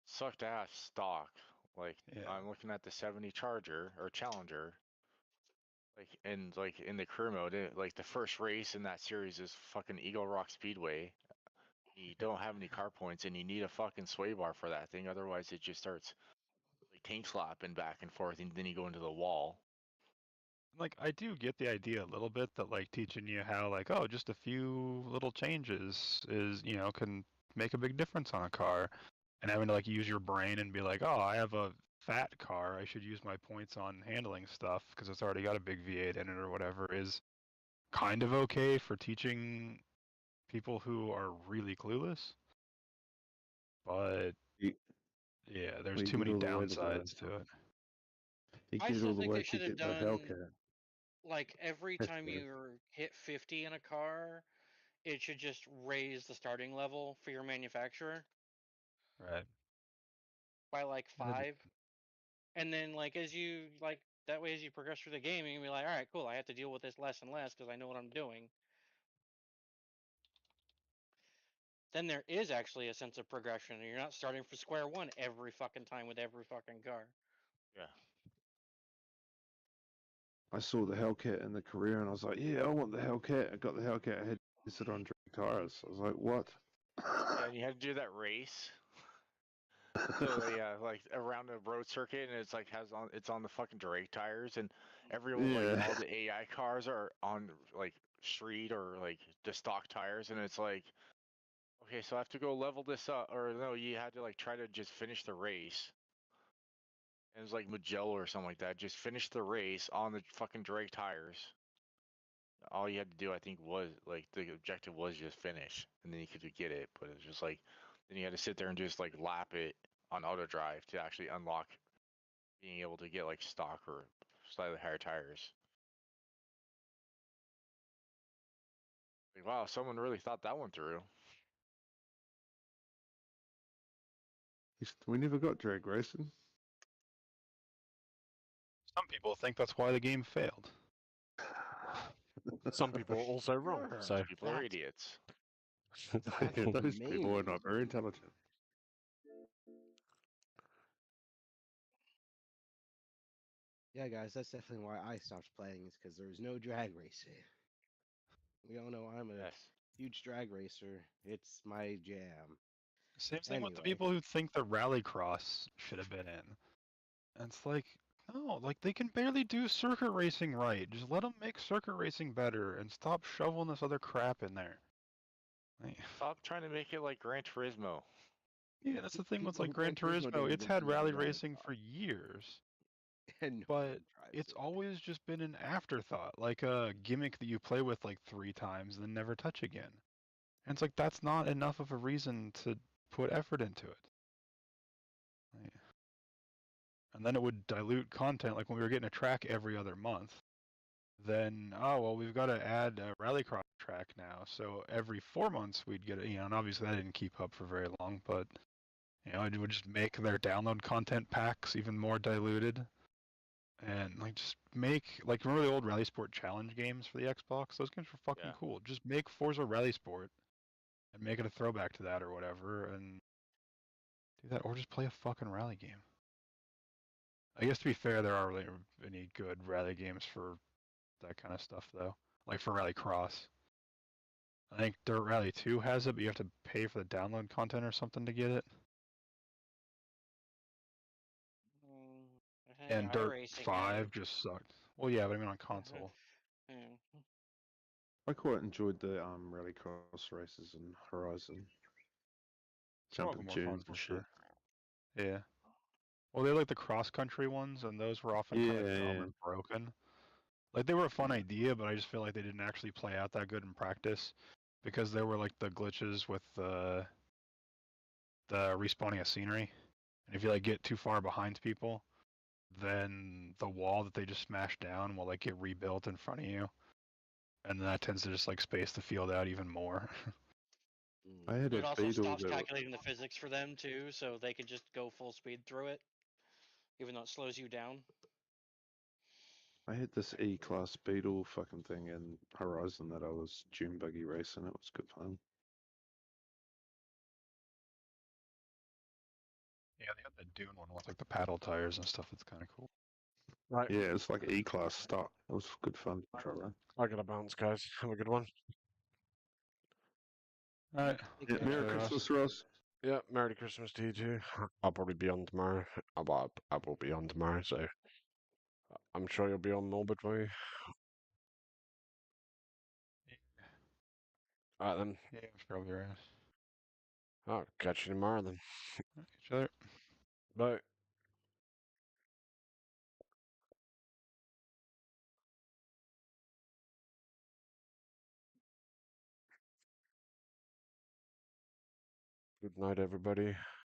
[SPEAKER 8] sucked ass stock. Like
[SPEAKER 5] yeah,
[SPEAKER 8] I'm looking at the 70 Charger or Challenger. Like in the career mode, like the first race in that series is fucking Eagle Rock Speedway. You don't have any car points, and you need a fucking sway bar for that thing. Otherwise, it just starts like tank slapping back and forth, and then you go into the wall.
[SPEAKER 5] like I do get the idea a little bit that like teaching you how like, oh, just a few little changes is, you know, can make a big difference on a car, and having to like use your brain and be like, oh, I have a fat car, I should use my points on handling stuff because it's already got a big V8 in it or whatever, is kind of okay for teaching people who are really clueless. But
[SPEAKER 3] You,
[SPEAKER 5] yeah, there's
[SPEAKER 3] well, you
[SPEAKER 5] too
[SPEAKER 3] get
[SPEAKER 5] many
[SPEAKER 3] all the way to the.
[SPEAKER 5] downsides to it.
[SPEAKER 3] You
[SPEAKER 4] I
[SPEAKER 3] get
[SPEAKER 4] still
[SPEAKER 3] all the
[SPEAKER 4] think
[SPEAKER 3] way
[SPEAKER 4] they
[SPEAKER 3] to
[SPEAKER 4] should have
[SPEAKER 3] get that
[SPEAKER 4] done
[SPEAKER 3] Hellcat.
[SPEAKER 4] like every
[SPEAKER 3] That's
[SPEAKER 4] time
[SPEAKER 3] good.
[SPEAKER 4] you hit 50 in a car, it should just raise the starting level for your manufacturer
[SPEAKER 5] Right.
[SPEAKER 4] by like
[SPEAKER 5] And then
[SPEAKER 4] 5. And then like as you like that way as you progress through the game, you can be like, all right, cool, I have to deal with this less and less because I know what I'm doing. Then there is actually a sense of progression, and you're not starting from square one every fucking time with every fucking car.
[SPEAKER 8] Yeah.
[SPEAKER 3] I saw the Hellcat in the career, and I was like, yeah, I want the Hellcat. I got the Hellcat. I had to sit on drag tires. I was like, what?
[SPEAKER 8] Yeah, and you had to do that race. So yeah, like around the road circuit, and it's like it's on the fucking drag tires, and everyone like
[SPEAKER 3] Yeah.
[SPEAKER 8] all the AI cars are on like street or like the stock tires, and it's like, okay, so I have to go level this up, or no, you had to like try to just finish the race. And it was like Magello or something like that. Just finish the race on the fucking drag tires. All you had to do, I think, was like the objective was just finish, and then you could get it. But it's just like then you had to sit there and just like lap it on auto drive to actually unlock being able to get like stock or slightly higher tires. Like, wow, someone really thought that one through.
[SPEAKER 3] We never got drag racing.
[SPEAKER 5] some people think that's why the game failed.
[SPEAKER 1] Some people are also wrong. So
[SPEAKER 8] People are idiots.
[SPEAKER 13] That's the
[SPEAKER 3] Those
[SPEAKER 13] main
[SPEAKER 3] people are not
[SPEAKER 13] reason.
[SPEAKER 3] very intelligent.
[SPEAKER 13] Yeah, guys, that's definitely why I stopped playing. Is because there was no drag racing. We all know I'm a
[SPEAKER 8] Yes.
[SPEAKER 13] huge drag racer. It's my jam.
[SPEAKER 5] Same thing with the
[SPEAKER 13] Anyway.
[SPEAKER 5] people who think the rallycross should have been in. And it's like, no, like they can barely do circuit racing right. Just let them make circuit racing better and stop shoveling this other crap in there. Like,
[SPEAKER 8] Stop trying to make it like Gran Turismo.
[SPEAKER 5] yeah, that's the thing with
[SPEAKER 13] People
[SPEAKER 5] like
[SPEAKER 13] in
[SPEAKER 5] Gran
[SPEAKER 13] Gran Turismo
[SPEAKER 5] Turismo.
[SPEAKER 13] don't
[SPEAKER 5] It's
[SPEAKER 13] even
[SPEAKER 5] had
[SPEAKER 13] use
[SPEAKER 5] rally
[SPEAKER 13] the rally
[SPEAKER 5] racing
[SPEAKER 13] car.
[SPEAKER 5] for years,
[SPEAKER 13] And no
[SPEAKER 5] but
[SPEAKER 13] one drives
[SPEAKER 5] it's
[SPEAKER 13] it.
[SPEAKER 5] always just been an afterthought, like a gimmick that you play with like 3 times and then never touch again. And it's like that's not enough of a reason to put effort into it. Like, and then it would dilute content. Like when we were getting a track every other month, then oh well, we've got to add a rallycross track now. So every 4 months we'd get it. You know, and obviously that didn't keep up for very long, but you know, it would just make their download content packs even more diluted. And like just make like remember the old Rally Sport Challenge games for the Xbox? Those games were fucking cool. Just make Forza Rally Sport and make it a throwback to that or whatever, and do that, or just play a fucking rally game. I guess to be fair, there aren't really any good rally games for that kind of stuff though. Like for Rally Cross. I think Dirt Rally 2 has it, but you have to pay for the download content or something to get it. And Dirt
[SPEAKER 4] iRacing
[SPEAKER 5] 5 just sucked. Well, yeah, but I mean on console.
[SPEAKER 3] I quite enjoyed the rallycross races in Horizon.
[SPEAKER 5] Some of
[SPEAKER 3] Jumping
[SPEAKER 5] them were fun
[SPEAKER 3] tunes and
[SPEAKER 5] for
[SPEAKER 3] shit.
[SPEAKER 5] sure. Yeah. Well, they like the cross-country ones, and those were often kind of dumb and broken. Like they were a fun idea, but I just feel like they didn't actually play out that good in practice, because there were like the glitches with the respawning of scenery, and if you like get too far behind people, then the wall that they just smashed down will like get rebuilt in front of you, and then that tends to just like space the field out even more.
[SPEAKER 3] I had
[SPEAKER 4] It
[SPEAKER 3] a
[SPEAKER 4] also
[SPEAKER 3] Beetle
[SPEAKER 4] stops
[SPEAKER 3] that
[SPEAKER 4] calculating the physics for them too, so they can just go full speed through it, even though it slows you down.
[SPEAKER 3] I had this E-class Beetle fucking thing in Horizon that I was dune buggy racing. It was good fun.
[SPEAKER 5] Yeah, they got the Dune one with like the paddle tires and stuff. It's kind of cool.
[SPEAKER 1] Right.
[SPEAKER 3] Yeah, it's like E-class stock. It was good fun to try around.
[SPEAKER 1] I gotta bounce, guys. Have a good one.
[SPEAKER 5] All right.
[SPEAKER 3] Yeah, Merry
[SPEAKER 1] Ross.
[SPEAKER 3] Christmas, Ross.
[SPEAKER 1] Yeah, Merry Christmas to you too. I'll probably be on tomorrow. I will be on tomorrow, so I'm sure you'll be on Norbert, will you? Alright then.
[SPEAKER 5] Yeah, that's probably right.
[SPEAKER 1] I'll catch you tomorrow then.
[SPEAKER 5] Each other.
[SPEAKER 1] Bye. Good night, everybody.